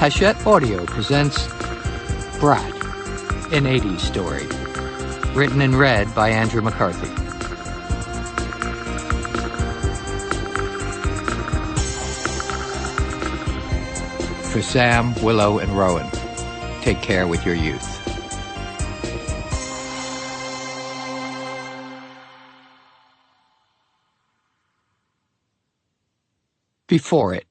Hachette Audio presents Brat, an 80s story. Written and read by Andrew McCarthy. For Sam, Willow, and Rowan, take care with your youth. Before it.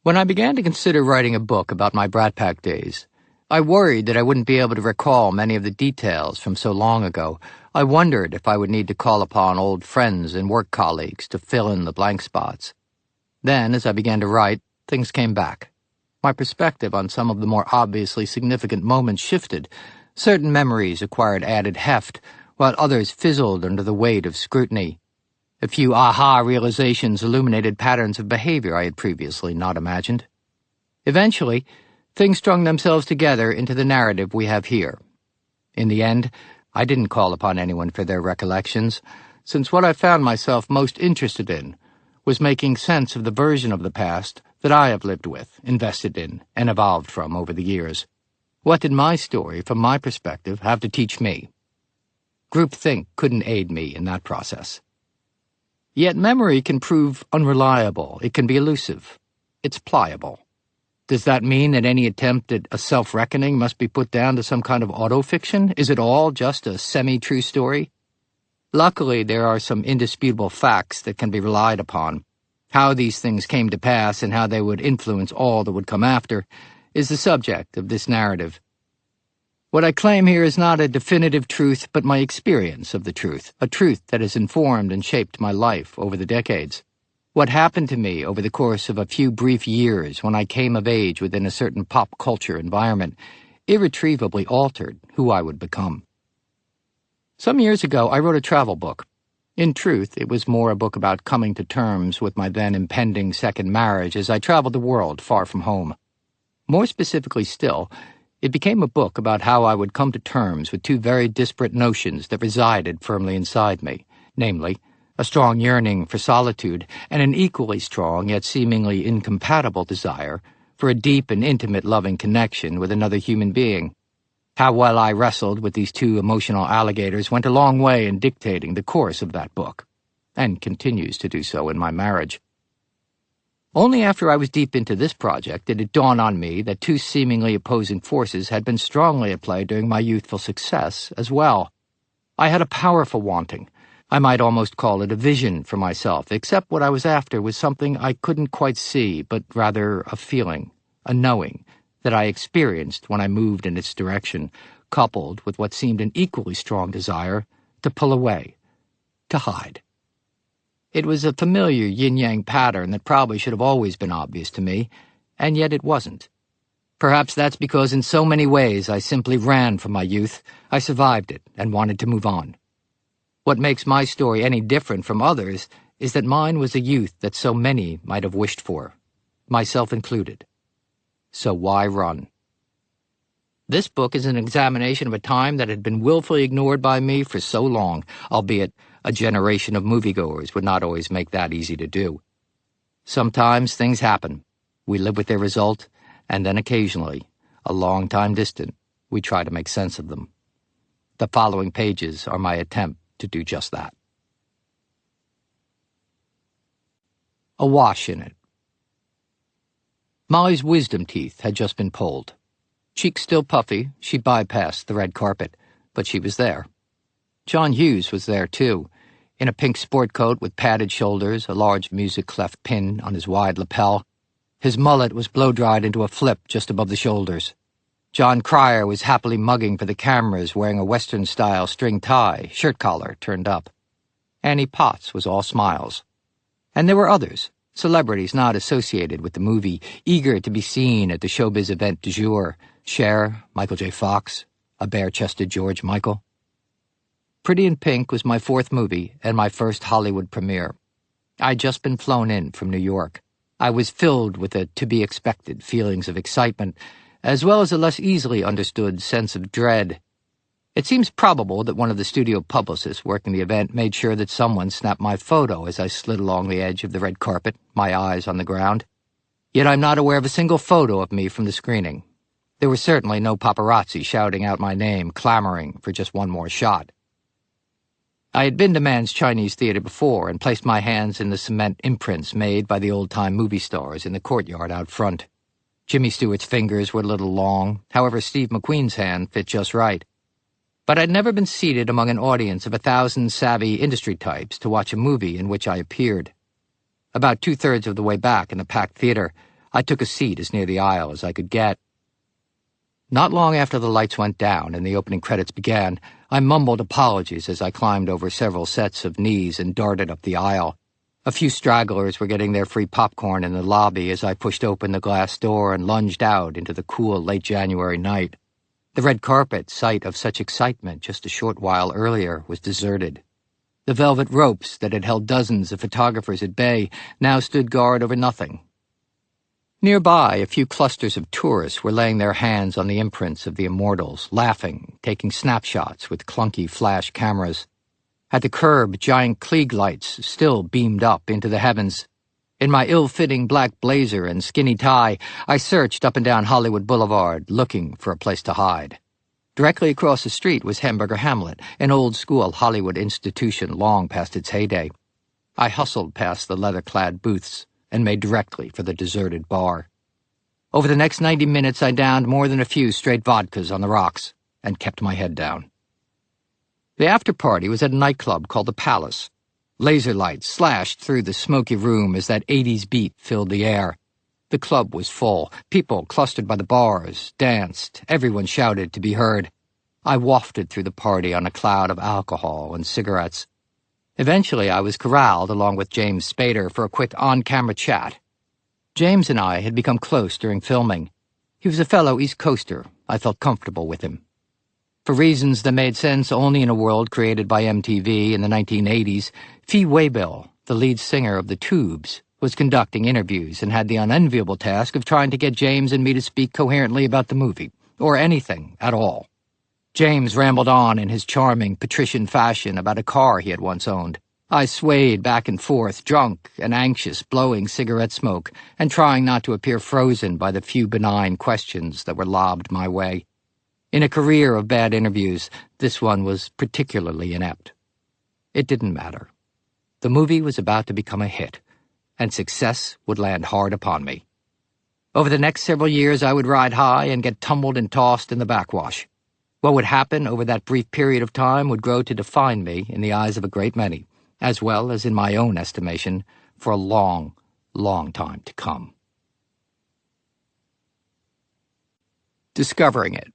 When I began to consider writing a book about my Brat Pack days, I worried that I wouldn't be able to recall many of the details from so long ago. I wondered if I would need to call upon old friends and work colleagues to fill in the blank spots. Then, as I began to write, things came back. My perspective on some of the more obviously significant moments shifted. Certain memories acquired added heft, while others fizzled under the weight of scrutiny. A few aha realizations illuminated patterns of behavior I had previously not imagined. Eventually, things strung themselves together into the narrative we have here. In the end, I didn't call upon anyone for their recollections, since what I found myself most interested in was making sense of the version of the past that I have lived with, invested in, and evolved from over the years. What did my story, from my perspective, have to teach me? Groupthink couldn't aid me in that process. Yet memory can prove unreliable. It can be elusive. It's pliable. Does that mean that any attempt at a self-reckoning must be put down to some kind of auto-fiction? Is it all just a semi-true story? Luckily, there are some indisputable facts that can be relied upon. How these things came to pass and how they would influence all that would come after is the subject of this narrative. What I claim here is not a definitive truth, but my experience of the truth, a truth that has informed and shaped my life over the decades. What happened to me over the course of a few brief years when I came of age within a certain pop culture environment irretrievably altered who I would become. Some years ago, I wrote a travel book. In truth, it was more a book about coming to terms with my then impending second marriage as I traveled the world far from home. More specifically still, it became a book about how I would come to terms with two very disparate notions that resided firmly inside me, namely, a strong yearning for solitude and an equally strong yet seemingly incompatible desire for a deep and intimate loving connection with another human being. How well I wrestled with these two emotional alligators went a long way in dictating the course of that book, and continues to do so in my marriage. Only after I was deep into this project did it dawn on me that two seemingly opposing forces had been strongly at play during my youthful success as well. I had a powerful wanting. I might almost call it a vision for myself, except what I was after was something I couldn't quite see, but rather a feeling, a knowing, that I experienced when I moved in its direction, coupled with what seemed an equally strong desire to pull away, to hide. It was a familiar yin-yang pattern that probably should have always been obvious to me, and yet it wasn't. Perhaps that's because in so many ways I simply ran from my youth. I survived it and wanted to move on. What makes my story any different from others is that mine was a youth that so many might have wished for, myself included. So why run? This book is an examination of a time that had been willfully ignored by me for so long, albeit a generation of moviegoers would not always make that easy to do. Sometimes things happen. We live with their result, and then occasionally, a long time distant, we try to make sense of them. The following pages are my attempt to do just that. Awash in it. Molly's wisdom teeth had just been pulled. Cheeks still puffy, she bypassed the red carpet, but she was there. John Hughes was there, too, in a pink sport coat with padded shoulders, a large music-clef pin on his wide lapel. His mullet was blow-dried into a flip just above the shoulders. John Cryer was happily mugging for the cameras wearing a Western-style string tie, shirt collar turned up. Annie Potts was all smiles. And there were others, celebrities not associated with the movie, eager to be seen at the showbiz event du jour. Cher, Michael J. Fox, a bare-chested George Michael. Pretty in Pink was my fourth movie and my first Hollywood premiere. I'd just been flown in from New York. I was filled with the to-be-expected feelings of excitement, as well as a less easily understood sense of dread. It seems probable that one of the studio publicists working the event made sure that someone snapped my photo as I slid along the edge of the red carpet, my eyes on the ground. Yet I'm not aware of a single photo of me from the screening. There were certainly no paparazzi shouting out my name, clamoring for just one more shot. I had been to Mann's Chinese Theater before and placed my hands in the cement imprints made by the old-time movie stars in the courtyard out front. Jimmy Stewart's fingers were a little long, however Steve McQueen's hand fit just right. But I'd never been seated among an audience of 1,000 savvy industry types to watch a movie in which I appeared. About 2/3 of the way back in the packed theater, I took a seat as near the aisle as I could get. Not long after the lights went down and the opening credits began, I mumbled apologies as I climbed over several sets of knees and darted up the aisle. A few stragglers were getting their free popcorn in the lobby as I pushed open the glass door and lunged out into the cool late January night. The red carpet, site of such excitement just a short while earlier, was deserted. The velvet ropes that had held dozens of photographers at bay now stood guard over nothing. Nearby, a few clusters of tourists were laying their hands on the imprints of the immortals, laughing, taking snapshots with clunky flash cameras. At the curb, giant Klieg lights still beamed up into the heavens. In my ill-fitting black blazer and skinny tie, I searched up and down Hollywood Boulevard, looking for a place to hide. Directly across the street was Hamburger Hamlet, an old-school Hollywood institution long past its heyday. I hustled past the leather-clad booths and made directly for the deserted bar. Over the next 90 minutes, I downed more than a few straight vodkas on the rocks and kept my head down. The after-party was at a nightclub called the Palace. Laser lights slashed through the smoky room as that 80s beat filled the air. The club was full. People clustered by the bars, danced. Everyone shouted to be heard. I wafted through the party on a cloud of alcohol and cigarettes. Eventually, I was corralled along with James Spader for a quick on-camera chat. James and I had become close during filming. He was a fellow East Coaster. I felt comfortable with him. For reasons that made sense only in a world created by MTV in the 1980s, Fee Waybill, the lead singer of The Tubes, was conducting interviews and had the unenviable task of trying to get James and me to speak coherently about the movie, or anything at all. James rambled on in his charming patrician fashion about a car he had once owned. I swayed back and forth, drunk and anxious, blowing cigarette smoke, and trying not to appear frozen by the few benign questions that were lobbed my way. In a career of bad interviews, this one was particularly inept. It didn't matter. The movie was about to become a hit, and success would land hard upon me. Over the next several years, I would ride high and get tumbled and tossed in the backwash. What would happen over that brief period of time would grow to define me in the eyes of a great many, as well as in my own estimation, for a long, long time to come. Discovering it.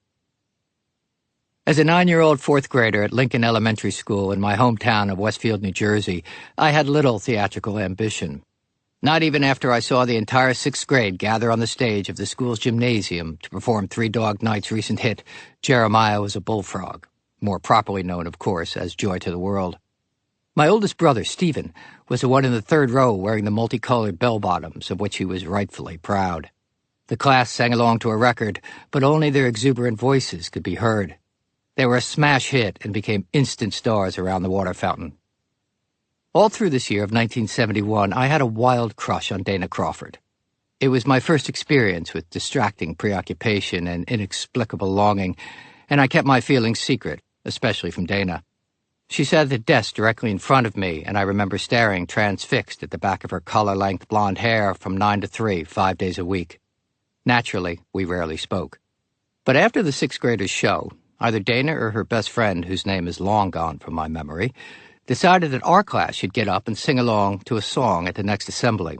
As a 9-year-old fourth grader at Lincoln Elementary School in my hometown of Westfield, New Jersey, I had little theatrical ambition. Not even after I saw the entire 6th grade gather on the stage of the school's gymnasium to perform Three Dog Night's recent hit, Jeremiah Was a Bullfrog, more properly known, of course, as Joy to the World. My oldest brother, Stephen, was the one in the third row wearing the multicolored bell-bottoms of which he was rightfully proud. The class sang along to a record, but only their exuberant voices could be heard. They were a smash hit and became instant stars around the water fountain. All through this year of 1971, I had a wild crush on Dana Crawford. It was my first experience with distracting preoccupation and inexplicable longing, and I kept my feelings secret, especially from Dana. She sat at the desk directly in front of me, and I remember staring transfixed at the back of her collar-length blonde hair from 9 to 3, 5 days a week. Naturally, we rarely spoke. But after the 6th graders' show, either Dana or her best friend, whose name is long gone from my memory, decided that our class should get up and sing along to a song at the next assembly.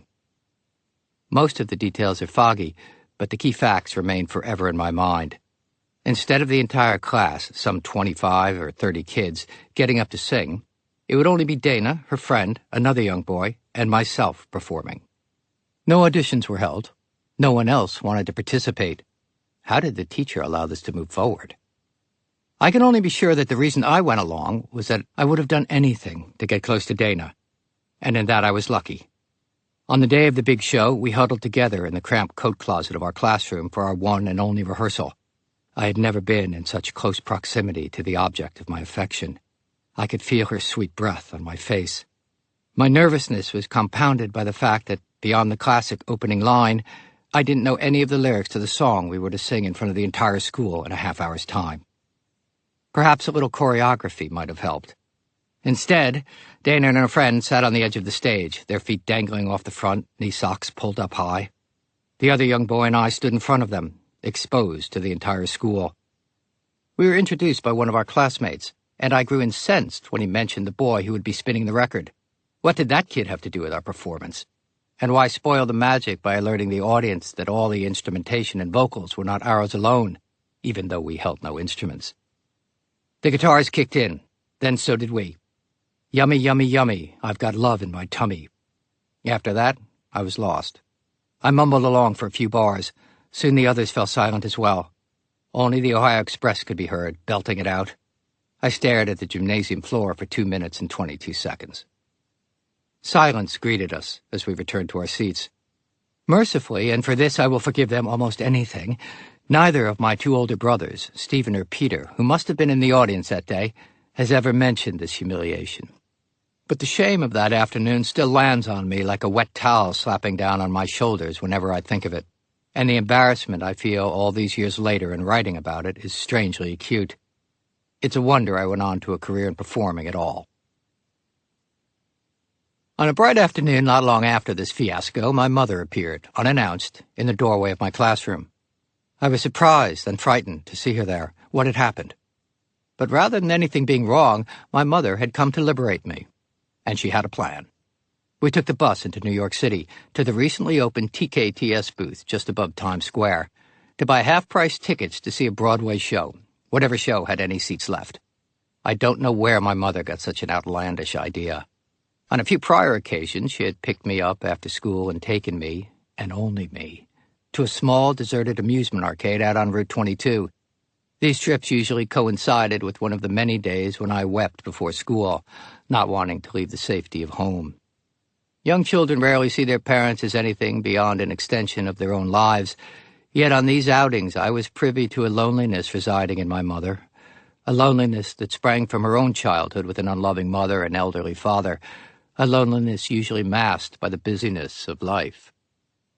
Most of the details are foggy, but the key facts remain forever in my mind. Instead of the entire class, some 25 or 30 kids, getting up to sing, it would only be Dana, her friend, another young boy, and myself performing. No auditions were held. No one else wanted to participate. How did the teacher allow this to move forward? I can only be sure that the reason I went along was that I would have done anything to get close to Dana, and in that I was lucky. On the day of the big show, we huddled together in the cramped coat closet of our classroom for our one and only rehearsal. I had never been in such close proximity to the object of my affection. I could feel her sweet breath on my face. My nervousness was compounded by the fact that Beyond the classic opening line, I didn't know any of the lyrics to the song we were to sing in front of the entire school in a half-hour's time. Perhaps a little choreography might have helped. Instead, Dana and her friend sat on the edge of the stage, their feet dangling off the front, knee socks pulled up high. The other young boy and I stood in front of them, exposed to the entire school. We were introduced by one of our classmates, and I grew incensed when he mentioned the boy who would be spinning the record. What did that kid have to do with our performance? And why spoil the magic by alerting the audience that all the instrumentation and vocals were not ours alone, even though we held no instruments? The guitars kicked in, then so did we. Yummy, yummy, yummy, I've got love in my tummy. After that, I was lost. I mumbled along for a few bars. Soon the others fell silent as well. Only the Ohio Express could be heard, belting it out. I stared at the gymnasium floor for 2 minutes and 22 seconds. Silence greeted us as we returned to our seats. Mercifully, and for this I will forgive them almost anything, neither of my 2 older brothers, Stephen or Peter, who must have been in the audience that day, has ever mentioned this humiliation. But the shame of that afternoon still lands on me like a wet towel slapping down on my shoulders whenever I think of it, and the embarrassment I feel all these years later in writing about it is strangely acute. It's a wonder I went on to a career in performing at all. On a bright afternoon not long after this fiasco, my mother appeared, unannounced, in the doorway of my classroom. I was surprised and frightened to see her there. What had happened? But rather than anything being wrong, my mother had come to liberate me. And she had a plan. We took the bus into New York City, to the recently opened TKTS booth just above Times Square, to buy half-price tickets to see a Broadway show, whatever show had any seats left. I don't know where my mother got such an outlandish idea. On a few prior occasions, she had picked me up after school and taken me, and only me, to a small, deserted amusement arcade out on Route 22. These trips usually coincided with one of the many days when I wept before school, not wanting to leave the safety of home. Young children rarely see their parents as anything beyond an extension of their own lives, yet on these outings I was privy to a loneliness residing in my mother, a loneliness that sprang from her own childhood with an unloving mother and elderly father, a loneliness usually masked by the busyness of life.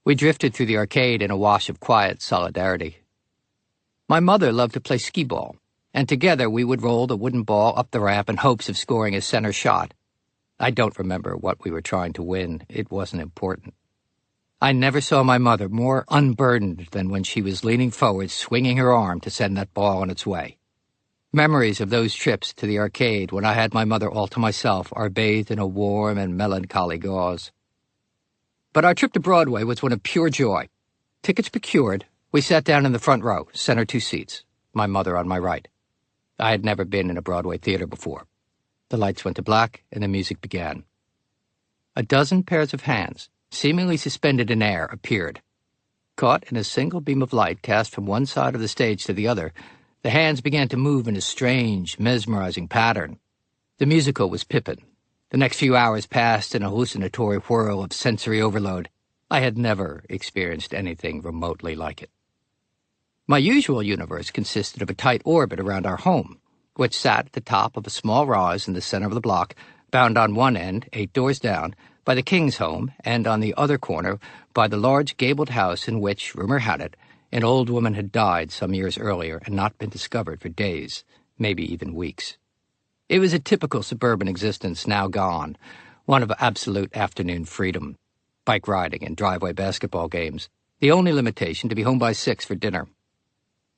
We drifted through the arcade in a wash of quiet solidarity. My mother loved to play skee-ball, and together we would roll the wooden ball up the ramp in hopes of scoring a center shot. I don't remember what we were trying to win. It wasn't important. I never saw my mother more unburdened than when she was leaning forward, swinging her arm to send that ball on its way. Memories of those trips to the arcade when I had my mother all to myself are bathed in a warm and melancholy gauze. But our trip to Broadway was one of pure joy. Tickets procured, we sat down in the front row, center 2 seats, my mother on my right. I had never been in a Broadway theater before. The lights went to black, and the music began. A dozen pairs of hands, seemingly suspended in air, appeared. Caught in a single beam of light cast from one side of the stage to the other, the hands began to move in a strange, mesmerizing pattern. The musical was Pippin. The next few hours passed in a hallucinatory whirl of sensory overload. I had never experienced anything remotely like it. My usual universe consisted of a tight orbit around our home, which sat at the top of a small rise in the center of the block, bound on one end, 8 doors down, by the King's home, and on the other corner by the large gabled house in which, rumor had it, an old woman had died some years earlier and not been discovered for days, maybe even weeks. It was a typical suburban existence now gone, one of absolute afternoon freedom, bike riding and driveway basketball games, the only limitation to be home by 6 for dinner.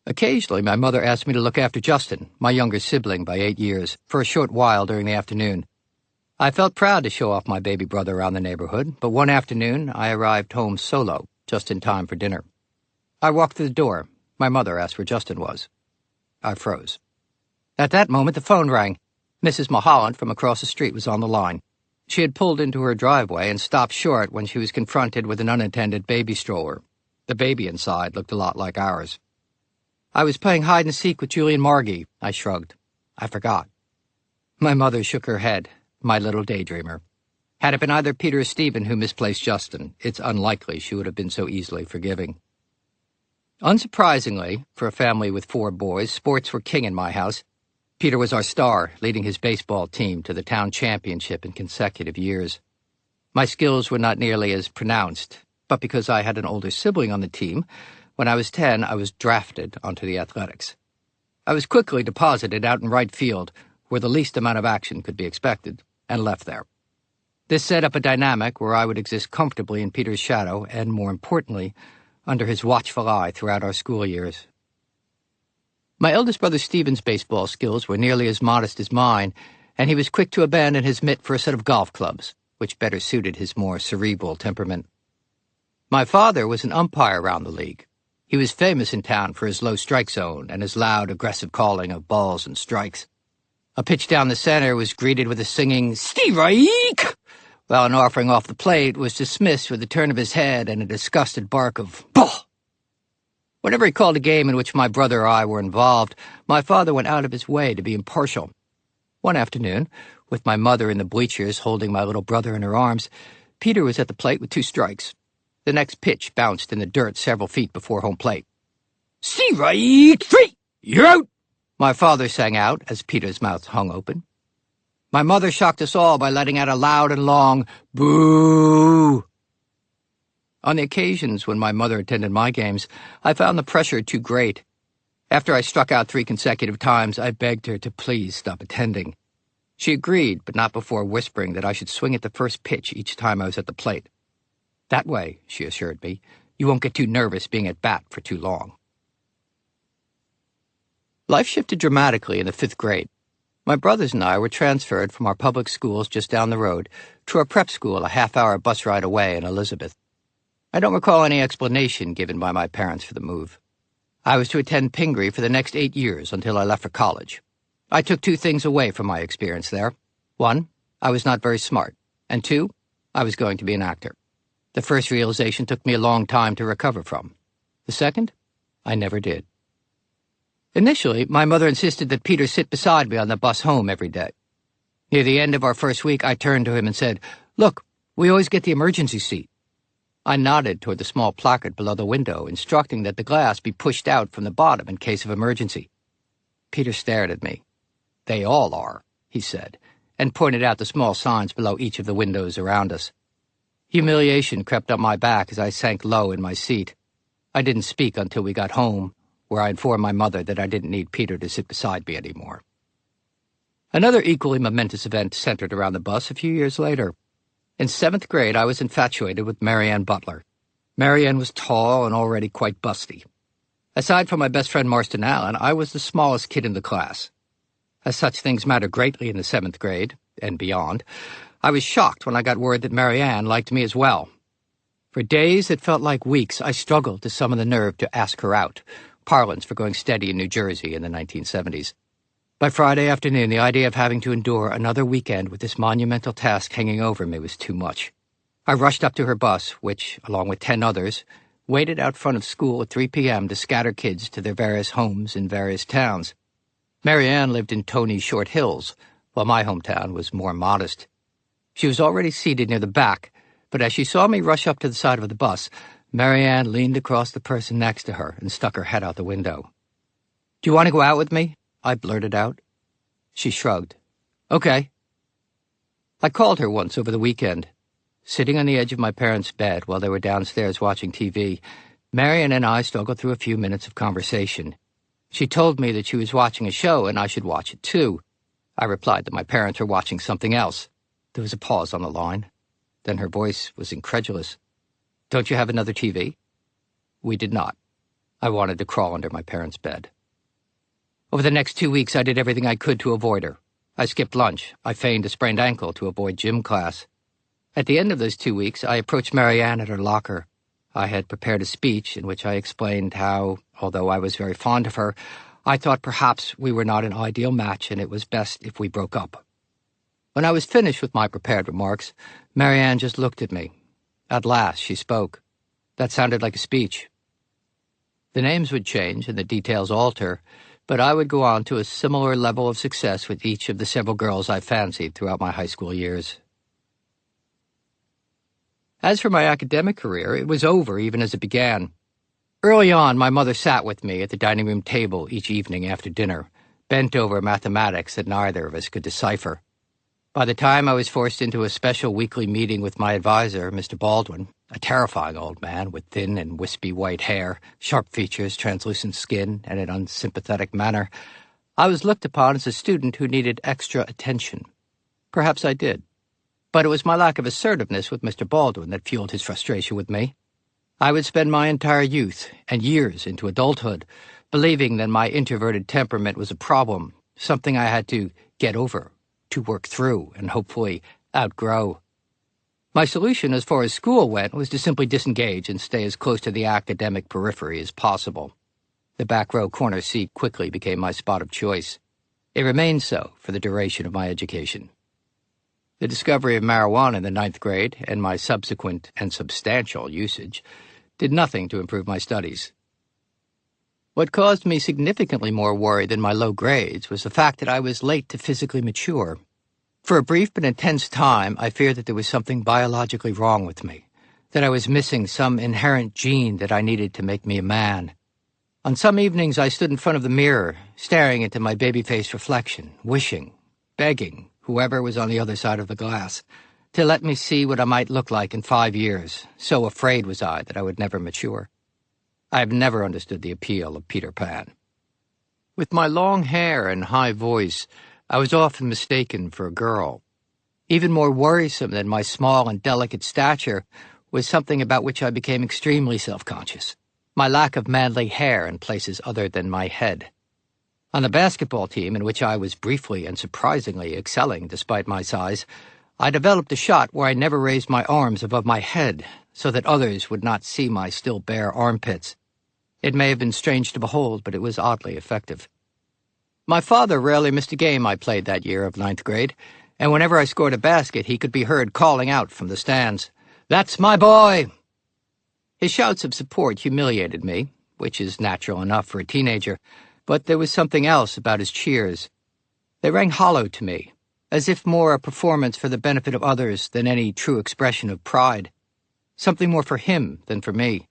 Occasionally, my mother asked me to look after Justin, my younger sibling by 8 years, for a short while during the afternoon. I felt proud to show off my baby brother around the neighborhood, but one afternoon I arrived home solo, just in time for dinner. I walked through the door. My mother asked where Justin was. I froze. At that moment, the phone rang. Mrs. Mulholland from across the street was on the line. She had pulled into her driveway and stopped short when she was confronted with an unattended baby stroller. The baby inside looked a lot like ours. I was playing hide-and-seek with Julie and Margie. I shrugged. I forgot. My mother shook her head, my little daydreamer. Had it been either Peter or Stephen who misplaced Justin, it's unlikely she would have been so easily forgiving. Unsurprisingly, for a family with 4 boys, sports were king in my house. Peter was our star, leading his baseball team to the town championship in consecutive years. My skills were not nearly as pronounced, but because I had an older sibling on the team, when I was 10, I was drafted onto the athletics. I was quickly deposited out in right field, where the least amount of action could be expected, and left there. This set up a dynamic where I would exist comfortably in Peter's shadow and, more importantly, under his watchful eye throughout our school years. My eldest brother Stephen's baseball skills were nearly as modest as mine, and he was quick to abandon his mitt for a set of golf clubs, which better suited his more cerebral temperament. My father was an umpire around the league. He was famous in town for his low strike zone and his loud, aggressive calling of balls and strikes. A pitch down the center was greeted with a singing "Strike!" while an offering off the plate was dismissed with a turn of his head and a disgusted bark of "Bah!" Whenever he called a game in which my brother or I were involved, my father went out of his way to be impartial. One afternoon, with my mother in the bleachers holding my little brother in her arms, Peter was at the plate with 2 strikes. The next pitch bounced in the dirt several feet before home plate. "Strike 3! You're out!" my father sang out as Peter's mouth hung open. My mother shocked us all by letting out a loud and long "boo." On the occasions when my mother attended my games, I found the pressure too great. After I struck out 3 consecutive times, I begged her to please stop attending. She agreed, but not before whispering that I should swing at the first pitch each time I was at the plate. That way, she assured me, you won't get too nervous being at bat for too long. Life shifted dramatically in the 5th grade. My brothers and I were transferred from our public schools just down the road to a prep school a half-hour bus ride away in Elizabeth. I don't recall any explanation given by my parents for the move. I was to attend Pingree for the next 8 years until I left for college. I took 2 things away from my experience there. 1, I was not very smart, and 2, I was going to be an actor. The first realization took me a long time to recover from. The second, I never did. Initially, my mother insisted that Peter sit beside me on the bus home every day. Near the end of our first week, I turned to him and said, "Look, we always get the emergency seat." I nodded toward the small placard below the window, instructing that the glass be pushed out from the bottom in case of emergency. Peter stared at me. "They all are," he said, and pointed out the small signs below each of the windows around us. Humiliation crept up my back as I sank low in my seat. I didn't speak until we got home, where I informed my mother that I didn't need Peter to sit beside me anymore. Another equally momentous event centered around the bus a few years later. In 7th grade, I was infatuated with Marianne Butler. Marianne was tall and already quite busty. Aside from my best friend Marston Allen, I was the smallest kid in the class. As such things matter greatly in the 7th grade, and beyond, I was shocked when I got word that Marianne liked me as well. For days that felt like weeks, I struggled to summon the nerve to ask her out, parlance for going steady in New Jersey in the 1970s. By Friday afternoon, the idea of having to endure another weekend with this monumental task hanging over me was too much. I rushed up to her bus, which, along with 10 others, waited out front of school at 3 p.m. to scatter kids to their various homes in various towns. Marianne lived in Tony's Short Hills, while my hometown was more modest. She was already seated near the back, but as she saw me rush up to the side of the bus, Marianne leaned across the person next to her and stuck her head out the window. "Do you want to go out with me?" I blurted out. She shrugged. "Okay." I called her once over the weekend. Sitting on the edge of my parents' bed while they were downstairs watching TV, Marianne and I struggled through a few minutes of conversation. She told me that she was watching a show and I should watch it too. I replied that my parents were watching something else. There was a pause on the line. Then her voice was incredulous. "Don't you have another TV?" We did not. I wanted to crawl under my parents' bed. Over the next 2 weeks, I did everything I could to avoid her. I skipped lunch. I feigned a sprained ankle to avoid gym class. At the end of those 2 weeks, I approached Marianne at her locker. I had prepared a speech in which I explained how, although I was very fond of her, I thought perhaps we were not an ideal match and it was best if we broke up. When I was finished with my prepared remarks, Marianne just looked at me. At last, she spoke. That sounded like a speech. The names would change and the details alter, but I would go on to a similar level of success with each of the several girls I fancied throughout my high school years. As for my academic career, it was over even as it began. Early on, my mother sat with me at the dining room table each evening after dinner, bent over mathematics that neither of us could decipher. By the time I was forced into a special weekly meeting with my advisor, Mr. Baldwin, a terrifying old man with thin and wispy white hair, sharp features, translucent skin, and an unsympathetic manner, I was looked upon as a student who needed extra attention. Perhaps I did. But it was my lack of assertiveness with Mr. Baldwin that fueled his frustration with me. I would spend my entire youth and years into adulthood believing that my introverted temperament was a problem, something I had to get over, to work through, and hopefully outgrow. My solution as far as school went was to simply disengage and stay as close to the academic periphery as possible. The back row corner seat quickly became my spot of choice. It remained so for the duration of my education. The discovery of marijuana in the 9th grade, and my subsequent and substantial usage, did nothing to improve my studies. What caused me significantly more worry than my low grades was the fact that I was late to physically mature. For a brief but intense time, I feared that there was something biologically wrong with me, that I was missing some inherent gene that I needed to make me a man. On some evenings, I stood in front of the mirror, staring into my baby-faced reflection, wishing, begging, whoever was on the other side of the glass, to let me see what I might look like in 5 years, so afraid was I that I would never mature. I have never understood the appeal of Peter Pan. With my long hair and high voice, I was often mistaken for a girl. Even more worrisome than my small and delicate stature was something about which I became extremely self-conscious: my lack of manly hair in places other than my head. On the basketball team, in which I was briefly and surprisingly excelling despite my size, I developed a shot where I never raised my arms above my head so that others would not see my still bare armpits. It may have been strange to behold, but it was oddly effective. My father rarely missed a game I played that year of 9th grade, and whenever I scored a basket, he could be heard calling out from the stands, "That's my boy!" His shouts of support humiliated me, which is natural enough for a teenager, but there was something else about his cheers. They rang hollow to me, as if more a performance for the benefit of others than any true expression of pride, something more for him than for me.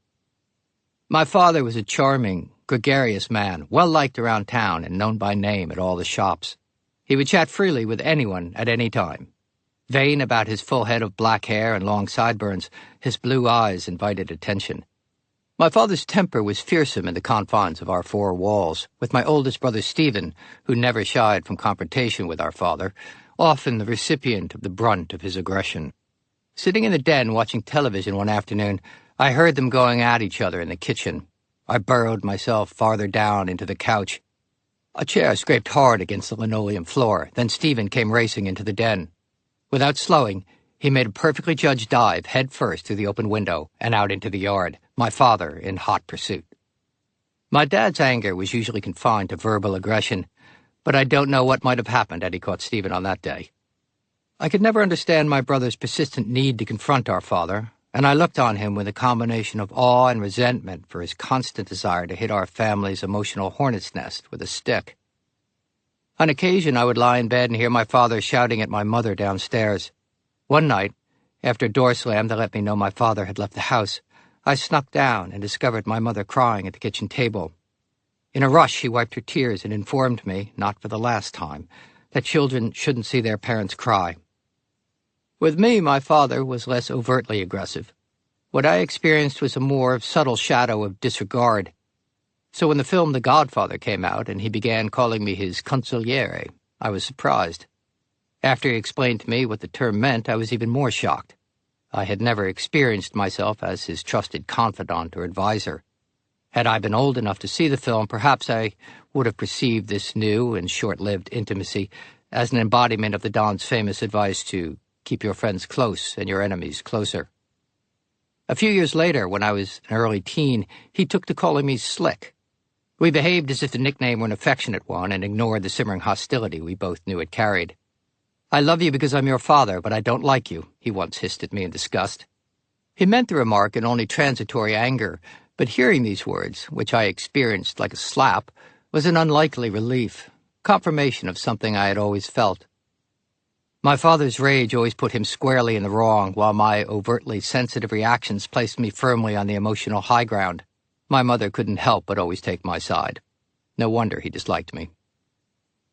My father was a charming, gregarious man, well-liked around town and known by name at all the shops. He would chat freely with anyone at any time. Vain about his full head of black hair and long sideburns, his blue eyes invited attention. My father's temper was fearsome in the confines of our 4 walls, with my oldest brother Stephen, who never shied from confrontation with our father, often the recipient of the brunt of his aggression. Sitting in the den watching television one afternoon, I heard them going at each other in the kitchen. I burrowed myself farther down into the couch. A chair scraped hard against the linoleum floor, then Stephen came racing into the den. Without slowing, he made a perfectly judged dive head first through the open window and out into the yard, my father in hot pursuit. My dad's anger was usually confined to verbal aggression, but I don't know what might have happened had he caught Stephen on that day. I could never understand my brother's persistent need to confront our father, and I looked on him with a combination of awe and resentment for his constant desire to hit our family's emotional hornet's nest with a stick. On occasion, I would lie in bed and hear my father shouting at my mother downstairs. One night, after a door slam that let me know my father had left the house, I snuck down and discovered my mother crying at the kitchen table. In a rush, she wiped her tears and informed me, not for the last time, that children shouldn't see their parents cry. With me, my father was less overtly aggressive. What I experienced was a more subtle shadow of disregard. So when the film The Godfather came out and he began calling me his consigliere, I was surprised. After he explained to me what the term meant, I was even more shocked. I had never experienced myself as his trusted confidant or advisor. Had I been old enough to see the film, perhaps I would have perceived this new and short-lived intimacy as an embodiment of the Don's famous advice to keep your friends close and your enemies closer. A few years later, when I was an early teen, he took to calling me Slick. We behaved as if the nickname were an affectionate one and ignored the simmering hostility we both knew it carried. "I love you because I'm your father, but I don't like you," he once hissed at me in disgust. He meant the remark in only transitory anger, but hearing these words, which I experienced like a slap, was an unlikely relief, confirmation of something I had always felt. My father's rage always put him squarely in the wrong, while my overtly sensitive reactions placed me firmly on the emotional high ground. My mother couldn't help but always take my side. No wonder he disliked me.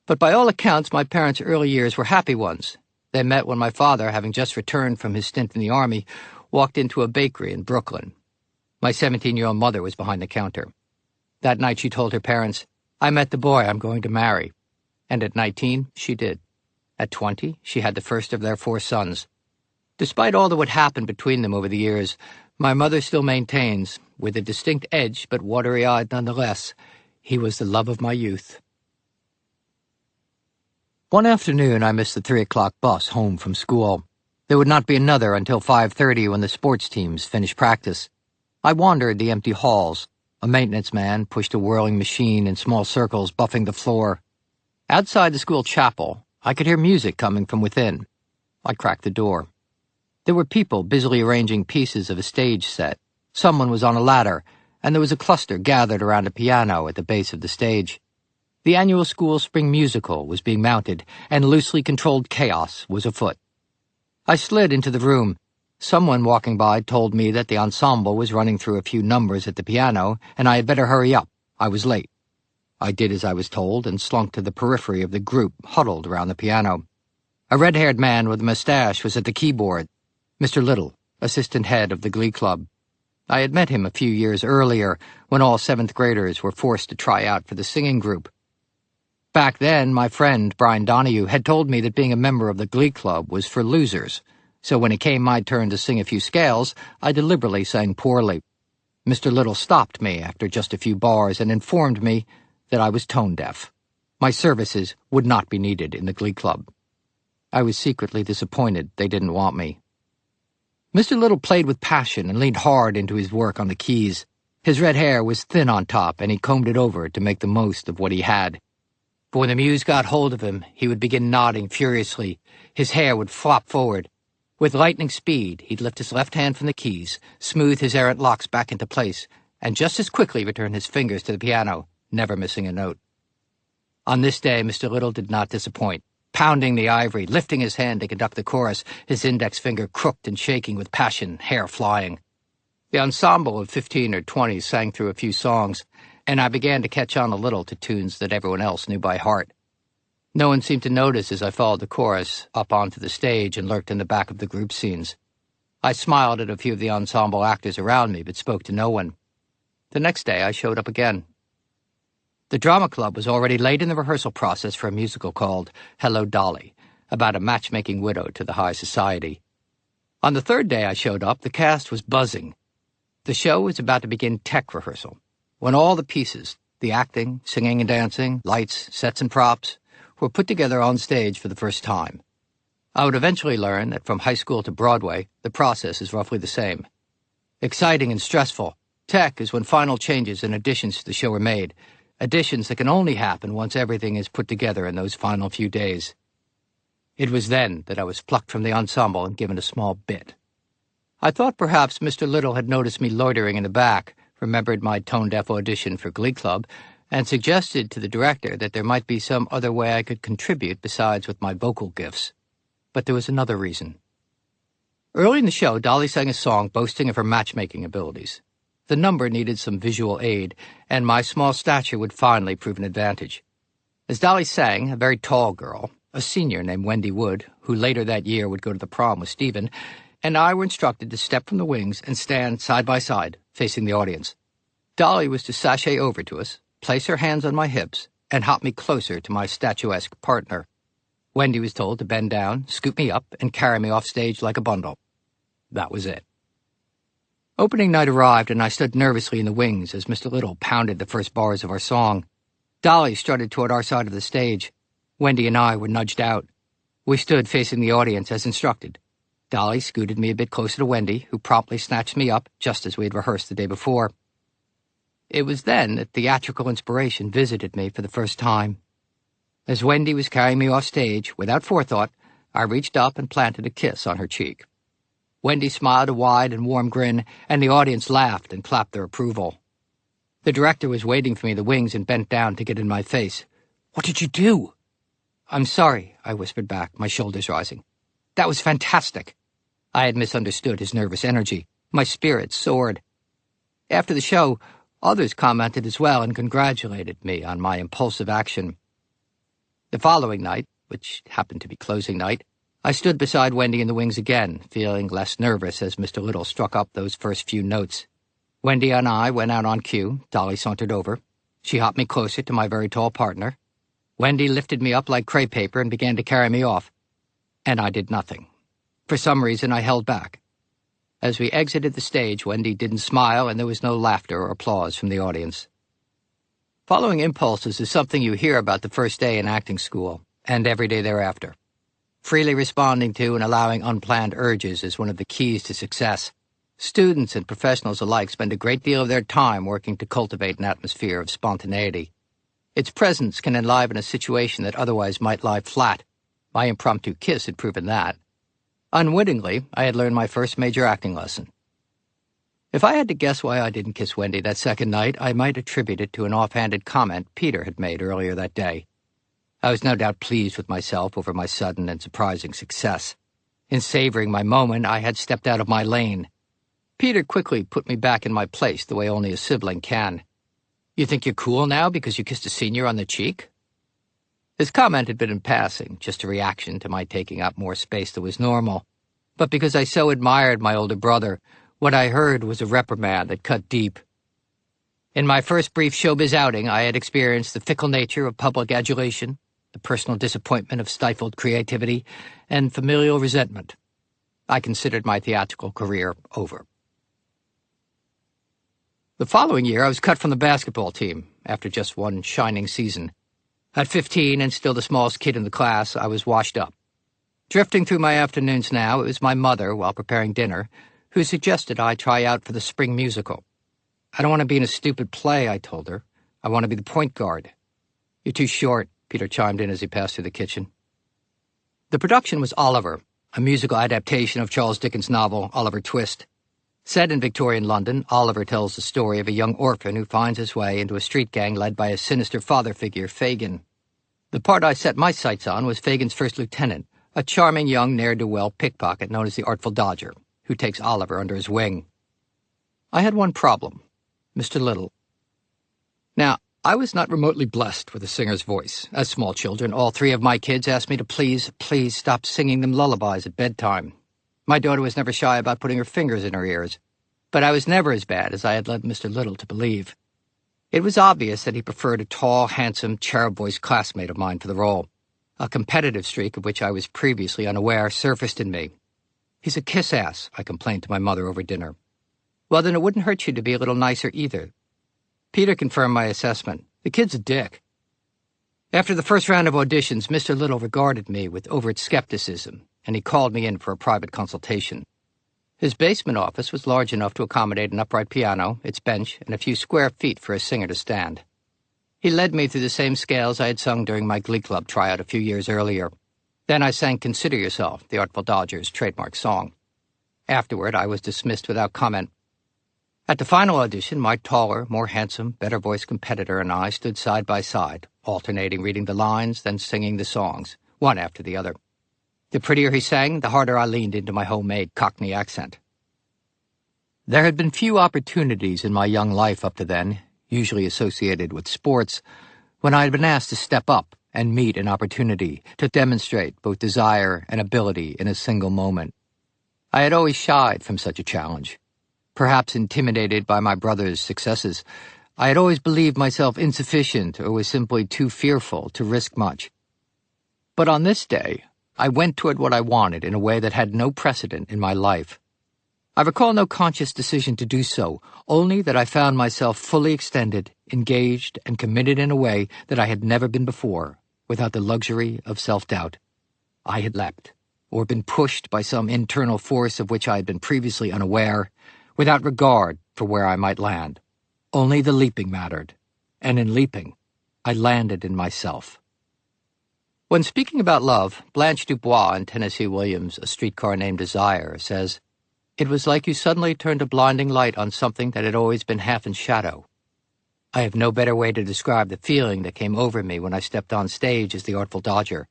But by all accounts, my parents' early years were happy ones. They met when my father, having just returned from his stint in the Army, walked into a bakery in Brooklyn. My 17-year-old mother was behind the counter. That night she told her parents, "I met the boy I'm going to marry." And at 19, she did. At 20, she had the first of their 4 sons. Despite all that would happen between them over the years, my mother still maintains, with a distinct edge but watery-eyed nonetheless, he was the love of my youth. One afternoon I missed the 3 o'clock bus home from school. There would not be another until 5:30 when the sports teams finished practice. I wandered the empty halls. A maintenance man pushed a whirling machine in small circles, buffing the floor. Outside the school chapel, I could hear music coming from within. I cracked the door. There were people busily arranging pieces of a stage set. Someone was on a ladder, and there was a cluster gathered around a piano at the base of the stage. The annual school spring musical was being mounted, and loosely controlled chaos was afoot. I slid into the room. Someone walking by told me that the ensemble was running through a few numbers at the piano, and I had better hurry up. I was late. I did as I was told and slunk to the periphery of the group huddled around the piano. A red-haired man with a mustache was at the keyboard, Mr. Little, assistant head of the glee club. I had met him a few years earlier when all 7th graders were forced to try out for the singing group. Back then, my friend Brian Donahue had told me that being a member of the glee club was for losers, so when it came my turn to sing a few scales, I deliberately sang poorly. Mr. Little stopped me after just a few bars and informed me that I was tone-deaf. My services would not be needed in the glee club. I was secretly disappointed they didn't want me. Mr. Little played with passion and leaned hard into his work on the keys. His red hair was thin on top, and he combed it over to make the most of what he had. But when the muse got hold of him, he would begin nodding furiously. His hair would flop forward. With lightning speed, he'd lift his left hand from the keys, smooth his errant locks back into place, and just as quickly return his fingers to the piano, never missing a note. On this day, Mr. Little did not disappoint. Pounding the ivory, lifting his hand to conduct the chorus, his index finger crooked and shaking with passion, hair flying. The ensemble of 15 or 20 sang through a few songs, and I began to catch on a little to tunes that everyone else knew by heart. No one seemed to notice as I followed the chorus up onto the stage and lurked in the back of the group scenes. I smiled at a few of the ensemble actors around me, but spoke to no one. The next day I showed up again. The drama club was already late in the rehearsal process for a musical called Hello, Dolly, about a matchmaking widow to the high society. On the 3rd day I showed up, the cast was buzzing. The show was about to begin tech rehearsal, when all the pieces, the acting, singing and dancing, lights, sets and props, were put together on stage for the first time. I would eventually learn that from high school to Broadway, the process is roughly the same. Exciting and stressful, tech is when final changes and additions to the show are made, additions that can only happen once everything is put together in those final few days. It was then that I was plucked from the ensemble and given a small bit. I thought perhaps Mr. Little had noticed me loitering in the back, remembered my tone-deaf audition for Glee Club, and suggested to the director that there might be some other way I could contribute besides with my vocal gifts. But there was another reason. Early in the show, Dolly sang a song boasting of her matchmaking abilities. The number needed some visual aid, and my small stature would finally prove an advantage. As Dolly sang, a very tall girl, a senior named Wendy Wood, who later that year would go to the prom with Stephen, and I were instructed to step from the wings and stand side by side, facing the audience. Dolly was to sashay over to us, place her hands on my hips, and hop me closer to my statuesque partner. Wendy was told to bend down, scoop me up, and carry me off stage like a bundle. That was it. Opening night arrived, and I stood nervously in the wings as Mr. Little pounded the first bars of our song. Dolly strutted toward our side of the stage. Wendy and I were nudged out. We stood facing the audience as instructed. Dolly scooted me a bit closer to Wendy, who promptly snatched me up, just as we had rehearsed the day before. It was then that theatrical inspiration visited me for the first time. As Wendy was carrying me off stage, without forethought, I reached up and planted a kiss on her cheek. Wendy smiled a wide and warm grin, and the audience laughed and clapped their approval. The director was waiting for me in the wings and bent down to get in my face. "What did you do?" "I'm sorry," I whispered back, my shoulders rising. "That was fantastic." I had misunderstood his nervous energy. My spirits soared. After the show, others commented as well and congratulated me on my impulsive action. The following night, which happened to be closing night, I stood beside Wendy in the wings again, feeling less nervous as Mr. Little struck up those first few notes. Wendy and I went out on cue. Dolly sauntered over. She hopped me closer to my very tall partner. Wendy lifted me up like crepe paper and began to carry me off. And I did nothing. For some reason, I held back. As we exited the stage, Wendy didn't smile, and there was no laughter or applause from the audience. Following impulses is something you hear about the first day in acting school, and every day thereafter. Freely responding to and allowing unplanned urges is one of the keys to success. Students and professionals alike spend a great deal of their time working to cultivate an atmosphere of spontaneity. Its presence can enliven a situation that otherwise might lie flat. My impromptu kiss had proven that. Unwittingly, I had learned my first major acting lesson. If I had to guess why I didn't kiss Wendy that second night, I might attribute it to an offhanded comment Peter had made earlier that day. I was no doubt pleased with myself over my sudden and surprising success. In savoring my moment, I had stepped out of my lane. Peter quickly put me back in my place the way only a sibling can. "You think you're cool now because you kissed a senior on the cheek?" His comment had been in passing, just a reaction to my taking up more space than was normal. But because I so admired my older brother, what I heard was a reprimand that cut deep. In my first brief showbiz outing, I had experienced the fickle nature of public adulation, the personal disappointment of stifled creativity, and familial resentment. I considered my theatrical career over. The following year, I was cut from the basketball team after just one shining season. At 15 and still the smallest kid in the class, I was washed up. Drifting through my afternoons now, it was my mother, while preparing dinner, who suggested I try out for the spring musical. "I don't want to be in a stupid play," I told her. "I want to be the point guard." "You're too short," Peter chimed in as he passed through the kitchen. The production was Oliver, a musical adaptation of Charles Dickens' novel Oliver Twist. Set in Victorian London, Oliver tells the story of a young orphan who finds his way into a street gang led by a sinister father figure, Fagin. The part I set my sights on was Fagin's first lieutenant, a charming young ne'er-do-well pickpocket known as the Artful Dodger, who takes Oliver under his wing. I had one problem: Mr. Little. Now, I was not remotely blessed with a singer's voice. As small children, all three of my kids asked me to please stop singing them lullabies at bedtime. My daughter was never shy about putting her fingers in her ears, but I was never as bad as I had led Mr. Little to believe. It was obvious that he preferred a tall, handsome, cherub-voiced classmate of mine for the role. A competitive streak of which I was previously unaware surfaced in me. "He's a kiss-ass," I complained to my mother over dinner. "Well, then it wouldn't hurt you to be a little nicer either." Peter confirmed my assessment. "The kid's a dick." After the first round of auditions, Mr. Little regarded me with overt skepticism, and he called me in for a private consultation. His basement office was large enough to accommodate an upright piano, its bench, and a few square feet for a singer to stand. He led me through the same scales I had sung during my Glee Club tryout a few years earlier. Then I sang Consider Yourself, the Artful Dodger's trademark song. Afterward, I was dismissed without comment. At the final audition, my taller, more handsome, better-voiced competitor and I stood side by side, alternating reading the lines, then singing the songs, one after the other. The prettier he sang, the harder I leaned into my homemade Cockney accent. There had been few opportunities in my young life up to then, usually associated with sports, when I had been asked to step up and meet an opportunity to demonstrate both desire and ability in a single moment. I had always shied from such a challenge. Perhaps intimidated by my brother's successes, I had always believed myself insufficient or was simply too fearful to risk much. But on this day, I went toward what I wanted in a way that had no precedent in my life. I recall no conscious decision to do so, only that I found myself fully extended, engaged, and committed in a way that I had never been before, without the luxury of self-doubt. I had leapt, or been pushed by some internal force of which I had been previously unaware, without regard for where I might land. Only the leaping mattered, and in leaping, I landed in myself. When speaking about love, Blanche Dubois in Tennessee Williams' A Streetcar Named Desire says, "It was like you suddenly turned a blinding light on something that had always been half in shadow." I have no better way to describe the feeling that came over me when I stepped on stage as the Artful Dodger.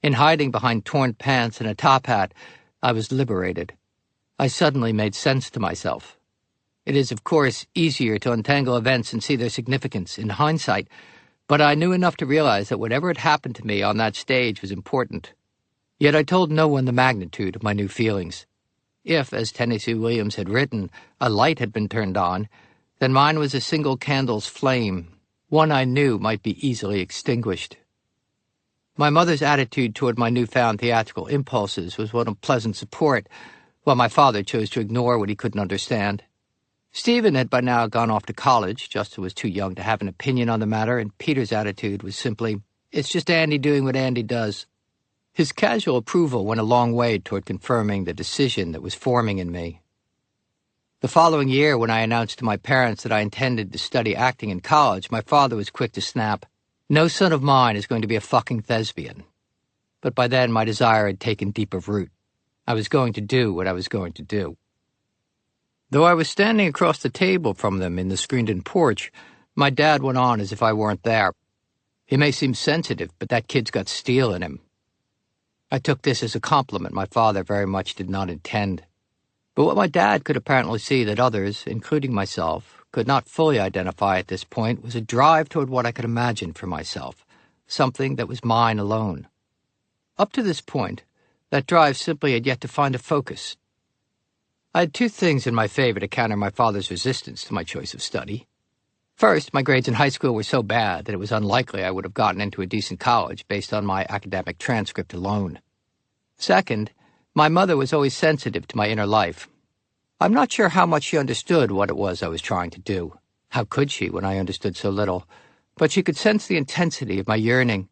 In hiding behind torn pants and a top hat, I was liberated. I suddenly made sense to myself. It is, of course, easier to untangle events and see their significance in hindsight, but I knew enough to realize that whatever had happened to me on that stage was important. Yet I told no one the magnitude of my new feelings. If, as Tennessee Williams had written, a light had been turned on, then mine was a single candle's flame, one I knew might be easily extinguished. My mother's attitude toward my newfound theatrical impulses was one of pleasant support, while my father chose to ignore what he couldn't understand. Stephen had by now gone off to college. Justin was too young to have an opinion on the matter, and Peter's attitude was simply, "It's just Andy doing what Andy does." His casual approval went a long way toward confirming the decision that was forming in me. The following year, when I announced to my parents that I intended to study acting in college, my father was quick to snap, "No son of mine is going to be a fucking thespian." But by then, my desire had taken deeper root. I was going to do what I was going to do. Though I was standing across the table from them in the screened-in porch, my dad went on as if I weren't there. "He may seem sensitive, but that kid's got steel in him." I took this as a compliment my father very much did not intend. But what my dad could apparently see that others, including myself, could not fully identify at this point was a drive toward what I could imagine for myself, something that was mine alone. Up to this point, that drive simply had yet to find a focus. I had two things in my favor to counter my father's resistance to my choice of study. First, my grades in high school were so bad that it was unlikely I would have gotten into a decent college based on my academic transcript alone. Second, my mother was always sensitive to my inner life. I'm not sure how much she understood what it was I was trying to do. How could she when I understood so little? But she could sense the intensity of my yearning.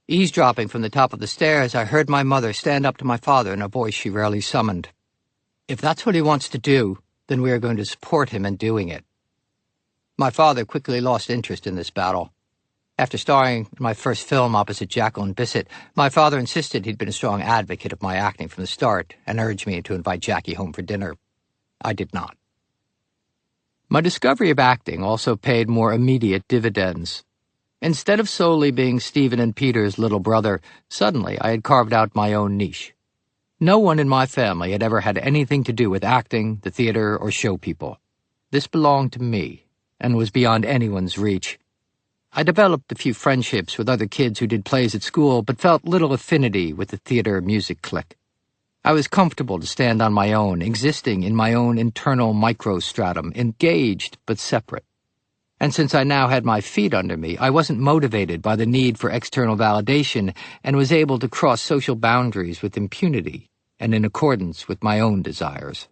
Eavesdropping from the top of the stairs, I heard my mother stand up to my father in a voice she rarely summoned. "If that's what he wants to do, then we are going to support him in doing it." My father quickly lost interest in this battle. After starring in my first film opposite Jacqueline Bisset, my father insisted he'd been a strong advocate of my acting from the start and urged me to invite Jackie home for dinner. I did not. My discovery of acting also paid more immediate dividends. Instead of solely being Stephen and Peter's little brother, suddenly I had carved out my own niche. No one in my family had ever had anything to do with acting, the theater, or show people. This belonged to me, and was beyond anyone's reach. I developed a few friendships with other kids who did plays at school, but felt little affinity with the theater music clique. I was comfortable to stand on my own, existing in my own internal microstratum, engaged but separate. And since I now had my feet under me, I wasn't motivated by the need for external validation and was able to cross social boundaries with impunity and in accordance with my own desires.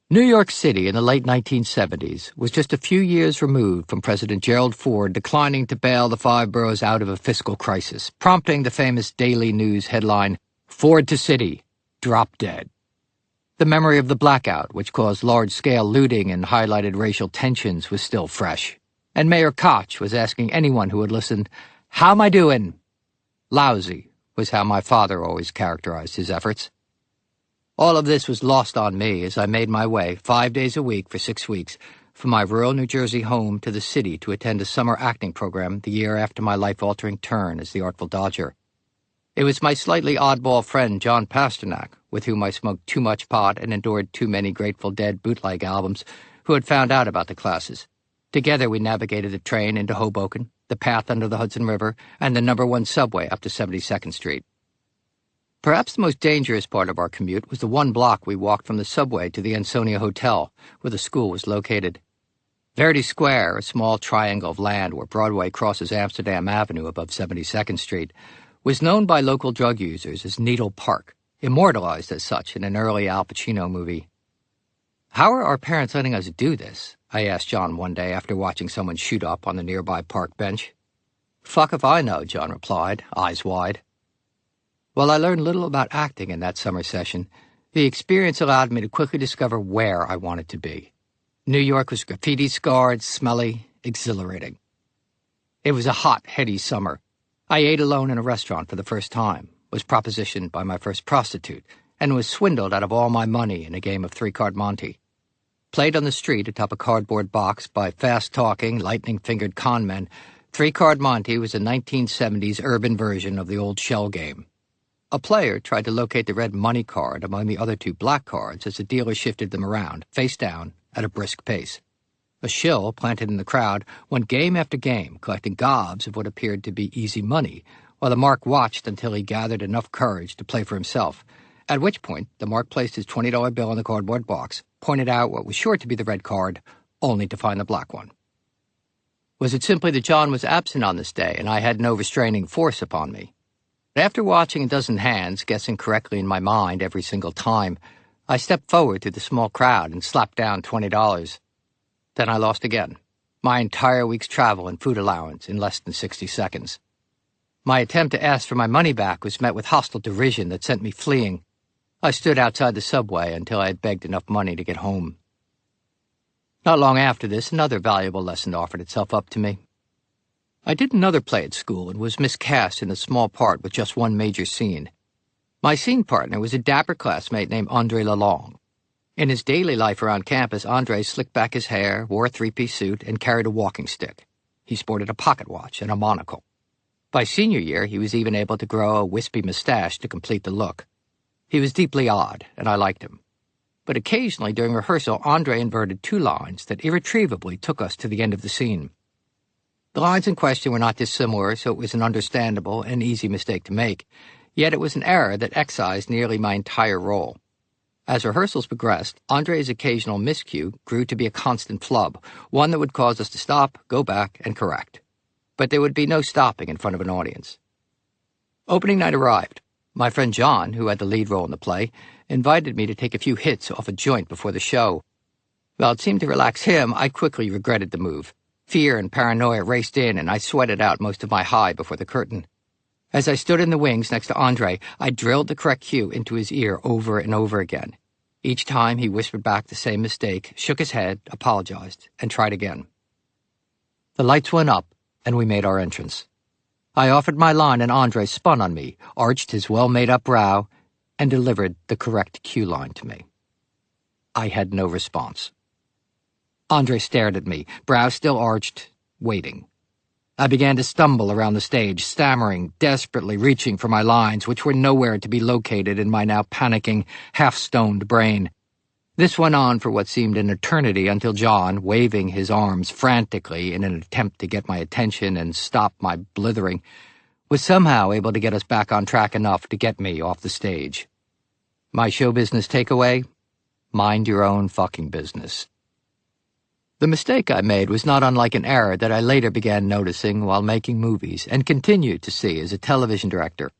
New York City in the late 1970s was just a few years removed from President Gerald Ford declining to bail the five boroughs out of a fiscal crisis, prompting the famous Daily News headline, "Ford to City, Drop Dead." The memory of the blackout, which caused large-scale looting and highlighted racial tensions, was still fresh, and Mayor Koch was asking anyone who had listened, "How am I doing?" Lousy was how my father always characterized his efforts. All of this was lost on me as I made my way, 5 days a week for 6 weeks, from my rural New Jersey home to the city to attend a summer acting program the year after my life-altering turn as the Artful Dodger. It was my slightly oddball friend John Pasternak, with whom I smoked too much pot and endured too many Grateful Dead bootleg albums, who had found out about the classes. Together we navigated the train into Hoboken, the path under the Hudson River, and the No. 1 subway up to 72nd Street. Perhaps the most dangerous part of our commute was the 1 block we walked from the subway to the Ansonia Hotel, where the school was located. Verdi Square, a small triangle of land where Broadway crosses Amsterdam Avenue above 72nd Street, was known by local drug users as Needle Park, immortalized as such in an early Al Pacino movie. "How are our parents letting us do this?" I asked John one day after watching someone shoot up on the nearby park bench. "Fuck if I know," John replied, eyes wide. While I learned little about acting in that summer session, the experience allowed me to quickly discover where I wanted to be. New York was graffiti-scarred, smelly, exhilarating. It was a hot, heady summer. I ate alone in a restaurant for the first time, was propositioned by my first prostitute, and was swindled out of all my money in a game of three-card Monte. Played on the street atop a cardboard box by fast-talking, lightning-fingered con men, three-card Monte was a 1970s urban version of the old shell game. A player tried to locate the red money card among the other 2 black cards as the dealer shifted them around, face down, at a brisk pace. A shill, planted in the crowd, went game after game, collecting gobs of what appeared to be easy money, while the Mark watched until he gathered enough courage to play for himself, at which point the Mark placed his $20 bill in the cardboard box, pointed out what was sure to be the red card, only to find the black one. Was it simply that John was absent on this day and I had no restraining force upon me? After watching a dozen hands, guessing correctly in my mind every single time, I stepped forward through the small crowd and slapped down $20. Then I lost again. My entire week's travel and food allowance in less than 60 seconds. My attempt to ask for my money back was met with hostile derision that sent me fleeing. I stood outside the subway until I had begged enough money to get home. Not long after this, another valuable lesson offered itself up to me. I did another play at school and was miscast in a small part with just one major scene. My scene partner was a dapper classmate named Andre Lalonde. In his daily life around campus, Andre slicked back his hair, wore a three-piece suit, and carried a walking stick. He sported a pocket watch and a monocle. By senior year, he was even able to grow a wispy mustache to complete the look. He was deeply odd, and I liked him. But occasionally during rehearsal, Andre inverted two lines that irretrievably took us to the end of the scene. The lines in question were not dissimilar, so it was an understandable and easy mistake to make, yet it was an error that excised nearly my entire role. As rehearsals progressed, Andre's occasional miscue grew to be a constant flub, one that would cause us to stop, go back, and correct. But there would be no stopping in front of an audience. Opening night arrived. My friend John, who had the lead role in the play, invited me to take a few hits off a joint before the show. While it seemed to relax him, I quickly regretted the move. Fear and paranoia raced in, and I sweated out most of my high before the curtain. As I stood in the wings next to Andre, I drilled the correct cue into his ear over and over again. Each time he whispered back the same mistake, shook his head, apologized, and tried again. The lights went up, and we made our entrance. I offered my line, and Andre spun on me, arched his well-made-up brow, and delivered the correct cue line to me. I had no response. Andre stared at me, brow still arched, waiting. I began to stumble around the stage, stammering, desperately reaching for my lines, which were nowhere to be located in my now panicking, half-stoned brain. This went on for what seemed an eternity until John, waving his arms frantically in an attempt to get my attention and stop my blithering, was somehow able to get us back on track enough to get me off the stage. My show business takeaway? Mind your own fucking business. The mistake I made was not unlike an error that I later began noticing while making movies and continued to see as a television director.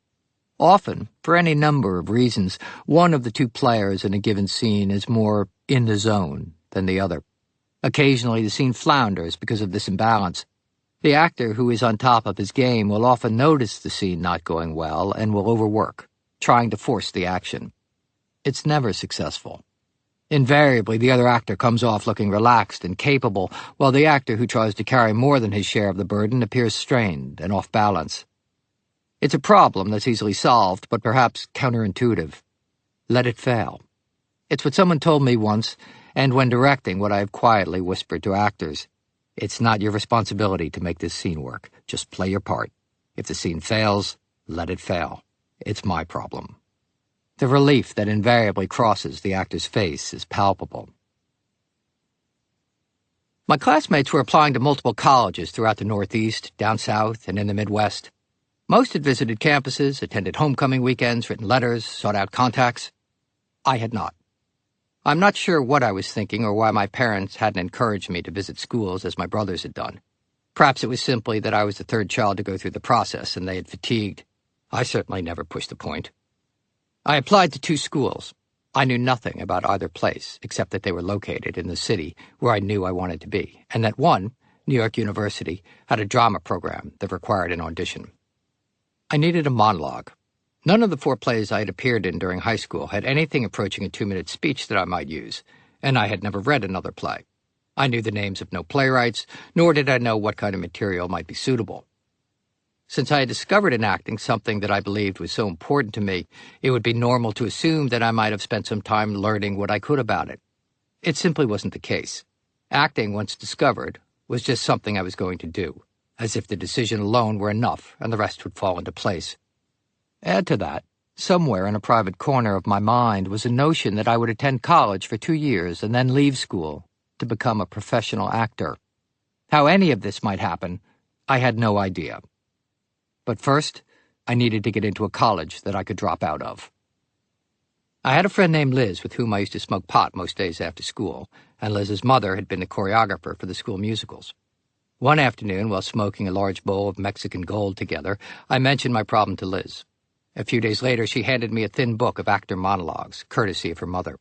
Often, for any number of reasons, one of the two players in a given scene is more in the zone than the other. Occasionally, the scene flounders because of this imbalance. The actor who is on top of his game will often notice the scene not going well and will overwork, trying to force the action. It's never successful. Invariably, the other actor comes off looking relaxed and capable, while the actor who tries to carry more than his share of the burden appears strained and off balance. It's a problem that's easily solved, but perhaps counterintuitive. Let it fail. It's what someone told me once, and when directing what I have quietly whispered to actors. It's not your responsibility to make this scene work. Just play your part. If the scene fails, let it fail. It's my problem. The relief that invariably crosses the actor's face is palpable. My classmates were applying to multiple colleges throughout the Northeast, down south, and in the Midwest. Most had visited campuses, attended homecoming weekends, written letters, sought out contacts. I had not. I'm not sure what I was thinking or why my parents hadn't encouraged me to visit schools as my brothers had done. Perhaps it was simply that I was the third child to go through the process and they had fatigued. I certainly never pushed the point. I applied to 2 schools. I knew nothing about either place except that they were located in the city where I knew I wanted to be, and that one, New York University, had a drama program that required an audition. I needed a monologue. None of the 4 plays I had appeared in during high school had anything approaching a 2-minute speech that I might use, and I had never read another play. I knew the names of no playwrights, nor did I know what kind of material might be suitable. Since I had discovered in acting something that I believed was so important to me, it would be normal to assume that I might have spent some time learning what I could about it. It simply wasn't the case. Acting, once discovered, was just something I was going to do, as if the decision alone were enough and the rest would fall into place. Add to that, somewhere in a private corner of my mind was a notion that I would attend college for 2 years and then leave school to become a professional actor. How any of this might happen, I had no idea. But first, I needed to get into a college that I could drop out of. I had a friend named Liz with whom I used to smoke pot most days after school, and Liz's mother had been the choreographer for the school musicals. One afternoon, while smoking a large bowl of Mexican Gold together, I mentioned my problem to Liz. A few days later, she handed me a thin book of actor monologues, courtesy of her mother.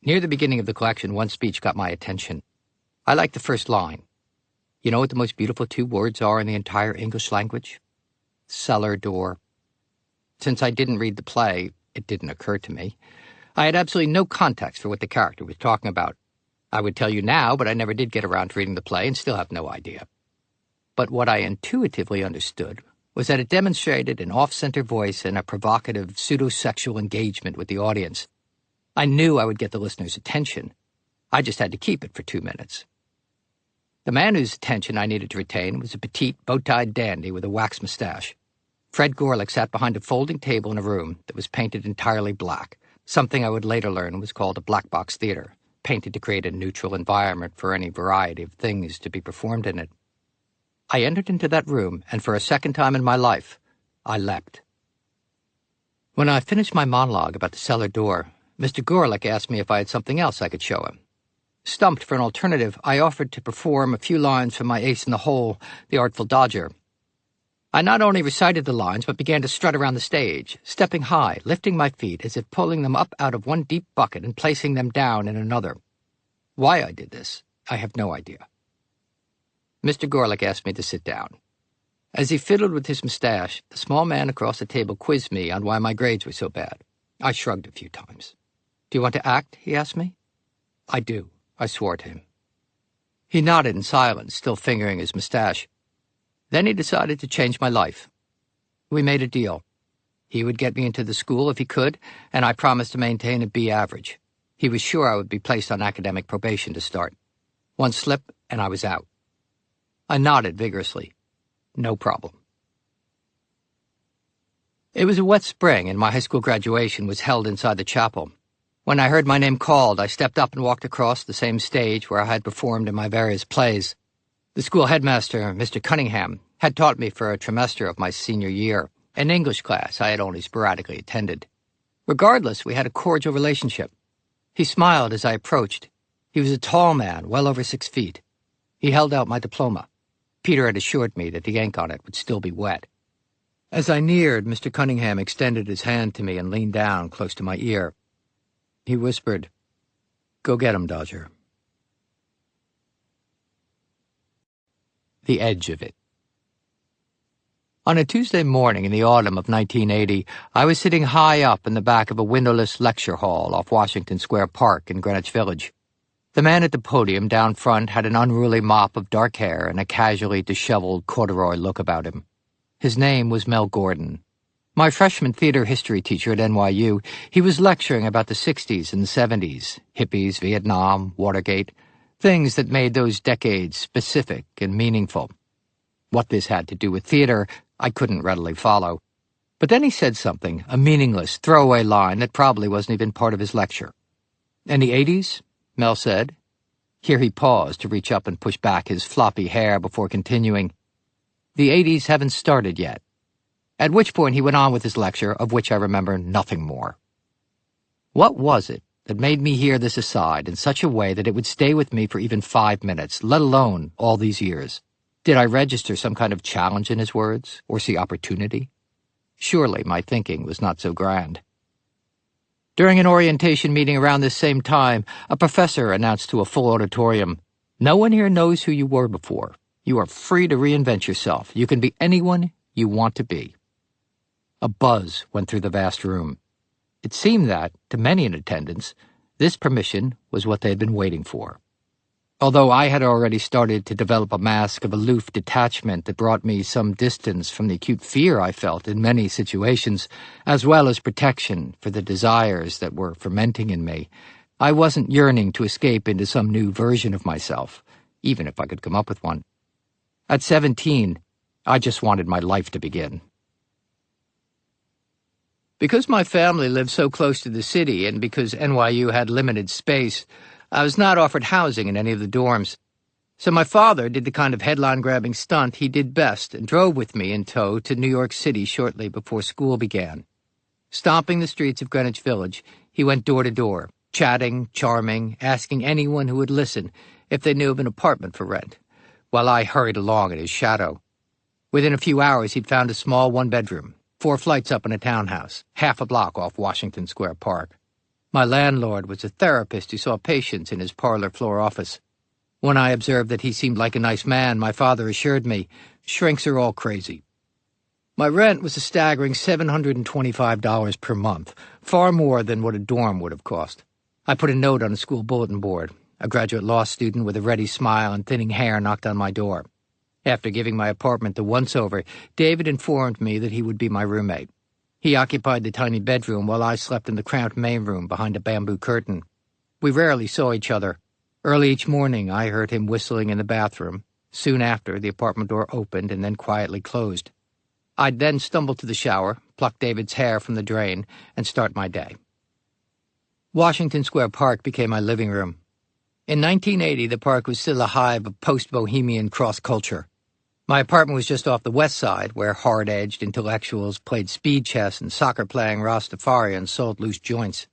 Near the beginning of the collection, one speech got my attention. I liked the first line. You know what the most beautiful 2 words are in the entire English language? Cellar door. Since I didn't read the play, it didn't occur to me. I had absolutely no context for what the character was talking about. I would tell you now, but I never did get around to reading the play and still have no idea. But what I intuitively understood was that it demonstrated an off-center voice and a provocative pseudo-sexual engagement with the audience. I knew I would get the listener's attention. I just had to keep it for 2 minutes. The man whose attention I needed to retain was a petite, bow-tied dandy with a wax mustache. Fred Gorlick sat behind a folding table in a room that was painted entirely black, something I would later learn was called a black box theater, painted to create a neutral environment for any variety of things to be performed in it. I entered into that room, and for a second time in my life, I leapt. When I finished my monologue about the cellar door, Mr. Gorlick asked me if I had something else I could show him. Stumped for an alternative, I offered to perform a few lines from my ace in the hole, The Artful Dodger. I not only recited the lines, but began to strut around the stage, stepping high, lifting my feet as if pulling them up out of one deep bucket and placing them down in another. Why I did this, I have no idea. Mr. Gorlick asked me to sit down. As he fiddled with his mustache, the small man across the table quizzed me on why my grades were so bad. I shrugged a few times. Do you want to act? He asked me. I do, I swore to him. He nodded in silence, still fingering his mustache. Then he decided to change my life. We made a deal. He would get me into the school if he could, and I promised to maintain a B average. He was sure I would be placed on academic probation to start. One slip, and I was out. I nodded vigorously. No problem. It was a wet spring, and my high school graduation was held inside the chapel. When I heard my name called, I stepped up and walked across the same stage where I had performed in my various plays. The school headmaster, Mr. Cunningham, had taught me for a trimester of my senior year, an English class I had only sporadically attended. Regardless, we had a cordial relationship. He smiled as I approached. He was a tall man, well over 6 feet. He held out my diploma. Peter had assured me that the ink on it would still be wet. As I neared, Mr. Cunningham extended his hand to me and leaned down close to my ear. He whispered, "Go get him, Dodger." The edge of it. On a Tuesday morning in the autumn of 1980, I was sitting high up in the back of a windowless lecture hall off Washington Square Park in Greenwich Village. The man at the podium down front had an unruly mop of dark hair and a casually disheveled corduroy look about him. His name was Mel Gordon. My freshman theater history teacher at NYU, he was lecturing about the 60s and the 70s, hippies, Vietnam, Watergate, things that made those decades specific and meaningful. What this had to do with theater, I couldn't readily follow. But then he said something, a meaningless, throwaway line that probably wasn't even part of his lecture. "In the 80s?" Mel said. Here he paused to reach up and push back his floppy hair before continuing. "The 80s haven't started yet." At which point he went on with his lecture, of which I remember nothing more. What was it that made me hear this aside in such a way that it would stay with me for even 5 minutes, let alone all these years? Did I register some kind of challenge in his words, or see opportunity? Surely my thinking was not so grand. During an orientation meeting around this same time, a professor announced to a full auditorium, "No one here knows who you were before. You are free to reinvent yourself. You can be anyone you want to be." A buzz went through the vast room. It seemed that, to many in attendance, this permission was what they had been waiting for. Although I had already started to develop a mask of aloof detachment that brought me some distance from the acute fear I felt in many situations, as well as protection for the desires that were fermenting in me, I wasn't yearning to escape into some new version of myself, even if I could come up with one. At 17, I just wanted my life to begin. Because my family lived so close to the city and because NYU had limited space, I was not offered housing in any of the dorms. So my father did the kind of headline-grabbing stunt he did best and drove with me in tow to New York City shortly before school began. Stomping the streets of Greenwich Village, he went door to door, chatting, charming, asking anyone who would listen if they knew of an apartment for rent, while I hurried along in his shadow. Within a few hours, he'd found a small one-bedroom, 4 flights up in a townhouse, half a block off Washington Square Park. My landlord was a therapist who saw patients in his parlor floor office. When I observed that he seemed like a nice man, my father assured me, "Shrinks are all crazy." My rent was a staggering $725 per month, far more than what a dorm would have cost. I put a note on a school bulletin board. A graduate law student with a ready smile and thinning hair knocked on my door. After giving my apartment the once-over, David informed me that he would be my roommate. He occupied the tiny bedroom while I slept in the cramped main room behind a bamboo curtain. We rarely saw each other. Early each morning, I heard him whistling in the bathroom. Soon after, the apartment door opened and then quietly closed. I'd then stumble to the shower, pluck David's hair from the drain, and start my day. Washington Square Park became my living room. In 1980, the park was still a hive of post-bohemian cross-culture. My apartment was just off the west side, where hard-edged intellectuals played speed chess and soccer-playing Rastafarians sold loose joints.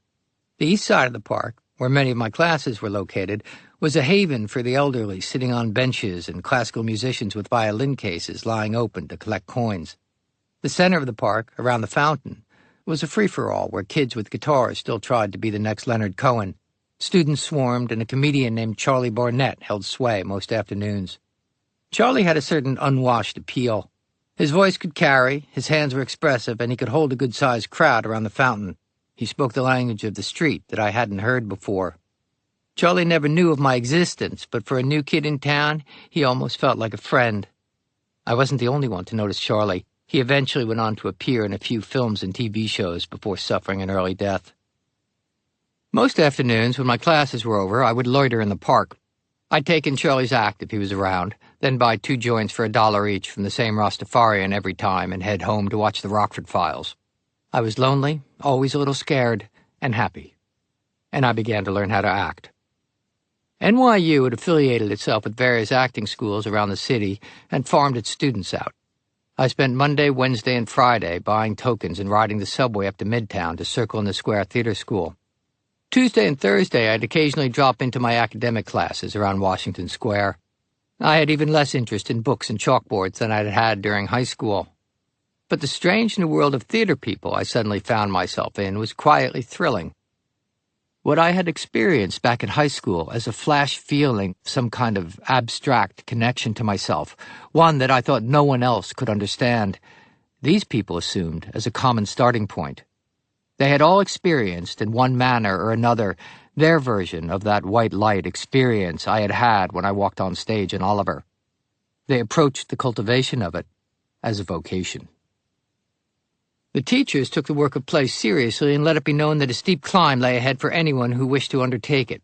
The east side of the park, where many of my classes were located, was a haven for the elderly sitting on benches and classical musicians with violin cases lying open to collect coins. The center of the park, around the fountain, was a free-for-all where kids with guitars still tried to be the next Leonard Cohen. Students swarmed, and a comedian named Charlie Barnett held sway most afternoons. Charlie had a certain unwashed appeal. His voice could carry, his hands were expressive, and he could hold a good-sized crowd around the fountain. He spoke the language of the street that I hadn't heard before. Charlie never knew of my existence, but for a new kid in town, he almost felt like a friend. I wasn't the only one to notice Charlie. He eventually went on to appear in a few films and TV shows before suffering an early death. Most afternoons, when my classes were over, I would loiter in the park. I'd take in Charlie's act if he was around, then buy 2 joints for $1 each from the same Rastafarian every time and head home to watch the Rockford Files. I was lonely, always a little scared, and happy. And I began to learn how to act. NYU had affiliated itself with various acting schools around the city and farmed its students out. I spent Monday, Wednesday, and Friday buying tokens and riding the subway up to Midtown to Circle in the Square Theater School. Tuesday and Thursday, I'd occasionally drop into my academic classes around Washington Square. I had even less interest in books and chalkboards than I'd had during high school. But the strange new world of theater people I suddenly found myself in was quietly thrilling. What I had experienced back in high school as a flash feeling, some kind of abstract connection to myself, one that I thought no one else could understand, these people assumed as a common starting point. They had all experienced, in one manner or another, their version of that white light experience I had had when I walked on stage in Oliver. They approached the cultivation of it as a vocation. The teachers took the work of play seriously and let it be known that a steep climb lay ahead for anyone who wished to undertake it.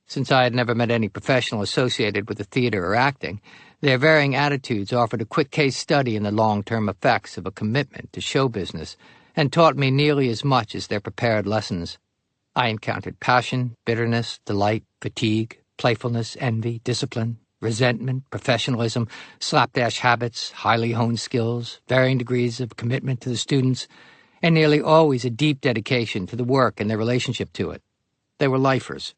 Since I had never met any professional associated with the theater or acting, their varying attitudes offered a quick case study in the long-term effects of a commitment to show business and taught me nearly as much as their prepared lessons. I encountered passion, bitterness, delight, fatigue, playfulness, envy, discipline, resentment, professionalism, slapdash habits, highly honed skills, varying degrees of commitment to the students, and nearly always a deep dedication to the work and their relationship to it. They were lifers.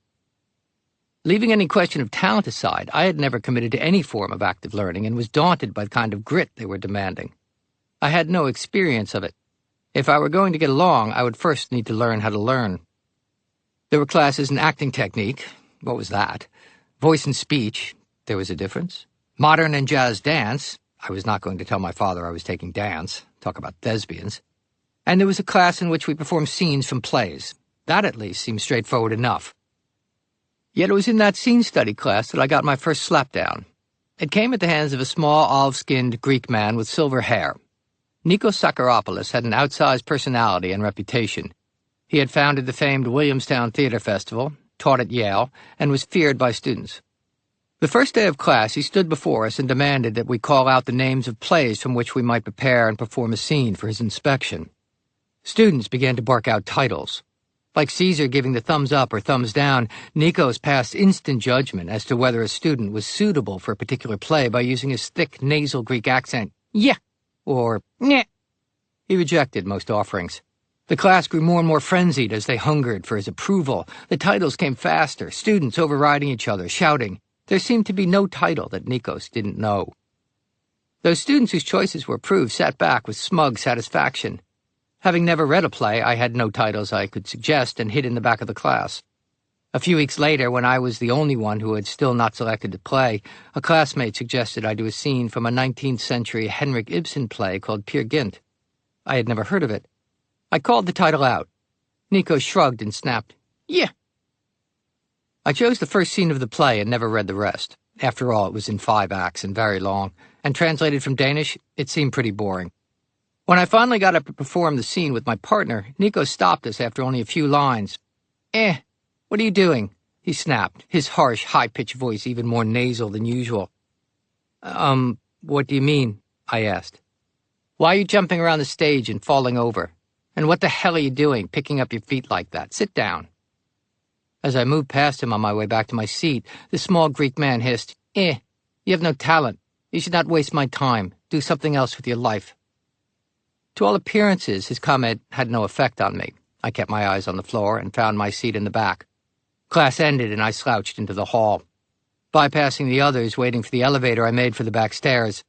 Leaving any question of talent aside, I had never committed to any form of active learning and was daunted by the kind of grit they were demanding. I had no experience of it. If I were going to get along, I would first need to learn how to learn. There were classes in acting technique. What was that? Voice and speech. There was a difference. Modern and jazz dance. I was not going to tell my father I was taking dance. Talk about thespians. And there was a class in which we performed scenes from plays. That at least seemed straightforward enough. Yet it was in that scene study class that I got my first slapdown. It came at the hands of a small, olive-skinned Greek man with silver hair. Nikos Sakharopoulos had an outsized personality and reputation. He had founded the famed Williamstown Theater Festival, taught at Yale, and was feared by students. The first day of class, he stood before us and demanded that we call out the names of plays from which we might prepare and perform a scene for his inspection. Students began to bark out titles. Like Caesar giving the thumbs up or thumbs down, Nikos passed instant judgment as to whether a student was suitable for a particular play by using his thick nasal Greek accent, yeah, or nyeh. He rejected most offerings. The class grew more and more frenzied as they hungered for his approval. The titles came faster, students overriding each other, shouting. There seemed to be no title that Nikos didn't know. Those students whose choices were approved sat back with smug satisfaction. Having never read a play, I had no titles I could suggest and hid in the back of the class. A few weeks later, when I was the only one who had still not selected the play, a classmate suggested I do a scene from a 19th century Henrik Ibsen play called Peer Gynt. I had never heard of it. I called the title out. Nikos shrugged and snapped, yeah. I chose the first scene of the play and never read the rest. After all, it was in 5 acts and very long, and translated from Danish, it seemed pretty boring. When I finally got up to perform the scene with my partner, Nikos stopped us after only a few lines. What are you doing? He snapped, his harsh, high-pitched voice even more nasal than usual. What do you mean? I asked. Why are you jumping around the stage and falling over? And what the hell are you doing, picking up your feet like that? Sit down. As I moved past him on my way back to my seat, the small Greek man hissed, you have no talent. You should not waste my time. Do something else with your life. To all appearances, his comment had no effect on me. I kept my eyes on the floor and found my seat in the back. Class ended and I slouched into the hall. Bypassing the others waiting for the elevator, I made for the back stairs.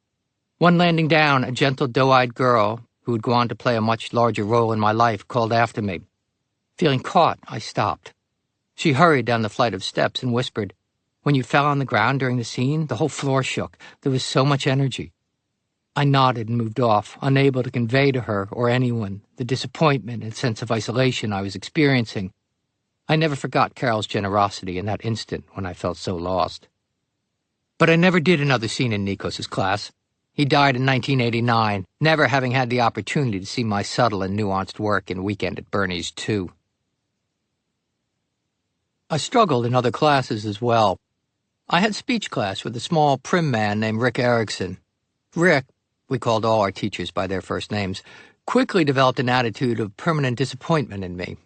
One landing down, a gentle doe-eyed girl, who would go on to play a much larger role in my life, called after me. Feeling caught, I stopped. She hurried down the flight of steps and whispered, When you fell on the ground during the scene, the whole floor shook. There was so much energy. I nodded and moved off, unable to convey to her or anyone the disappointment and sense of isolation I was experiencing. I never forgot Carol's generosity in that instant when I felt so lost. But I never did another scene in Nikos' class. He died in 1989, never having had the opportunity to see my subtle and nuanced work in Weekend at Bernie's 2. I struggled in other classes as well. I had speech class with a small, prim man named Rick Erickson. Rick, we called all our teachers by their first names, quickly developed an attitude of permanent disappointment in me.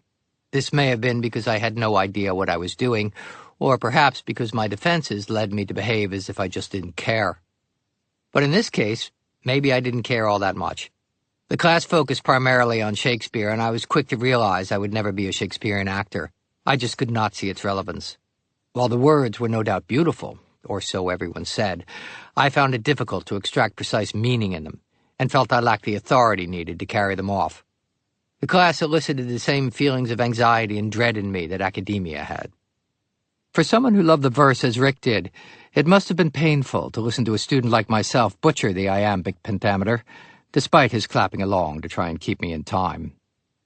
This may have been because I had no idea what I was doing, or perhaps because my defenses led me to behave as if I just didn't care. But in this case, maybe I didn't care all that much. The class focused primarily on Shakespeare, and I was quick to realize I would never be a Shakespearean actor. I just could not see its relevance. While the words were no doubt beautiful, or so everyone said, I found it difficult to extract precise meaning in them, and felt I lacked the authority needed to carry them off. The class elicited the same feelings of anxiety and dread in me that academia had. For someone who loved the verse as Rick did, it must have been painful to listen to a student like myself butcher the iambic pentameter, despite his clapping along to try and keep me in time.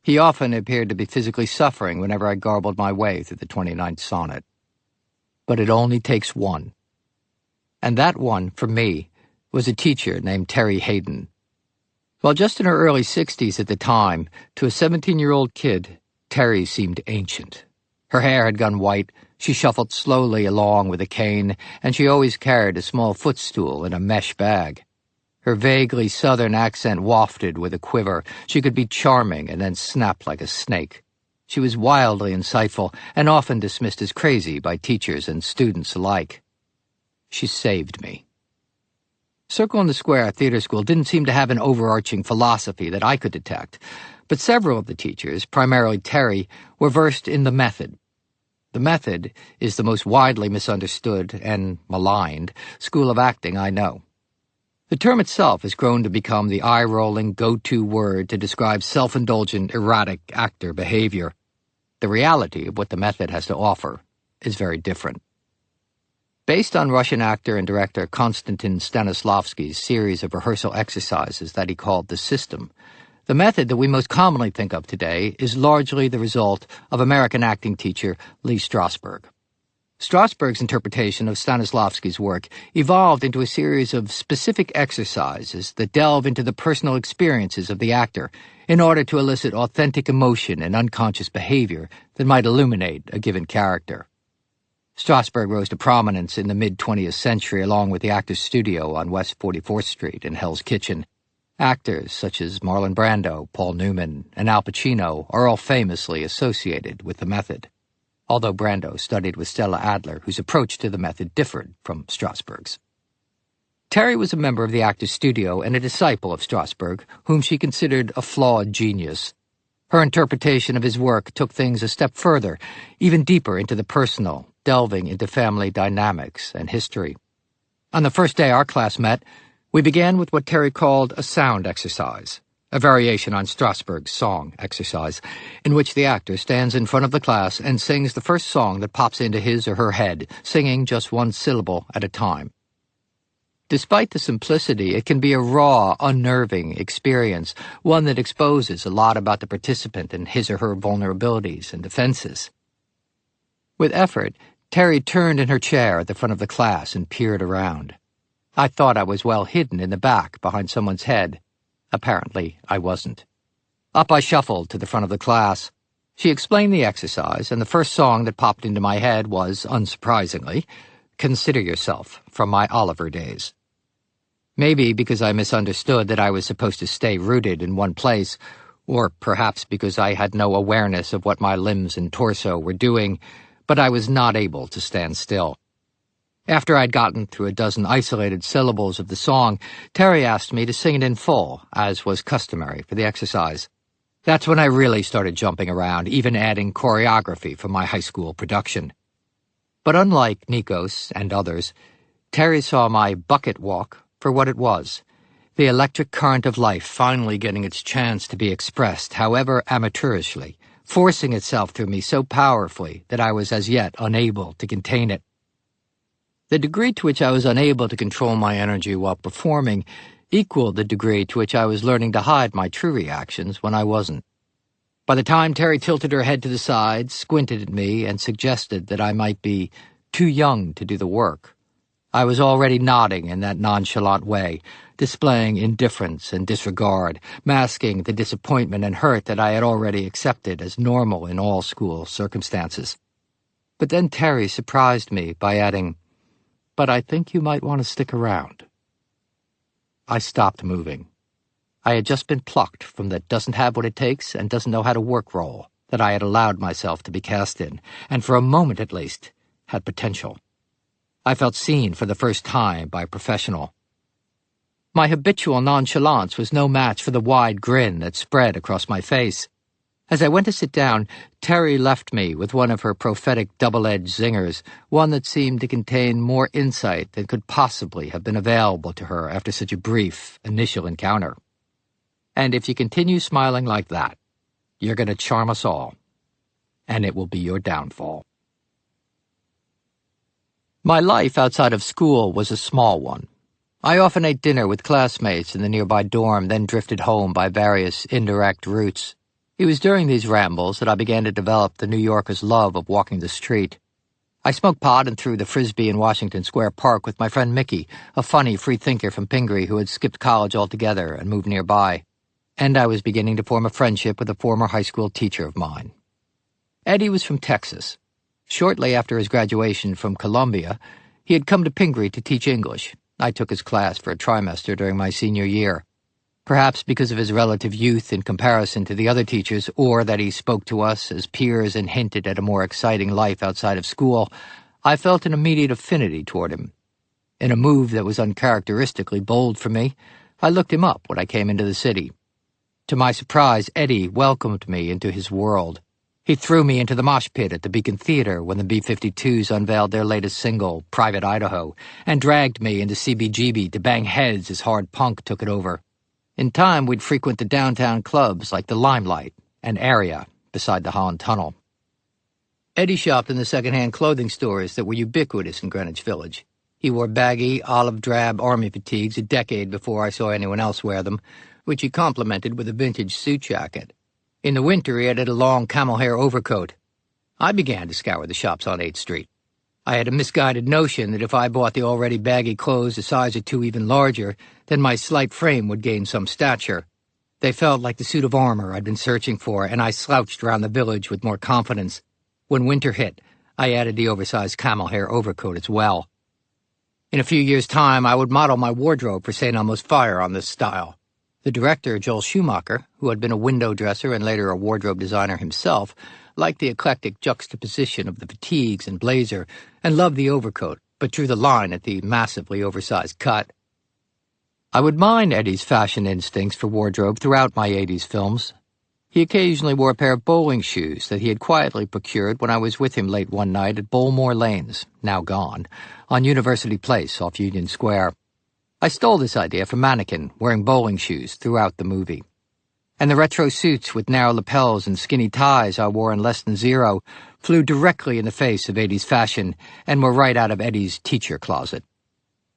He often appeared to be physically suffering whenever I garbled my way through the 29th sonnet. But it only takes one. And that one, for me, was a teacher named Terry Hayden. While just in her early 60s at the time, to a 17-year-old kid, Terry seemed ancient. Her hair had gone white, she shuffled slowly along with a cane, and she always carried a small footstool in a mesh bag. Her vaguely southern accent wafted with a quiver. She could be charming and then snap like a snake. She was wildly insightful and often dismissed as crazy by teachers and students alike. She saved me. Circle in the Square Theater School didn't seem to have an overarching philosophy that I could detect, but several of the teachers, primarily Terry, were versed in the method. The method is the most widely misunderstood and maligned school of acting I know. The term itself has grown to become the eye-rolling go-to word to describe self-indulgent, erratic actor behavior. The reality of what the method has to offer is very different. Based on Russian actor and director Konstantin Stanislavski's series of rehearsal exercises that he called the system, the method that we most commonly think of today is largely the result of American acting teacher Lee Strasberg. Strasberg's interpretation of Stanislavski's work evolved into a series of specific exercises that delve into the personal experiences of the actor in order to elicit authentic emotion and unconscious behavior that might illuminate a given character. Strasberg rose to prominence in the mid-20th century along with the Actors Studio on West 44th Street in Hell's Kitchen. Actors such as Marlon Brando, Paul Newman, and Al Pacino are all famously associated with the method, although Brando studied with Stella Adler, whose approach to the method differed from Strasberg's. Terry was a member of the Actors Studio and a disciple of Strasberg, whom she considered a flawed genius. Her interpretation of his work took things a step further, even deeper into the personal, delving into family dynamics and history. On the first day our class met, we began with what Terry called a sound exercise, a variation on Strasberg's song exercise, in which the actor stands in front of the class and sings the first song that pops into his or her head, singing just one syllable at a time. Despite the simplicity, it can be a raw, unnerving experience, one that exposes a lot about the participant and his or her vulnerabilities and defenses. With effort, Terry turned in her chair at the front of the class and peered around. I thought I was well hidden in the back behind someone's head. Apparently, I wasn't. Up I shuffled to the front of the class. She explained the exercise, and the first song that popped into my head was, unsurprisingly, Consider Yourself, from my Oliver days. Maybe because I misunderstood that I was supposed to stay rooted in one place, or perhaps because I had no awareness of what my limbs and torso were doing, but I was not able to stand still. After I'd gotten through a dozen isolated syllables of the song, Terry asked me to sing it in full, as was customary for the exercise. That's when I really started jumping around, even adding choreography for my high school production. But unlike Nikos and others, Terry saw my bucket walk for what it was, the electric current of life finally getting its chance to be expressed, however amateurishly, forcing itself through me so powerfully that I was as yet unable to contain it. The degree to which I was unable to control my energy while performing equaled the degree to which I was learning to hide my true reactions when I wasn't. By the time Terry tilted her head to the side, squinted at me, and suggested that I might be too young to do the work, I was already nodding in that nonchalant way, displaying indifference and disregard, masking the disappointment and hurt that I had already accepted as normal in all school circumstances. But then Terry surprised me by adding, "But I think you might want to stick around." I stopped moving. I had just been plucked from the doesn't have what it takes and doesn't know how to work role that I had allowed myself to be cast in, and for a moment at least, had potential. I felt seen for the first time by a professional. My habitual nonchalance was no match for the wide grin that spread across my face. As I went to sit down, Terry left me with one of her prophetic double-edged zingers, one that seemed to contain more insight than could possibly have been available to her after such a brief initial encounter. And if you continue smiling like that, you're going to charm us all, and it will be your downfall. My life outside of school was a small one. I often ate dinner with classmates in the nearby dorm, then drifted home by various indirect routes. It was during these rambles that I began to develop the New Yorker's love of walking the street. I smoked pot and threw the Frisbee in Washington Square Park with my friend Mickey, a funny free-thinker from Pingree who had skipped college altogether and moved nearby. And I was beginning to form a friendship with a former high school teacher of mine. Eddie was from Texas. Shortly after his graduation from Columbia, he had come to Pingree to teach English. I took his class for a trimester during my senior year. Perhaps because of his relative youth in comparison to the other teachers, or that he spoke to us as peers and hinted at a more exciting life outside of school, I felt an immediate affinity toward him. In a move that was uncharacteristically bold for me, I looked him up when I came into the city. To my surprise, Eddie welcomed me into his world. He threw me into the mosh pit at the Beacon Theater when the B-52s unveiled their latest single, Private Idaho, and dragged me into CBGB to bang heads as hard punk took it over. In time, we'd frequent the downtown clubs like the Limelight and Area beside the Holland Tunnel. Eddie shopped in the second-hand clothing stores that were ubiquitous in Greenwich Village. He wore baggy, olive-drab army fatigues a decade before I saw anyone else wear them, which he complemented with a vintage suit jacket. In the winter, he added a long camel hair overcoat. I began to scour the shops on 8th Street. I had a misguided notion that if I bought the already baggy clothes a size or two even larger, then my slight frame would gain some stature. They felt like the suit of armor I'd been searching for, and I slouched around the village with more confidence. When winter hit, I added the oversized camel hair overcoat as well. In a few years' time, I would model my wardrobe for St. Elmo's Fire on this style. The director, Joel Schumacher, who had been a window dresser and later a wardrobe designer himself, liked the eclectic juxtaposition of the fatigues and blazer and loved the overcoat, but drew the line at the massively oversized cut. I would mine Eddie's fashion instincts for wardrobe throughout my 80s films. He occasionally wore a pair of bowling shoes that he had quietly procured when I was with him late one night at Bowlmore Lanes, now gone, on University Place off Union Square. I stole this idea from Mannequin, wearing bowling shoes throughout the movie. And the retro suits with narrow lapels and skinny ties I wore in Less Than Zero flew directly in the face of 80s fashion and were right out of Eddie's teacher closet.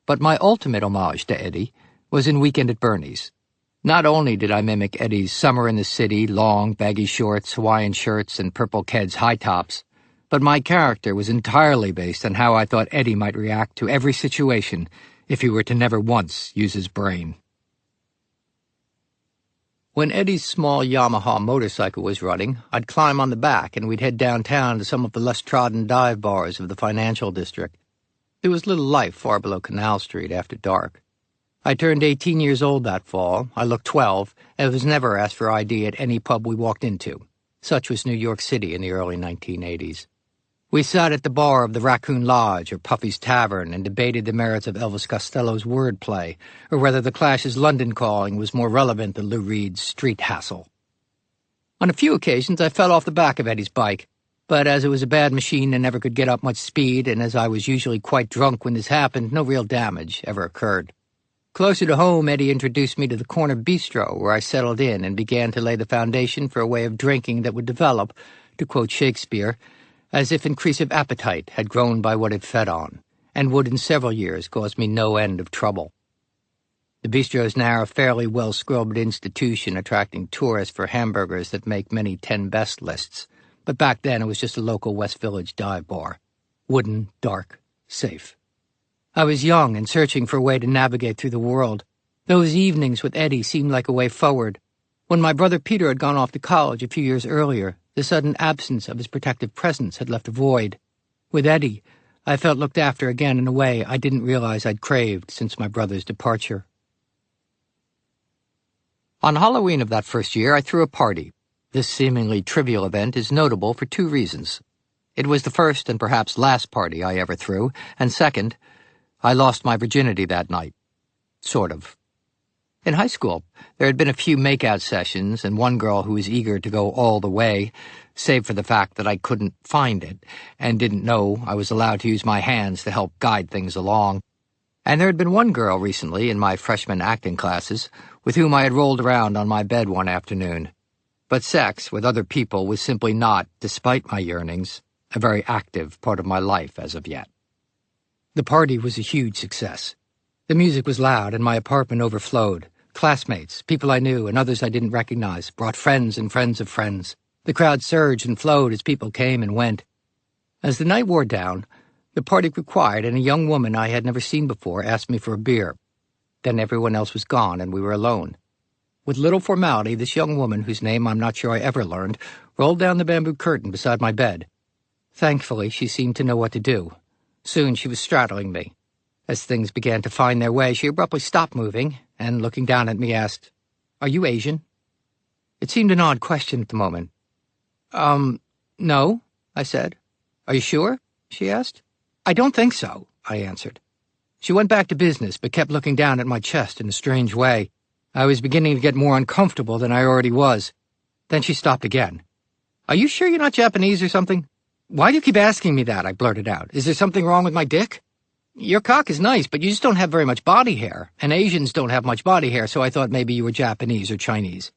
But my ultimate homage to Eddie was in Weekend at Bernie's. Not only did I mimic Eddie's summer in the city, long, baggy shorts, Hawaiian shirts, and purple Keds high tops, but my character was entirely based on how I thought Eddie might react to every situation if he were to never once use his brain. When Eddie's small Yamaha motorcycle was running, I'd climb on the back and we'd head downtown to some of the less trodden dive bars of the financial district. There was little life far below Canal Street after dark. I turned 18 years old that fall. I looked 12, and was never asked for ID at any pub we walked into. Such was New York City in the early 1980s. We sat at the bar of the Raccoon Lodge or Puffy's Tavern and debated the merits of Elvis Costello's wordplay, or whether the Clash's London Calling was more relevant than Lou Reed's Street Hassle. On a few occasions I fell off the back of Eddie's bike, but as it was a bad machine and never could get up much speed, and as I was usually quite drunk when this happened, no real damage ever occurred. Closer to home, Eddie introduced me to the corner bistro where I settled in and began to lay the foundation for a way of drinking that would develop, to quote Shakespeare, as if increase of appetite had grown by what it fed on, and would in several years cause me no end of trouble. The bistro is now a fairly well-scrubbed institution attracting tourists for hamburgers that make many 10 best lists, but back then it was just a local West Village dive bar. Wooden, dark, safe. I was young and searching for a way to navigate through the world. Those evenings with Eddie seemed like a way forward. When my brother Peter had gone off to college a few years earlier, the sudden absence of his protective presence had left a void. With Eddie, I felt looked after again in a way I didn't realize I'd craved since my brother's departure. On Halloween of that first year, I threw a party. This seemingly trivial event is notable for two reasons. It was the first and perhaps last party I ever threw, and second, I lost my virginity that night. Sort of. In high school, there had been a few make-out sessions and one girl who was eager to go all the way, save for the fact that I couldn't find it and didn't know I was allowed to use my hands to help guide things along. And there had been one girl recently in my freshman acting classes with whom I had rolled around on my bed one afternoon. But sex with other people was simply not, despite my yearnings, a very active part of my life as of yet. The party was a huge success. The music was loud and my apartment overflowed. Classmates, people I knew and others I didn't recognize, brought friends and friends of friends. The crowd surged and flowed as people came and went. As the night wore down, the party grew quiet and a young woman I had never seen before asked me for a beer. Then everyone else was gone and we were alone. With little formality, this young woman, whose name I'm not sure I ever learned, rolled down the bamboo curtain beside my bed. Thankfully, she seemed to know what to do. Soon she was straddling me. As things began to find their way, she abruptly stopped moving and, looking down at me, asked, "Are you Asian?" It seemed an odd question at the moment. No, I said. "Are you sure?" she asked. "I don't think so," I answered. She went back to business, but kept looking down at my chest in a strange way. I was beginning to get more uncomfortable than I already was. Then she stopped again. "Are you sure you're not Japanese or something?" "Why do you keep asking me that?" I blurted out. "Is there something wrong with my dick?" "Your cock is nice, but you just don't have very much body hair, and Asians don't have much body hair, so I thought maybe you were Japanese or Chinese."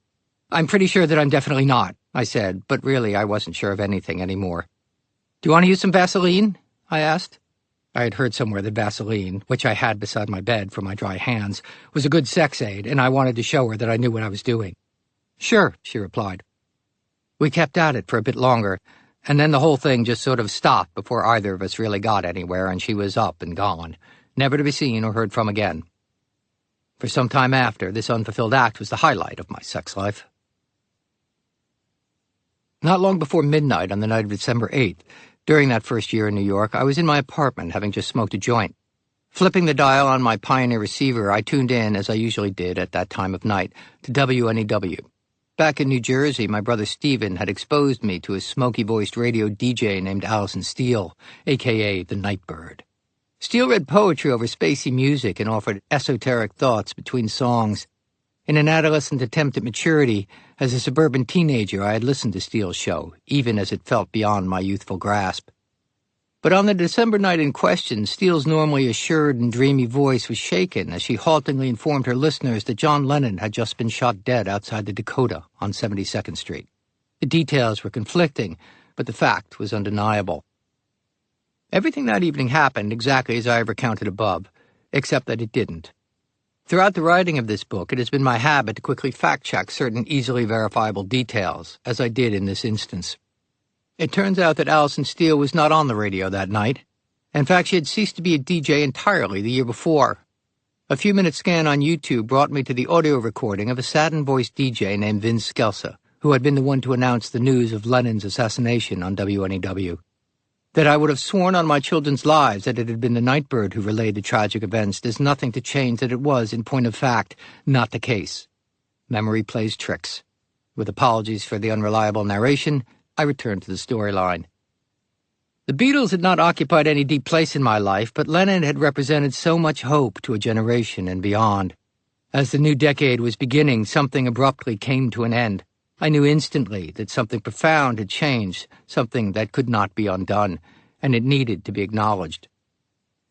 "I'm pretty sure that I'm definitely not," I said, but really I wasn't sure of anything anymore. "Do you want to use some Vaseline?" I asked. I had heard somewhere that Vaseline, which I had beside my bed for my dry hands, was a good sex aid, and I wanted to show her that I knew what I was doing. "Sure," she replied. We kept at it for a bit longer, and then the whole thing just sort of stopped before either of us really got anywhere, and she was up and gone, never to be seen or heard from again. For some time after, this unfulfilled act was the highlight of my sex life. Not long before midnight on the night of December 8th, during that first year in New York, I was in my apartment having just smoked a joint. Flipping the dial on my Pioneer receiver, I tuned in, as I usually did at that time of night, to WNEW. Back in New Jersey, my brother Stephen had exposed me to a smoky-voiced radio DJ named Allison Steele, a.k.a. the Nightbird. Steele read poetry over spacey music and offered esoteric thoughts between songs. In an adolescent attempt at maturity, as a suburban teenager, I had listened to Steele's show, even as it felt beyond my youthful grasp. But on the December night in question, Steele's normally assured and dreamy voice was shaken as she haltingly informed her listeners that John Lennon had just been shot dead outside the Dakota on 72nd Street. The details were conflicting, but the fact was undeniable. Everything that evening happened exactly as I have recounted above, except that it didn't. Throughout the writing of this book, it has been my habit to quickly fact-check certain easily verifiable details, as I did in this instance. It turns out that Allison Steele was not on the radio that night. In fact, she had ceased to be a DJ entirely the year before. A few-minute scan on YouTube brought me to the audio recording of a saddened-voiced DJ named Vince Scelsa, who had been the one to announce the news of Lennon's assassination on WNEW. That I would have sworn on my children's lives that it had been the Nightbird who relayed the tragic events does nothing to change that it was, in point of fact, not the case. Memory plays tricks. With apologies for the unreliable narration, I returned to the storyline. The Beatles had not occupied any deep place in my life, but Lennon had represented so much hope to a generation and beyond. As the new decade was beginning, something abruptly came to an end. I knew instantly that something profound had changed, something that could not be undone, and it needed to be acknowledged.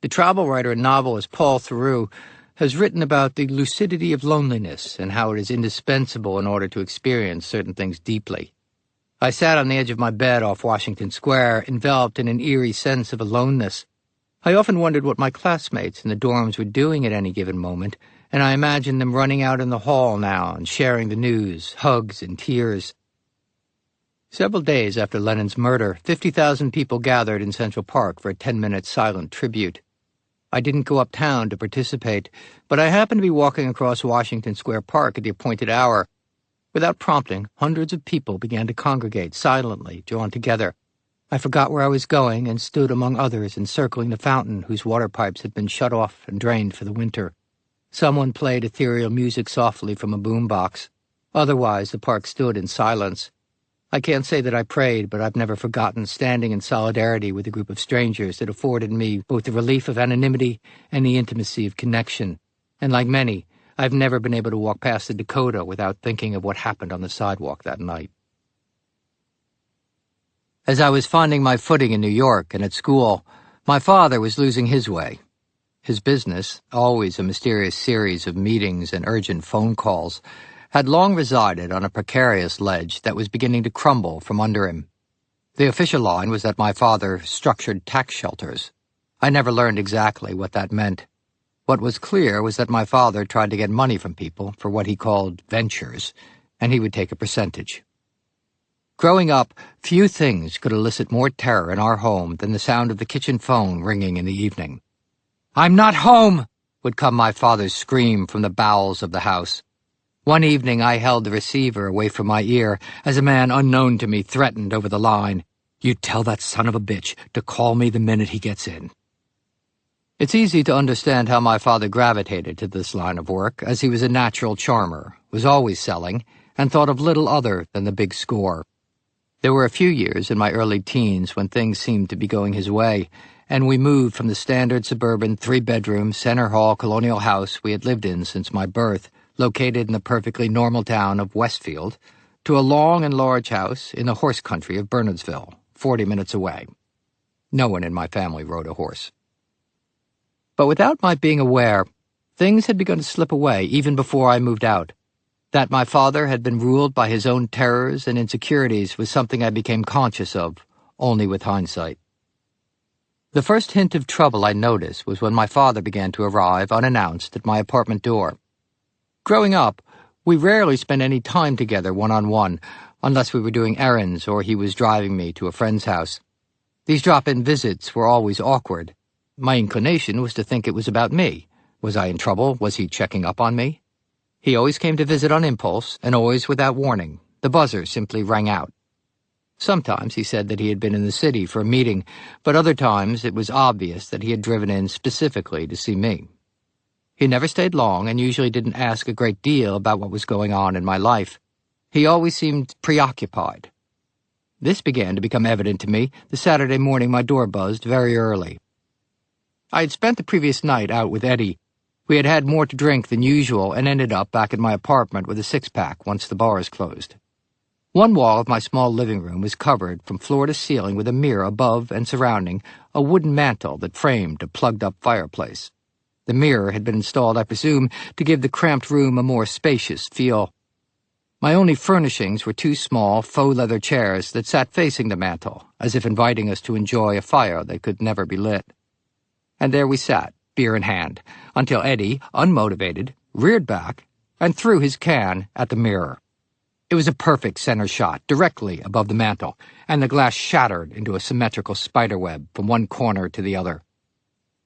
The travel writer and novelist Paul Theroux has written about the lucidity of loneliness and how it is indispensable in order to experience certain things deeply. I sat on the edge of my bed off Washington Square, enveloped in an eerie sense of aloneness. I often wondered what my classmates in the dorms were doing at any given moment, and I imagined them running out in the hall now and sharing the news, hugs and tears. Several days after Lennon's murder, 50,000 people gathered in Central Park for a 10-minute silent tribute. I didn't go uptown to participate, but I happened to be walking across Washington Square Park at the appointed hour. Without prompting, hundreds of people began to congregate, silently, drawn together. I forgot where I was going and stood among others encircling the fountain whose water pipes had been shut off and drained for the winter. Someone played ethereal music softly from a boombox. Otherwise, the park stood in silence. I can't say that I prayed, but I've never forgotten standing in solidarity with a group of strangers that afforded me both the relief of anonymity and the intimacy of connection. And like many, I've never been able to walk past the Dakota without thinking of what happened on the sidewalk that night. As I was finding my footing in New York and at school, my father was losing his way. His business, always a mysterious series of meetings and urgent phone calls, had long resided on a precarious ledge that was beginning to crumble from under him. The official line was that my father structured tax shelters. I never learned exactly what that meant. What was clear was that my father tried to get money from people for what he called ventures, and he would take a percentage. Growing up, few things could elicit more terror in our home than the sound of the kitchen phone ringing in the evening. "I'm not home!" would come my father's scream from the bowels of the house. One evening I held the receiver away from my ear as a man unknown to me threatened over the line, "You tell that son of a bitch to call me the minute he gets in." It's easy to understand how my father gravitated to this line of work, as he was a natural charmer, was always selling, and thought of little other than the big score. There were a few years in my early teens when things seemed to be going his way, and we moved from the standard suburban 3-bedroom, center hall colonial house we had lived in since my birth, located in the perfectly normal town of Westfield, to a long and large house in the horse country of Bernardsville, 40 minutes away. No one in my family rode a horse. But without my being aware, things had begun to slip away even before I moved out. That my father had been ruled by his own terrors and insecurities was something I became conscious of, only with hindsight. The first hint of trouble I noticed was when my father began to arrive unannounced at my apartment door. Growing up, we rarely spent any time together one-on-one, unless we were doing errands or he was driving me to a friend's house. These drop-in visits were always awkward. My inclination was to think it was about me. Was I in trouble? Was he checking up on me? He always came to visit on impulse, and always without warning. The buzzer simply rang out. Sometimes he said that he had been in the city for a meeting, but other times it was obvious that he had driven in specifically to see me. He never stayed long and usually didn't ask a great deal about what was going on in my life. He always seemed preoccupied. This began to become evident to me the Saturday morning my door buzzed very early. I had spent the previous night out with Eddie. We had had more to drink than usual and ended up back at my apartment with a six-pack once the bars closed. One wall of my small living room was covered from floor to ceiling with a mirror above and surrounding a wooden mantel that framed a plugged-up fireplace. The mirror had been installed, I presume, to give the cramped room a more spacious feel. My only furnishings were two small, faux leather chairs that sat facing the mantel, as if inviting us to enjoy a fire that could never be lit. And there we sat, beer in hand, until Eddie, unmotivated, reared back and threw his can at the mirror. It was a perfect center shot, directly above the mantel, and the glass shattered into a symmetrical spiderweb from one corner to the other.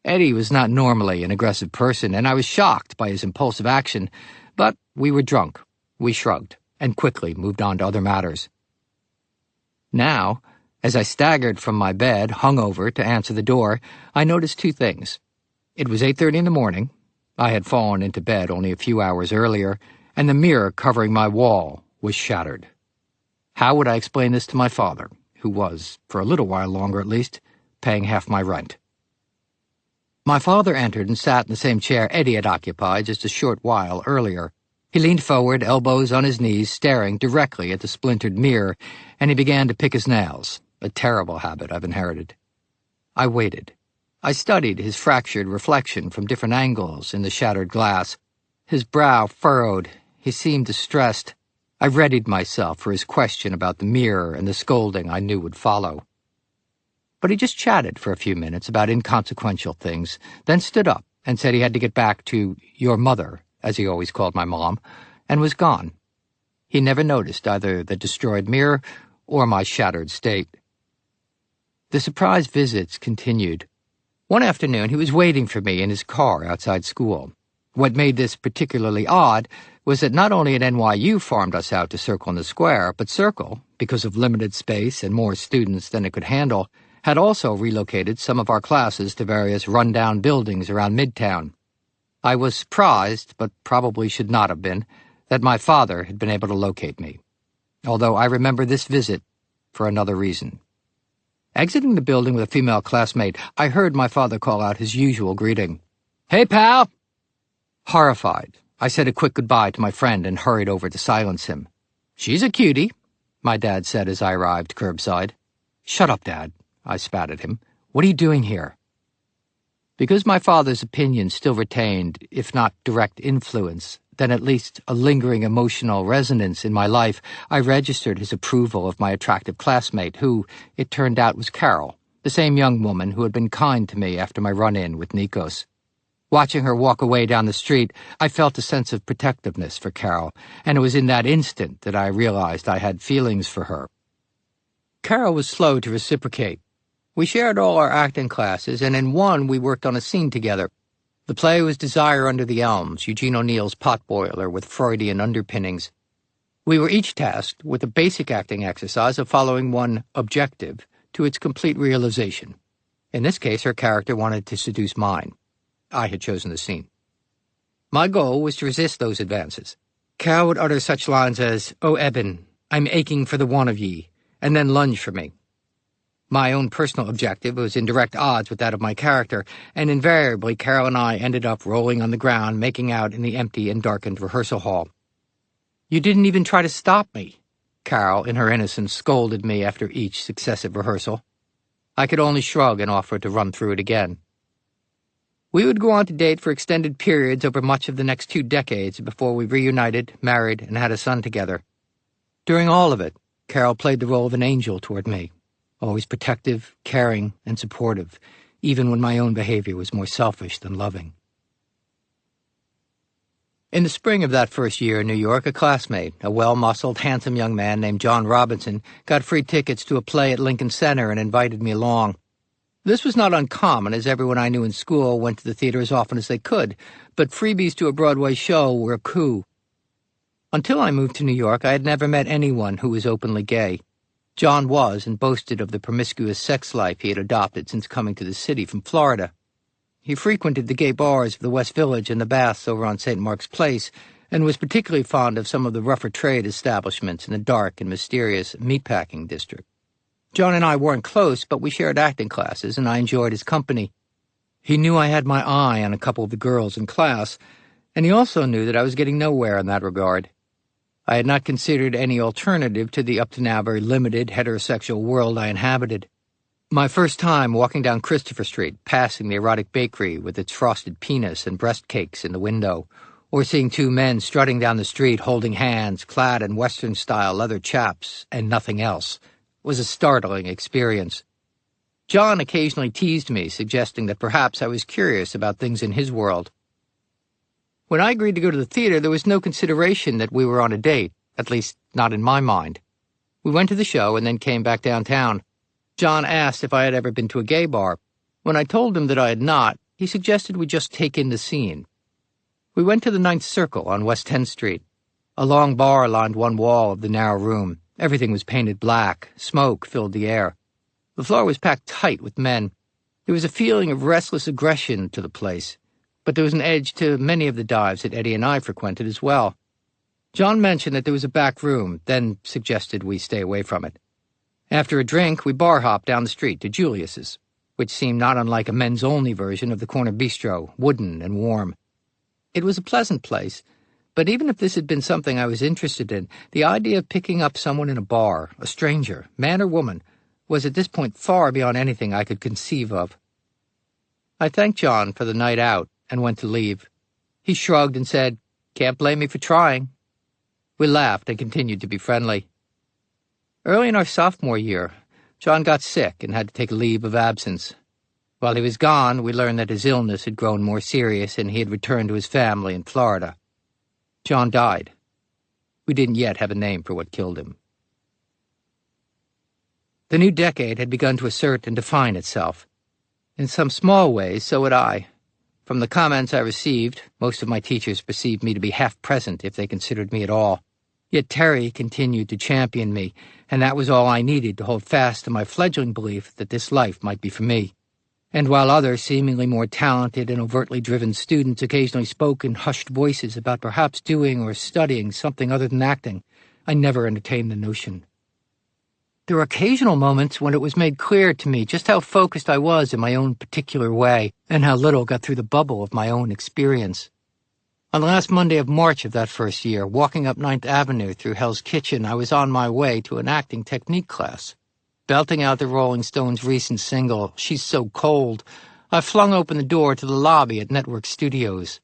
Eddie was not normally an aggressive person, and I was shocked by his impulsive action, but we were drunk. We shrugged, and quickly moved on to other matters. Now, as I staggered from my bed, hungover, to answer the door, I noticed two things. It was 8:30 in the morning. I had fallen into bed only a few hours earlier, and the mirror covering my wall was shattered. How would I explain this to my father, who was, for a little while longer at least, paying half my rent? My father entered and sat in the same chair Eddie had occupied just a short while earlier. He leaned forward, elbows on his knees, staring directly at the splintered mirror, and he began to pick his nails, a terrible habit I've inherited. I waited. I studied his fractured reflection from different angles in the shattered glass. His brow furrowed. He seemed distressed. I readied myself for his question about the mirror and the scolding I knew would follow. But he just chatted for a few minutes about inconsequential things, then stood up and said he had to get back to your mother, as he always called my mom, and was gone. He never noticed either the destroyed mirror or my shattered state. The surprise visits continued. One afternoon he was waiting for me in his car outside school. What made this particularly odd was that not only had NYU farmed us out to Circle in the Square, but Circle, because of limited space and more students than it could handle, had also relocated some of our classes to various run-down buildings around Midtown. I was surprised, but probably should not have been, that my father had been able to locate me, although I remember this visit for another reason. Exiting the building with a female classmate, I heard my father call out his usual greeting. "Hey, pal!" Horrified, I said a quick goodbye to my friend and hurried over to silence him. "She's a cutie," my dad said as I arrived curbside. "Shut up, Dad," I spat at him. "What are you doing here?" Because my father's opinion still retained, if not direct influence, then at least a lingering emotional resonance in my life, I registered his approval of my attractive classmate, who, it turned out, was Carol, the same young woman who had been kind to me after my run-in with Nikos. Watching her walk away down the street, I felt a sense of protectiveness for Carol, and it was in that instant that I realized I had feelings for her. Carol was slow to reciprocate. We shared all our acting classes, and in one we worked on a scene together. The play was Desire Under the Elms, Eugene O'Neill's potboiler with Freudian underpinnings. We were each tasked with a basic acting exercise of following one objective to its complete realization. In this case, her character wanted to seduce mine. I had chosen the scene. My goal was to resist those advances. Carol would utter such lines as, "Oh, Eben, I'm aching for the one of ye," and then lunge for me. My own personal objective was in direct odds with that of my character, and invariably Carol and I ended up rolling on the ground, making out in the empty and darkened rehearsal hall. "You didn't even try to stop me," Carol, in her innocence, scolded me after each successive rehearsal. I could only shrug and offer to run through it again. We would go on to date for extended periods over much of the next 2 decades before we reunited, married, and had a son together. During all of it, Carol played the role of an angel toward me, always protective, caring, and supportive, even when my own behavior was more selfish than loving. In the spring of that first year in New York, a classmate, a well-muscled, handsome young man named John Robinson, got free tickets to a play at Lincoln Center and invited me along. This was not uncommon, as everyone I knew in school went to the theater as often as they could, but freebies to a Broadway show were a coup. Until I moved to New York, I had never met anyone who was openly gay. John was and boasted of the promiscuous sex life he had adopted since coming to the city from Florida. He frequented the gay bars of the West Village and the baths over on St. Mark's Place, and was particularly fond of some of the rougher trade establishments in the dark and mysterious meatpacking district. John and I weren't close, but we shared acting classes, and I enjoyed his company. He knew I had my eye on a couple of the girls in class, and he also knew that I was getting nowhere in that regard. I had not considered any alternative to the up-to-now very limited heterosexual world I inhabited. My first time walking down Christopher Street, passing the erotic bakery with its frosted penis and breast cakes in the window, or seeing two men strutting down the street holding hands, clad in Western-style leather chaps, and nothing else, was a startling experience. John occasionally teased me, suggesting that perhaps I was curious about things in his world. When I agreed to go to the theater, there was no consideration that we were on a date, at least not in my mind. We went to the show and then came back downtown. John asked if I had ever been to a gay bar. When I told him that I had not, he suggested we just take in the scene. We went to the Ninth Circle on West 10th Street. A long bar lined one wall of the narrow room. Everything was painted black. Smoke filled the air. The floor was packed tight with men. There was a feeling of restless aggression to the place, but there was an edge to many of the dives that Eddie and I frequented as well. John mentioned that there was a back room, then suggested we stay away from it. After a drink, we bar-hopped down the street to Julius's, which seemed not unlike a men's-only version of the corner bistro, wooden and warm. It was a pleasant place, but even if this had been something I was interested in, the idea of picking up someone in a bar, a stranger, man or woman, was at this point far beyond anything I could conceive of. I thanked John for the night out and went to leave. He shrugged and said, "Can't blame me for trying." We laughed and continued to be friendly. Early in our sophomore year, John got sick and had to take a leave of absence. While he was gone, we learned that his illness had grown more serious and he had returned to his family in Florida. John died. We didn't yet have a name for what killed him. The new decade had begun to assert and define itself. In some small ways, so had I. From the comments I received, most of my teachers perceived me to be half present if they considered me at all. Yet Terry continued to champion me, and that was all I needed to hold fast to my fledgling belief that this life might be for me. And while other, seemingly more talented and overtly driven students occasionally spoke in hushed voices about perhaps doing or studying something other than acting, I never entertained the notion. There were occasional moments when it was made clear to me just how focused I was in my own particular way, and how little got through the bubble of my own experience. On the last Monday of March of that first year, walking up 9th Avenue through Hell's Kitchen, I was on my way to an acting technique class. Belting out the Rolling Stones' recent single, "She's So Cold," I flung open the door to the lobby at Network Studios.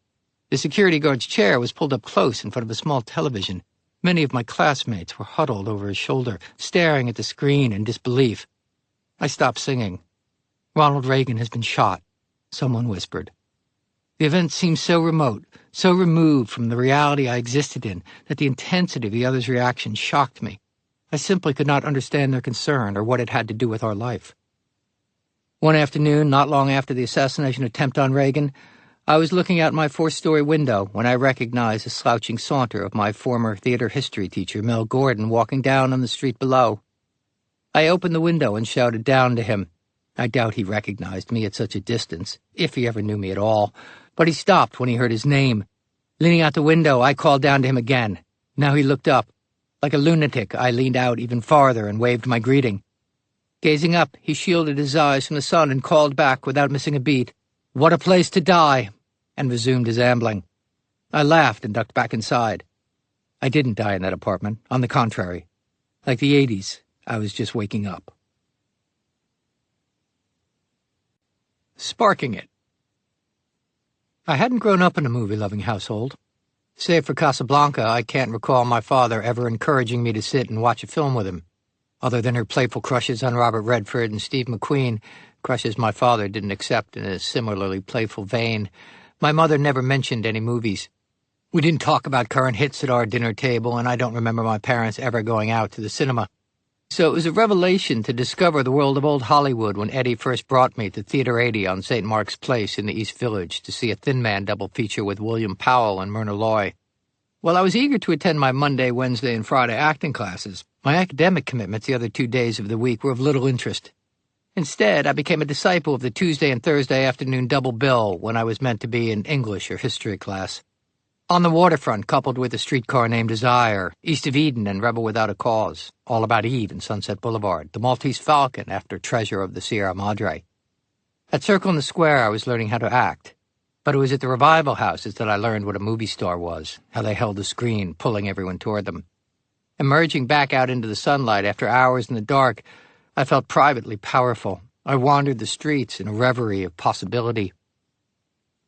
The security guard's chair was pulled up close in front of a small television. Many of my classmates were huddled over his shoulder, staring at the screen in disbelief. I stopped singing. "Ronald Reagan has been shot," someone whispered. The event seemed so remote, so removed from the reality I existed in, that the intensity of the others' reaction shocked me. I simply could not understand their concern or what it had to do with our life. One afternoon, not long after the assassination attempt on Reagan, I was looking out my 4th-story window when I recognized the slouching saunter of my former theater history teacher, Mel Gordon, walking down on the street below. I opened the window and shouted down to him. I doubt he recognized me at such a distance, if he ever knew me at all, but he stopped when he heard his name. Leaning out the window, I called down to him again. Now he looked up. Like a lunatic, I leaned out even farther and waved my greeting. Gazing up, he shielded his eyes from the sun and called back without missing a beat, "What a place to die!" and resumed his ambling. I laughed and ducked back inside. I didn't die in that apartment. On the contrary. Like the 80s, I was just waking up. Sparking it. I hadn't grown up in a movie-loving household. Save for Casablanca, I can't recall my father ever encouraging me to sit and watch a film with him. Other than her playful crushes on Robert Redford and Steve McQueen, crushes my father didn't accept in a similarly playful vein, my mother never mentioned any movies. We didn't talk about current hits at our dinner table, and I don't remember my parents ever going out to the cinema. So it was a revelation to discover the world of old Hollywood when Eddie first brought me to Theater 80 on St. Mark's Place in the East Village to see a Thin Man double feature with William Powell and Myrna Loy. While I was eager to attend my Monday, Wednesday, and Friday acting classes, My academic commitments the other 2 days of the week were of little interest. Instead, I became a disciple of the Tuesday and Thursday afternoon double bill when I was meant to be in English or history class. On the waterfront, coupled with a streetcar named Desire, East of Eden and Rebel Without a Cause, All About Eve and Sunset Boulevard, The Maltese Falcon after Treasure of the Sierra Madre. At Circle in the Square, I was learning how to act. But it was at the revival houses that I learned what a movie star was, how they held the screen, pulling everyone toward them. Emerging back out into the sunlight after hours in the dark, I felt privately powerful. I wandered the streets in a reverie of possibility.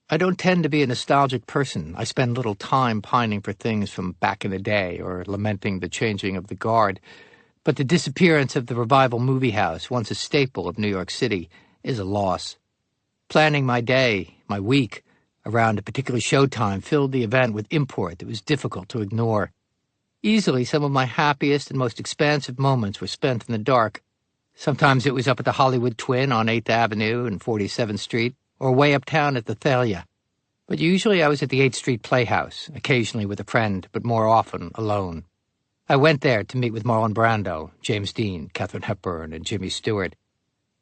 I don't tend to be a nostalgic person. I spend little time pining for things from back in the day or lamenting the changing of the guard. But the disappearance of the Revival Movie House, once a staple of New York City, is a loss. Planning my day, my week, around a particular showtime filled the event with import that was difficult to ignore. Easily, some of my happiest and most expansive moments were spent in the dark. Sometimes it was up at the Hollywood Twin on 8th Avenue and 47th Street, or way uptown at the Thalia. But usually I was at the 8th Street Playhouse, occasionally with a friend, but more often alone. I went there to meet with Marlon Brando, James Dean, Katharine Hepburn, and Jimmy Stewart.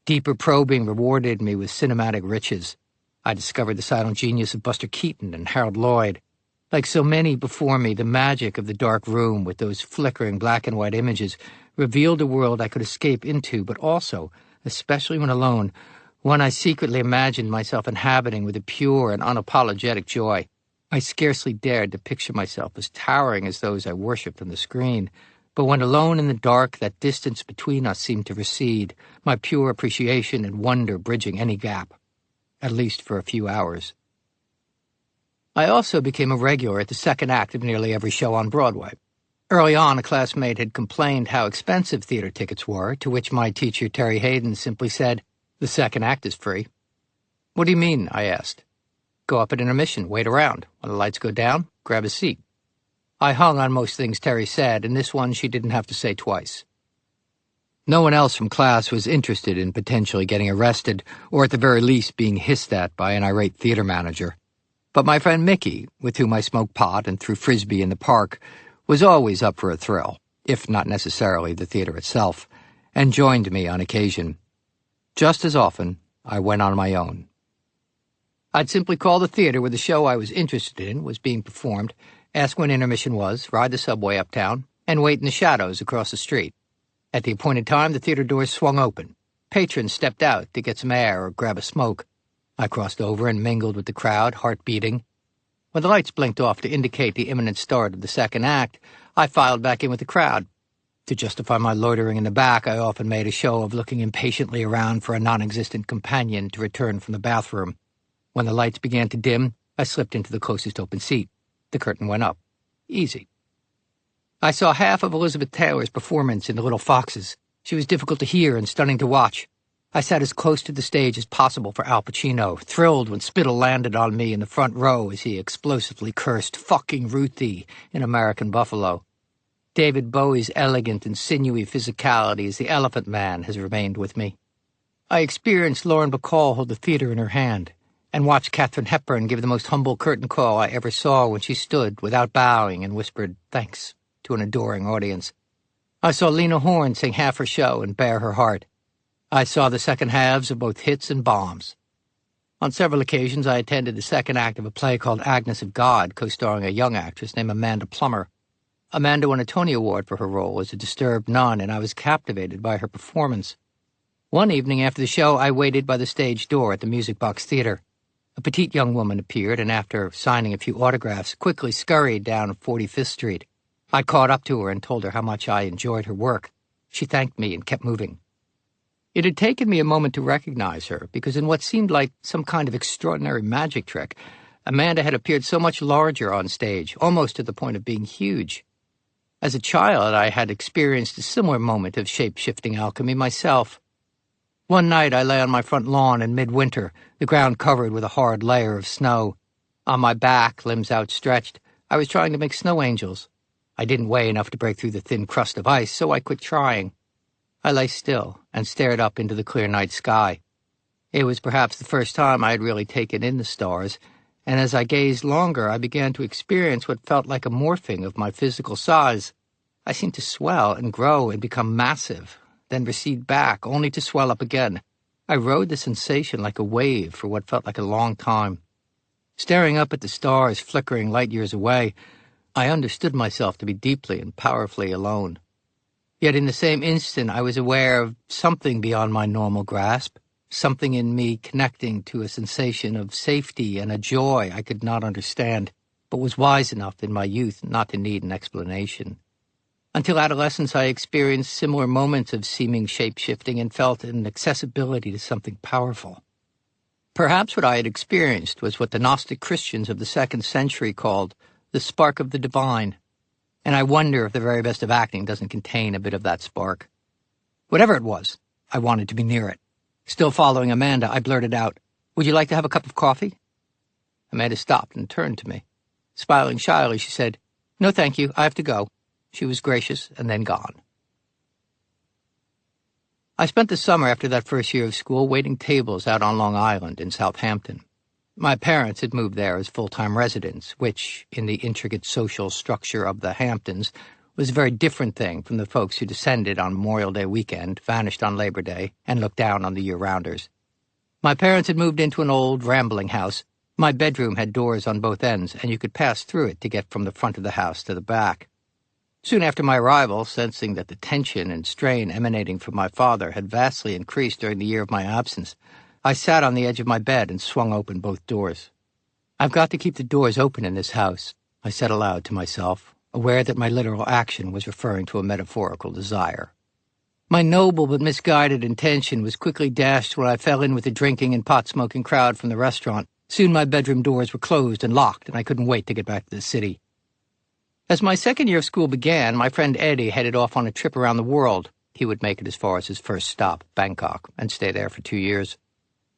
Deeper probing rewarded me with cinematic riches. I discovered the silent genius of Buster Keaton and Harold Lloyd. Like so many before me, the magic of the dark room with those flickering black and white images revealed a world I could escape into, but also, especially when alone, one I secretly imagined myself inhabiting with a pure and unapologetic joy. I scarcely dared to picture myself as towering as those I worshipped on the screen, but when alone in the dark, that distance between us seemed to recede, my pure appreciation and wonder bridging any gap, at least for a few hours. I also became a regular at the second act of nearly every show on Broadway. Early on, a classmate had complained how expensive theater tickets were, to which my teacher, Terry Hayden, simply said, "The second act is free." "What do you mean?" I asked. "Go up at intermission, wait around. When the lights go down, grab a seat." I hung on most things Terry said, and this one she didn't have to say twice. No one else from class was interested in potentially getting arrested, or at the very least being hissed at by an irate theater manager. But my friend Mickey, with whom I smoked pot and threw frisbee in the park, was always up for a thrill, if not necessarily the theater itself, and joined me on occasion. Just as often, I went on my own. I'd simply call the theater where the show I was interested in was being performed, ask when intermission was, ride the subway uptown, and wait in the shadows across the street. At the appointed time, the theater doors swung open. Patrons stepped out to get some air or grab a smoke. I crossed over and mingled with the crowd, heart beating. When the lights blinked off to indicate the imminent start of the second act, I filed back in with the crowd. To justify my loitering in the back, I often made a show of looking impatiently around for a non-existent companion to return from the bathroom. When the lights began to dim, I slipped into the closest open seat. The curtain went up. Easy. I saw half of Elizabeth Taylor's performance in The Little Foxes. She was difficult to hear and stunning to watch. I sat as close to the stage as possible for Al Pacino, thrilled when Spittle landed on me in the front row as he explosively cursed "fucking Ruthie" in American Buffalo. David Bowie's elegant and sinewy physicality as the Elephant Man has remained with me. I experienced Lauren Bacall hold the theater in her hand, and watched Katharine Hepburn give the most humble curtain call I ever saw when she stood, without bowing, and whispered "thanks" to an adoring audience. I saw Lena Horne sing half her show and bare her heart. I saw the second halves of both hits and bombs. On several occasions, I attended the second act of a play called Agnes of God, co-starring a young actress named Amanda Plummer. Amanda won a Tony Award for her role as a disturbed nun, and I was captivated by her performance. One evening after the show, I waited by the stage door at the Music Box Theater. A petite young woman appeared, and after signing a few autographs, quickly scurried down 45th Street. I caught up to her and told her how much I enjoyed her work. She thanked me and kept moving. It had taken me a moment to recognize her, because in what seemed like some kind of extraordinary magic trick, Amanda had appeared so much larger on stage, almost to the point of being huge. As a child, I had experienced a similar moment of shape-shifting alchemy myself. One night I lay on my front lawn in midwinter, the ground covered with a hard layer of snow. On my back, limbs outstretched, I was trying to make snow angels. I didn't weigh enough to break through the thin crust of ice, so I quit trying. I lay still and stared up into the clear night sky. It was perhaps the first time I had really taken in the stars, and as I gazed longer, I began to experience what felt like a morphing of my physical size. I seemed to swell and grow and become massive, then recede back, only to swell up again. I rode the sensation like a wave for what felt like a long time. Staring up at the stars flickering light years away, I understood myself to be deeply and powerfully alone. Yet in the same instant I was aware of something beyond my normal grasp, something in me connecting to a sensation of safety and a joy I could not understand, but was wise enough in my youth not to need an explanation. Until adolescence I experienced similar moments of seeming shape-shifting and felt an accessibility to something powerful. Perhaps what I had experienced was what the Gnostic Christians of the 2nd century called the spark of the divine, and I wonder if the very best of acting doesn't contain a bit of that spark. Whatever it was, I wanted to be near it. Still following Amanda, I blurted out, "Would you like to have a cup of coffee?" Amanda stopped and turned to me. Smiling shyly, she said, "No, thank you, I have to go." She was gracious and then gone. I spent the summer after that first year of school waiting tables out on Long Island in Southampton. My parents had moved there as full-time residents, which, in the intricate social structure of the Hamptons, was a very different thing from the folks who descended on Memorial Day weekend, vanished on Labor Day, and looked down on the year-rounders. My parents had moved into an old, rambling house. My bedroom had doors on both ends, and you could pass through it to get from the front of the house to the back. Soon after my arrival, sensing that the tension and strain emanating from my father had vastly increased during the year of my absence, I sat on the edge of my bed and swung open both doors. "I've got to keep the doors open in this house," I said aloud to myself, aware that my literal action was referring to a metaphorical desire. My noble but misguided intention was quickly dashed when I fell in with the drinking and pot-smoking crowd from the restaurant. Soon my bedroom doors were closed and locked, and I couldn't wait to get back to the city. As my second year of school began, my friend Eddie headed off on a trip around the world. He would make it as far as his first stop, Bangkok, and stay there for 2 years.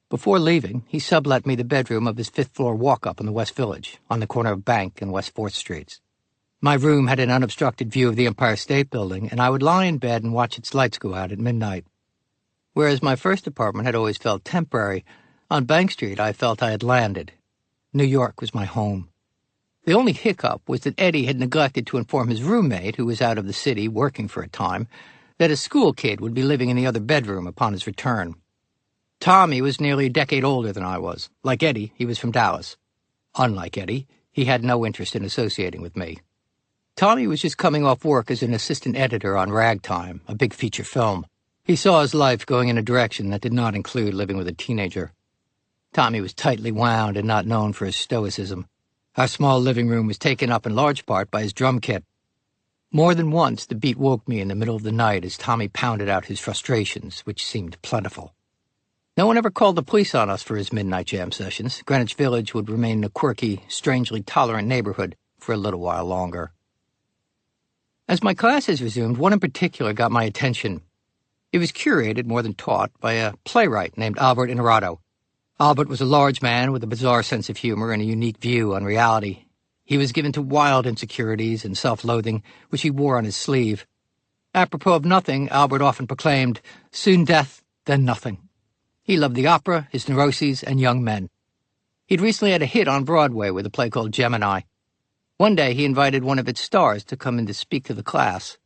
Before leaving, he sublet me the bedroom of his 5th-floor walk-up in the West Village, on the corner of Bank and West 4th Streets. My room had an unobstructed view of the Empire State Building, and I would lie in bed and watch its lights go out at midnight. Whereas my first apartment had always felt temporary, on Bank Street I felt I had landed. New York was my home. The only hiccup was that Eddie had neglected to inform his roommate, who was out of the city working for a time, that a school kid would be living in the other bedroom upon his return. Tommy was nearly a decade older than I was. Like Eddie, he was from Dallas. Unlike Eddie, he had no interest in associating with me. Tommy was just coming off work as an assistant editor on Ragtime, a big feature film. He saw his life going in a direction that did not include living with a teenager. Tommy was tightly wound and not known for his stoicism. Our small living room was taken up in large part by his drum kit. More than once, the beat woke me in the middle of the night as Tommy pounded out his frustrations, which seemed plentiful. No one ever called the police on us for his midnight jam sessions. Greenwich Village would remain a quirky, strangely tolerant neighborhood for a little while longer. As my classes resumed, one in particular got my attention. It was curated, more than taught, by a playwright named Albert Inarado. Albert was a large man with a bizarre sense of humor and a unique view on reality. He was given to wild insecurities and self-loathing, which he wore on his sleeve. Apropos of nothing, Albert often proclaimed, "Soon death, then nothing." He loved the opera, his neuroses, and young men. He'd recently had a hit on Broadway with a play called Gemini. One day he invited one of its stars to come in to speak to the class.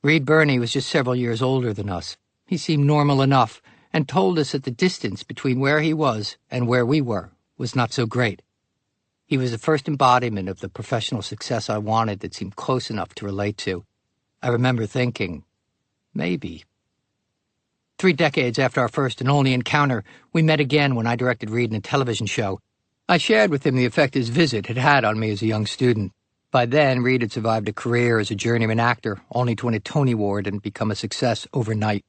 Reed Birney was just several years older than us. He seemed normal enough, and told us that the distance between where he was and where we were was not so great. He was the first embodiment of the professional success I wanted that seemed close enough to relate to. I remember thinking, maybe. 3 decades after our first and only encounter, we met again when I directed Reed in a television show. I shared with him the effect his visit had had on me as a young student. By then, Reed had survived a career as a journeyman actor, only to win a Tony Award and become a success overnight.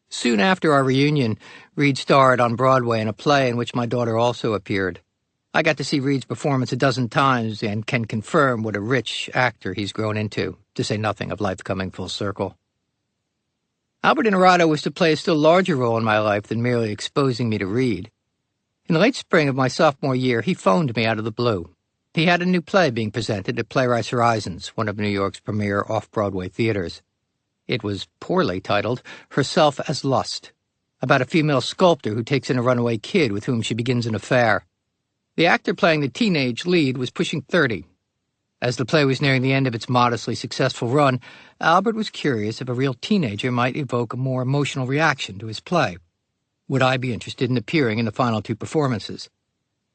Soon after our reunion, Reed starred on Broadway in a play in which my daughter also appeared. I got to see Reed's performance a dozen times and can confirm what a rich actor he's grown into, to say nothing of life coming full circle. Albert Inarado was to play a still larger role in my life than merely exposing me to Reed. In the late spring of my sophomore year, he phoned me out of the blue. He had a new play being presented at Playwrights Horizons, one of New York's premier off-Broadway theaters. It was poorly titled Herself as Lust, about a female sculptor who takes in a runaway kid with whom she begins an affair. The actor playing the teenage lead was pushing 30. As the play was nearing the end of its modestly successful run, Albert was curious if a real teenager might evoke a more emotional reaction to his play. Would I be interested in appearing in the final 2 performances?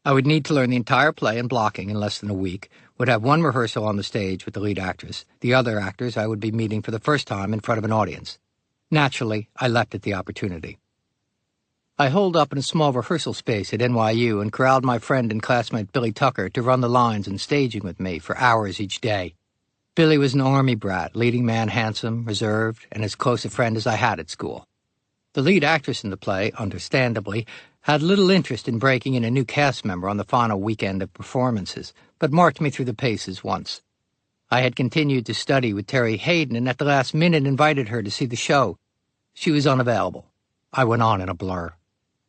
I would need to learn the entire play in blocking in less than a week, would have 1 rehearsal on the stage with the lead actress. The other actors I would be meeting for the first time in front of an audience. Naturally, I leapt at the opportunity. I holed up in a small rehearsal space at NYU and corralled my friend and classmate Billy Tucker to run the lines and staging with me for hours each day. Billy was an Army brat, leading man, handsome, reserved, and as close a friend as I had at school. The lead actress in the play, understandably, had little interest in breaking in a new cast member on the final weekend of performances, but marked me through the paces once. I had continued to study with Terry Hayden and at the last minute invited her to see the show. She was unavailable. I went on in a blur.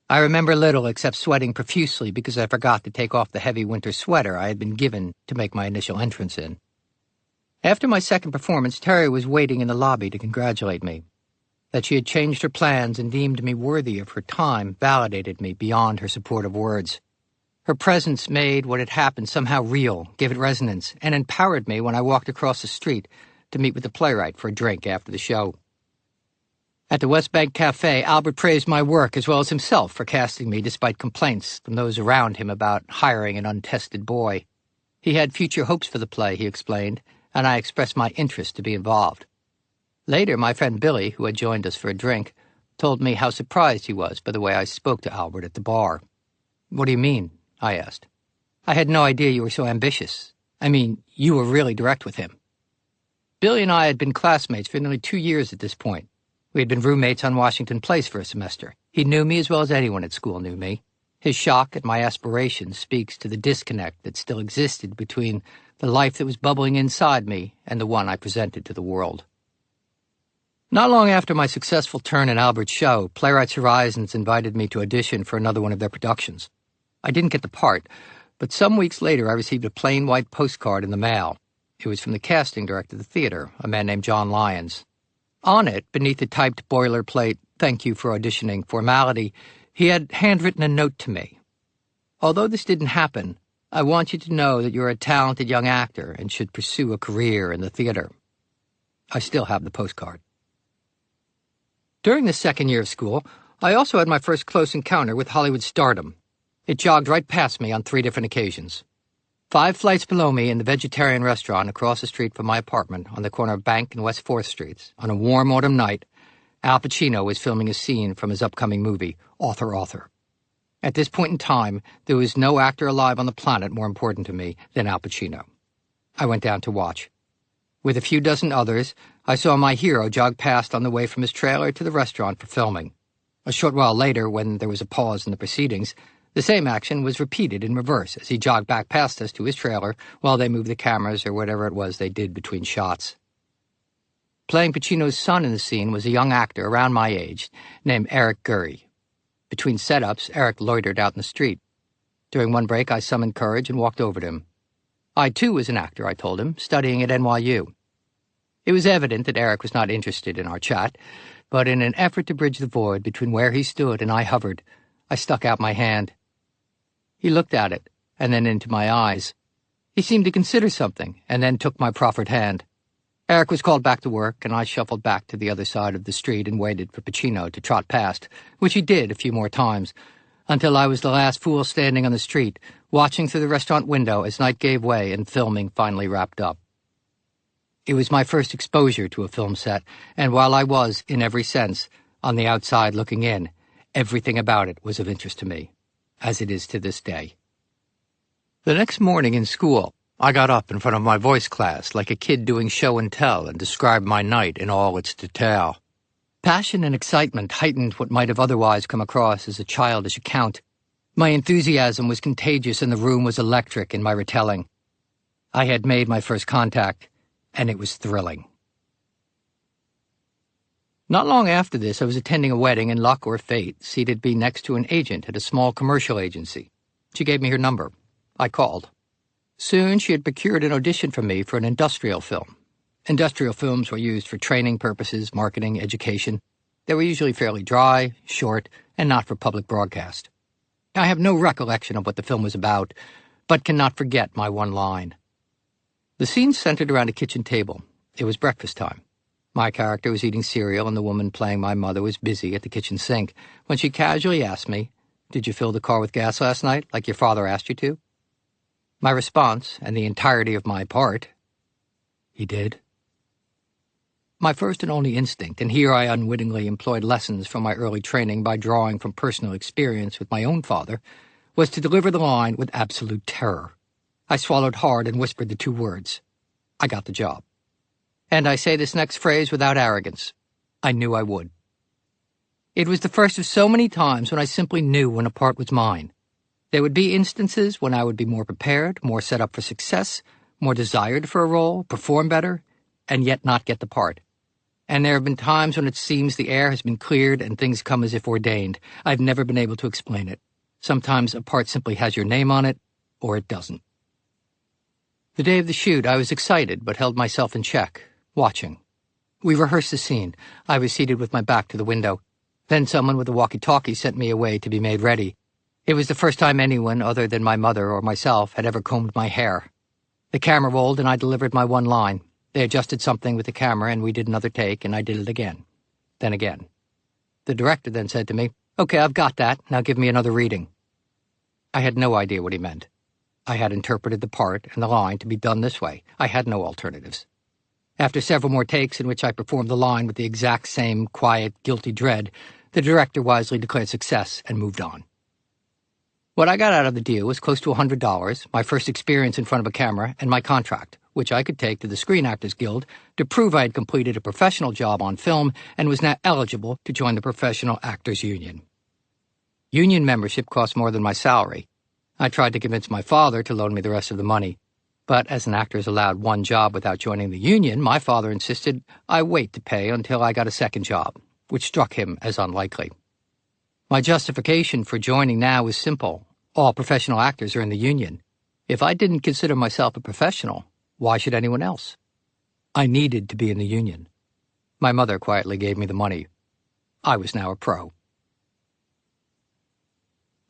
I remember little except sweating profusely because I forgot to take off the heavy winter sweater I had been given to make my initial entrance in. After my second performance, Terry was waiting in the lobby to congratulate me. That she had changed her plans and deemed me worthy of her time validated me beyond her supportive words. Her presence made what had happened somehow real, gave it resonance, and empowered me when I walked across the street to meet with the playwright for a drink after the show. At the West Bank Cafe, Albert praised my work as well as himself for casting me despite complaints from those around him about hiring an untested boy. He had future hopes for the play, he explained, and I expressed my interest to be involved. Later, my friend Billy, who had joined us for a drink, told me how surprised he was by the way I spoke to Albert at the bar. "What do you mean?" I asked. "I had no idea you were so ambitious. I mean, you were really direct with him." Billy and I had been classmates for nearly 2 years at this point. We had been roommates on Washington Place for a semester. He knew me as well as anyone at school knew me. His shock at my aspirations speaks to the disconnect that still existed between the life that was bubbling inside me and the one I presented to the world. Not long after my successful turn in Albert's show, Playwrights Horizons invited me to audition for another one of their productions. I didn't get the part, but some weeks later I received a plain white postcard in the mail. It was from the casting director of the theater, a man named John Lyons. On it, beneath the typed boilerplate, "Thank you for auditioning" formality, he had handwritten a note to me. "Although this didn't happen, I want you to know that you're a talented young actor and should pursue a career in the theater." I still have the postcard. During the second year of school, I also had my first close encounter with Hollywood stardom. It jogged right past me on 3 different occasions. 5 flights below me in the vegetarian restaurant across the street from my apartment on the corner of Bank and West 4th Streets, on a warm autumn night, Al Pacino was filming a scene from his upcoming movie, Author. At this point in time, there was no actor alive on the planet more important to me than Al Pacino. I went down to watch. With a few dozen others, I saw my hero jog past on the way from his trailer to the restaurant for filming. A short while later, when there was a pause in the proceedings, the same action was repeated in reverse as he jogged back past us to his trailer while they moved the cameras or whatever it was they did between shots. Playing Pacino's son in the scene was a young actor around my age named Eric Gurry. Between setups, Eric loitered out in the street. During one break, I summoned courage and walked over to him. I, too, was an actor, I told him, studying at NYU. It was evident that Eric was not interested in our chat, but in an effort to bridge the void between where he stood and I hovered, I stuck out my hand. He looked at it, and then into my eyes. He seemed to consider something, and then took my proffered hand. Eric was called back to work, and I shuffled back to the other side of the street and waited for Pacino to trot past, which he did a few more times, until I was the last fool standing on the street, watching through the restaurant window as night gave way and filming finally wrapped up. It was my first exposure to a film set, and while I was, in every sense, on the outside looking in, everything about it was of interest to me, as it is to this day. The next morning in school, I got up in front of my voice class like a kid doing show and tell and described my night in all its detail. Passion and excitement heightened what might have otherwise come across as a childish account. My enthusiasm was contagious and the room was electric in my retelling. I had made my first contact, and it was thrilling. Not long after this, I was attending a wedding, and luck or fate seated me next to an agent at a small commercial agency. She gave me her number. I called. Soon she had procured an audition for me for an industrial film. Industrial films were used for training purposes, marketing, education. They were usually fairly dry, short, and not for public broadcast. I have no recollection of what the film was about, but cannot forget my one line. The scene centered around a kitchen table. It was breakfast time. My character was eating cereal, and the woman playing my mother was busy at the kitchen sink when she casually asked me, "Did you fill the car with gas last night, like your father asked you to?" My response, and the entirety of my part, "He did." My first and only instinct, and here I unwittingly employed lessons from my early training by drawing from personal experience with my own father, was to deliver the line with absolute terror. I swallowed hard and whispered the two words. I got the job. And I say this next phrase without arrogance. I knew I would. It was the first of so many times when I simply knew when a part was mine. There would be instances when I would be more prepared, more set up for success, more desired for a role, perform better, and yet not get the part. And there have been times when it seems the air has been cleared and things come as if ordained. I've never been able to explain it. Sometimes a part simply has your name on it, or it doesn't. The day of the shoot, I was excited but held myself in check, watching. We rehearsed the scene. I was seated with my back to the window. Then someone with a walkie-talkie sent me away to be made ready. It was the first time anyone other than my mother or myself had ever combed my hair. The camera rolled and I delivered my one line. They adjusted something with the camera and we did another take and I did it again. Then again. The director then said to me, "Okay, I've got that. Now give me another reading." I had no idea what he meant. I had interpreted the part and the line to be done this way. I had no alternatives. After several more takes in which I performed the line with the exact same quiet, guilty dread, the director wisely declared success and moved on. What I got out of the deal was close to $100, my first experience in front of a camera, and my contract, which I could take to the Screen Actors Guild to prove I had completed a professional job on film and was now eligible to join the Professional Actors Union. Union membership cost more than my salary. I tried to convince my father to loan me the rest of the money. But as an actor is allowed one job without joining the union, my father insisted I wait to pay until I got a second job, which struck him as unlikely. My justification for joining now was simple. All professional actors are in the union. If I didn't consider myself a professional, why should anyone else? I needed to be in the union. My mother quietly gave me the money. I was now a pro.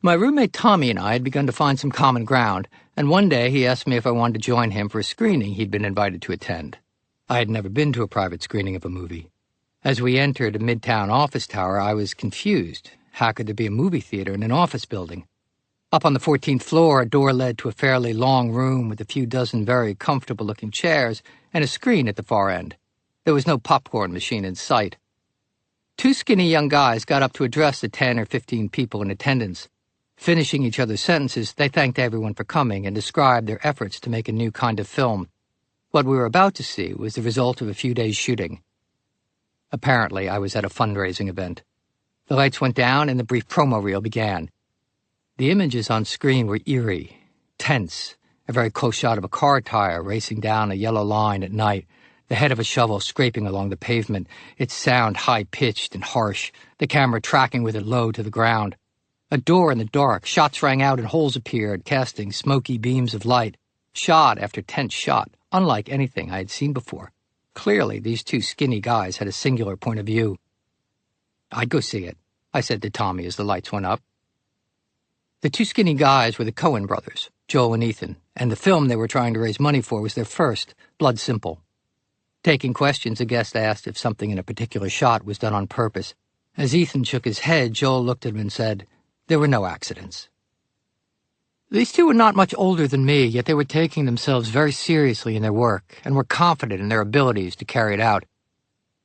My roommate Tommy and I had begun to find some common ground, and one day he asked me if I wanted to join him for a screening he'd been invited to attend. I had never been to a private screening of a movie. As we entered a midtown office tower, I was confused. How could there be a movie theater in an office building? Up on the 14th floor, a door led to a fairly long room with a few dozen very comfortable-looking chairs and a screen at the far end. There was no popcorn machine in sight. Two skinny young guys got up to address the 10 or 15 people in attendance. Finishing each other's sentences, they thanked everyone for coming and described their efforts to make a new kind of film. What we were about to see was the result of a few days' shooting. Apparently, I was at a fundraising event. The lights went down and the brief promo reel began. The images on screen were eerie, tense, a very close shot of a car tire racing down a yellow line at night, the head of a shovel scraping along the pavement, its sound high-pitched and harsh, the camera tracking with it low to the ground. A door in the dark, shots rang out and holes appeared, casting smoky beams of light. Shot after tense shot, unlike anything I had seen before. Clearly, these two skinny guys had a singular point of view. "I'd go see it," I said to Tommy as the lights went up. The two skinny guys were the Coen brothers, Joel and Ethan, and the film they were trying to raise money for was their first, Blood Simple. Taking questions, a guest asked if something in a particular shot was done on purpose. As Ethan shook his head, Joel looked at him and said, "There were no accidents." These two were not much older than me, yet they were taking themselves very seriously in their work and were confident in their abilities to carry it out.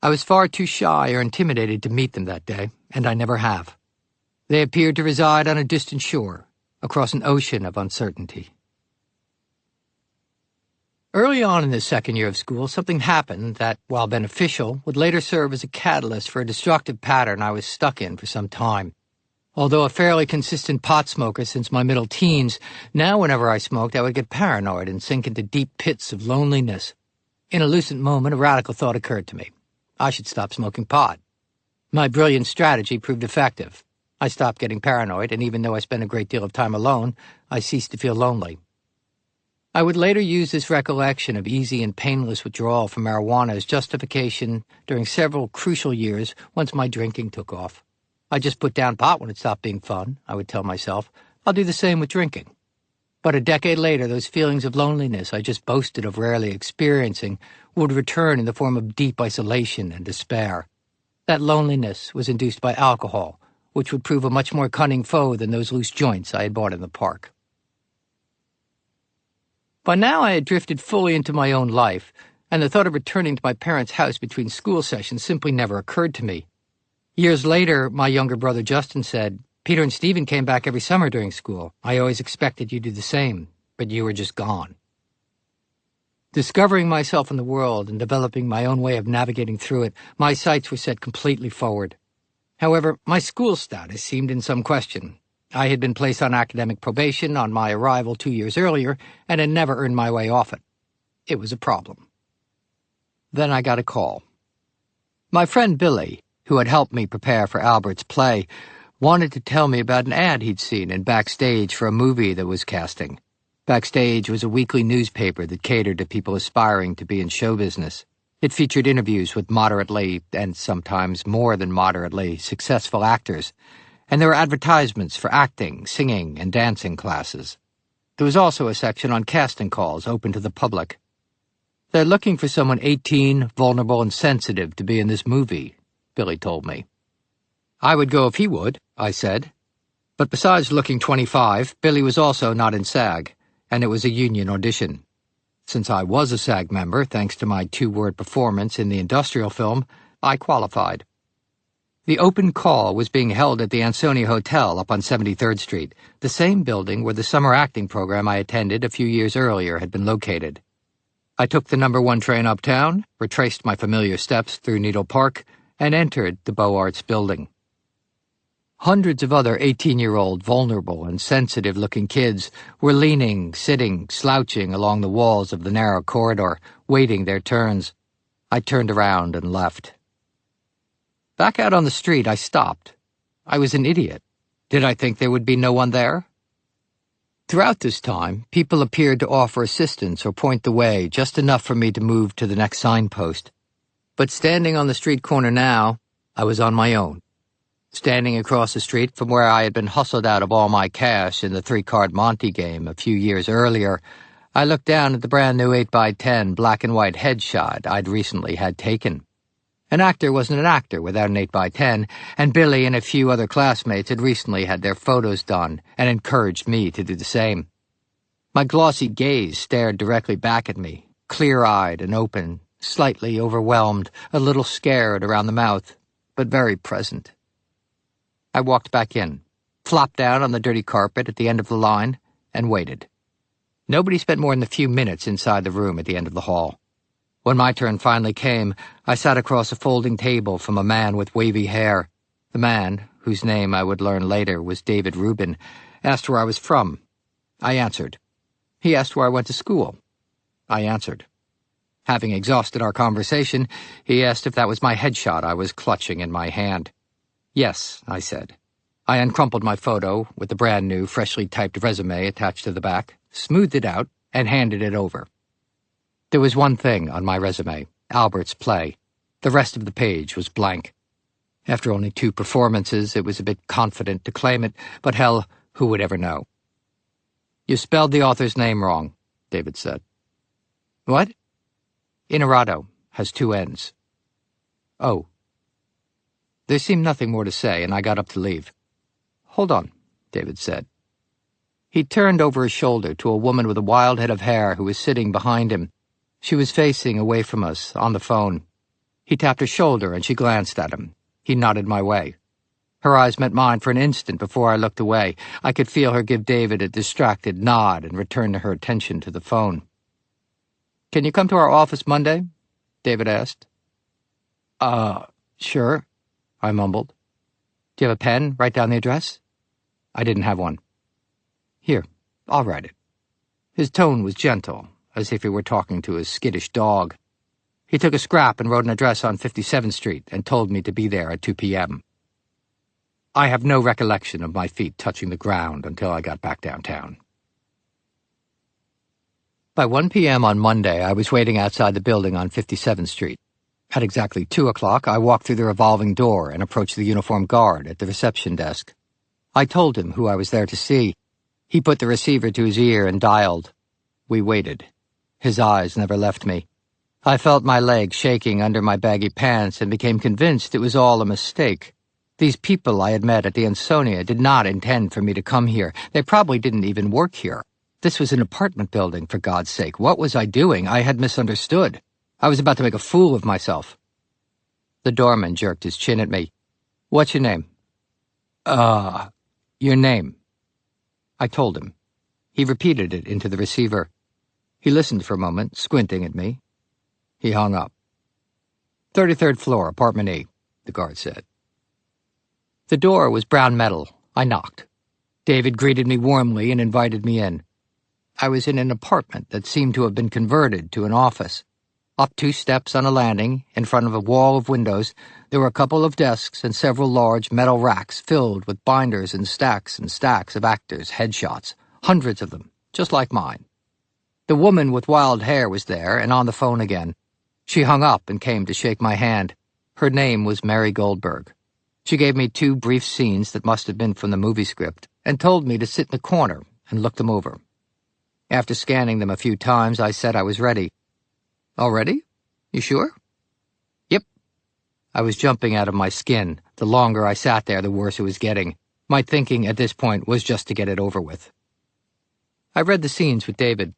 I was far too shy or intimidated to meet them that day, and I never have. They appeared to reside on a distant shore, across an ocean of uncertainty. Early on in the second year of school, something happened that, while beneficial, would later serve as a catalyst for a destructive pattern I was stuck in for some time. Although a fairly consistent pot smoker since my middle teens, now whenever I smoked I would get paranoid and sink into deep pits of loneliness. In a lucid moment, a radical thought occurred to me. I should stop smoking pot. My brilliant strategy proved effective. I stopped getting paranoid, and even though I spent a great deal of time alone, I ceased to feel lonely. I would later use this recollection of easy and painless withdrawal from marijuana as justification during several crucial years once my drinking took off. I just put down pot when it stopped being fun, I would tell myself. I'll do the same with drinking. But a decade later, those feelings of loneliness I just boasted of rarely experiencing would return in the form of deep isolation and despair. That loneliness was induced by alcohol, which would prove a much more cunning foe than those loose joints I had bought in the park. By now I had drifted fully into my own life, and the thought of returning to my parents' house between school sessions simply never occurred to me. Years later, my younger brother Justin said, "Peter and Stephen came back every summer during school. I always expected you to do the same, but you were just gone." Discovering myself in the world and developing my own way of navigating through it, my sights were set completely forward. However, my school status seemed in some question. I had been placed on academic probation on my arrival 2 years earlier and had never earned my way off it. It was a problem. Then I got a call. My friend Billy, who had helped me prepare for Albert's play, wanted to tell me about an ad he'd seen in Backstage for a movie that was casting. Backstage was a weekly newspaper that catered to people aspiring to be in show business. It featured interviews with moderately, and sometimes more than moderately, successful actors, and there were advertisements for acting, singing, and dancing classes. There was also a section on casting calls open to the public. "They're looking for someone 18, vulnerable, and sensitive to be in this movie," Billy told me. "I would go if he would," I said. But besides looking 25, Billy was also not in SAG, and it was a union audition. Since I was a SAG member, thanks to my 2-word performance in the industrial film, I qualified. The open call was being held at the Ansonia Hotel up on 73rd Street, the same building where the summer acting program I attended a few years earlier had been located. I took the number 1 train uptown, retraced my familiar steps through Needle Park, and entered the Beaux Arts building. Hundreds of other 18-year-old, vulnerable and sensitive-looking kids were leaning, sitting, slouching along the walls of the narrow corridor, waiting their turns. I turned around and left. Back out on the street, I stopped. I was an idiot. Did I think there would be no one there? Throughout this time, people appeared to offer assistance or point the way, just enough for me to move to the next signpost. But standing on the street corner now, I was on my own. Standing across the street from where I had been hustled out of all my cash in the 3-card Monte game a few years earlier, I looked down at the brand-new 8x10 black-and-white headshot I'd recently had taken. An actor wasn't an actor without an 8x10, and Billy and a few other classmates had recently had their photos done and encouraged me to do the same. My glossy gaze stared directly back at me, clear-eyed and open, slightly overwhelmed, a little scared around the mouth, but very present. I walked back in, flopped down on the dirty carpet at the end of the line, and waited. Nobody spent more than a few minutes inside the room at the end of the hall. When my turn finally came, I sat across a folding table from a man with wavy hair. The man, whose name I would learn later was David Rubin, asked where I was from. I answered. He asked where I went to school. I answered. Having exhausted our conversation, he asked if that was my headshot I was clutching in my hand. "Yes," I said. I uncrumpled my photo, with the brand-new, freshly typed resume attached to the back, smoothed it out, and handed it over. There was one thing on my resume, Albert's play. The rest of the page was blank. After only 2 performances, it was a bit confident to claim it, but hell, who would ever know? "You spelled the author's name wrong," David said. "What?" "Inarado has 2 N's. "Oh." There seemed nothing more to say, and I got up to leave. "Hold on," David said. He turned over his shoulder to a woman with a wild head of hair who was sitting behind him. She was facing away from us, on the phone. He tapped her shoulder, and she glanced at him. He nodded my way. Her eyes met mine for an instant before I looked away. I could feel her give David a distracted nod and return her attention to the phone. "Can you come to our office Monday?" David asked. Sure," I mumbled. "Do you have a pen? Write down the address?" I didn't have one. "Here, I'll write it." His tone was gentle, as if he were talking to a skittish dog. He took a scrap and wrote an address on 57th Street and told me to be there at 2 p.m. I have no recollection of my feet touching the ground until I got back downtown. By 1 p.m. on Monday, I was waiting outside the building on 57th Street. At exactly 2 o'clock, I walked through the revolving door and approached the uniformed guard at the reception desk. I told him who I was there to see. He put the receiver to his ear and dialed. We waited. His eyes never left me. I felt my legs shaking under my baggy pants and became convinced it was all a mistake. These people I had met at the Ansonia did not intend for me to come here. They probably didn't even work here. This was an apartment building, for God's sake. What was I doing? I had misunderstood. I was about to make a fool of myself. The doorman jerked his chin at me. "What's your name?" Your name." I told him. He repeated it into the receiver. He listened for a moment, squinting at me. He hung up. 33rd floor, apartment E, the guard said. The door was brown metal. I knocked. David greeted me warmly and invited me in. I was in an apartment that seemed to have been converted to an office. Up 2 steps on a landing, in front of a wall of windows, there were a couple of desks and several large metal racks filled with binders and stacks of actors' headshots, hundreds of them, just like mine. The woman with wild hair was there and on the phone again. She hung up and came to shake my hand. Her name was Mary Goldberg. She gave me 2 brief scenes that must have been from the movie script and told me to sit in the corner and look them over. After scanning them a few times, I said I was ready. "Already? You sure?" "Yep." I was jumping out of my skin. The longer I sat there, the worse it was getting. My thinking at this point was just to get it over with. I read the scenes with David.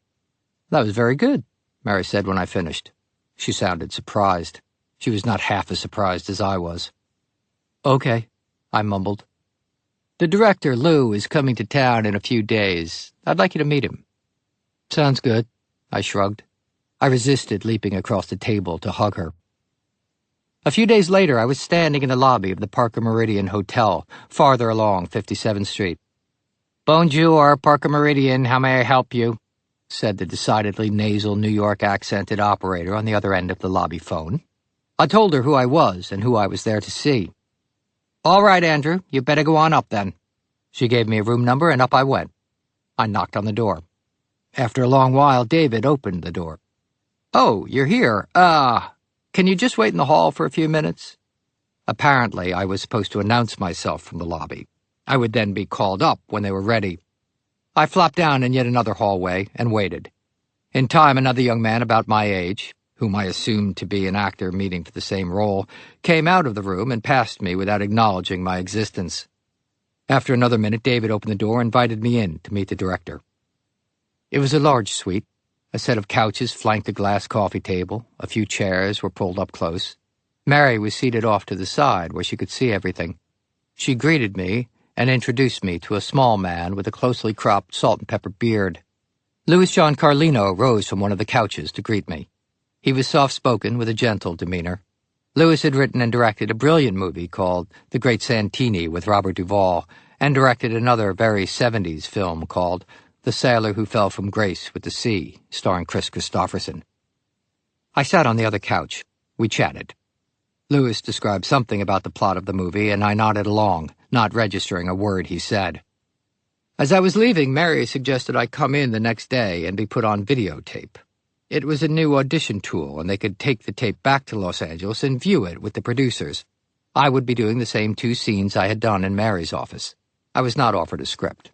"That was very good," Mary said when I finished. She sounded surprised. She was not half as surprised as I was. "Okay," I mumbled. "The director, Lou, is coming to town in a few days. I'd like you to meet him." "Sounds good," I shrugged. I resisted leaping across the table to hug her. A few days later, I was standing in the lobby of the Parker Meridian Hotel, farther along 57th Street. "Bonjour, Parker Meridian, how may I help you?" said the decidedly nasal New York accented operator on the other end of the lobby phone. I told her who I was and who I was there to see. "All right, Andrew, you better go on up then." She gave me a room number and up I went. I knocked on the door. After a long while, David opened the door. "Oh, you're here. Can you just wait in the hall for a few minutes?" Apparently, I was supposed to announce myself from the lobby. I would then be called up when they were ready. I flopped down in yet another hallway and waited. In time, another young man about my age, whom I assumed to be an actor meeting for the same role, came out of the room and passed me without acknowledging my existence. After another minute, David opened the door and invited me in to meet the director. It was a large suite. A set of couches flanked a glass coffee table. A few chairs were pulled up close. Mary was seated off to the side where she could see everything. She greeted me and introduced me to a small man with a closely cropped salt-and-pepper beard. Louis John Carlino rose from one of the couches to greet me. He was soft-spoken with a gentle demeanor. Louis had written and directed a brilliant movie called The Great Santini with Robert Duvall and directed another very 70s film called The Sailor Who Fell from Grace with the Sea, starring Chris Christopherson. I sat on the other couch. We chatted. Louis described something about the plot of the movie, and I nodded along, not registering a word he said. As I was leaving, Mary suggested I come in the next day and be put on videotape. It was a new audition tool, and they could take the tape back to Los Angeles and view it with the producers. I would be doing the same 2 scenes I had done in Mary's office. I was not offered a script.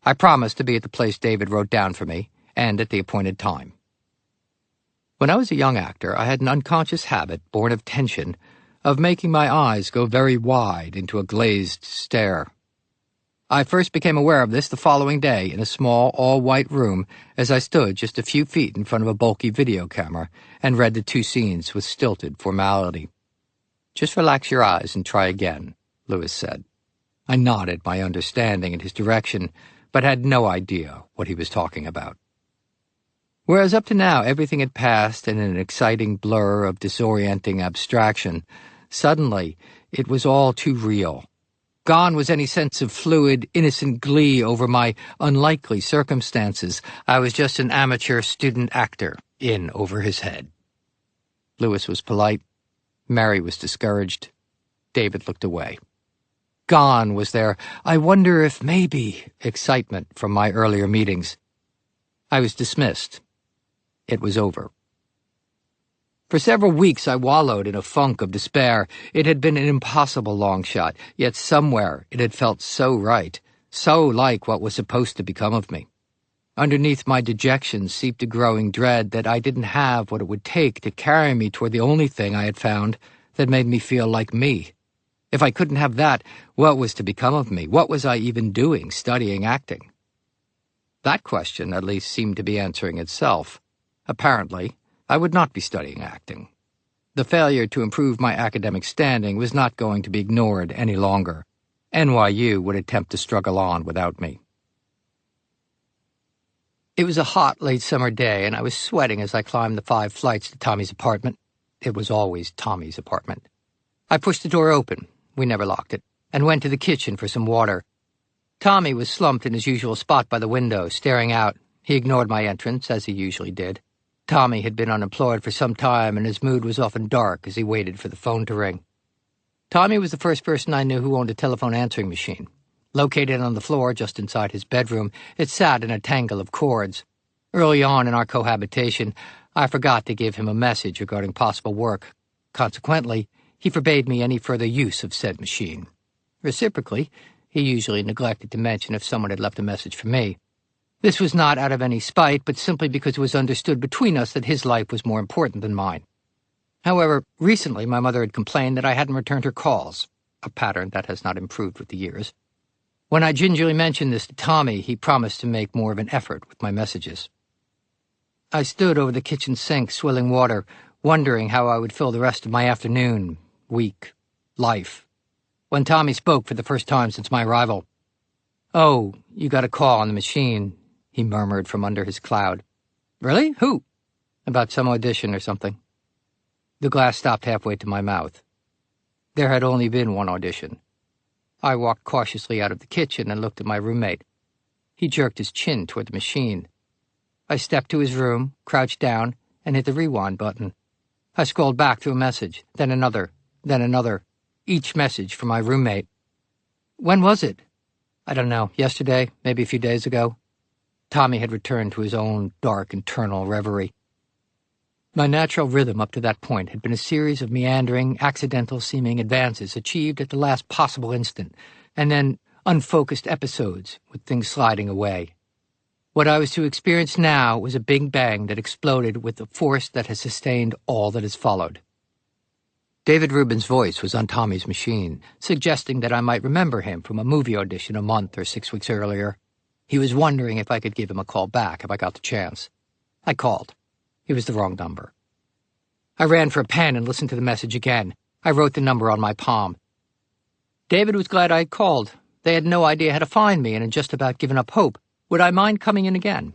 I promised to be at the place David wrote down for me, and at the appointed time. When I was a young actor, I had an unconscious habit, born of tension, of making my eyes go very wide into a glazed stare. I first became aware of this the following day in a small, all-white room as I stood just a few feet in front of a bulky video camera and read the 2 scenes with stilted formality. "Just relax your eyes and try again," Louis said. I nodded my understanding in his direction, but had no idea what he was talking about. Whereas up to now everything had passed in an exciting blur of disorienting abstraction, suddenly it was all too real. Gone was any sense of fluid, innocent glee over my unlikely circumstances. I was just an amateur student actor, in over his head. Louis was polite. Mary was discouraged. David looked away. Gone was their, I wonder if maybe, excitement from my earlier meetings. I was dismissed. It was over. For several weeks I wallowed in a funk of despair. It had been an impossible long shot, yet somewhere it had felt so right. so like what was supposed to become of me. Underneath my dejection seeped a growing dread that I didn't have what it would take to carry me toward the only thing I had found that made me feel like me. If I couldn't have that, what was to become of me? What was I even doing, studying acting? That question, at least, seemed to be answering itself. Apparently, I would not be studying acting. The failure to improve my academic standing was not going to be ignored any longer. NYU would attempt to struggle on without me. It was a hot, late summer day, and I was sweating as I climbed the 5 flights to Tommy's apartment. It was always Tommy's apartment. I pushed the door open, we never locked it, and went to the kitchen for some water. Tommy was slumped in his usual spot by the window, staring out. He ignored my entrance, as he usually did. Tommy had been unemployed for some time, and his mood was often dark as he waited for the phone to ring. Tommy was the first person I knew who owned a telephone answering machine. Located on the floor just inside his bedroom, it sat in a tangle of cords. Early on in our cohabitation, I forgot to give him a message regarding possible work. Consequently, he forbade me any further use of said machine. Reciprocally, he usually neglected to mention if someone had left a message for me. This was not out of any spite, but simply because it was understood between us that his life was more important than mine. However, recently my mother had complained that I hadn't returned her calls, a pattern that has not improved with the years. When I gingerly mentioned this to Tommy, he promised to make more of an effort with my messages. I stood over the kitchen sink, swilling water, wondering how I would fill the rest of my afternoon, week, life, when Tommy spoke for the first time since my arrival. "Oh, you got a call on the machine," he murmured from under his cloud. "Really? Who?" "About some audition or something." The glass stopped halfway to my mouth. There had only been one audition. I walked cautiously out of the kitchen and looked at my roommate. He jerked his chin toward the machine. I stepped to his room, crouched down, and hit the rewind button. I scrolled back through a message, then another, each message from my roommate. "When was it?" "I don't know, yesterday, maybe a few days ago." Tommy had returned to his own dark internal reverie. My natural rhythm up to that point had been a series of meandering, accidental-seeming advances achieved at the last possible instant, and then unfocused episodes with things sliding away. What I was to experience now was a big bang that exploded with the force that has sustained all that has followed. David Rubin's voice was on Tommy's machine, suggesting that I might remember him from a movie audition a month or 6 weeks earlier. He was wondering if I could give him a call back if I got the chance. I called. It was the wrong number. I ran for a pen and listened to the message again. I wrote the number on my palm. David was glad I had called. They had no idea how to find me and had just about given up hope. Would I mind coming in again?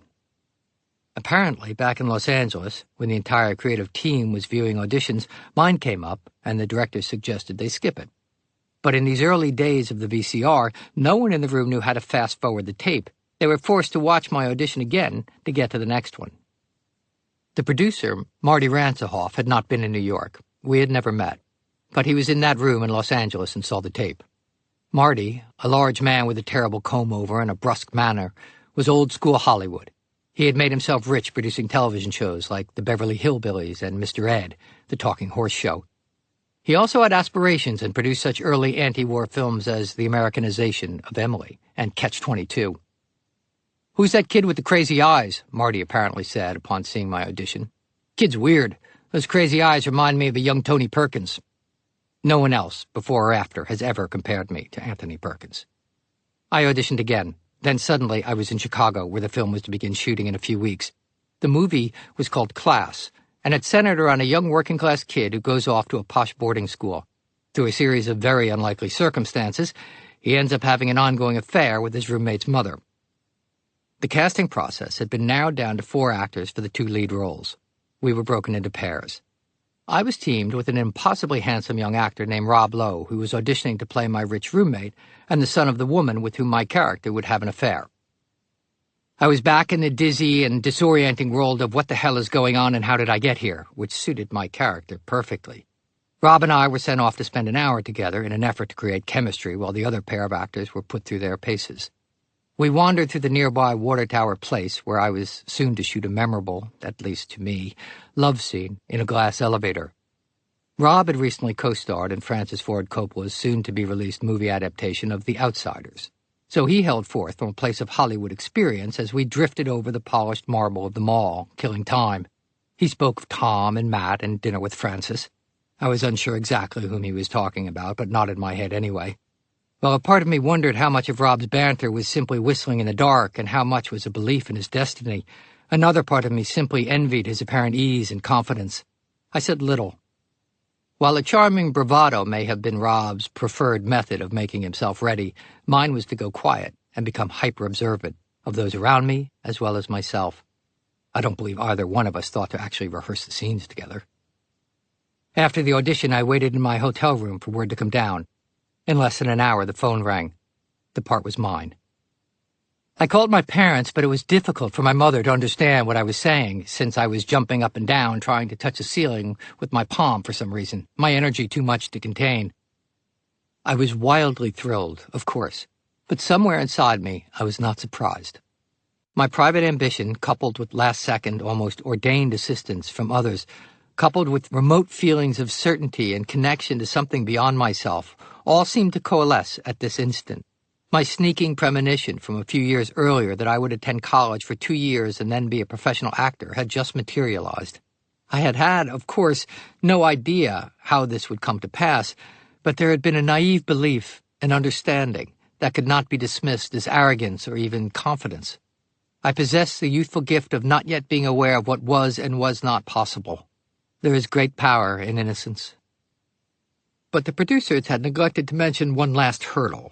Apparently, back in Los Angeles, when the entire creative team was viewing auditions, mine came up, and the director suggested they skip it. But in these early days of the VCR, no one in the room knew how to fast-forward the tape. They were forced to watch my audition again to get to the next one. The producer, Marty Ransohoff, had not been in New York. We had never met. But he was in that room in Los Angeles and saw the tape. Marty, a large man with a terrible comb-over and a brusque manner, was old-school Hollywood. He had made himself rich producing television shows like The Beverly Hillbillies and Mr. Ed, the talking horse show. He also had aspirations and produced such early anti-war films as The Americanization of Emily and Catch-22. "Who's that kid with the crazy eyes?" Marty apparently said upon seeing my audition. "Kid's weird. Those crazy eyes remind me of a young Tony Perkins." No one else, before or after, has ever compared me to Anthony Perkins. I auditioned again. Then suddenly I was in Chicago, where the film was to begin shooting in a few weeks. The movie was called Class, and it centered around a young working-class kid who goes off to a posh boarding school. Through a series of very unlikely circumstances, he ends up having an ongoing affair with his roommate's mother. The casting process had been narrowed down to 4 actors for the 2 lead roles. We were broken into pairs. I was teamed with an impossibly handsome young actor named Rob Lowe, who was auditioning to play my rich roommate and the son of the woman with whom my character would have an affair. I was back in the dizzy and disorienting world of what the hell is going on and how did I get here, which suited my character perfectly. Rob and I were sent off to spend an hour together in an effort to create chemistry while the other pair of actors were put through their paces. We wandered through the nearby Water Tower Place, where I was soon to shoot a memorable, at least to me, love scene in a glass elevator. Rob had recently co-starred in Francis Ford Coppola's soon-to-be-released movie adaptation of The Outsiders, So he held forth from a place of Hollywood experience as we drifted over the polished marble of the mall, killing time. He spoke of Tom and Matt and dinner with Francis. I was unsure exactly whom he was talking about, but nodded my head anyway. While a part of me wondered how much of Rob's banter was simply whistling in the dark and how much was a belief in his destiny, another part of me simply envied his apparent ease and confidence. I said little. While a charming bravado may have been Rob's preferred method of making himself ready, mine was to go quiet and become hyper-observant of those around me as well as myself. I don't believe either one of us thought to actually rehearse the scenes together. After the audition, I waited in my hotel room for word to come down. In less than an hour, the phone rang. The part was mine. I called my parents, but it was difficult for my mother to understand what I was saying, since I was jumping up and down trying to touch the ceiling with my palm for some reason, my energy too much to contain. I was wildly thrilled, of course, but somewhere inside me I was not surprised. My private ambition, coupled with last-second, almost ordained assistance from others, coupled with remote feelings of certainty and connection to something beyond myself, all seemed to coalesce at this instant. My sneaking premonition from a few years earlier that I would attend college for 2 years and then be a professional actor had just materialized. I had, of course, no idea how this would come to pass, but there had been a naive belief and understanding that could not be dismissed as arrogance or even confidence. I possessed the youthful gift of not yet being aware of what was and was not possible. There is great power in innocence. But the producers had neglected to mention one last hurdle.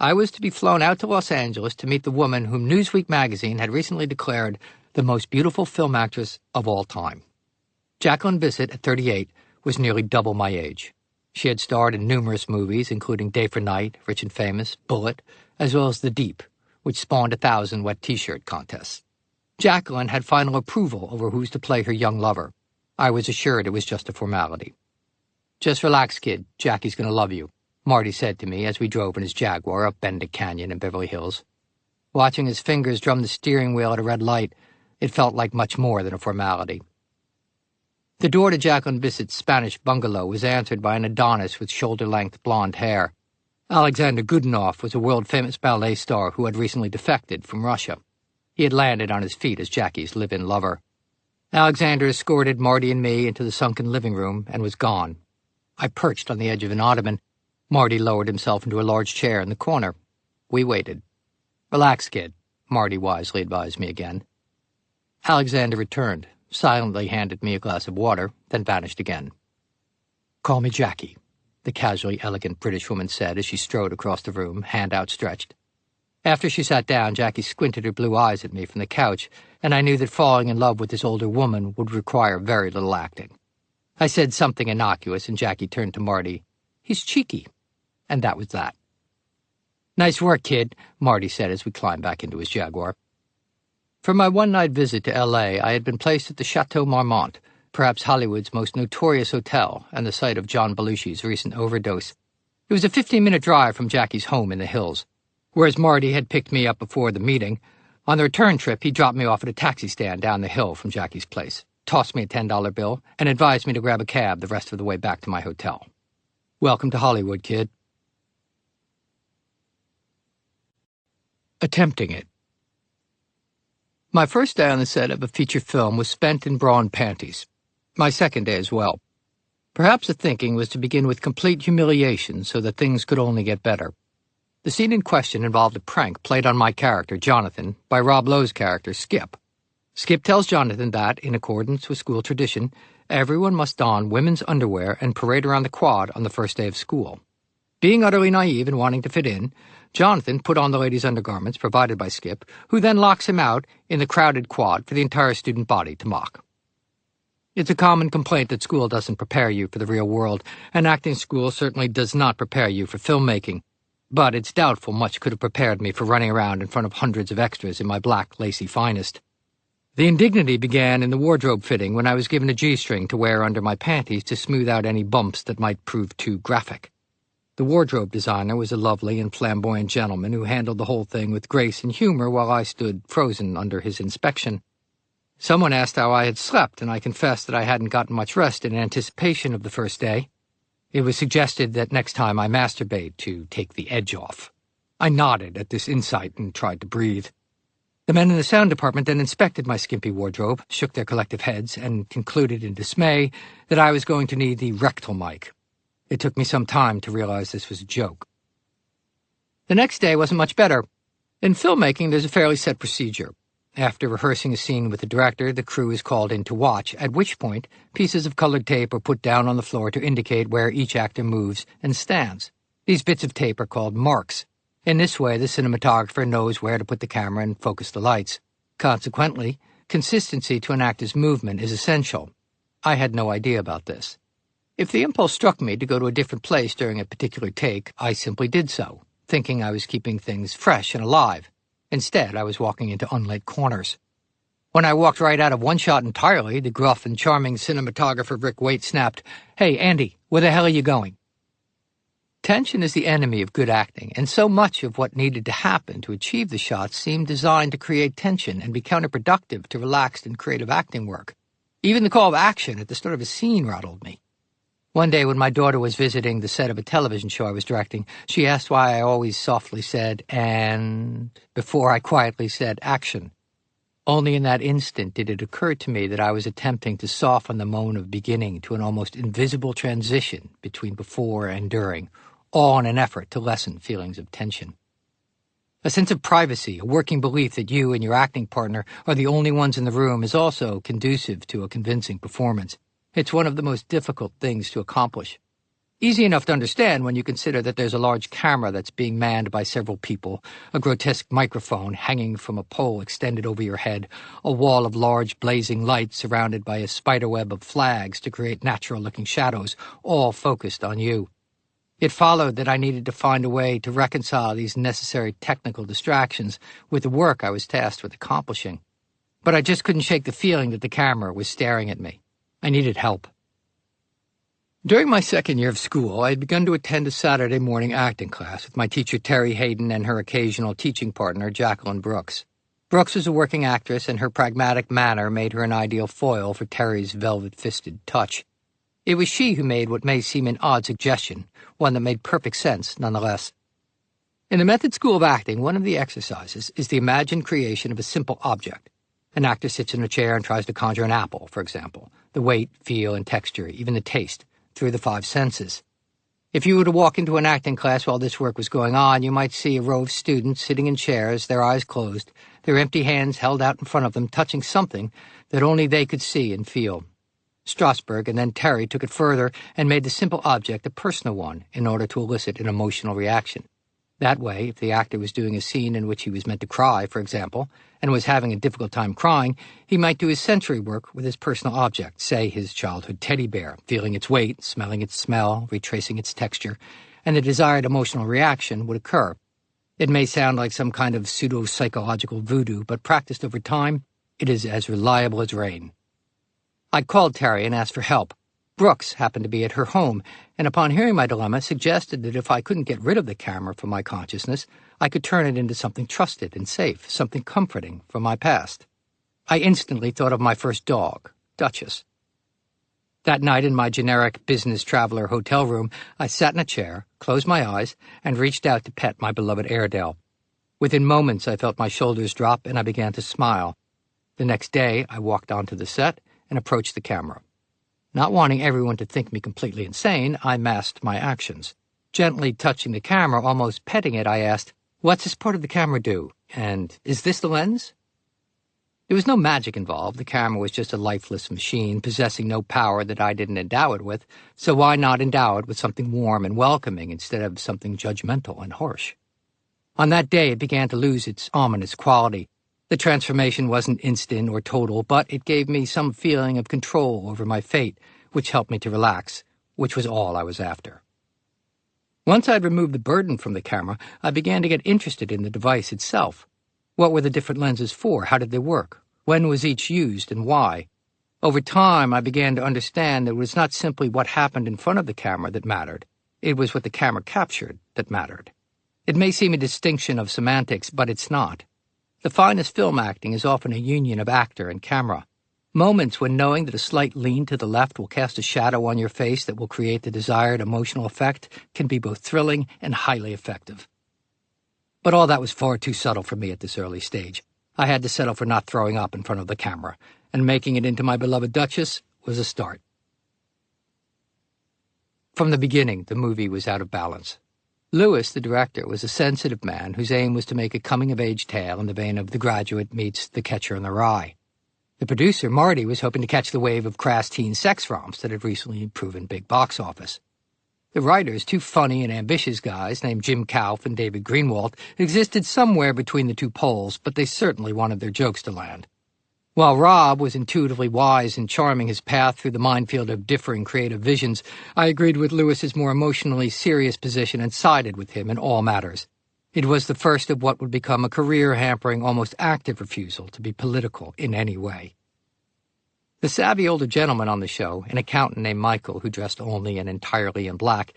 I was to be flown out to Los Angeles to meet the woman whom Newsweek magazine had recently declared the most beautiful film actress of all time. Jacqueline Bisset, at 38, was nearly double my age. She had starred in numerous movies, including Day for Night, Rich and Famous, Bullet, as well as The Deep, which spawned 1,000 wet T-shirt contests. Jacqueline had final approval over who's to play her young lover. I was assured it was just a formality. "Just relax, kid. Jackie's going to love you," Marty said to me as we drove in his Jaguar up Benedict Canyon in Beverly Hills. Watching his fingers drum the steering wheel at a red light, it felt like much more than a formality. The door to Jacqueline Bisset's Spanish bungalow was answered by an Adonis with shoulder-length blonde hair. Alexander Godunov was a world-famous ballet star who had recently defected from Russia. He had landed on his feet as Jackie's live-in lover. Alexander escorted Marty and me into the sunken living room and was gone. I perched on the edge of an ottoman. Marty lowered himself into a large chair in the corner. We waited. "Relax, kid," Marty wisely advised me again. Alexander returned, silently handed me a glass of water, then vanished again. "Call me Jackie," the casually elegant British woman said as she strode across the room, hand outstretched. After she sat down, Jackie squinted her blue eyes at me from the couch, and I knew that falling in love with this older woman would require very little acting. I said something innocuous, and Jackie turned to Marty. "He's cheeky." And that was that. "Nice work, kid," Marty said as we climbed back into his Jaguar. For my one-night visit to L.A., I had been placed at the Chateau Marmont, perhaps Hollywood's most notorious hotel and the site of John Belushi's recent overdose. It was a 15-minute drive from Jackie's home in the hills. Whereas Marty had picked me up before the meeting, on the return trip he dropped me off at a taxi stand down the hill from Jackie's place, tossed me a $10 bill, and advised me to grab a cab the rest of the way back to my hotel. "Welcome to Hollywood, kid." Attempting it. My first day on the set of a feature film was spent in bra and panties. My second day as well. Perhaps the thinking was to begin with complete humiliation so that things could only get better. The scene in question involved a prank played on my character, Jonathan, by Rob Lowe's character, Skip. Skip tells Jonathan that, in accordance with school tradition, everyone must don women's underwear and parade around the quad on the first day of school. Being utterly naive and wanting to fit in, Jonathan put on the ladies' undergarments provided by Skip, who then locks him out in the crowded quad for the entire student body to mock. It's a common complaint that school doesn't prepare you for the real world, and acting school certainly does not prepare you for filmmaking. But it's doubtful much could have prepared me for running around in front of hundreds of extras in my black, lacy finest. The indignity began in the wardrobe fitting when I was given a G-string to wear under my panties to smooth out any bumps that might prove too graphic. The wardrobe designer was a lovely and flamboyant gentleman who handled the whole thing with grace and humor while I stood frozen under his inspection. Someone asked how I had slept, and I confessed that I hadn't gotten much rest in anticipation of the first day. It was suggested that next time I masturbate to take the edge off. I nodded at this insight and tried to breathe. The men in the sound department then inspected my skimpy wardrobe, shook their collective heads, and concluded in dismay that I was going to need the rectal mic. It took me some time to realize this was a joke. The next day wasn't much better. In filmmaking, there's a fairly set procedure. After rehearsing a scene with the director, the crew is called in to watch, at which point pieces of colored tape are put down on the floor to indicate where each actor moves and stands. These bits of tape are called marks. In this way, the cinematographer knows where to put the camera and focus the lights. Consequently, consistency to an actor's movement is essential. I had no idea about this. If the impulse struck me to go to a different place during a particular take, I simply did so, thinking I was keeping things fresh and alive. Instead, I was walking into unlit corners. When I walked right out of one shot entirely, the gruff and charming cinematographer Rick Waite snapped, "Hey, Andy, where the hell are you going?" Tension is the enemy of good acting, and so much of what needed to happen to achieve the shots seemed designed to create tension and be counterproductive to relaxed and creative acting work. Even the call of action at the start of a scene rattled me. One day when my daughter was visiting the set of a television show I was directing, she asked why I always softly said, "and," before I quietly said, "action." Only in that instant did it occur to me that I was attempting to soften the moan of beginning to an almost invisible transition between before and during, all in an effort to lessen feelings of tension. A sense of privacy, a working belief that you and your acting partner are the only ones in the room is also conducive to a convincing performance. It's one of the most difficult things to accomplish. Easy enough to understand when you consider that there's a large camera that's being manned by several people, a grotesque microphone hanging from a pole extended over your head, a wall of large blazing lights surrounded by a spiderweb of flags to create natural-looking shadows, all focused on you. It followed that I needed to find a way to reconcile these necessary technical distractions with the work I was tasked with accomplishing. But I just couldn't shake the feeling that the camera was staring at me. I needed help. During my second year of school, I had begun to attend a Saturday morning acting class with my teacher Terry Hayden and her occasional teaching partner Jacqueline Brooks. Brooks was a working actress, and her pragmatic manner made her an ideal foil for Terry's velvet-fisted touch. It was she who made what may seem an odd suggestion, one that made perfect sense nonetheless. In the Method School of Acting, one of the exercises is the imagined creation of a simple object. An actor sits in a chair and tries to conjure an apple, for example, the weight, feel, and texture, even the taste, through the five senses. If you were to walk into an acting class while this work was going on, you might see a row of students sitting in chairs, their eyes closed, their empty hands held out in front of them, touching something that only they could see and feel. Strasberg and then Terry took it further and made the simple object a personal one in order to elicit an emotional reaction. That way, if the actor was doing a scene in which he was meant to cry, for example, and was having a difficult time crying, he might do his sensory work with his personal object, say his childhood teddy bear, feeling its weight, smelling its smell, retracing its texture, and the desired emotional reaction would occur. It may sound like some kind of pseudo-psychological voodoo, but practiced over time, it is as reliable as rain. I called Terry and asked for help. Brooks happened to be at her home, and upon hearing my dilemma, suggested that if I couldn't get rid of the camera from my consciousness, I could turn it into something trusted and safe, something comforting from my past. I instantly thought of my first dog, Duchess. That night in my generic business traveler hotel room, I sat in a chair, closed my eyes, and reached out to pet my beloved Airedale. Within moments, I felt my shoulders drop, and I began to smile. The next day, I walked onto the set and approached the camera. Not wanting everyone to think me completely insane, I masked my actions. Gently touching the camera, almost petting it, I asked, "What's this part of the camera do? And is this the lens?" There was no magic involved. The camera was just a lifeless machine, possessing no power that I didn't endow it with, so why not endow it with something warm and welcoming instead of something judgmental and harsh? On that day, it began to lose its ominous quality. The transformation wasn't instant or total, but it gave me some feeling of control over my fate, which helped me to relax, which was all I was after. Once I'd removed the burden from the camera, I began to get interested in the device itself. What were the different lenses for? How did they work? When was each used and why? Over time, I began to understand that it was not simply what happened in front of the camera that mattered. It was what the camera captured that mattered. It may seem a distinction of semantics, but it's not. The finest film acting is often a union of actor and camera. Moments when knowing that a slight lean to the left will cast a shadow on your face that will create the desired emotional effect can be both thrilling and highly effective. But all that was far too subtle for me at this early stage. I had to settle for not throwing up in front of the camera, and making it into My Beloved Duchess was a start. From the beginning, the movie was out of balance. Lewis, the director, was a sensitive man whose aim was to make a coming-of-age tale in the vein of The Graduate meets The Catcher in the Rye. The producer, Marty, was hoping to catch the wave of crass teen sex romps that had recently proven big box office. The writers, two funny and ambitious guys named Jim Kauf and David Greenwalt, existed somewhere between the two poles, but they certainly wanted their jokes to land. While Rob was intuitively wise in charming his path through the minefield of differing creative visions, I agreed with Lewis's more emotionally serious position and sided with him in all matters. It was the first of what would become a career-hampering, almost active refusal to be political in any way. The savvy older gentleman on the show, an accountant named Michael who dressed only and entirely in black,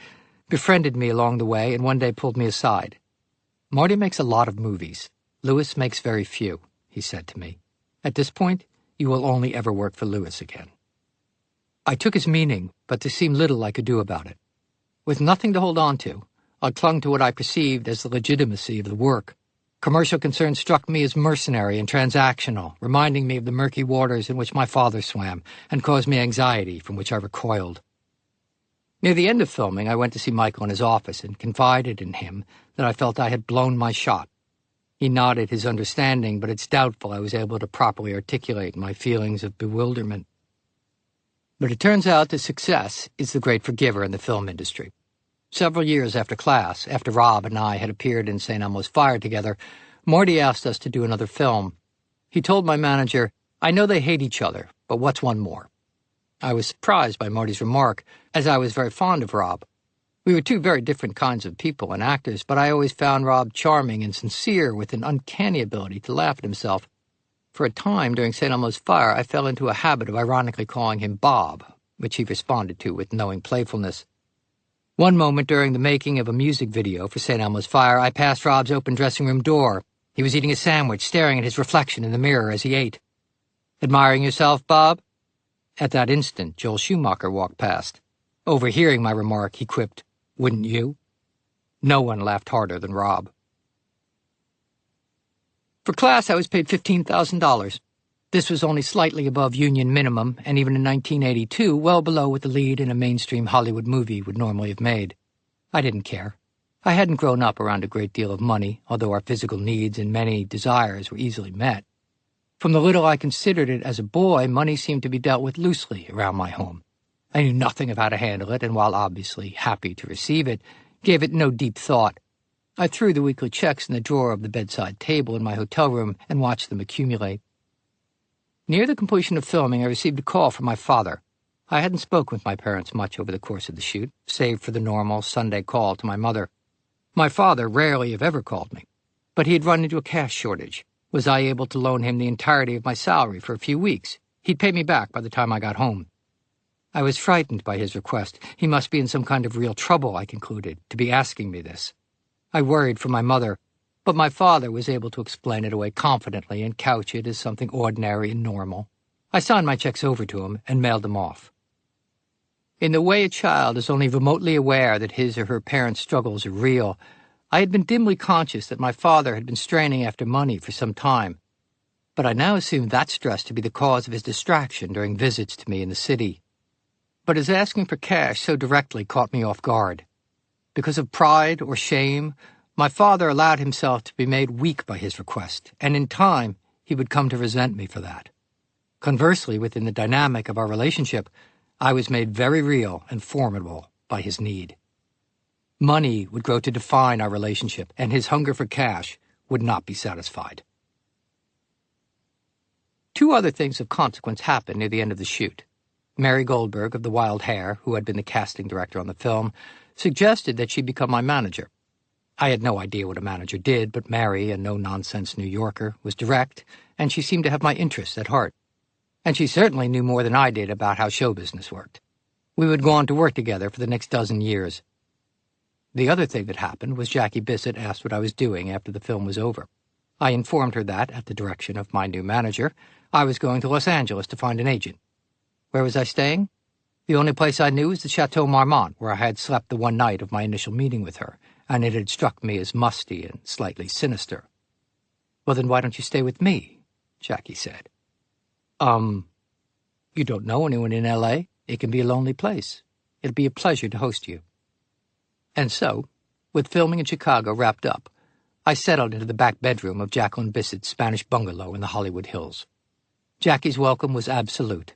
befriended me along the way and one day pulled me aside. "Marty makes a lot of movies. Lewis makes very few," he said to me. "At this point, you will only ever work for Lewis again." I took his meaning, but there seemed little I could do about it. With nothing to hold on to, I clung to what I perceived as the legitimacy of the work. Commercial concerns struck me as mercenary and transactional, reminding me of the murky waters in which my father swam, and caused me anxiety from which I recoiled. Near the end of filming, I went to see Michael in his office and confided in him that I felt I had blown my shot. He nodded his understanding, but it's doubtful I was able to properly articulate my feelings of bewilderment. But it turns out that success is the great forgiver in the film industry. Several years after class, after Rob and I had appeared in St. Elmo's Fire together, Marty asked us to do another film. He told my manager, "I know they hate each other, but what's one more?" I was surprised by Marty's remark, as I was very fond of Rob. We were two very different kinds of people and actors, but I always found Rob charming and sincere with an uncanny ability to laugh at himself. For a time during St. Elmo's Fire, I fell into a habit of ironically calling him Bob, which he responded to with knowing playfulness. One moment during the making of a music video for St. Elmo's Fire, I passed Rob's open dressing room door. He was eating a sandwich, staring at his reflection in the mirror as he ate. "Admiring yourself, Bob?" At that instant, Joel Schumacher walked past. Overhearing my remark, he quipped, "Wouldn't you?" No one laughed harder than Rob. For class, I was paid $15,000. This was only slightly above union minimum, and even in 1982, well below what the lead in a mainstream Hollywood movie would normally have made. I didn't care. I hadn't grown up around a great deal of money, although our physical needs and many desires were easily met. From the little I considered it as a boy, money seemed to be dealt with loosely around my home. I knew nothing of how to handle it, and while obviously happy to receive it, gave it no deep thought. I threw the weekly checks in the drawer of the bedside table in my hotel room and watched them accumulate. Near the completion of filming, I received a call from my father. I hadn't spoken with my parents much over the course of the shoot, save for the normal Sunday call to my mother. My father rarely, if ever, called me, but he had run into a cash shortage. Was I able to loan him the entirety of my salary for a few weeks? He'd pay me back by the time I got home. I was frightened by his request. He must be in some kind of real trouble, I concluded, to be asking me this. I worried for my mother, but my father was able to explain it away confidently and couch it as something ordinary and normal. I signed my checks over to him and mailed them off. In the way a child is only remotely aware that his or her parents' struggles are real, I had been dimly conscious that my father had been straining after money for some time, but I now assumed that stress to be the cause of his distraction during visits to me in the city. But his asking for cash so directly caught me off guard. Because of pride or shame, my father allowed himself to be made weak by his request, and in time he would come to resent me for that. Conversely, within the dynamic of our relationship, I was made very real and formidable by his need. Money would grow to define our relationship, and his hunger for cash would not be satisfied. Two other things of consequence happened near the end of the shoot. Mary Goldberg of the Wild Hair, who had been the casting director on the film, suggested that she become my manager. I had no idea what a manager did, but Mary, a no-nonsense New Yorker, was direct, and she seemed to have my interests at heart. And she certainly knew more than I did about how show business worked. We would go on to work together for the next dozen years. The other thing that happened was Jackie Bissett asked what I was doing after the film was over. I informed her that, at the direction of my new manager, I was going to Los Angeles to find an agent. Where was I staying? The only place I knew was the Chateau Marmont, where I had slept the one night of my initial meeting with her, and it had struck me as musty and slightly sinister. "Well, then why don't you stay with me?" Jackie said. You don't know anyone in L.A.? It can be a lonely place. It'd be a pleasure to host you." And so, with filming in Chicago wrapped up, I settled into the back bedroom of Jacqueline Bissett's Spanish bungalow in the Hollywood Hills. Jackie's welcome was absolute.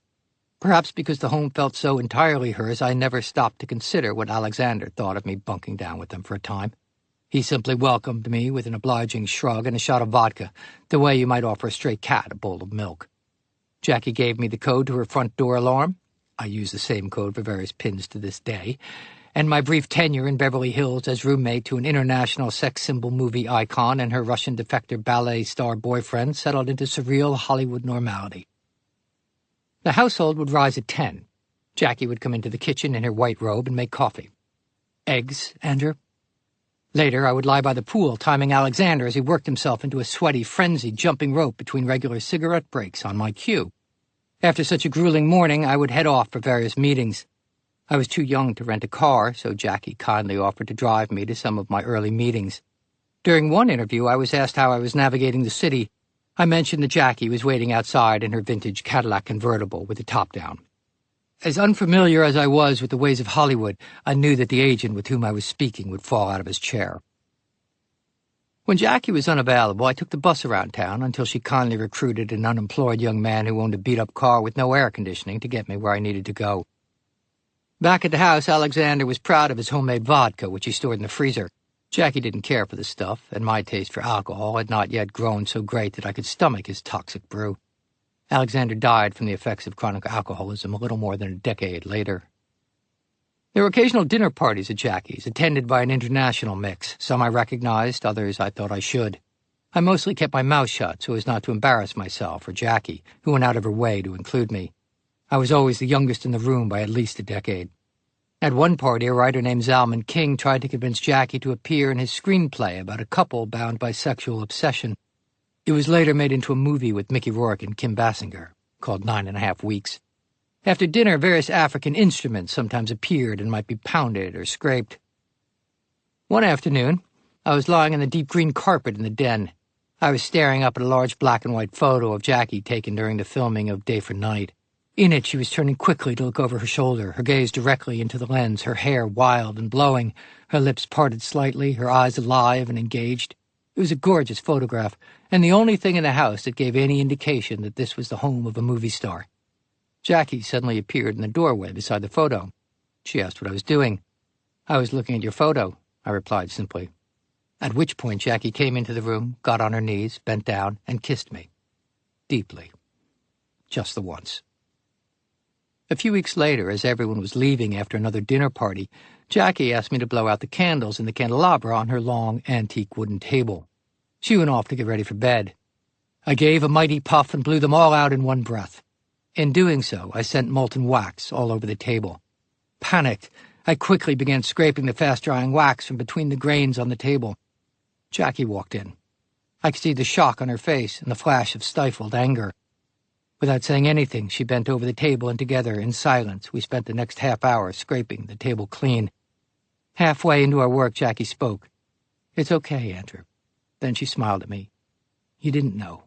Perhaps because the home felt so entirely hers, I never stopped to consider what Alexander thought of me bunking down with them for a time. He simply welcomed me with an obliging shrug and a shot of vodka, the way you might offer a stray cat a bowl of milk. Jackie gave me the code to her front door alarm. I use the same code for various pins to this day, and my brief tenure in Beverly Hills as roommate to an international sex symbol movie icon and her Russian defector ballet star boyfriend settled into surreal Hollywood normality. The household would rise at 10. Jackie would come into the kitchen in her white robe and make coffee. "Eggs, Andrew?" Later, I would lie by the pool, timing Alexander as he worked himself into a sweaty frenzy, jumping rope between regular cigarette breaks on my cue. After such a grueling morning, I would head off for various meetings. I was too young to rent a car, so Jackie kindly offered to drive me to some of my early meetings. During one interview, I was asked how I was navigating the city. I mentioned that Jackie was waiting outside in her vintage Cadillac convertible with the top down. As unfamiliar as I was with the ways of Hollywood, I knew that the agent with whom I was speaking would fall out of his chair. When Jackie was unavailable, I took the bus around town until she kindly recruited an unemployed young man who owned a beat-up car with no air conditioning to get me where I needed to go. Back at the house, Alexander was proud of his homemade vodka, which he stored in the freezer. Jackie didn't care for the stuff, and my taste for alcohol had not yet grown so great that I could stomach his toxic brew. Alexander died from the effects of chronic alcoholism a little more than a decade later. There were occasional dinner parties at Jackie's, attended by an international mix. Some I recognized, others I thought I should. I mostly kept my mouth shut so as not to embarrass myself or Jackie, who went out of her way to include me. I was always the youngest in the room by at least a decade. At one party, a writer named Zalman King tried to convince Jackie to appear in his screenplay about a couple bound by sexual obsession. It was later made into a movie with Mickey Rourke and Kim Basinger, called 9½ Weeks. After dinner, various African instruments sometimes appeared and might be pounded or scraped. One afternoon, I was lying on the deep green carpet in the den. I was staring up at a large black and white photo of Jackie taken during the filming of Day for Night. In it, she was turning quickly to look over her shoulder, her gaze directly into the lens, her hair wild and blowing, her lips parted slightly, her eyes alive and engaged. It was a gorgeous photograph, and the only thing in the house that gave any indication that this was the home of a movie star. Jackie suddenly appeared in the doorway beside the photo. She asked what I was doing. "I was looking at your photo," I replied simply. At which point Jackie came into the room, got on her knees, bent down, and kissed me. Deeply. Just the once. A few weeks later, as everyone was leaving after another dinner party, Jackie asked me to blow out the candles in the candelabra on her long, antique wooden table. She went off to get ready for bed. I gave a mighty puff and blew them all out in one breath. In doing so, I sent molten wax all over the table. Panicked, I quickly began scraping the fast-drying wax from between the grains on the table. Jackie walked in. I could see the shock on her face and the flash of stifled anger. Without saying anything, she bent over the table, and together, in silence, we spent the next half hour scraping the table clean. Halfway into our work, Jackie spoke. "It's okay, Andrew." Then she smiled at me. "You didn't know."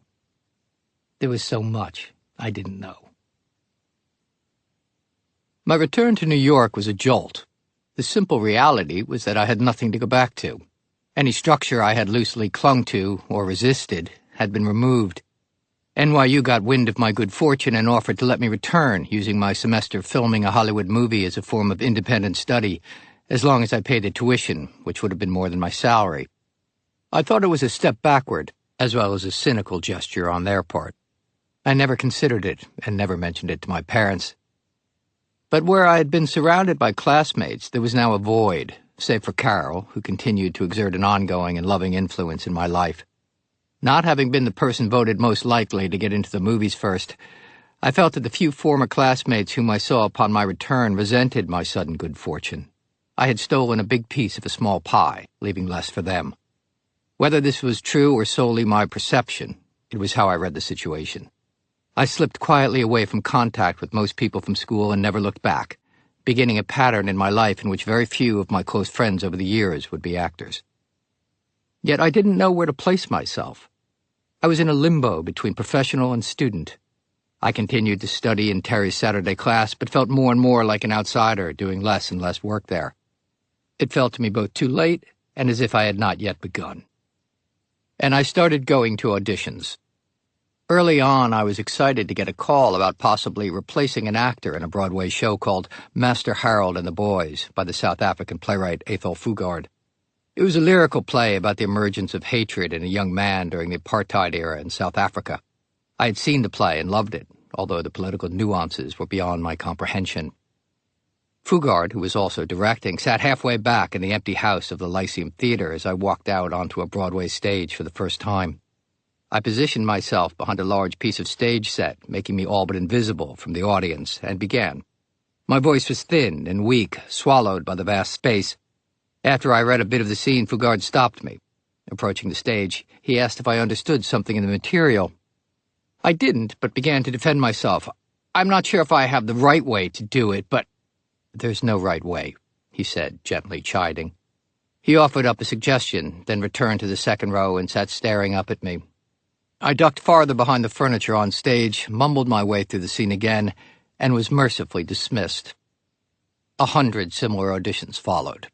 There was so much I didn't know. My return to New York was a jolt. The simple reality was that I had nothing to go back to. Any structure I had loosely clung to, or resisted, had been removed. NYU got wind of my good fortune and offered to let me return, using my semester filming a Hollywood movie as a form of independent study, as long as I paid the tuition, which would have been more than my salary. I thought it was a step backward, as well as a cynical gesture on their part. I never considered it, and never mentioned it to my parents. But where I had been surrounded by classmates, there was now a void, save for Carol, who continued to exert an ongoing and loving influence in my life. Not having been the person voted most likely to get into the movies first, I felt that the few former classmates whom I saw upon my return resented my sudden good fortune. I had stolen a big piece of a small pie, leaving less for them. Whether this was true or solely my perception, it was how I read the situation. I slipped quietly away from contact with most people from school and never looked back. beginning a pattern in my life in which very few of my close friends over the years would be actors. Yet I didn't know where to place myself. I was in a limbo between professional and student. I continued to study in Terry's Saturday class, but felt more and more like an outsider, doing less and less work there. It felt to me both too late and as if I had not yet begun. And I started going to auditions. Early on, I was excited to get a call about possibly replacing an actor in a Broadway show called Master Harold and the Boys by the South African playwright Ethel Fugard. It was a lyrical play about the emergence of hatred in a young man during the apartheid era in South Africa. I had seen the play and loved it, although the political nuances were beyond my comprehension. Fugard, who was also directing, sat halfway back in the empty house of the Lyceum Theater as I walked out onto a Broadway stage for the first time. I positioned myself behind a large piece of stage set, making me all but invisible from the audience, and began. My voice was thin and weak, swallowed by the vast space. After I read a bit of the scene, Fugard stopped me. Approaching the stage, he asked if I understood something in the material. I didn't, but began to defend myself. I'm not sure if I have the right way to do it, but... There's no right way, he said, gently chiding. He offered up a suggestion, then returned to the second row and sat staring up at me. I ducked farther behind the furniture on stage, mumbled my way through the scene again, and was mercifully dismissed. 100 similar auditions followed.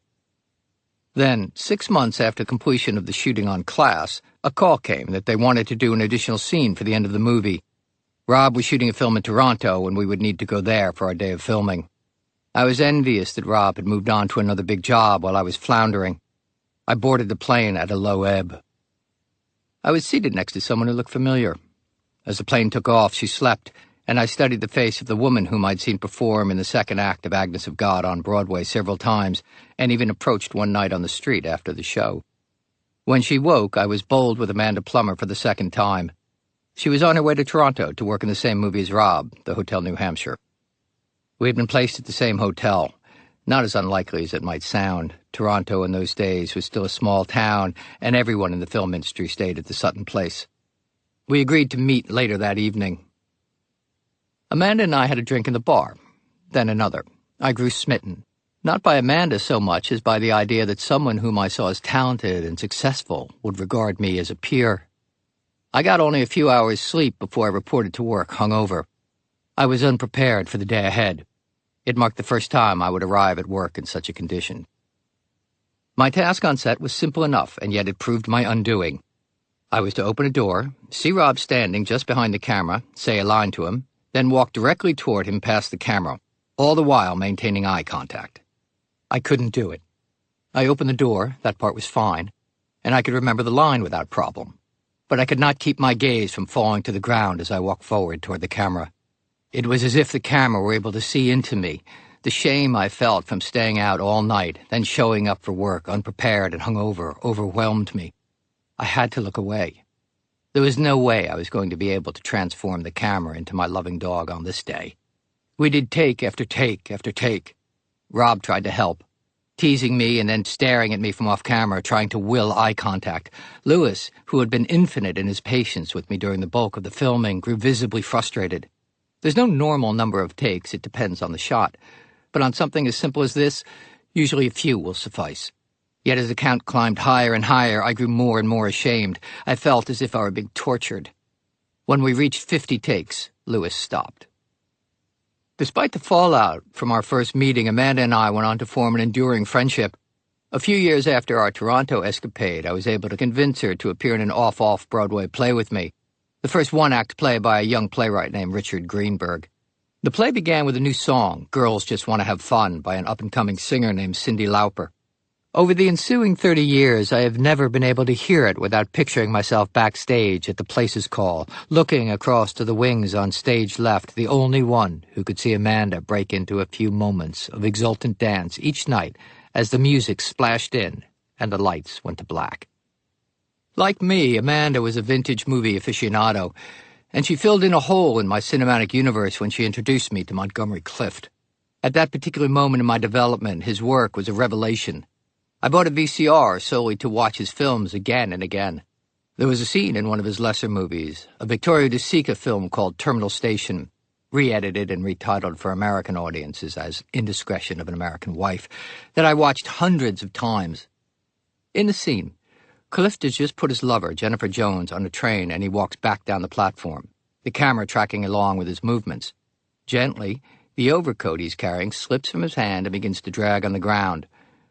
Then, 6 months after completion of the shooting on Class, a call came that they wanted to do an additional scene for the end of the movie. Rob was shooting a film in Toronto, and we would need to go there for our day of filming. I was envious that Rob had moved on to another big job while I was floundering. I boarded the plane at a low ebb. I was seated next to someone who looked familiar. As the plane took off, she slept, and I studied the face of the woman whom I'd seen perform in the second act of Agnes of God on Broadway several times, and even approached one night on the street after the show. When she woke, I was bowled with Amanda Plummer for the second time. She was on her way to Toronto to work in the same movie as Rob, the Hotel New Hampshire. We had been placed at the same hotel. Not as unlikely as it might sound. Toronto in those days was still a small town, and everyone in the film industry stayed at the Sutton Place. We agreed to meet later that evening. Amanda and I had a drink in the bar, then another. I grew smitten, not by Amanda so much as by the idea that someone whom I saw as talented and successful would regard me as a peer. I got only a few hours' sleep before I reported to work hungover. I was unprepared for the day ahead. It marked the first time I would arrive at work in such a condition. My task on set was simple enough, and yet it proved my undoing. I was to open a door, see Rob standing just behind the camera, say a line to him, then walk directly toward him past the camera, all the while maintaining eye contact. I couldn't do it. I opened the door, that part was fine, and I could remember the line without problem. But I could not keep my gaze from falling to the ground as I walked forward toward the camera. It was as if the camera were able to see into me. The shame I felt from staying out all night, then showing up for work unprepared and hungover, overwhelmed me. I had to look away. There was no way I was going to be able to transform the camera into my loving dog on this day. We did take after take after take. Rob tried to help, teasing me and then staring at me from off camera, trying to will eye contact. Lewis, who had been infinite in his patience with me during the bulk of the filming, grew visibly frustrated. There's no normal number of takes, it depends on the shot. But on something as simple as this, usually a few will suffice. Yet as the count climbed higher and higher, I grew more and more ashamed. I felt as if I were being tortured. When we reached 50 takes, Lewis stopped. Despite the fallout from our first meeting, Amanda and I went on to form an enduring friendship. A few years after our Toronto escapade, I was able to convince her to appear in an off-Broadway play with me, the first one-act play by a young playwright named Richard Greenberg. The play began with a new song, Girls Just Want to Have Fun, by an up-and-coming singer named Cyndi Lauper. Over the ensuing 30 years, I have never been able to hear it without picturing myself backstage at the Places Call, looking across to the wings on stage left, the only one who could see Amanda break into a few moments of exultant dance each night as the music splashed in and the lights went to black. Like me, Amanda was a vintage movie aficionado, and she filled in a hole in my cinematic universe when she introduced me to Montgomery Clift. At that particular moment in my development, his work was a revelation. I bought a VCR solely to watch his films again and again. There was a scene in one of his lesser movies, a Victorio De Sica film called Terminal Station. re-edited and retitled for American audiences as Indiscretion of an American Wife, that I watched hundreds of times. In the scene, Clift has just put his lover, Jennifer Jones, on a train and he walks back down the platform, the camera tracking along with his movements. Gently, the overcoat he's carrying slips from his hand and begins to drag on the ground.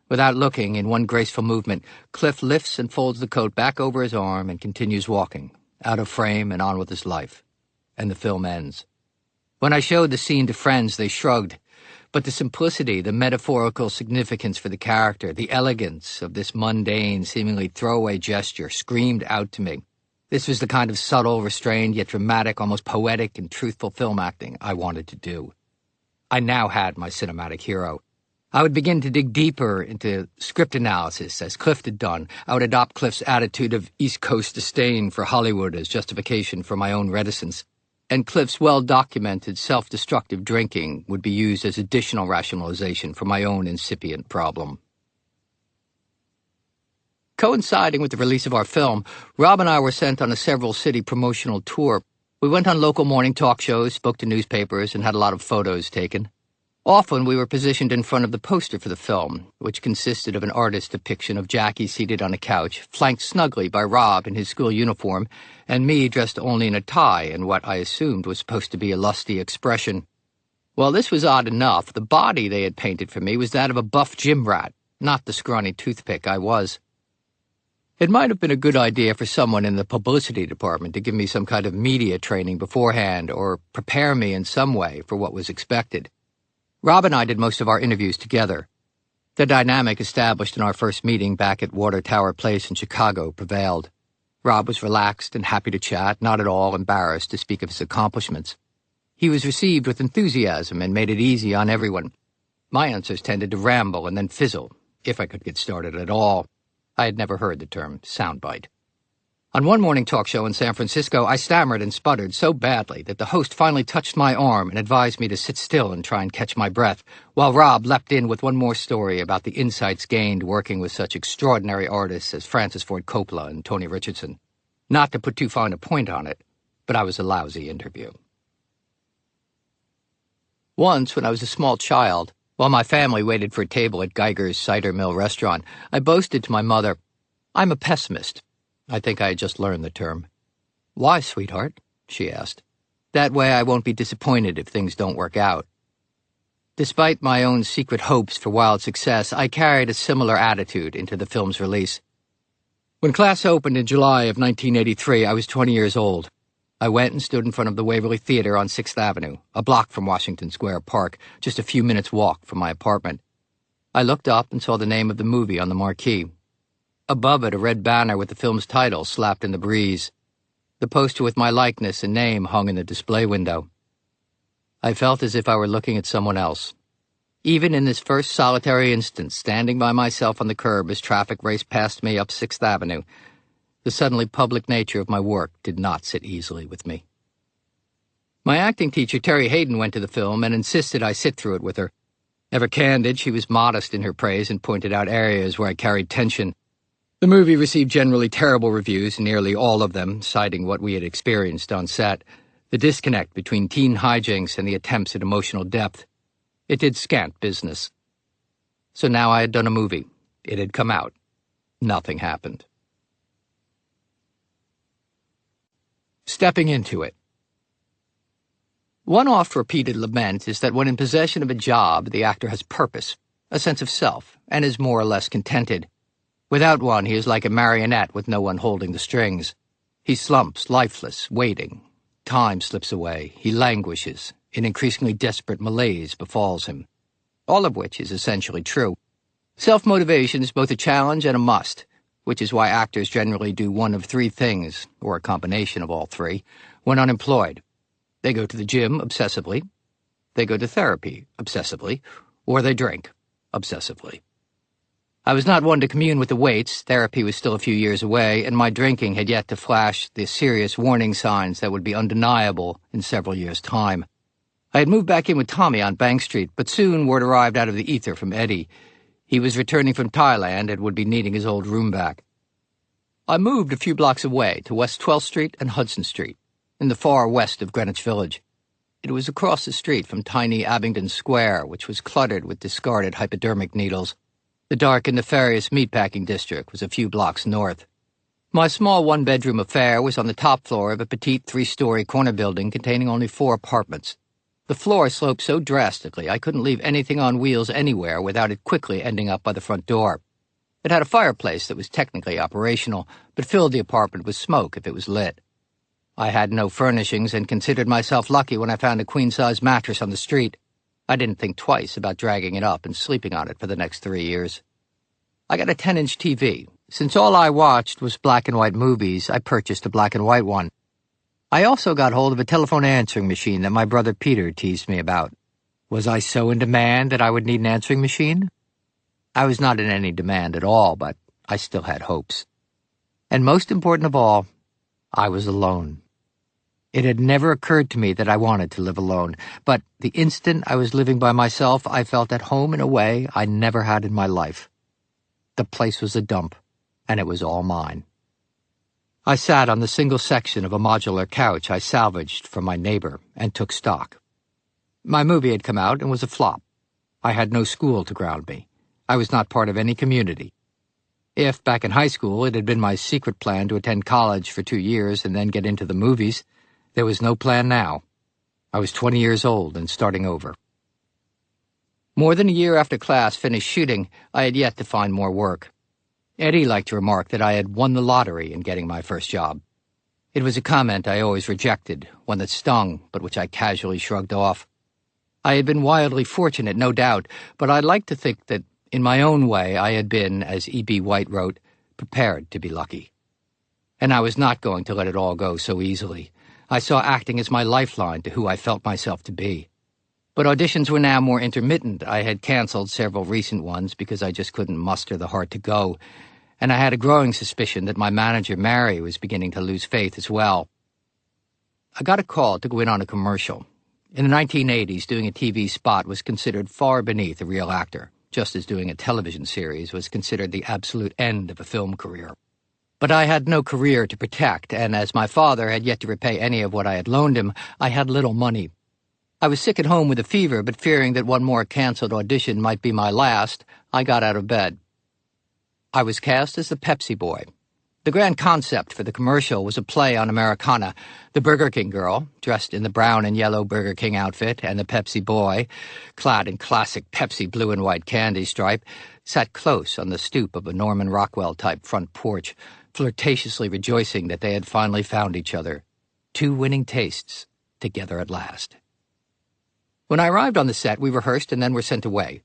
Without looking, in one graceful movement, Cliff lifts and folds the coat back over his arm and continues walking, out of frame and on with his life. And the film ends. When I showed the scene to friends, they shrugged. But the simplicity, the metaphorical significance for the character, the elegance of this mundane, seemingly throwaway gesture screamed out to me. This was the kind of subtle, restrained, yet dramatic, almost poetic and truthful film acting I wanted to do. I now had my cinematic hero. I would begin to dig deeper into script analysis, as Clift had done. I would adopt Clift's attitude of East Coast disdain for Hollywood as justification for my own reticence. And Clift's well-documented self-destructive drinking would be used as additional rationalization for my own incipient problem. Coinciding with the release of our film, Rob and I were sent on a several-city promotional tour. We went on local morning talk shows, spoke to newspapers, and had a lot of photos taken. Often we were positioned in front of the poster for the film, which consisted of an artist's depiction of Jackie seated on a couch, flanked snugly by Rob in his school uniform, and me dressed only in a tie and what I assumed was supposed to be a lusty expression. While this was odd enough, the body they had painted for me was that of a buff gym rat, not the scrawny toothpick I was. It might have been a good idea for someone in the publicity department to give me some kind of media training beforehand or prepare me in some way for what was expected. Rob and I did most of our interviews together. The dynamic established in our first meeting back at Water Tower Place in Chicago prevailed. Rob was relaxed and happy to chat, not at all embarrassed to speak of his accomplishments. He was received with enthusiasm and made it easy on everyone. My answers tended to ramble and then fizzle, if I could get started at all. I had never heard the term soundbite. On one morning talk show in San Francisco, I stammered and sputtered so badly that the host finally touched my arm and advised me to sit still and try and catch my breath, while Rob leapt in with one more story about the insights gained working with such extraordinary artists as Francis Ford Coppola and Tony Richardson. Not to put too fine a point on it, but I was a lousy interview. Once, when I was a small child, while my family waited for a table at Geiger's Cider Mill restaurant, I boasted to my mother, "I'm a pessimist." I think I had just learned the term. "Why, sweetheart?" she asked. "That way I won't be disappointed if things don't work out." Despite my own secret hopes for wild success, I carried a similar attitude into the film's release. When class opened in July of 1983, I was 20 years old. I went and stood in front of the Waverly Theater on 6th Avenue, a block from Washington Square Park, just a few minutes' walk from my apartment. I looked up and saw the name of the movie on the marquee. Above it, a red banner with the film's title slapped in the breeze. The poster with my likeness and name hung in the display window. I felt as if I were looking at someone else. Even in this first solitary instant, standing by myself on the curb as traffic raced past me up 6th Avenue, the suddenly public nature of my work did not sit easily with me. My acting teacher, Terry Hayden, went to the film and insisted I sit through it with her. Ever candid, she was modest in her praise and pointed out areas where I carried tension. The movie received generally terrible reviews, nearly all of them citing what we had experienced on set, the disconnect between teen hijinks and the attempts at emotional depth. It did scant business. So now I had done a movie. It had come out. Nothing happened. Stepping into it. One oft-repeated lament is that when in possession of a job, the actor has purpose, a sense of self, and is more or less contented. Without one, he is like a marionette with no one holding the strings. He slumps, lifeless, waiting. Time slips away. He languishes. An increasingly desperate malaise befalls him. All of which is essentially true. Self-motivation is both a challenge and a must, which is why actors generally do one of three things, or a combination of all three, when unemployed. They go to the gym obsessively, they go to therapy obsessively, or they drink obsessively. I was not one to commune with the weights. Therapy was still a few years away, and my drinking had yet to flash the serious warning signs that would be undeniable in several years' time. I had moved back in with Tommy on Bank Street, but soon word arrived out of the ether from Eddie. He was returning from Thailand and would be needing his old room back. I moved a few blocks away to West 12th Street and Hudson Street, in the far west of Greenwich Village. It was across the street from tiny Abingdon Square, which was cluttered with discarded hypodermic needles. The dark and nefarious meatpacking district was a few blocks north. My small one-bedroom affair was on the top floor of a petite 3-story corner building containing only 4 apartments. The floor sloped so drastically I couldn't leave anything on wheels anywhere without it quickly ending up by the front door. It had a fireplace that was technically operational, but filled the apartment with smoke if it was lit. I had no furnishings and considered myself lucky when I found a queen-size mattress on the street. I didn't think twice about dragging it up and sleeping on it for the next 3 years. I got a 10-inch TV. Since all I watched was black-and-white movies, I purchased a black-and-white one. I also got hold of a telephone answering machine that my brother Peter teased me about. Was I so in demand that I would need an answering machine? I was not in any demand at all, but I still had hopes. And most important of all, I was alone. It had never occurred to me that I wanted to live alone, but the instant I was living by myself, I felt at home in a way I never had in my life. The place was a dump, and it was all mine. I sat on the single section of a modular couch I salvaged from my neighbor and took stock. My movie had come out and was a flop. I had no school to ground me. I was not part of any community. If, back in high school, it had been my secret plan to attend college for 2 years and then get into the movies, there was no plan now. I was 20 years old and starting over. More than a year after class finished shooting, I had yet to find more work. Eddie liked to remark that I had won the lottery in getting my first job. It was a comment I always rejected, one that stung, but which I casually shrugged off. I had been wildly fortunate, no doubt, but I'd like to think that, in my own way, I had been, as E.B. White wrote, prepared to be lucky. And I was not going to let it all go so easily. I saw acting as my lifeline to who I felt myself to be. But auditions were now more intermittent. I had canceled several recent ones because I just couldn't muster the heart to go, and I had a growing suspicion that my manager, Mary, was beginning to lose faith as well. I got a call to go in on a commercial. In the 1980s, doing a TV spot was considered far beneath a real actor, just as doing a television series was considered the absolute end of a film career. But I had no career to protect, and as my father had yet to repay any of what I had loaned him, I had little money. I was sick at home with a fever, but fearing that one more canceled audition might be my last, I got out of bed. I was cast as the Pepsi Boy. The grand concept for the commercial was a play on Americana. The Burger King girl, dressed in the brown and yellow Burger King outfit, and the Pepsi Boy, clad in classic Pepsi blue and white candy stripe, sat close on the stoop of a Norman Rockwell-type front porch, flirtatiously rejoicing that they had finally found each other. 2 winning tastes, together at last. When I arrived on the set, we rehearsed and then were sent away.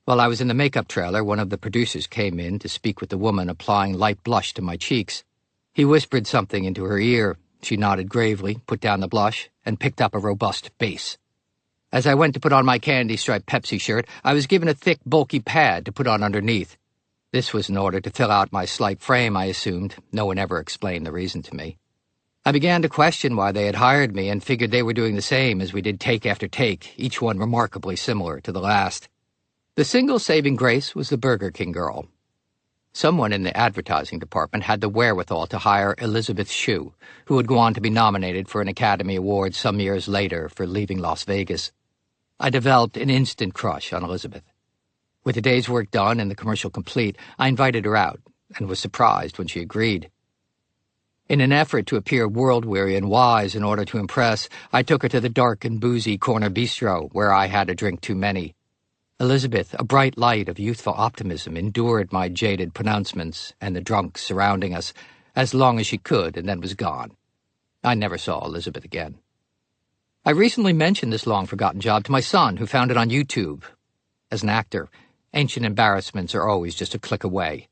While I was in the makeup trailer, one of the producers came in to speak with the woman applying light blush to my cheeks. He whispered something into her ear. She nodded gravely, put down the blush, and picked up a robust bass. As I went to put on my candy-striped Pepsi shirt, I was given a thick, bulky pad to put on underneath. This was in order to fill out my slight frame, I assumed. No one ever explained the reason to me. I began to question why they had hired me and figured they were doing the same as we did take after take, each one remarkably similar to the last. The single saving grace was the Burger King girl. Someone in the advertising department had the wherewithal to hire Elizabeth Shue, who would go on to be nominated for an Academy Award some years later for Leaving Las Vegas. I developed an instant crush on Elizabeth. With the day's work done and the commercial complete, I invited her out and was surprised when she agreed. In an effort to appear world-weary and wise in order to impress, I took her to the dark and boozy corner bistro, where I had a drink too many. Elizabeth, a bright light of youthful optimism, endured my jaded pronouncements and the drunks surrounding us as long as she could and then was gone. I never saw Elizabeth again. I recently mentioned this long-forgotten job to my son, who found it on YouTube. As an actor, ancient embarrassments are always just a click away.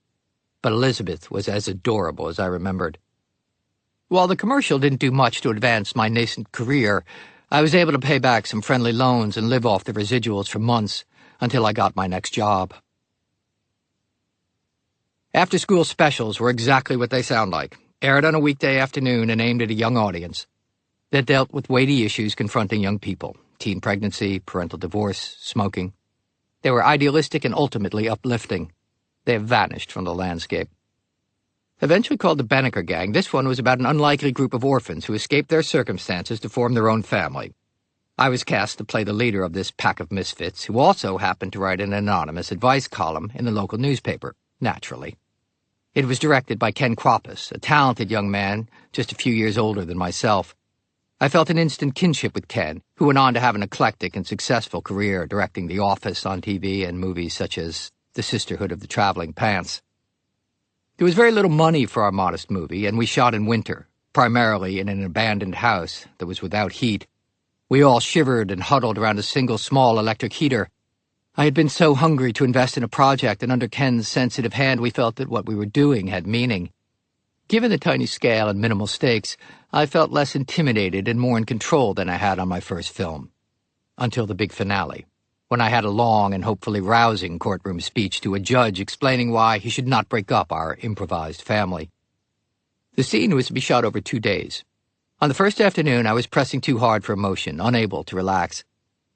But Elizabeth was as adorable as I remembered. While the commercial didn't do much to advance my nascent career, I was able to pay back some friendly loans and live off the residuals for months until I got my next job. After-school specials were exactly what they sound like, aired on a weekday afternoon and aimed at a young audience. They dealt with weighty issues confronting young people: teen pregnancy, parental divorce, smoking. They were idealistic and ultimately uplifting. They have vanished from the landscape. Eventually called the Banneker Gang, this one was about an unlikely group of orphans who escaped their circumstances to form their own family. I was cast to play the leader of this pack of misfits, who also happened to write an anonymous advice column in the local newspaper, naturally. It was directed by Ken Kroppus, a talented young man just a few years older than myself. I felt an instant kinship with Ken, who went on to have an eclectic and successful career directing The Office on TV and movies such as The Sisterhood of the Traveling Pants. There was very little money for our modest movie, and we shot in winter, primarily in an abandoned house that was without heat. We all shivered and huddled around a single small electric heater. I had been so hungry to invest in a project, and under Ken's sensitive hand we felt that what we were doing had meaning. Given the tiny scale and minimal stakes, I felt less intimidated and more in control than I had on my first film. Until the big finale, when I had a long and hopefully rousing courtroom speech to a judge explaining why he should not break up our improvised family. The scene was to be shot over 2 days. On the first afternoon, I was pressing too hard for emotion, unable to relax.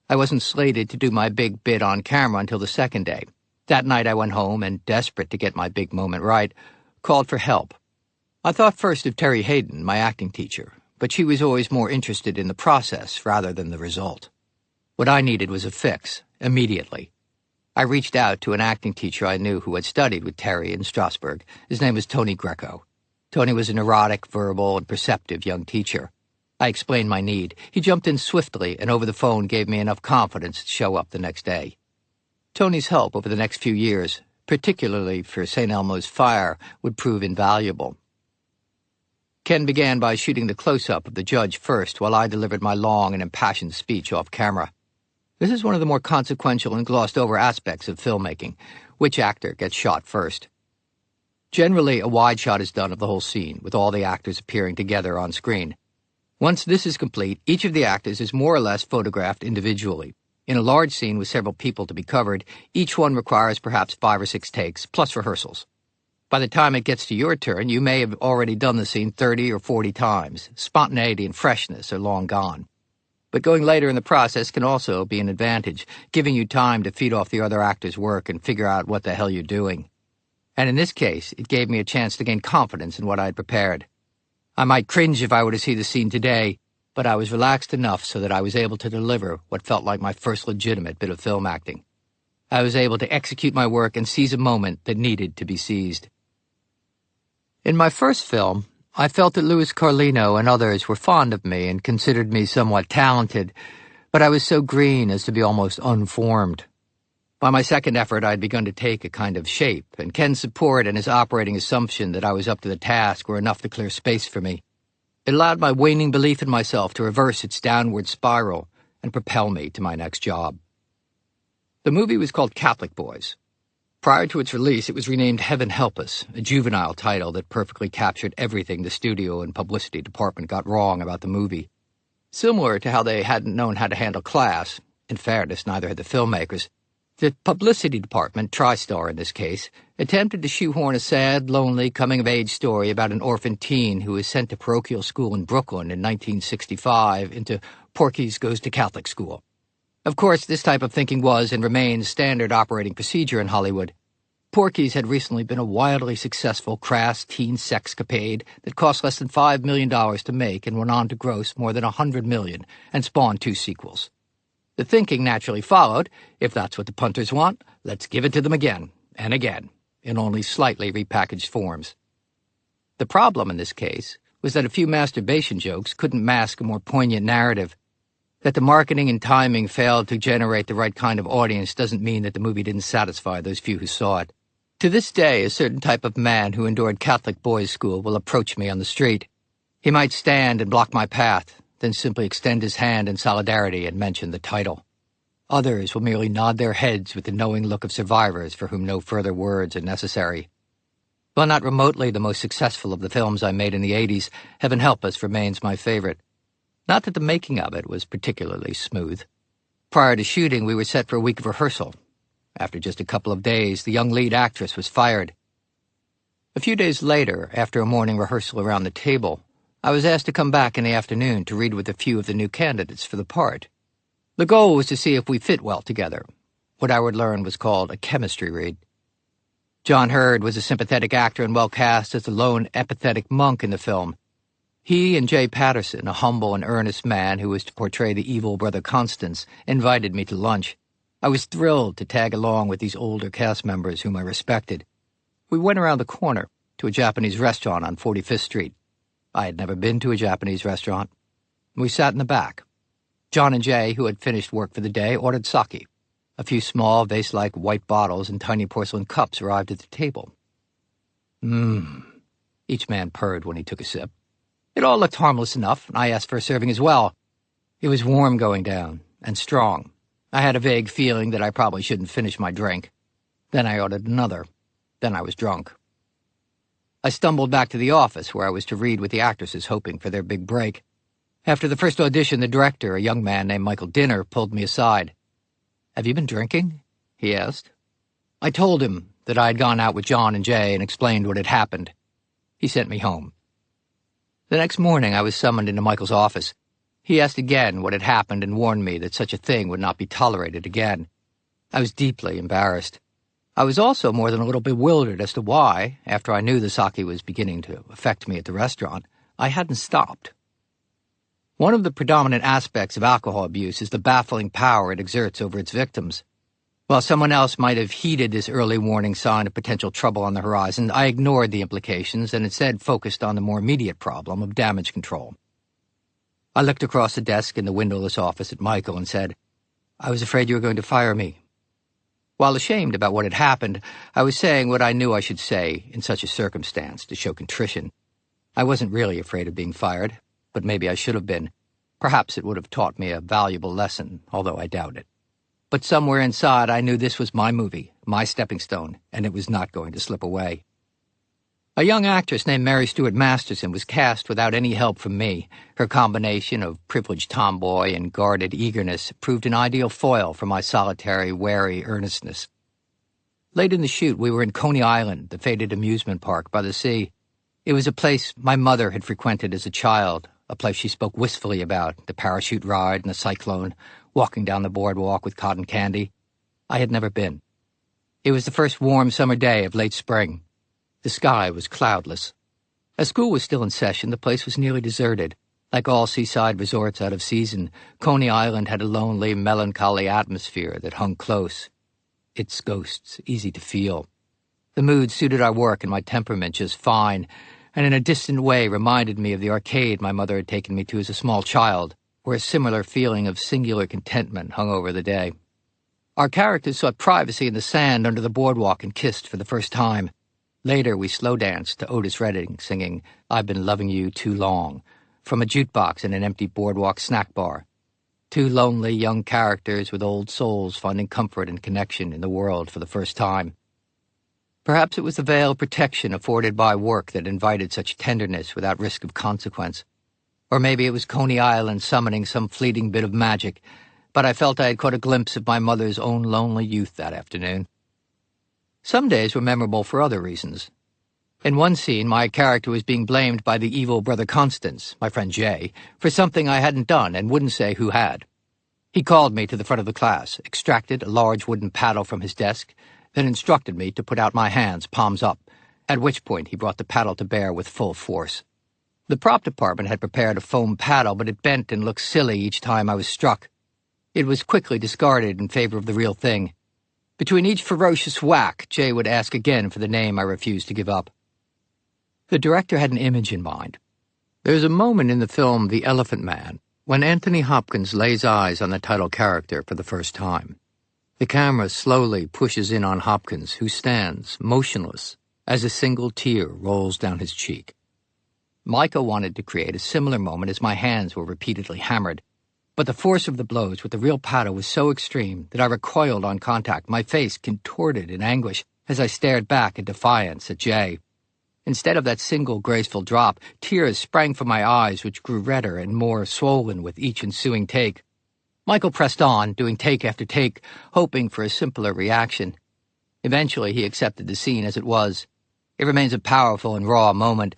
I wasn't slated to do my big bit on camera until the second day. That night I went home and, desperate to get my big moment right, called for help. I thought first of Terry Hayden, my acting teacher, but she was always more interested in the process rather than the result. What I needed was a fix, immediately. I reached out to an acting teacher I knew who had studied with Terry in Strasbourg. His name was Tony Greco. Tony was a neurotic, verbal, and perceptive young teacher. I explained my need. He jumped in swiftly and over the phone gave me enough confidence to show up the next day. Tony's help over the next few years, particularly for St. Elmo's Fire, would prove invaluable. Ken began by shooting the close-up of the judge first while I delivered my long and impassioned speech off camera. This is one of the more consequential and glossed-over aspects of filmmaking. Which actor gets shot first? Generally, a wide shot is done of the whole scene, with all the actors appearing together on screen. Once this is complete, each of the actors is more or less photographed individually. In a large scene with several people to be covered, each one requires perhaps 5 or 6 takes, plus rehearsals. By the time it gets to your turn, you may have already done the scene 30 or 40 times. Spontaneity and freshness are long gone. But going later in the process can also be an advantage, giving you time to feed off the other actor's work and figure out what the hell you're doing. And in this case, it gave me a chance to gain confidence in what I had prepared. I might cringe if I were to see the scene today, but I was relaxed enough so that I was able to deliver what felt like my first legitimate bit of film acting. I was able to execute my work and seize a moment that needed to be seized. In my first film, I felt that Louis Carlino and others were fond of me and considered me somewhat talented, but I was so green as to be almost unformed. By my second effort, I had begun to take a kind of shape, and Ken's support and his operating assumption that I was up to the task were enough to clear space for me. It allowed my waning belief in myself to reverse its downward spiral and propel me to my next job. The movie was called Catholic Boys. Prior to its release, it was renamed Heaven Help Us, a juvenile title that perfectly captured everything the studio and publicity department got wrong about the movie. Similar to how they hadn't known how to handle class, in fairness, neither had the filmmakers, the publicity department, TriStar in this case, attempted to shoehorn a sad, lonely, coming-of-age story about an orphan teen who was sent to parochial school in Brooklyn in 1965 into Porky's Goes to Catholic School. Of course, this type of thinking was and remains standard operating procedure in Hollywood. Porky's had recently been a wildly successful, crass teen sexcapade that cost less than $5 million to make and went on to gross more than $100 million and spawned 2 sequels. The thinking naturally followed, if that's what the punters want, let's give it to them again, and again, in only slightly repackaged forms. The problem in this case was that a few masturbation jokes couldn't mask a more poignant narrative. That the marketing and timing failed to generate the right kind of audience doesn't mean that the movie didn't satisfy those few who saw it. To this day, a certain type of man who endured Catholic boys' school will approach me on the street. He might stand and block my path, then simply extend his hand in solidarity and mention the title. Others will merely nod their heads with the knowing look of survivors for whom no further words are necessary. While not remotely the most successful of the films I made in the 80s, Heaven Help Us remains my favorite. Not that the making of it was particularly smooth. Prior to shooting, we were set for a week of rehearsal. After just a couple of days, the young lead actress was fired. A few days later, after a morning rehearsal around the table, I was asked to come back in the afternoon to read with a few of the new candidates for the part. The goal was to see if we fit well together. What I would learn was called a chemistry read. John Hurd was a sympathetic actor and well cast as the lone empathetic monk in the film. He and Jay Patterson, a humble and earnest man who was to portray the evil brother Constance, invited me to lunch. I was thrilled to tag along with these older cast members whom I respected. We went around the corner to a Japanese restaurant on 45th Street. I had never been to a Japanese restaurant. We sat in the back. John and Jay, who had finished work for the day, ordered sake. A few small, vase-like white bottles and tiny porcelain cups arrived at the table. Each man purred when he took a sip. It all looked harmless enough, and I asked for a serving as well. It was warm going down, and strong. I had a vague feeling that I probably shouldn't finish my drink. Then I ordered another. Then I was drunk. I stumbled back to the office where I was to read with the actresses, hoping for their big break. After the first audition, the director, a young man named Michael Dinner, pulled me aside. "Have you been drinking?" he asked. I told him that I had gone out with John and Jay and explained what had happened. He sent me home. The next morning I was summoned into Michael's office. He asked again what had happened and warned me that such a thing would not be tolerated again. I was deeply embarrassed. I was also more than a little bewildered as to why, after I knew the sake was beginning to affect me at the restaurant, I hadn't stopped. One of the predominant aspects of alcohol abuse is the baffling power it exerts over its victims. While someone else might have heeded this early warning sign of potential trouble on the horizon, I ignored the implications and instead focused on the more immediate problem of damage control. I looked across the desk in the windowless office at Michael and said, "I was afraid you were going to fire me." While ashamed about what had happened, I was saying what I knew I should say in such a circumstance to show contrition. I wasn't really afraid of being fired, but maybe I should have been. Perhaps it would have taught me a valuable lesson, although I doubt it. But somewhere inside I knew this was my movie, my stepping stone, and it was not going to slip away. A young actress named Mary Stuart Masterson was cast without any help from me. Her combination of privileged tomboy and guarded eagerness proved an ideal foil for my solitary, wary earnestness. Late in the shoot, we were in Coney Island, the fated amusement park by the sea. It was a place my mother had frequented as a child, a place she spoke wistfully about, the parachute ride and the cyclone, walking down the boardwalk with cotton candy. I had never been. It was the first warm summer day of late spring. The sky was cloudless. As school was still in session, the place was nearly deserted. Like all seaside resorts out of season, Coney Island had a lonely, melancholy atmosphere that hung close. Its ghosts easy to feel. The mood suited our work and my temperament just fine, and in a distant way reminded me of the arcade my mother had taken me to as a small child, where a similar feeling of singular contentment hung over the day. Our characters sought privacy in the sand under the boardwalk and kissed for the first time. Later, we slow danced to Otis Redding singing "I've Been Loving You Too Long" from a jukebox in an empty boardwalk snack bar. Two lonely young characters with old souls finding comfort and connection in the world for the first time. Perhaps it was the veil of protection afforded by work that invited such tenderness without risk of consequence. Or maybe it was Coney Island summoning some fleeting bit of magic, but I felt I had caught a glimpse of my mother's own lonely youth that afternoon. Some days were memorable for other reasons. In one scene, my character was being blamed by the evil brother Constance, my friend Jay, for something I hadn't done and wouldn't say who had. He called me to the front of the class, extracted a large wooden paddle from his desk, then instructed me to put out my hands, palms up, at which point he brought the paddle to bear with full force. The prop department had prepared a foam paddle, but it bent and looked silly each time I was struck. It was quickly discarded in favor of the real thing. Between each ferocious whack, Jay would ask again for the name I refused to give up. The director had an image in mind. There's a moment in the film The Elephant Man when Anthony Hopkins lays eyes on the title character for the first time. The camera slowly pushes in on Hopkins, who stands, motionless, as a single tear rolls down his cheek. Micah wanted to create a similar moment as my hands were repeatedly hammered, but the force of the blows with the real paddle was so extreme that I recoiled on contact, my face contorted in anguish as I stared back in defiance at Jay. Instead of that single graceful drop, tears sprang from my eyes, which grew redder and more swollen with each ensuing take. Michael pressed on, doing take after take, hoping for a simpler reaction. Eventually, he accepted the scene as it was. It remains a powerful and raw moment,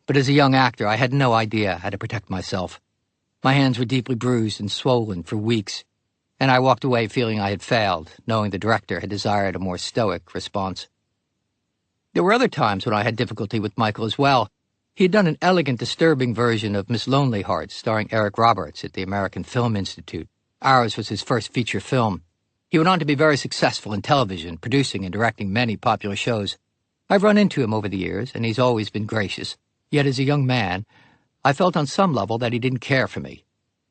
but as a young actor, I had no idea how to protect myself. My hands were deeply bruised and swollen for weeks, and I walked away feeling I had failed, knowing the director had desired a more stoic response. There were other times when I had difficulty with Michael as well. He had done an elegant, disturbing version of Miss Lonely Hearts starring Eric Roberts at the American Film Institute. Ours was his first feature film. He went on to be very successful in television, producing and directing many popular shows. I've run into him over the years, and he's always been gracious. Yet as a young man, I felt on some level that he didn't care for me.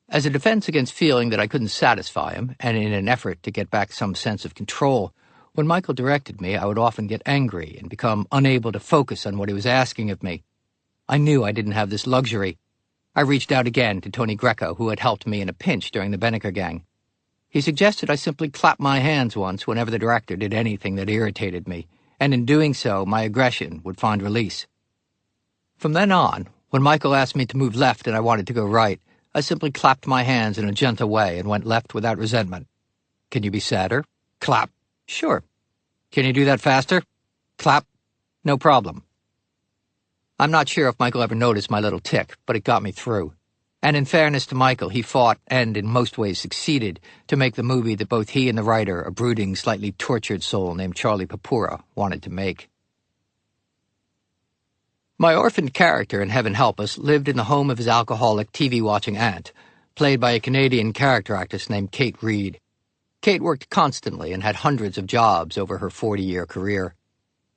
As a defense against feeling that I couldn't satisfy him, and in an effort to get back some sense of control, when Michael directed me, I would often get angry and become unable to focus on what he was asking of me. I knew I didn't have this luxury. I reached out again to Tony Greco, who had helped me in a pinch during the Benniker Gang. He suggested I simply clap my hands once whenever the director did anything that irritated me, and in doing so, my aggression would find release. From then on, when Michael asked me to move left and I wanted to go right, I simply clapped my hands in a gentle way and went left without resentment. Can you be sadder? Clap. Sure. Can you do that faster? Clap. No problem. I'm not sure if Michael ever noticed my little tick, but it got me through. And in fairness to Michael, he fought, and in most ways succeeded, to make the movie that both he and the writer, a brooding, slightly tortured soul named Charlie Papura, wanted to make. My orphaned character in Heaven Help Us lived in the home of his alcoholic TV-watching aunt, played by a Canadian character actress named Kate Reed. Kate worked constantly and had hundreds of jobs over her 40-year career.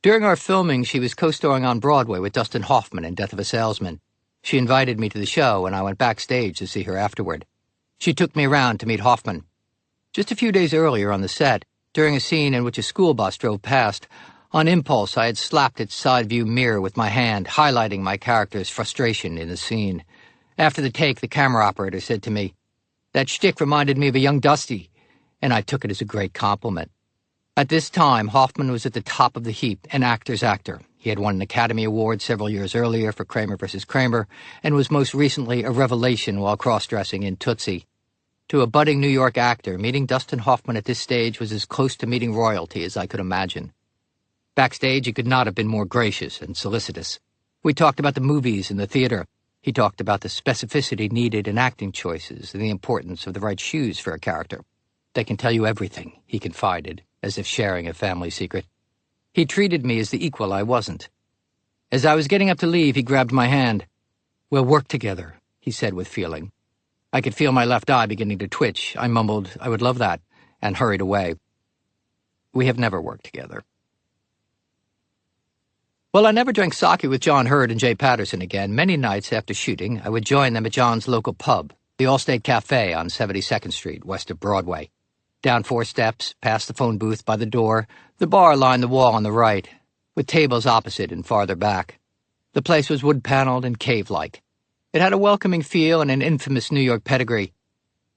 During our filming, she was co-starring on Broadway with Dustin Hoffman in Death of a Salesman. She invited me to the show, and I went backstage to see her afterward. She took me around to meet Hoffman. Just a few days earlier on the set, during a scene in which a school bus drove past, on impulse I had slapped its side-view mirror with my hand, highlighting my character's frustration in the scene. After the take, the camera operator said to me, "That shtick reminded me of a young Dusty," and I took it as a great compliment. At this time, Hoffman was at the top of the heap, an actor's actor. He had won an Academy Award several years earlier for Kramer vs. Kramer, and was most recently a revelation while cross-dressing in Tootsie. To a budding New York actor, meeting Dustin Hoffman at this stage was as close to meeting royalty as I could imagine. Backstage, he could not have been more gracious and solicitous. We talked about the movies and the theater. He talked about the specificity needed in acting choices and the importance of the right shoes for a character. "They can tell you everything," he confided, as if sharing a family secret. He treated me as the equal I wasn't. As I was getting up to leave, he grabbed my hand. "We'll work together," he said with feeling. I could feel my left eye beginning to twitch. I mumbled, "I would love that," and hurried away. We have never worked together. Well, I never drank sake with John Hurd and Jay Patterson again. Many nights after shooting, I would join them at John's local pub, the Allstate Cafe on 72nd Street, west of Broadway. Down 4 steps, past the phone booth by the door, the bar lined the wall on the right, with tables opposite and farther back. The place was wood-paneled and cave-like. It had a welcoming feel and an infamous New York pedigree.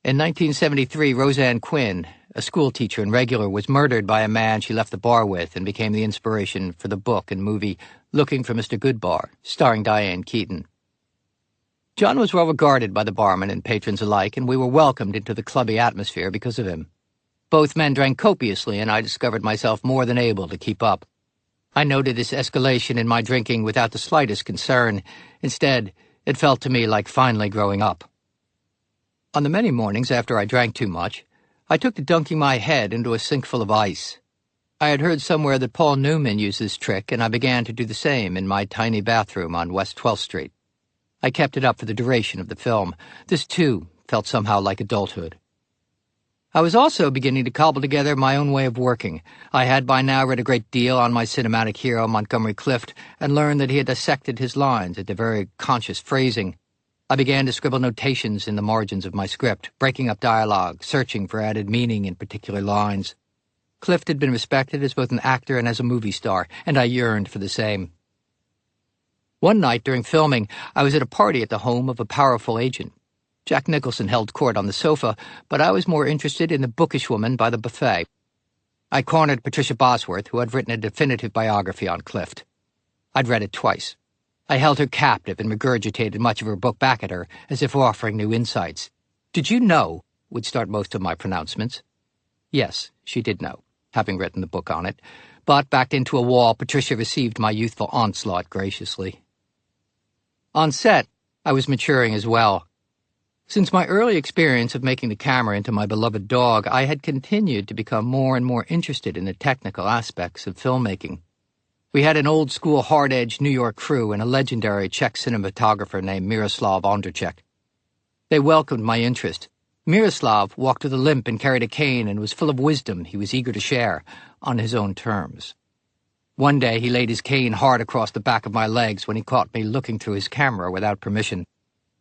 In 1973, Roseanne Quinn, a schoolteacher and regular, was murdered by a man she left the bar with and became the inspiration for the book and movie Looking for Mr. Goodbar, starring Diane Keaton. John was well regarded by the barmen and patrons alike, and we were welcomed into the clubby atmosphere because of him. Both men drank copiously, and I discovered myself more than able to keep up. I noted this escalation in my drinking without the slightest concern. Instead, it felt to me like finally growing up. On the many mornings after I drank too much, I took to dunking my head into a sink full of ice. I had heard somewhere that Paul Newman used this trick, and I began to do the same in my tiny bathroom on West 12th Street. I kept it up for the duration of the film. This, too, felt somehow like adulthood. I was also beginning to cobble together my own way of working. I had by now read a great deal on my cinematic hero, Montgomery Clift, and learned that he had dissected his lines into very conscious phrasing. I began to scribble notations in the margins of my script, breaking up dialogue, searching for added meaning in particular lines. Clift had been respected as both an actor and as a movie star, and I yearned for the same. One night during filming, I was at a party at the home of a powerful agent. Jack Nicholson held court on the sofa, but I was more interested in the bookish woman by the buffet. I cornered Patricia Bosworth, who had written a definitive biography on Clift. I'd read it twice. I held her captive and regurgitated much of her book back at her, as if offering new insights. "Did you know?" would start most of my pronouncements. Yes, she did know, having written the book on it, but backed into a wall, Patricia received my youthful onslaught graciously. On set, I was maturing as well. Since my early experience of making the camera into my beloved dog, I had continued to become more and more interested in the technical aspects of filmmaking. We had an old-school, hard-edged New York crew and a legendary Czech cinematographer named Miroslav Ondřeček. They welcomed my interest. Miroslav walked with a limp and carried a cane and was full of wisdom he was eager to share, on his own terms. One day he laid his cane hard across the back of my legs when he caught me looking through his camera without permission.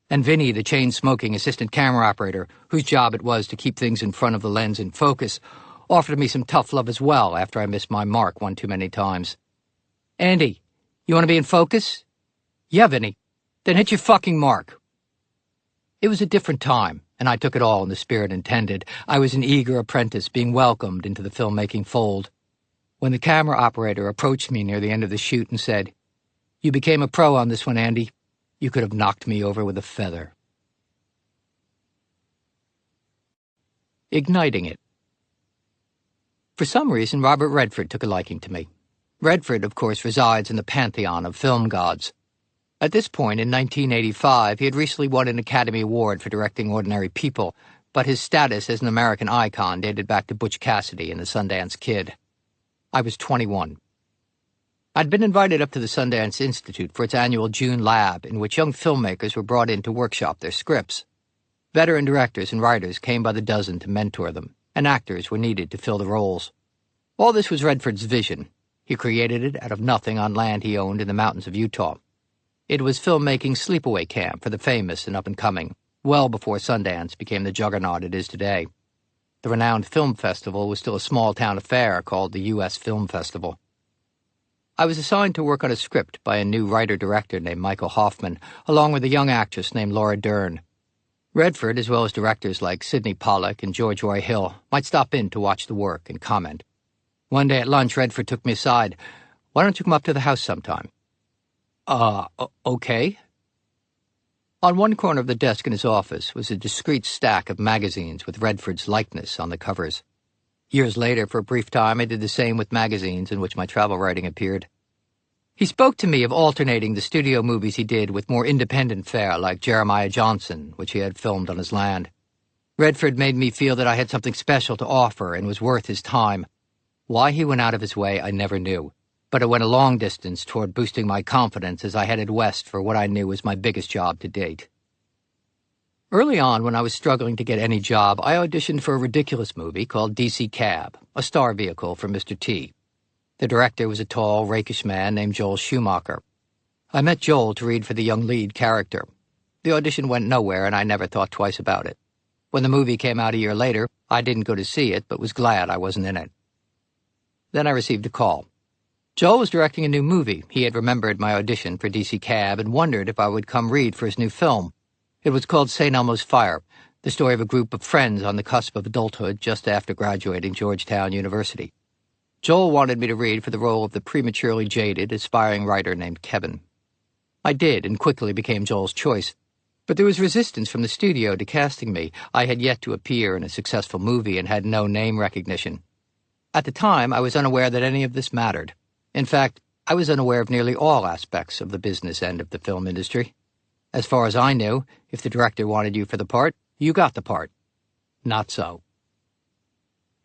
And Vinny, the chain-smoking assistant camera operator, whose job it was to keep things in front of the lens in focus, offered me some tough love as well after I missed my mark one too many times. "Andy, you want to be in focus?" "Yeah, Vinny. Then hit your fucking mark." It was a different time, and I took it all in the spirit intended. I was an eager apprentice being welcomed into the filmmaking fold. When the camera operator approached me near the end of the shoot and said, "You became a pro on this one, Andy. You could have knocked me over with a feather." Igniting it. For some reason, Robert Redford took a liking to me. Redford, of course, resides in the pantheon of film gods. At this point, in 1985, he had recently won an Academy Award for directing Ordinary People, but his status as an American icon dated back to Butch Cassidy and the Sundance Kid. I was 21. I'd been invited up to the Sundance Institute for its annual June Lab, in which young filmmakers were brought in to workshop their scripts. Veteran directors and writers came by the dozen to mentor them, and actors were needed to fill the roles. All this was Redford's vision. He created it out of nothing on land he owned in the mountains of Utah. It was filmmaking sleepaway camp for the famous and up-and-coming, well before Sundance became the juggernaut it is today. The renowned film festival was still a small-town affair called the U.S. Film Festival. I was assigned to work on a script by a new writer-director named Michael Hoffman, along with a young actress named Laura Dern. Redford, as well as directors like Sidney Pollack and George Roy Hill, might stop in to watch the work and comment. One day at lunch, Redford took me aside. "Why don't you come up to the house sometime?" Okay. On one corner of the desk in his office was a discreet stack of magazines with Redford's likeness on the covers. Years later, for a brief time, I did the same with magazines in which my travel writing appeared. He spoke to me of alternating the studio movies he did with more independent fare like Jeremiah Johnson, which he had filmed on his land. Redford made me feel that I had something special to offer and was worth his time. Why he went out of his way, I never knew. But it went a long distance toward boosting my confidence as I headed west for what I knew was my biggest job to date. Early on, when I was struggling to get any job, I auditioned for a ridiculous movie called DC Cab, a star vehicle for Mr. T. The director was a tall, rakish man named Joel Schumacher. I met Joel to read for the young lead character. The audition went nowhere, and I never thought twice about it. When the movie came out a year later, I didn't go to see it, but was glad I wasn't in it. Then I received a call. Joel was directing a new movie. He had remembered my audition for DC Cab and wondered if I would come read for his new film. It was called St. Elmo's Fire, the story of a group of friends on the cusp of adulthood just after graduating Georgetown University. Joel wanted me to read for the role of the prematurely jaded, aspiring writer named Kevin. I did, and quickly became Joel's choice. But there was resistance from the studio to casting me. I had yet to appear in a successful movie and had no name recognition. At the time, I was unaware that any of this mattered. In fact, I was unaware of nearly all aspects of the business end of the film industry. As far as I knew, if the director wanted you for the part, you got the part. Not so.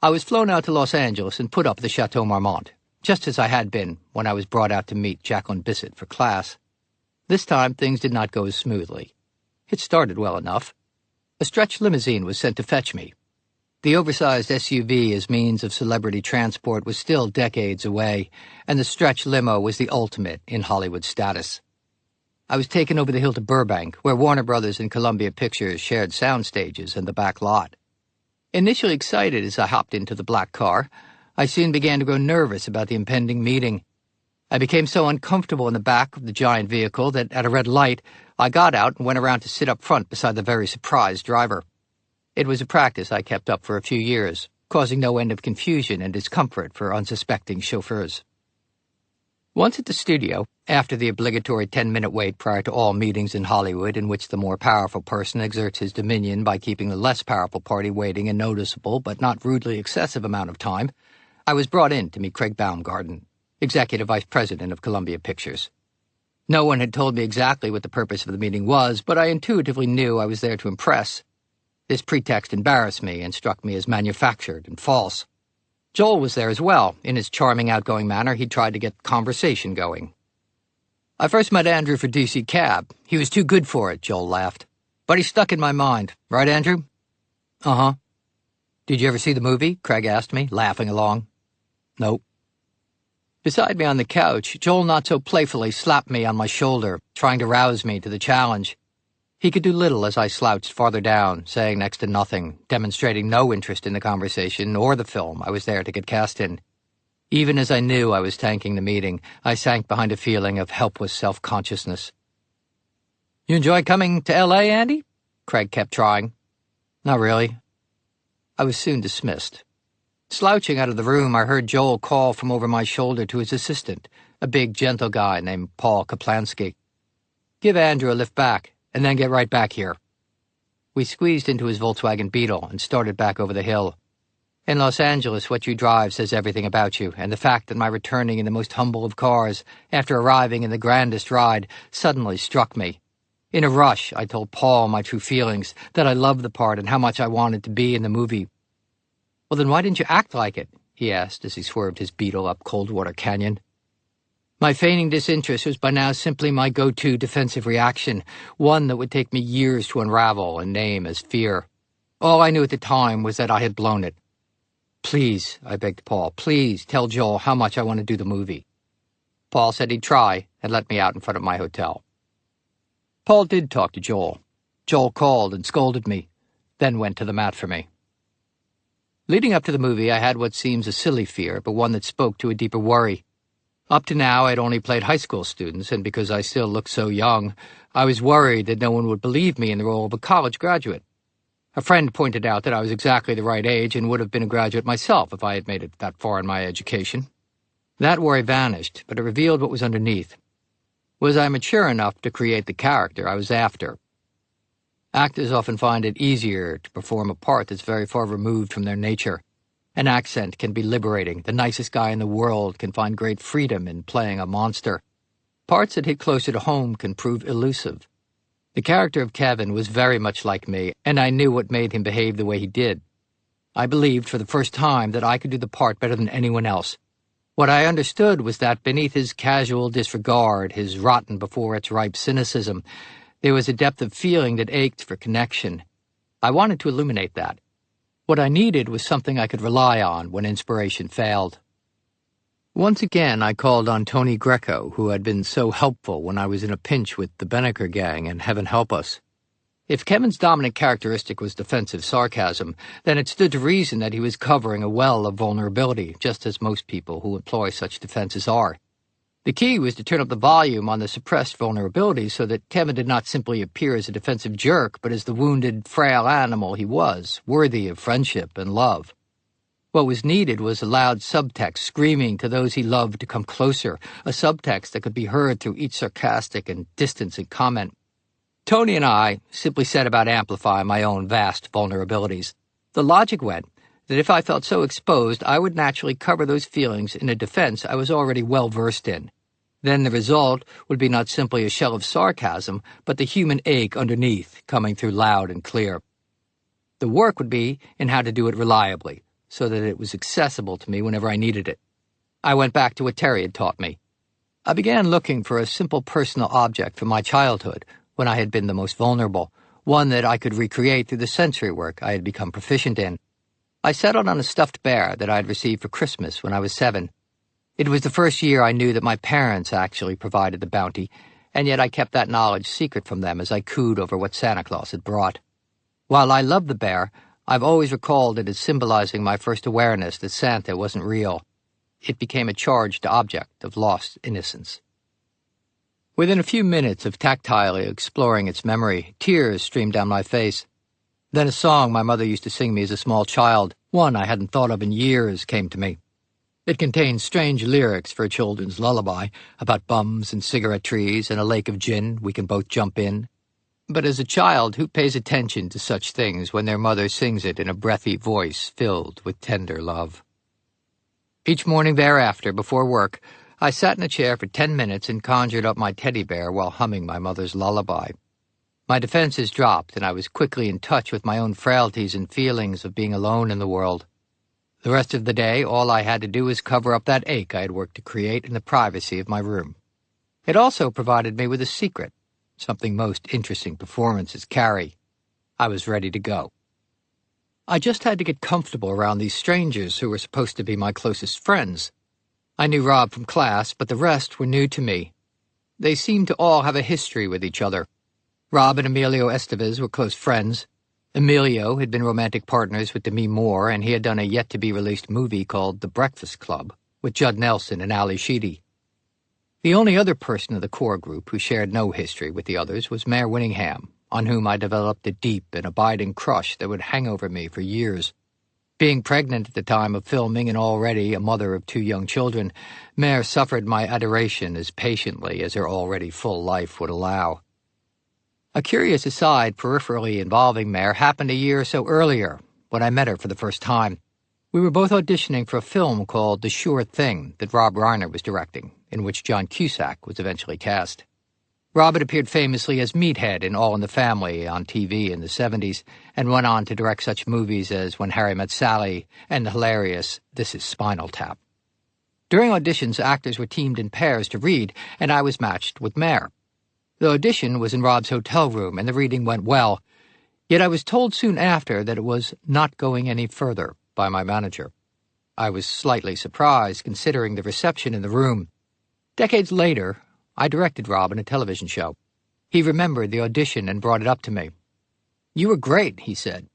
I was flown out to Los Angeles and put up at the Chateau Marmont, just as I had been when I was brought out to meet Jacqueline Bisset for class. This time, things did not go as smoothly. It started well enough. A stretch limousine was sent to fetch me. The oversized SUV as means of celebrity transport was still decades away, and the stretch limo was the ultimate in Hollywood status. I was taken over the hill to Burbank, where Warner Brothers and Columbia Pictures shared sound stages in the back lot. Initially excited as I hopped into the black car, I soon began to grow nervous about the impending meeting. I became so uncomfortable in the back of the giant vehicle that at a red light, I got out and went around to sit up front beside the very surprised driver. It was a practice I kept up for a few years, causing no end of confusion and discomfort for unsuspecting chauffeurs. Once at the studio, after the obligatory 10-minute wait prior to all meetings in Hollywood in which the more powerful person exerts his dominion by keeping the less powerful party waiting a noticeable but not rudely excessive amount of time, I was brought in to meet Craig Baumgarten, Executive Vice President of Columbia Pictures. No one had told me exactly what the purpose of the meeting was, but I intuitively knew I was there to impress. This pretext embarrassed me and struck me as manufactured and false. Joel was there as well. In his charming, outgoing manner, he tried to get conversation going. I first met Andrew for DC Cab. He was too good for it, Joel laughed. But he stuck in my mind. Right, Andrew? Uh-huh. Did you ever see the movie? Craig asked me, laughing along. Nope. Beside me on the couch, Joel not so playfully slapped me on my shoulder, trying to rouse me to the challenge. He could do little as I slouched farther down, saying next to nothing, demonstrating no interest in the conversation or the film I was there to get cast in. Even as I knew I was tanking the meeting, I sank behind a feeling of helpless self-consciousness. You enjoy coming to L.A., Andy? Craig kept trying. Not really. I was soon dismissed. Slouching out of the room, I heard Joel call from over my shoulder to his assistant, a big, gentle guy named Paul Kaplansky. Give Andrew a lift back, and then get right back here. We squeezed into his Volkswagen Beetle and started back over the hill. In Los Angeles, what you drive says everything about you, and the fact that my returning in the most humble of cars, after arriving in the grandest ride, suddenly struck me. In a rush, I told Paul my true feelings, that I loved the part and how much I wanted to be in the movie. Well, then why didn't you act like it? He asked as he swerved his Beetle up Coldwater Canyon. My feigning disinterest was by now simply my go-to defensive reaction, one that would take me years to unravel and name as fear. All I knew at the time was that I had blown it. Please, I begged Paul, please tell Joel how much I want to do the movie. Paul said he'd try and let me out in front of my hotel. Paul did talk to Joel. Joel called and scolded me, then went to the mat for me. Leading up to the movie, I had what seems a silly fear, but one that spoke to a deeper worry. Up to now, I'd only played high school students, and because I still looked so young, I was worried that no one would believe me in the role of a college graduate. A friend pointed out that I was exactly the right age and would have been a graduate myself if I had made it that far in my education. That worry vanished, but it revealed what was underneath. Was I mature enough to create the character I was after? Actors often find it easier to perform a part that's very far removed from their nature. An accent can be liberating. The nicest guy in the world can find great freedom in playing a monster. Parts that hit closer to home can prove elusive. The character of Kevin was very much like me, and I knew what made him behave the way he did. I believed for the first time that I could do the part better than anyone else. What I understood was that beneath his casual disregard, his rotten-before-it's-ripe cynicism, there was a depth of feeling that ached for connection. I wanted to illuminate that. What I needed was something I could rely on when inspiration failed. Once again, I called on Tony Greco, who had been so helpful when I was in a pinch with the Benneker gang and Heaven Help Us. If Kevin's dominant characteristic was defensive sarcasm, then it stood to reason that he was covering a well of vulnerability, just as most people who employ such defenses are. The key was to turn up the volume on the suppressed vulnerability so that Kevin did not simply appear as a defensive jerk, but as the wounded, frail animal he was, worthy of friendship and love. What was needed was a loud subtext screaming to those he loved to come closer, a subtext that could be heard through each sarcastic and distancing comment. Tony and I simply set about amplifying my own vast vulnerabilities. The logic went that if I felt so exposed, I would naturally cover those feelings in a defense I was already well versed in. Then the result would be not simply a shell of sarcasm, but the human ache underneath coming through loud and clear. The work would be in how to do it reliably, so that it was accessible to me whenever I needed it. I went back to what Terry had taught me. I began looking for a simple personal object from my childhood, when I had been the most vulnerable, one that I could recreate through the sensory work I had become proficient in. I settled on a stuffed bear that I had received for Christmas when I was 7. It was the first year I knew that my parents actually provided the bounty, and yet I kept that knowledge secret from them as I cooed over what Santa Claus had brought. While I loved the bear, I've always recalled it as symbolizing my first awareness that Santa wasn't real. It became a charged object of lost innocence. Within a few minutes of tactilely exploring its memory, tears streamed down my face. Then a song my mother used to sing me as a small child, one I hadn't thought of in years, came to me. It contained strange lyrics for a children's lullaby about bums and cigarette trees and a lake of gin we can both jump in. But as a child, who pays attention to such things when their mother sings it in a breathy voice filled with tender love? Each morning thereafter, before work, I sat in a chair for 10 minutes and conjured up my teddy bear while humming my mother's lullaby. My defenses dropped, and I was quickly in touch with my own frailties and feelings of being alone in the world. The rest of the day, all I had to do was cover up that ache I had worked to create in the privacy of my room. It also provided me with a secret, something most interesting performances carry. I was ready to go. I just had to get comfortable around these strangers who were supposed to be my closest friends. I knew Rob from class, but the rest were new to me. They seemed to all have a history with each other. Rob and Emilio Estevez were close friends. Emilio had been romantic partners with Demi Moore, and he had done a yet-to-be-released movie called The Breakfast Club with Judd Nelson and Ali Sheedy. The only other person of the core group who shared no history with the others was Mayor Winningham, on whom I developed a deep and abiding crush that would hang over me for years. Being pregnant at the time of filming and already a mother of 2 young children, Mayor suffered my adoration as patiently as her already full life would allow. A curious aside peripherally involving Mayor happened a year or so earlier, when I met her for the first time. We were both auditioning for a film called The Sure Thing that Rob Reiner was directing, in which John Cusack was eventually cast. Rob had appeared famously as Meathead in All in the Family on TV in the 70s, and went on to direct such movies as When Harry Met Sally and the hilarious This Is Spinal Tap. During auditions, actors were teamed in pairs to read, and I was matched with Mayor. The audition was in Rob's hotel room, and the reading went well, yet I was told soon after that it was not going any further by my manager. I was slightly surprised, considering the reception in the room. Decades later, I directed Rob in a television show. He remembered the audition and brought it up to me. "You were great," he said.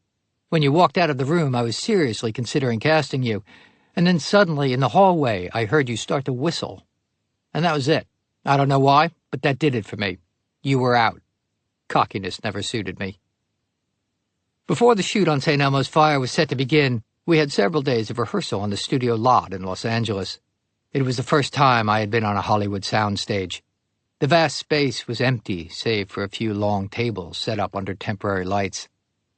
"When you walked out of the room, I was seriously considering casting you, and then suddenly in the hallway I heard you start to whistle. And that was it. I don't know why, but that did it for me. You were out." Cockiness never suited me. Before the shoot on St. Elmo's Fire was set to begin, we had several days of rehearsal on the studio lot in Los Angeles. It was the first time I had been on a Hollywood soundstage. The vast space was empty, save for a few long tables set up under temporary lights.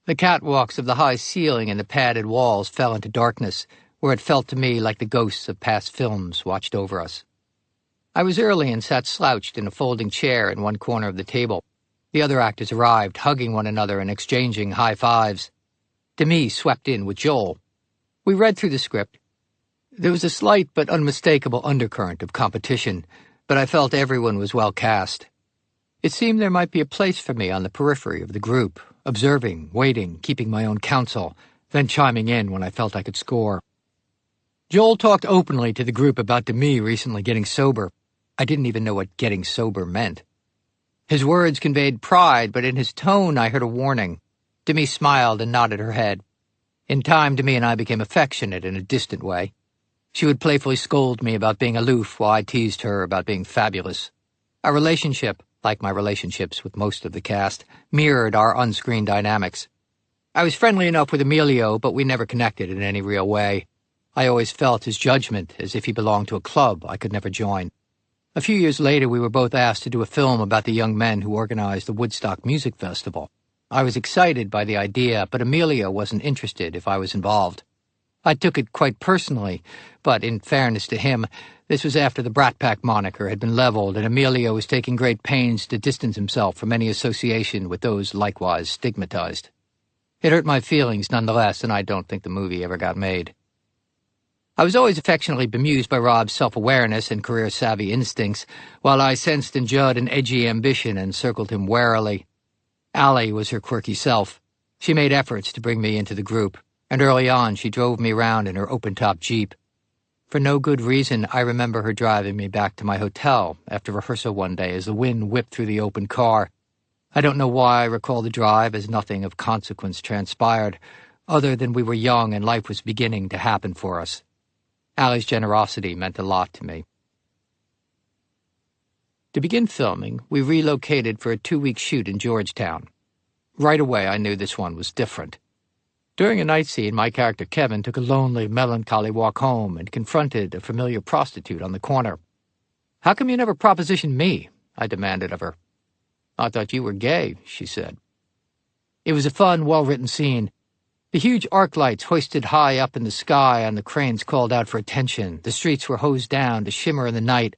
The catwalks of the high ceiling and the padded walls fell into darkness, where it felt to me like the ghosts of past films watched over us. I was early and sat slouched in a folding chair in one corner of the table. The other actors arrived, hugging one another and exchanging high fives. Demi swept in with Joel. We read through the script. There was a slight but unmistakable undercurrent of competition, but I felt everyone was well cast. It seemed there might be a place for me on the periphery of the group, observing, waiting, keeping my own counsel, then chiming in when I felt I could score. Joel talked openly to the group about Demi recently getting sober. I didn't even know what getting sober meant. His words conveyed pride, but in his tone I heard a warning. Demi smiled and nodded her head. In time, Demi and I became affectionate in a distant way. She would playfully scold me about being aloof while I teased her about being fabulous. Our relationship, like my relationships with most of the cast, mirrored our on-screen dynamics. I was friendly enough with Emilio, but we never connected in any real way. I always felt his judgment, as if he belonged to a club I could never join. A few years later, we were both asked to do a film about the young men who organized the Woodstock Music Festival. I was excited by the idea, but Emilio wasn't interested if I was involved. I took it quite personally, but in fairness to him, this was after the Brat Pack moniker had been leveled, and Emilio was taking great pains to distance himself from any association with those likewise stigmatized. It hurt my feelings nonetheless, and I don't think the movie ever got made. I was always affectionately bemused by Rob's self-awareness and career-savvy instincts, while I sensed in Judd an edgy ambition and circled him warily. Allie was her quirky self. She made efforts to bring me into the group, and early on she drove me around in her open-top Jeep. For no good reason, I remember her driving me back to my hotel after rehearsal one day as the wind whipped through the open car. I don't know why I recall the drive, as nothing of consequence transpired, other than we were young and life was beginning to happen for us. Allie's generosity meant a lot to me. To begin filming, we relocated for a 2-week shoot in Georgetown. Right away, I knew this one was different. During a night scene, my character Kevin took a lonely, melancholy walk home and confronted a familiar prostitute on the corner. "How come you never propositioned me?" I demanded of her. "I thought you were gay," she said. It was a fun, well-written scene. The huge arc lights hoisted high up in the sky and the cranes called out for attention. The streets were hosed down to shimmer in the night.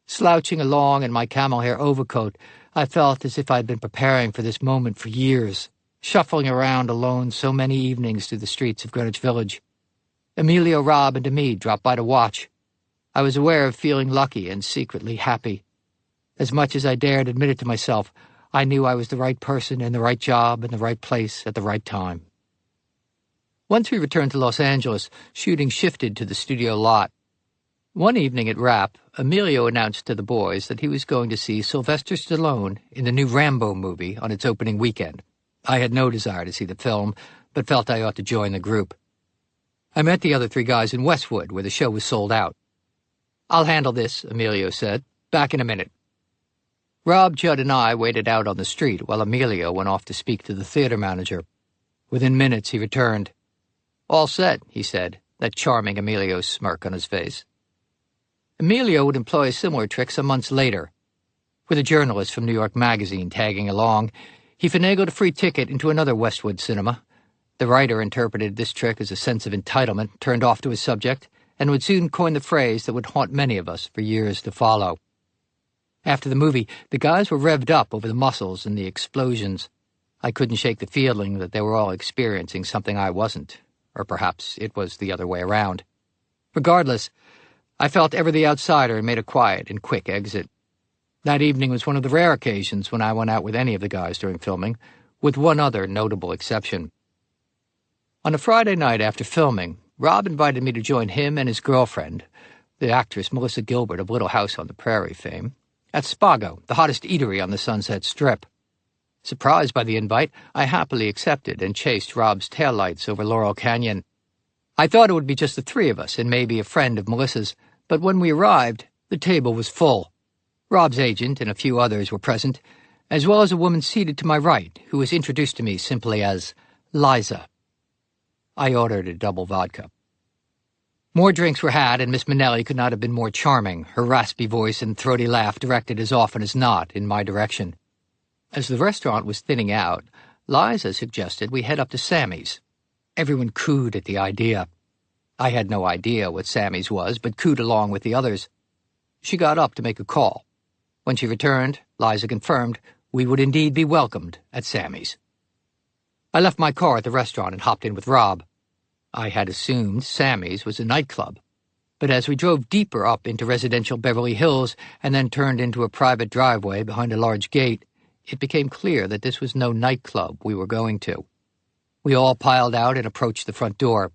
Slouching along in my camel hair overcoat, I felt as if I had been preparing for this moment for years, shuffling around alone so many evenings through the streets of Greenwich Village. Emilio, Rob, and Demi dropped by to watch. I was aware of feeling lucky and secretly happy. As much as I dared admit it to myself, I knew I was the right person in the right job in the right place at the right time. Once we returned to Los Angeles, shooting shifted to the studio lot. One evening at Rap, Emilio announced to the boys that he was going to see Sylvester Stallone in the new Rambo movie on its opening weekend. I had no desire to see the film, but felt I ought to join the group. I met the other 3 guys in Westwood, where the show was sold out. "I'll handle this," Emilio said. "Back in a minute." Rob, Judd, and I waited out on the street while Emilio went off to speak to the theater manager. Within minutes, he returned. "All set," he said, that charming Emilio smirk on his face. Emilio would employ a similar trick some months later. With a journalist from New York Magazine tagging along, he finagled a free ticket into another Westwood cinema. The writer interpreted this trick as a sense of entitlement turned off to his subject, and would soon coin the phrase that would haunt many of us for years to follow. After the movie, the guys were revved up over the muscles and the explosions. I couldn't shake the feeling that they were all experiencing something I wasn't, or perhaps it was the other way around. Regardless, I felt ever the outsider and made a quiet and quick exit. That evening was one of the rare occasions when I went out with any of the guys during filming, with one other notable exception. On a Friday night after filming, Rob invited me to join him and his girlfriend, the actress Melissa Gilbert of Little House on the Prairie fame, at Spago, the hottest eatery on the Sunset Strip. Surprised by the invite, I happily accepted and chased Rob's taillights over Laurel Canyon. I thought it would be just the 3 of us and maybe a friend of Melissa's, but when we arrived, the table was full. Rob's agent and a few others were present, as well as a woman seated to my right, who was introduced to me simply as Liza. I ordered a double vodka. More drinks were had, and Miss Minnelli could not have been more charming, her raspy voice and throaty laugh directed as often as not in my direction. As the restaurant was thinning out, Liza suggested we head up to Sammy's. Everyone cooed at the idea. I had no idea what Sammy's was, but cooed along with the others. She got up to make a call. When she returned, Liza confirmed we would indeed be welcomed at Sammy's. I left my car at the restaurant and hopped in with Rob. I had assumed Sammy's was a nightclub, but as we drove deeper up into residential Beverly Hills and then turned into a private driveway behind a large gate, it became clear that this was no nightclub we were going to. We all piled out and approached the front door.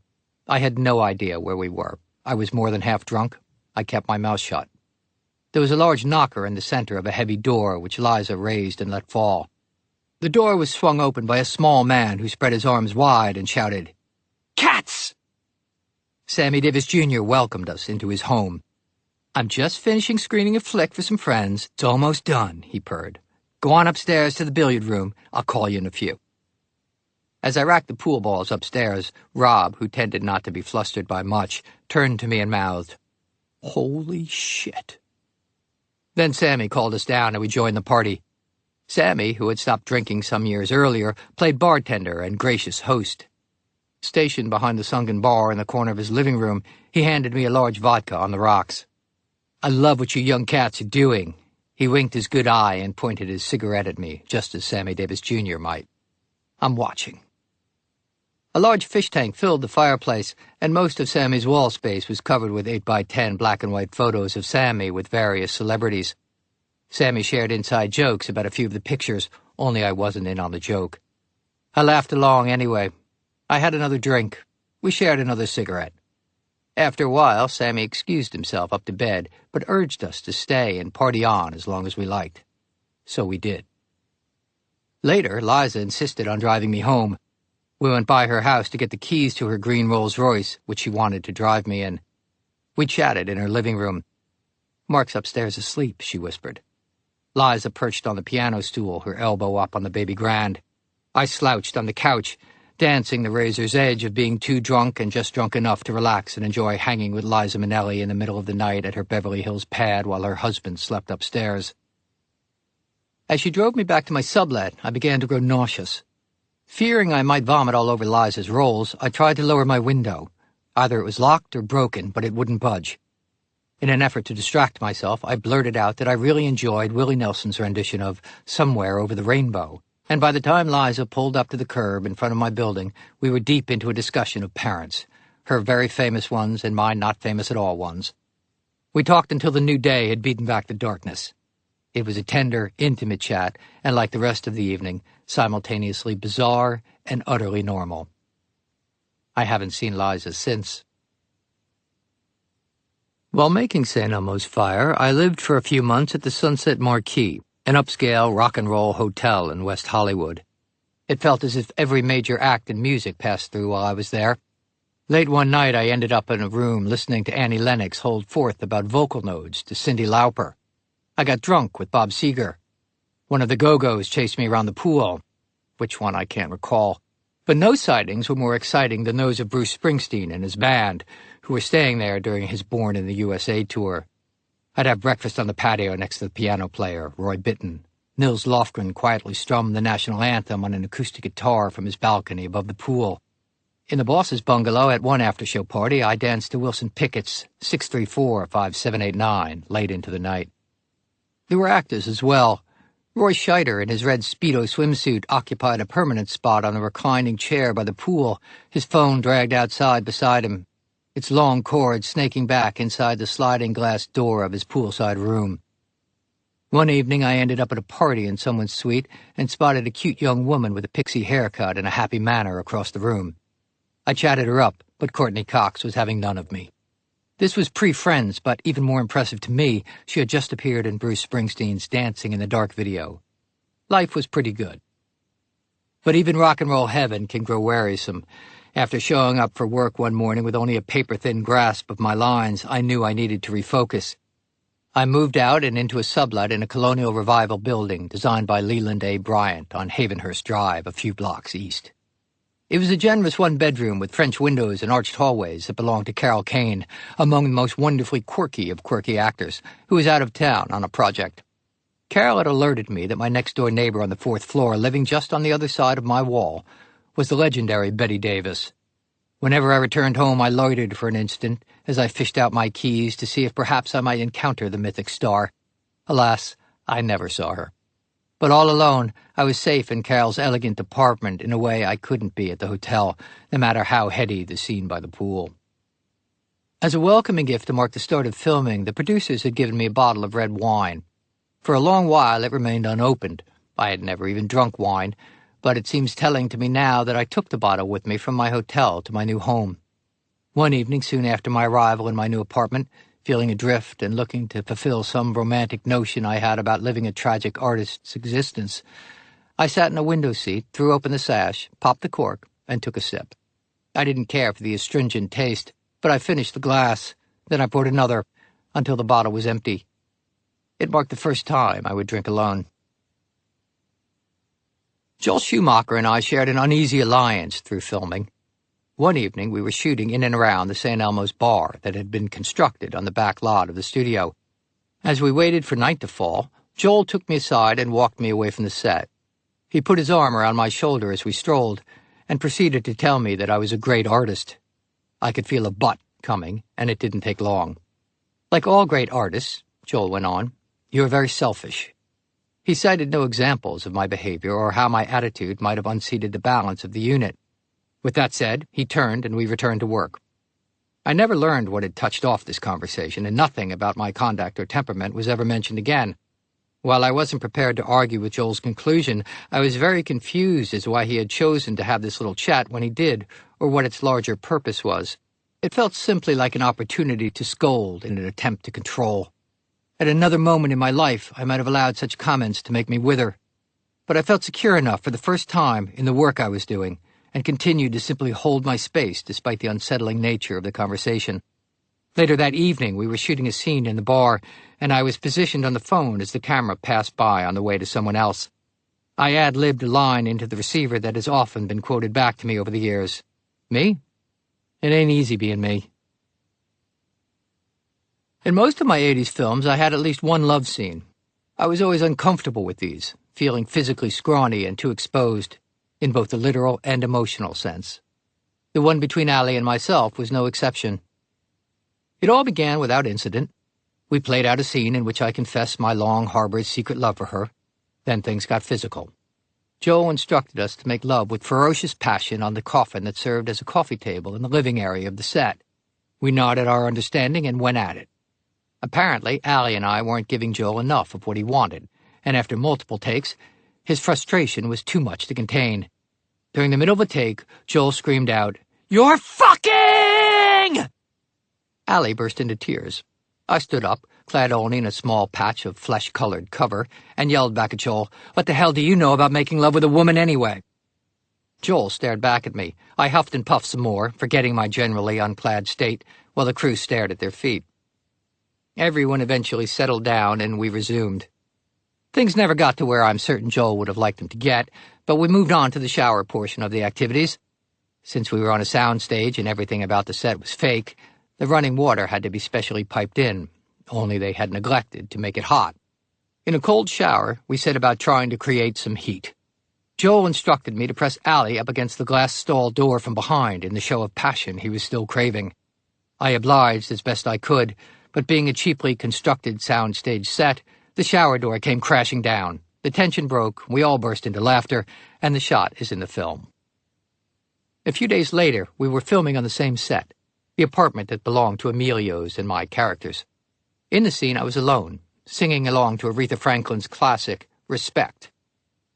I had no idea where we were. I was more than half drunk. I kept my mouth shut. There was a large knocker in the center of a heavy door which Liza raised and let fall. The door was swung open by a small man who spread his arms wide and shouted, "Cats!" Sammy Davis Jr. welcomed us into his home. "I'm just finishing screening a flick for some friends. It's almost done," he purred. "Go on upstairs to the billiard room. I'll call you in a few." As I racked the pool balls upstairs, Rob, who tended not to be flustered by much, turned to me and mouthed, "Holy shit." Then Sammy called us down and we joined the party. Sammy, who had stopped drinking some years earlier, played bartender and gracious host. Stationed behind the sunken bar in the corner of his living room, he handed me a large vodka on the rocks. "I love what you young cats are doing." He winked his good eye and pointed his cigarette at me, just as Sammy Davis Jr. might. "I'm watching." A large fish tank filled the fireplace, and most of Sammy's wall space was covered with 8x10 black-and-white photos of Sammy with various celebrities. Sammy shared inside jokes about a few of the pictures, only I wasn't in on the joke. I laughed along anyway. I had another drink. We shared another cigarette. After a while, Sammy excused himself up to bed, but urged us to stay and party on as long as we liked. So we did. Later, Liza insisted on driving me home. We went by her house to get the keys to her green Rolls-Royce, which she wanted to drive me in. We chatted in her living room. "Mark's upstairs asleep," she whispered. Liza perched on the piano stool, her elbow up on the baby grand. I slouched on the couch, dancing the razor's edge of being too drunk and just drunk enough to relax and enjoy hanging with Liza Minnelli in the middle of the night at her Beverly Hills pad while her husband slept upstairs. As she drove me back to my sublet, I began to grow nauseous. Fearing I might vomit all over Liza's rolls, I tried to lower my window. Either it was locked or broken, but it wouldn't budge. In an effort to distract myself, I blurted out that I really enjoyed Willie Nelson's rendition of "Somewhere Over the Rainbow," and by the time Liza pulled up to the curb in front of my building, we were deep into a discussion of parents. her very famous ones and my not famous at all ones. We talked until the new day had beaten back the darkness. It was a tender, intimate chat, and like the rest of the evening, simultaneously bizarre and utterly normal. I haven't seen Liza since. While making St. Elmo's Fire, I lived for a few months at the Sunset Marquis, an upscale rock-and-roll hotel in West Hollywood. It felt as if every major act in music passed through while I was there. Late one night, I ended up in a room listening to Annie Lennox hold forth about vocal nodes to Cyndi Lauper. I got drunk with Bob Seger. One of the Go-Go's chased me around the pool. Which one I can't recall. But no sightings were more exciting than those of Bruce Springsteen and his band, who were staying there during his Born in the USA tour. I'd have breakfast on the patio next to the piano player, Roy Bittan. Nils Lofgren quietly strummed the national anthem on an acoustic guitar from his balcony above the pool. In the boss's bungalow at one after-show party, I danced to Wilson Pickett's 634-5789 late into the night. There were actors as well. Roy Scheider in his red Speedo swimsuit occupied a permanent spot on a reclining chair by the pool, his phone dragged outside beside him, its long cord snaking back inside the sliding glass door of his poolside room. One evening I ended up at a party in someone's suite and spotted a cute young woman with a pixie haircut and a happy manner across the room. I chatted her up, but Courtney Cox was having none of me. This was pre-Friends, but even more impressive to me, she had just appeared in Bruce Springsteen's Dancing in the Dark video. Life was pretty good. But even rock and roll heaven can grow wearisome. After showing up for work one morning with only a paper-thin grasp of my lines, I knew I needed to refocus. I moved out and into a sublet in a colonial revival building designed by Leland A. Bryant on Havenhurst Drive, a few blocks east. It was a generous one-bedroom with French windows and arched hallways that belonged to Carol Kane, among the most wonderfully quirky of quirky actors, who was out of town on a project. Carol had alerted me that my next-door neighbor on the 4th floor, living just on the other side of my wall, was the legendary Betty Davis. Whenever I returned home, I loitered for an instant as I fished out my keys to see if perhaps I might encounter the mythic star. Alas, I never saw her. But all alone, I was safe in Carol's elegant apartment in a way I couldn't be at the hotel, no matter how heady the scene by the pool. As a welcoming gift to mark the start of filming, the producers had given me a bottle of red wine. For a long while it remained unopened. I had never even drunk wine, but it seems telling to me now that I took the bottle with me from my hotel to my new home. One evening soon after my arrival in my new apartment, feeling adrift and looking to fulfill some romantic notion I had about living a tragic artist's existence, I sat in a window seat, threw open the sash, popped the cork, and took a sip. I didn't care for the astringent taste, but I finished the glass. Then I poured another, until the bottle was empty. It marked the first time I would drink alone. Joel Schumacher and I shared an uneasy alliance through filming. One evening, we were shooting in and around the St. Elmo's bar that had been constructed on the back lot of the studio. As we waited for night to fall, Joel took me aside and walked me away from the set. He put his arm around my shoulder as we strolled, and proceeded to tell me that I was a great artist. I could feel a but coming, and it didn't take long. Like all great artists, Joel went on, you are very selfish. He cited no examples of my behavior or how my attitude might have unseated the balance of the unit. With that said, he turned and we returned to work. I never learned what had touched off this conversation, and nothing about my conduct or temperament was ever mentioned again. While I wasn't prepared to argue with Joel's conclusion, I was very confused as to why he had chosen to have this little chat when he did, or what its larger purpose was. It felt simply like an opportunity to scold in an attempt to control. At another moment in my life, I might have allowed such comments to make me wither. But I felt secure enough for the first time in the work I was doing, and continued to simply hold my space despite the unsettling nature of the conversation. Later that evening, we were shooting a scene in the bar, and I was positioned on the phone as the camera passed by on the way to someone else. I ad-libbed a line into the receiver that has often been quoted back to me over the years. Me? It ain't easy being me. In most of my 80s films, I had at least one love scene. I was always uncomfortable with these, feeling physically scrawny and too exposed, in both the literal and emotional sense. The one between Allie and myself was no exception. It all began without incident. We played out a scene in which I confessed my long-harbored secret love for her. Then things got physical. Joel instructed us to make love with ferocious passion on the coffin that served as a coffee table in the living area of the set. We nodded our understanding and went at it. Apparently, Allie and I weren't giving Joel enough of what he wanted, and after multiple takes, his frustration was too much to contain. During the middle of a take, Joel screamed out, "You're fucking!" Allie burst into tears. I stood up, clad only in a small patch of flesh-colored cover, and yelled back at Joel, "What the hell do you know about making love with a woman anyway?" Joel stared back at me. I huffed and puffed some more, forgetting my generally unclad state, while the crew stared at their feet. Everyone eventually settled down, and we resumed. Things never got to where I'm certain Joel would have liked them to get, but we moved on to the shower portion of the activities. Since we were on a sound stage and everything about the set was fake, the running water had to be specially piped in, only they had neglected to make it hot. In a cold shower, we set about trying to create some heat. Joel instructed me to press Allie up against the glass stall door from behind in the show of passion he was still craving. I obliged as best I could, but being a cheaply constructed soundstage set, the shower door came crashing down. The tension broke, we all burst into laughter, and the shot is in the film. A few days later, we were filming on the same set, the apartment that belonged to Emilio's and my characters. In the scene, I was alone, singing along to Aretha Franklin's classic, Respect.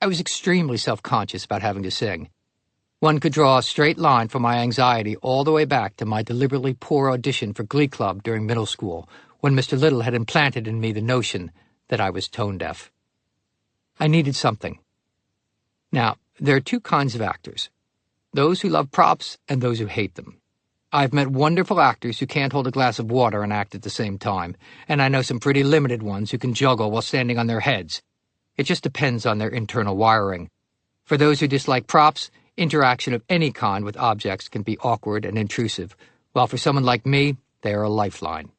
I was extremely self-conscious about having to sing. One could draw a straight line from my anxiety all the way back to my deliberately poor audition for Glee Club during middle school, when Mr. Little had implanted in me the notion that I was tone-deaf. I needed something. Now, there are two kinds of actors, those who love props and those who hate them. I've met wonderful actors who can't hold a glass of water and act at the same time, and I know some pretty limited ones who can juggle while standing on their heads. It just depends on their internal wiring. For those who dislike props, interaction of any kind with objects can be awkward and intrusive, while for someone like me, they are a lifeline.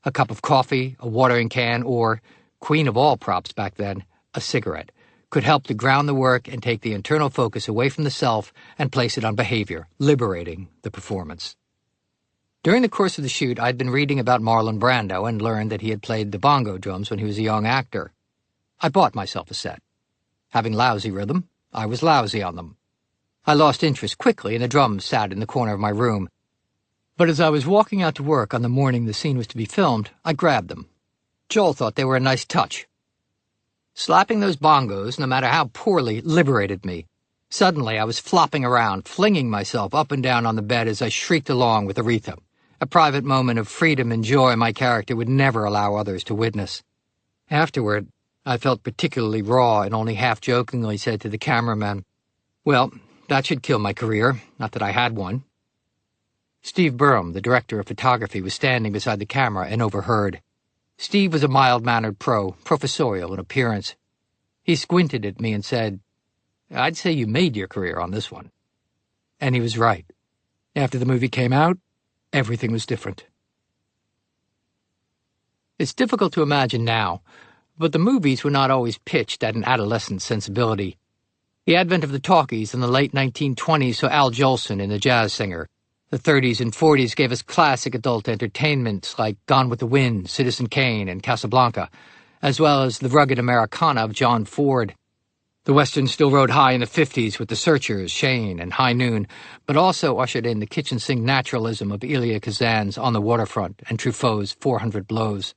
A cup of coffee, a watering can, or, queen of all props back then, a cigarette, could help to ground the work and take the internal focus away from the self and place it on behavior, liberating the performance. During the course of the shoot, I'd been reading about Marlon Brando and learned that he had played the bongo drums when he was a young actor. I bought myself a set. Having lousy rhythm, I was lousy on them. I lost interest quickly, and the drums sat in the corner of my room. But as I was walking out to work on the morning the scene was to be filmed, I grabbed them. Joel thought they were a nice touch. Slapping those bongos, no matter how poorly, liberated me. Suddenly, I was flopping around, flinging myself up and down on the bed as I shrieked along with Aretha, a private moment of freedom and joy my character would never allow others to witness. Afterward, I felt particularly raw and only half-jokingly said to the cameraman, "Well, that should kill my career, not that I had one." Steve Burham, the director of photography, was standing beside the camera and overheard. Steve was a mild-mannered professorial in appearance. He squinted at me and said, "I'd say you made your career on this one." And he was right. After the movie came out, everything was different. It's difficult to imagine now, but the movies were not always pitched at an adolescent sensibility. The advent of the talkies in the late 1920s saw Al Jolson in The Jazz Singer. The 30s and 40s gave us classic adult entertainments like Gone with the Wind, Citizen Kane, and Casablanca, as well as the rugged Americana of John Ford. The Western still rode high in the 50s with The Searchers, Shane, and High Noon, but also ushered in the kitchen sink naturalism of Elia Kazan's On the Waterfront and Truffaut's 400 Blows.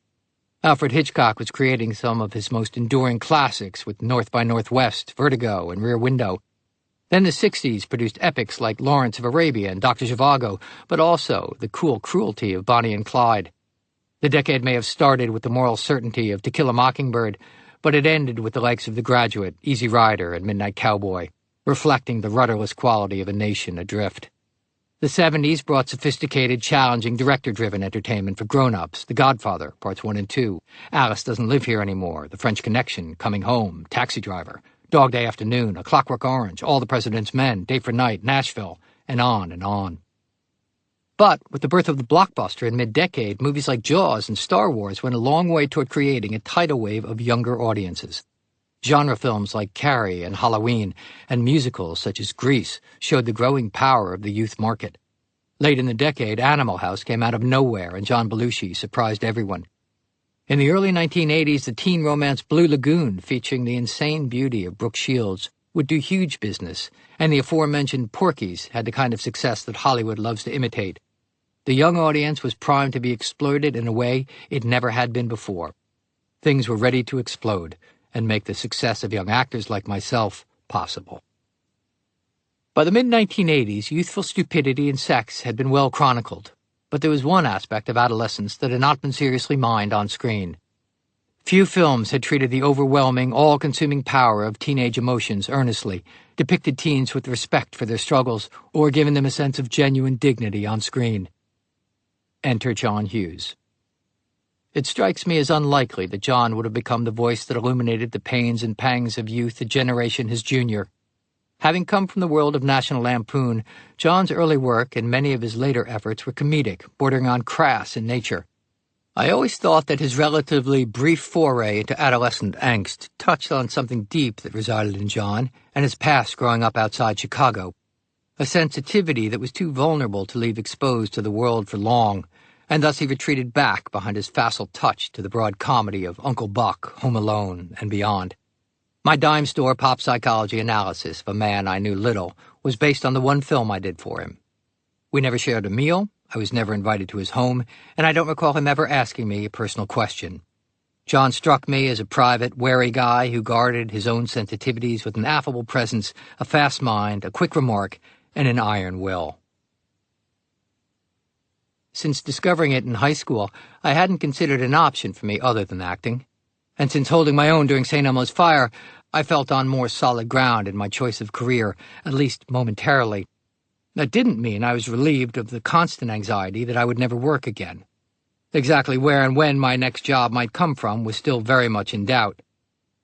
Alfred Hitchcock was creating some of his most enduring classics with North by Northwest, Vertigo, and Rear Window. Then the 60s produced epics like Lawrence of Arabia and Dr. Zhivago, but also the cool cruelty of Bonnie and Clyde. The decade may have started with the moral certainty of To Kill a Mockingbird, but it ended with the likes of The Graduate, Easy Rider, and Midnight Cowboy, reflecting the rudderless quality of a nation adrift. The 70s brought sophisticated, challenging, director-driven entertainment for grown-ups, The Godfather, Parts 1 and 2, Alice Doesn't Live Here Anymore, The French Connection, Coming Home, Taxi Driver, Dog Day Afternoon, A Clockwork Orange, All the President's Men, Day for Night, Nashville, and on and on. But with the birth of the blockbuster in mid-decade, movies like Jaws and Star Wars went a long way toward creating a tidal wave of younger audiences. Genre films like Carrie and Halloween, and musicals such as Grease, showed the growing power of the youth market. Late in the decade, Animal House came out of nowhere, and John Belushi surprised everyone. In the early 1980s, the teen romance Blue Lagoon, featuring the insane beauty of Brooke Shields, would do huge business, and the aforementioned Porkies had the kind of success that Hollywood loves to imitate. The young audience was primed to be exploited in a way it never had been before. Things were ready to explode and make the success of young actors like myself possible. By the mid-1980s, youthful stupidity and sex had been well chronicled, but there was one aspect of adolescence that had not been seriously mined on screen. Few films had treated the overwhelming, all-consuming power of teenage emotions earnestly, depicted teens with respect for their struggles, or given them a sense of genuine dignity on screen. Enter John Hughes. It strikes me as unlikely that John would have become the voice that illuminated the pains and pangs of youth a generation his junior. Having come from the world of National Lampoon, John's early work and many of his later efforts were comedic, bordering on crass in nature. I always thought that his relatively brief foray into adolescent angst touched on something deep that resided in John and his past growing up outside Chicago, a sensitivity that was too vulnerable to leave exposed to the world for long, and thus he retreated back behind his facile touch to the broad comedy of Uncle Buck, Home Alone, and beyond. My dime store pop psychology analysis of a man I knew little was based on the one film I did for him. We never shared a meal, I was never invited to his home, and I don't recall him ever asking me a personal question. John struck me as a private, wary guy who guarded his own sensitivities with an affable presence, a fast mind, a quick remark, and an iron will. Since discovering it in high school, I hadn't considered an option for me other than acting. And since holding my own during St. Elmo's fire, I felt on more solid ground in my choice of career, at least momentarily. That didn't mean I was relieved of the constant anxiety that I would never work again. Exactly where and when my next job might come from was still very much in doubt.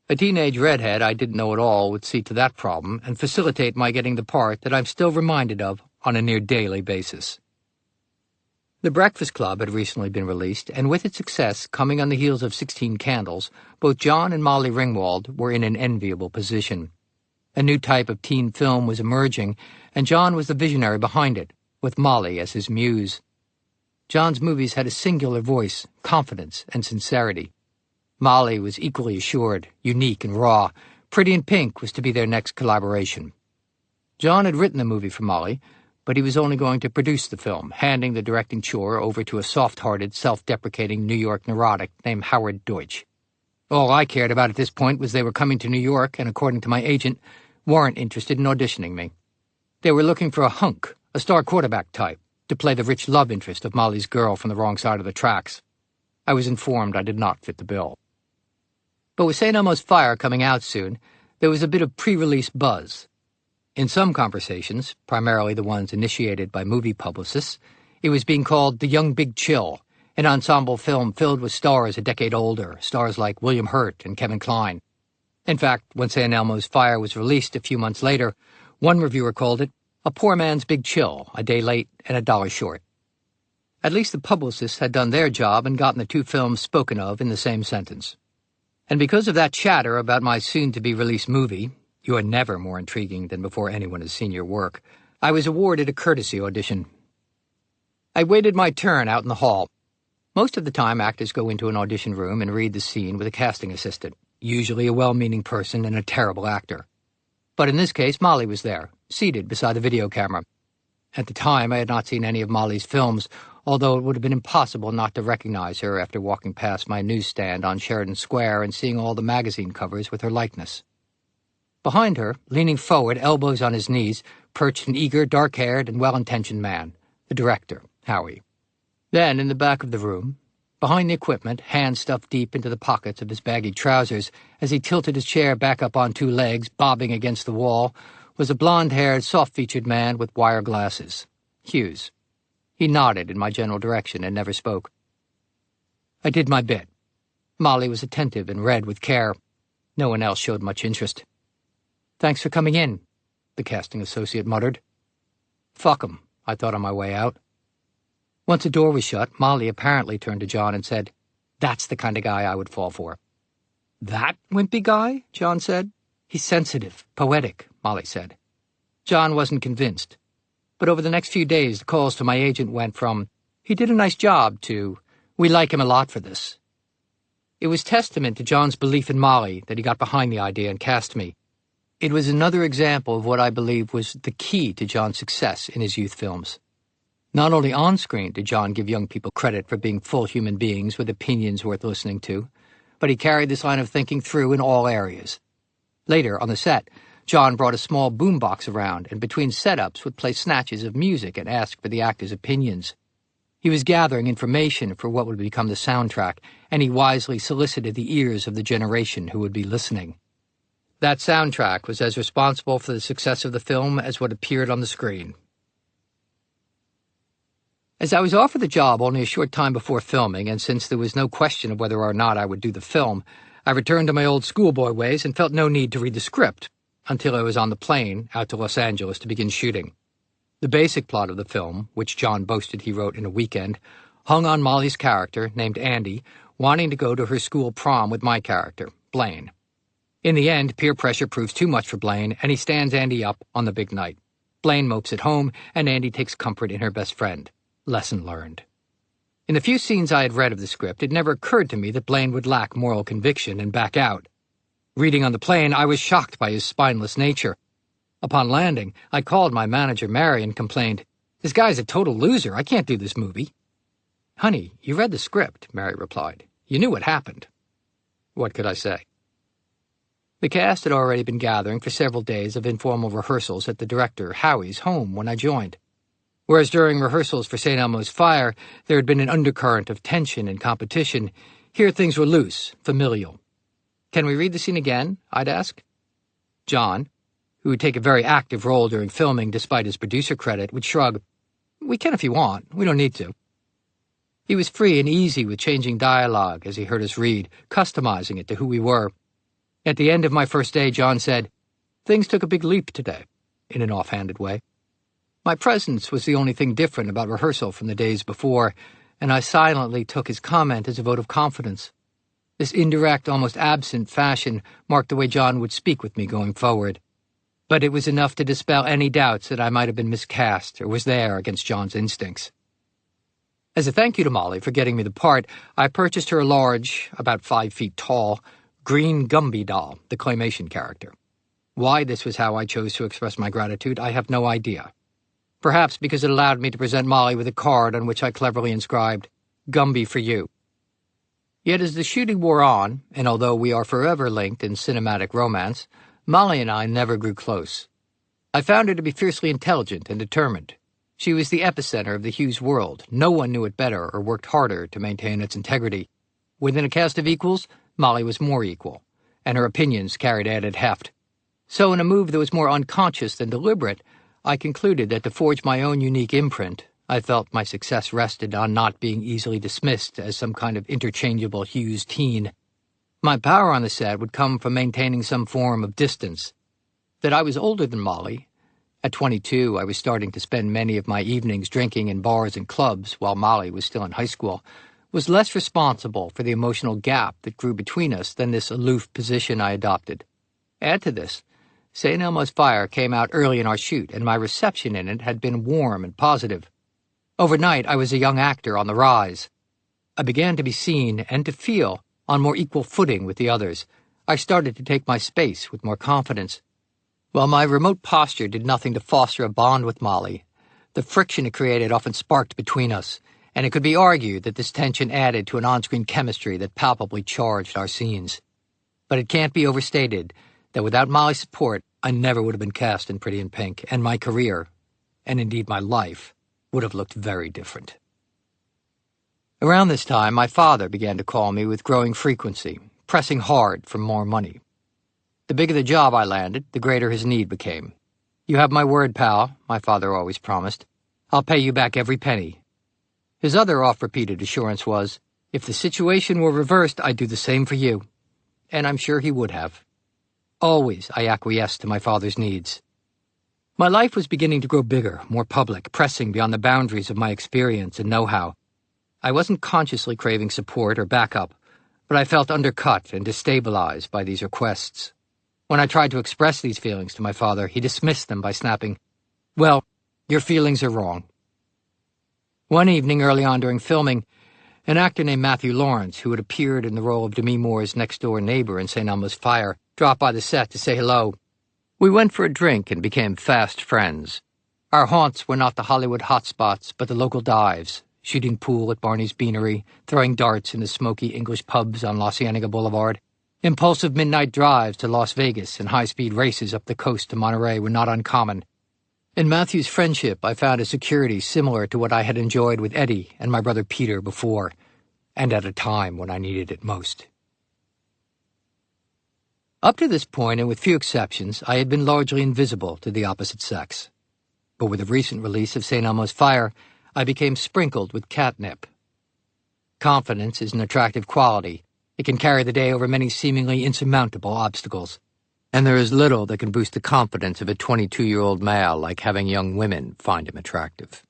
A teenage redhead I didn't know at all would see to that problem and facilitate my getting the part that I'm still reminded of on a near-daily basis. The Breakfast Club had recently been released, and with its success coming on the heels of 16 Candles, both John and Molly Ringwald were in an enviable position. A new type of teen film was emerging, and John was the visionary behind it, with Molly as his muse. John's movies had a singular voice, confidence, and sincerity. Molly was equally assured, unique and raw. Pretty in Pink was to be their next collaboration. John had written the movie for Molly, but he was only going to produce the film, handing the directing chore over to a soft-hearted, self-deprecating New York neurotic named Howard Deutsch. All I cared about at this point was they were coming to New York and, according to my agent, weren't interested in auditioning me. They were looking for a hunk, a star quarterback type, to play the rich love interest of Molly's girl from the wrong side of the tracks. I was informed I did not fit the bill. But with St. Elmo's Fire coming out soon, there was a bit of pre-release buzz. In some conversations, primarily the ones initiated by movie publicists, it was being called The Young Big Chill, an ensemble film filled with stars a decade older, stars like William Hurt and Kevin Kline. In fact, when St. Elmo's Fire was released a few months later, one reviewer called it a poor man's Big Chill, a day late and a dollar short. At least the publicists had done their job and gotten the two films spoken of in the same sentence. And because of that chatter about my soon-to-be-released movie, you are never more intriguing than before anyone has seen your work, I was awarded a courtesy audition. I waited my turn out in the hall. Most of the time, actors go into an audition room and read the scene with a casting assistant, usually a well-meaning person and a terrible actor. But in this case, Molly was there, seated beside the video camera. At the time, I had not seen any of Molly's films, although it would have been impossible not to recognize her after walking past my newsstand on Sheridan Square and seeing all the magazine covers with her likeness. Behind her, leaning forward, elbows on his knees, perched an eager, dark-haired, and well-intentioned man, the director, Howie. Then, in the back of the room, behind the equipment, hands stuffed deep into the pockets of his baggy trousers, as he tilted his chair back up on two legs, bobbing against the wall, was a blonde-haired, soft-featured man with wire glasses, Hughes. He nodded in my general direction and never spoke. I did my bit. Molly was attentive and read with care. No one else showed much interest. "Thanks for coming in," the casting associate muttered. "Fuck 'em," I thought on my way out. Once the door was shut, Molly apparently turned to John and said, "That's the kind of guy I would fall for." "That wimpy guy?" John said. "He's sensitive, poetic," Molly said. John wasn't convinced. But over the next few days, the calls to my agent went from, "He did a nice job," to, "We like him a lot for this." It was testament to John's belief in Molly that he got behind the idea and cast me. It was another example of what I believe was the key to John's success in his youth films. Not only on screen did John give young people credit for being full human beings with opinions worth listening to, but he carried this line of thinking through in all areas. Later, on the set, John brought a small boombox around and between setups would play snatches of music and ask for the actors' opinions. He was gathering information for what would become the soundtrack, and he wisely solicited the ears of the generation who would be listening. That soundtrack was as responsible for the success of the film as what appeared on the screen. As I was offered the job only a short time before filming, and since there was no question of whether or not I would do the film, I returned to my old schoolboy ways and felt no need to read the script until I was on the plane out to Los Angeles to begin shooting. The basic plot of the film, which John boasted he wrote in a weekend, hung on Molly's character, named Andy, wanting to go to her school prom with my character, Blaine. In the end, peer pressure proves too much for Blaine, and he stands Andy up on the big night. Blaine mopes at home, and Andy takes comfort in her best friend. Lesson learned. In the few scenes I had read of the script, it never occurred to me that Blaine would lack moral conviction and back out. Reading on the plane, I was shocked by his spineless nature. Upon landing, I called my manager, Mary, and complained, "This guy's a total loser. I can't do this movie." "Honey, you read the script," Mary replied. "You knew what happened." What could I say? The cast had already been gathering for several days of informal rehearsals at the director, Howie's, home when I joined. Whereas during rehearsals for St. Elmo's Fire, there had been an undercurrent of tension and competition, here things were loose, familial. "Can we read the scene again?" I'd ask. John, who would take a very active role during filming despite his producer credit, would shrug, "We can if you want. We don't need to." He was free and easy with changing dialogue as he heard us read, customizing it to who we were. At the end of my first day, John said, "Things took a big leap today," in an offhanded way. My presence was the only thing different about rehearsal from the days before, and I silently took his comment as a vote of confidence. This indirect, almost absent fashion marked the way John would speak with me going forward. But it was enough to dispel any doubts that I might have been miscast or was there against John's instincts. As a thank you to Molly for getting me the part, I purchased her a large, about 5 feet tall, green Gumby doll, the claymation character. Why this was how I chose to express my gratitude, I have no idea. Perhaps because it allowed me to present Molly with a card on which I cleverly inscribed, "Gumby for you." Yet as the shooting wore on, and although we are forever linked in cinematic romance, Molly and I never grew close. I found her to be fiercely intelligent and determined. She was the epicenter of the Hughes world. No one knew it better or worked harder to maintain its integrity. Within a cast of equals, Molly was more equal, and her opinions carried added heft. So in a move that was more unconscious than deliberate, I concluded that to forge my own unique imprint, I felt my success rested on not being easily dismissed as some kind of interchangeable Hughes teen. My power on the set would come from maintaining some form of distance. That I was older than Molly. At 22, I was starting to spend many of my evenings drinking in bars and clubs while Molly was still in high school, was less responsible for the emotional gap that grew between us than this aloof position I adopted. Add to this, St. Elmo's Fire came out early in our shoot, and my reception in it had been warm and positive. Overnight, I was a young actor on the rise. I began to be seen and to feel on more equal footing with the others. I started to take my space with more confidence. While my remote posture did nothing to foster a bond with Molly, the friction it created often sparked between us, and it could be argued that this tension added to an on-screen chemistry that palpably charged our scenes. But it can't be overstated that without Molly's support, I never would have been cast in Pretty in Pink, and my career, and indeed my life, would have looked very different. Around this time, my father began to call me with growing frequency, pressing hard for more money. The bigger the job I landed, the greater his need became. "You have my word, pal," my father always promised. "I'll pay you back every penny." His other oft-repeated assurance was, "If the situation were reversed, I'd do the same for you." And I'm sure he would have. Always I acquiesced to my father's needs. My life was beginning to grow bigger, more public, pressing beyond the boundaries of my experience and know-how. I wasn't consciously craving support or backup, but I felt undercut and destabilized by these requests. When I tried to express these feelings to my father, he dismissed them by snapping, "Well, your feelings are wrong." One evening early on during filming, an actor named Matthew Lawrence, who had appeared in the role of Demi Moore's next-door neighbor in St. Elmo's Fire, dropped by the set to say hello. We went for a drink and became fast friends. Our haunts were not the Hollywood hotspots, but the local dives, shooting pool at Barney's Beanery, throwing darts in the smoky English pubs on La Cienega Boulevard. Impulsive midnight drives to Las Vegas and high-speed races up the coast to Monterey were not uncommon. In Matthew's friendship, I found a security similar to what I had enjoyed with Eddie and my brother Peter before, and at a time when I needed it most. Up to this point, and with few exceptions, I had been largely invisible to the opposite sex. But with the recent release of St. Elmo's Fire, I became sprinkled with catnip. Confidence is an attractive quality. It can carry the day over many seemingly insurmountable obstacles. And there is little that can boost the confidence of a 22-year-old male like having young women find him attractive.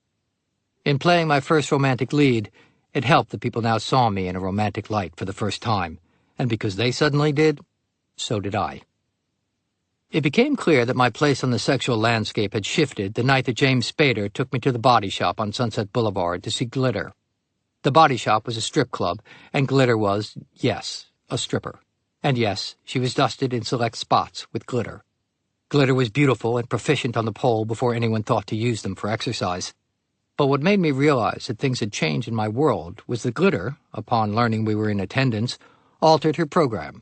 In playing my first romantic lead, it helped that people now saw me in a romantic light for the first time, and because they suddenly did, so did I. It became clear that my place on the sexual landscape had shifted the night that James Spader took me to the Body Shop on Sunset Boulevard to see Glitter. The Body Shop was a strip club, and Glitter was, yes, a stripper. And yes, she was dusted in select spots with glitter. Glitter was beautiful and proficient on the pole before anyone thought to use them for exercise. But what made me realize that things had changed in my world was that Glitter, upon learning we were in attendance, altered her program.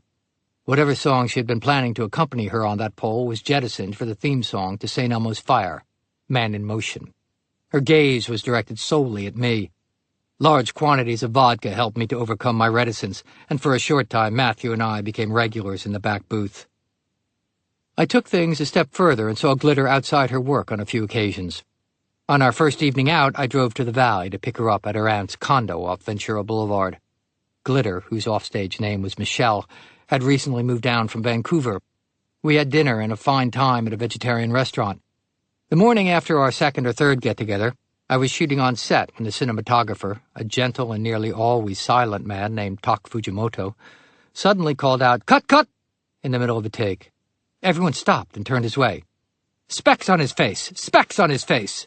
Whatever song she had been planning to accompany her on that pole was jettisoned for the theme song to St. Elmo's Fire, Man in Motion. Her gaze was directed solely at me. Large quantities of vodka helped me to overcome my reticence, and for a short time Matthew and I became regulars in the back booth. I took things a step further and saw Glitter outside her work on a few occasions. On our first evening out, I drove to the Valley to pick her up at her aunt's condo off Ventura Boulevard. Glitter, whose offstage name was Michelle, had recently moved down from Vancouver. We had dinner and a fine time at a vegetarian restaurant. The morning after our second or third get-together, I was shooting on set when the cinematographer, a gentle and nearly always silent man named Tak Fujimoto, suddenly called out, "Cut, cut!" in the middle of a take. Everyone stopped and turned his way. "Specks on his face! Specks on his face!"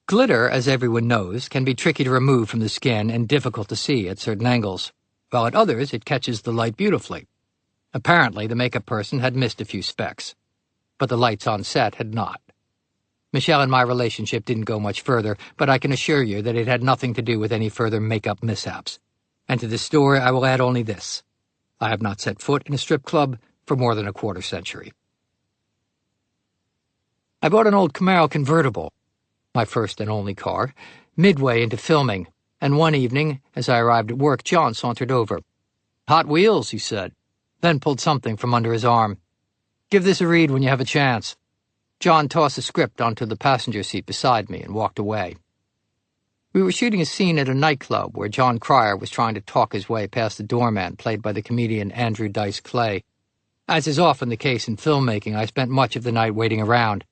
Glitter, as everyone knows, can be tricky to remove from the skin and difficult to see at certain angles, while at others it catches the light beautifully. Apparently, the makeup person had missed a few specks, but the lights on set had not. Michelle and my relationship didn't go much further, but I can assure you that it had nothing to do with any further makeup mishaps. And to this story I will add only this. I have not set foot in a strip club for more than a quarter century. I bought an old Camaro convertible, my first and only car, midway into filming, and one evening, as I arrived at work, John sauntered over. "Hot wheels," he said, then pulled something from under his arm. "Give this a read when you have a chance." John tossed the script onto the passenger seat beside me and walked away. We were shooting a scene at a nightclub where John Cryer was trying to talk his way past the doorman played by the comedian Andrew Dice Clay. As is often the case in filmmaking, I spent much of the night waiting around.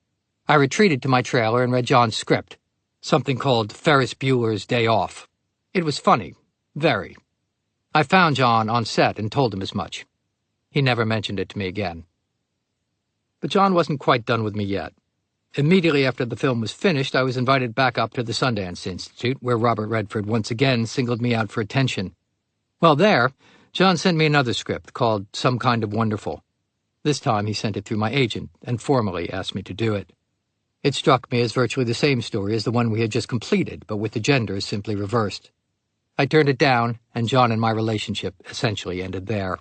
I retreated to my trailer and read John's script, something called Ferris Bueller's Day Off. It was funny, very. I found John on set and told him as much. He never mentioned it to me again. But John wasn't quite done with me yet. Immediately after the film was finished, I was invited back up to the Sundance Institute, where Robert Redford once again singled me out for attention. While there, John sent me another script called Some Kind of Wonderful. This time he sent it through my agent and formally asked me to do it. It struck me as virtually the same story as the one we had just completed, but with the genders simply reversed. I turned it down, and John and my relationship essentially ended there.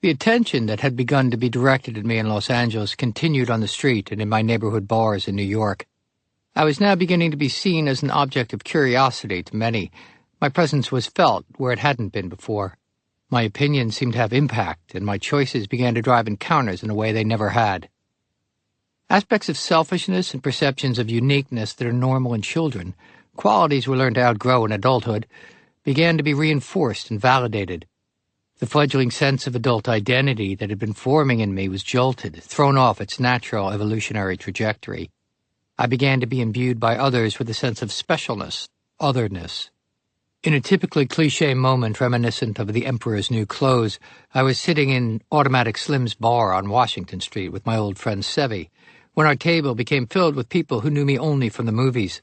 The attention that had begun to be directed at me in Los Angeles continued on the street and in my neighborhood bars in New York. I was now beginning to be seen as an object of curiosity to many. My presence was felt where it hadn't been before. My opinions seemed to have impact, and my choices began to drive encounters in a way they never had. Aspects of selfishness and perceptions of uniqueness that are normal in children, qualities we learn to outgrow in adulthood, began to be reinforced and validated. The fledgling sense of adult identity that had been forming in me was jolted, thrown off its natural evolutionary trajectory. I began to be imbued by others with a sense of specialness, otherness. In a typically cliché moment reminiscent of The Emperor's New Clothes, I was sitting in Automatic Slim's bar on Washington Street with my old friend Sevi, when our table became filled with people who knew me only from the movies.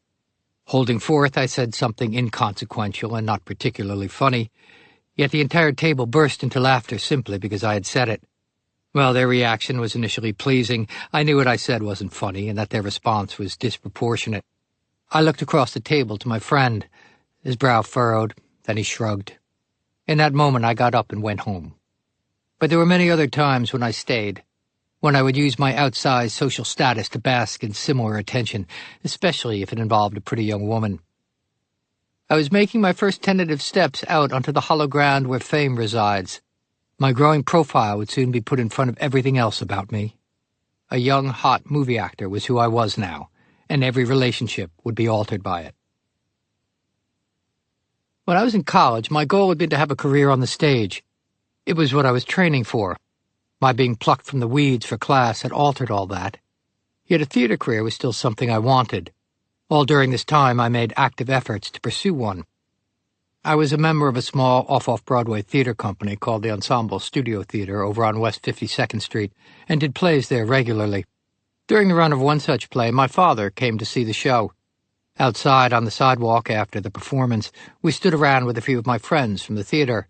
Holding forth, I said something inconsequential and not particularly funny, yet the entire table burst into laughter simply because I had said it. While their reaction was initially pleasing, I knew what I said wasn't funny and that their response was disproportionate. I looked across the table to my friend. His brow furrowed, then he shrugged. In that moment, I got up and went home. But there were many other times when I stayed, when I would use my outsized social status to bask in similar attention, especially if it involved a pretty young woman. I was making my first tentative steps out onto the hollow ground where fame resides. My growing profile would soon be put in front of everything else about me. A young, hot movie actor was who I was now, and every relationship would be altered by it. When I was in college, my goal had been to have a career on the stage. It was what I was training for. My being plucked from the weeds for class had altered all that. Yet a theater career was still something I wanted. All during this time, I made active efforts to pursue one. I was a member of a small off-Broadway theater company called the Ensemble Studio Theater over on West 52nd Street, and did plays there regularly. During the run of one such play, my father came to see the show. Outside on the sidewalk after the performance, we stood around with a few of my friends from the theater.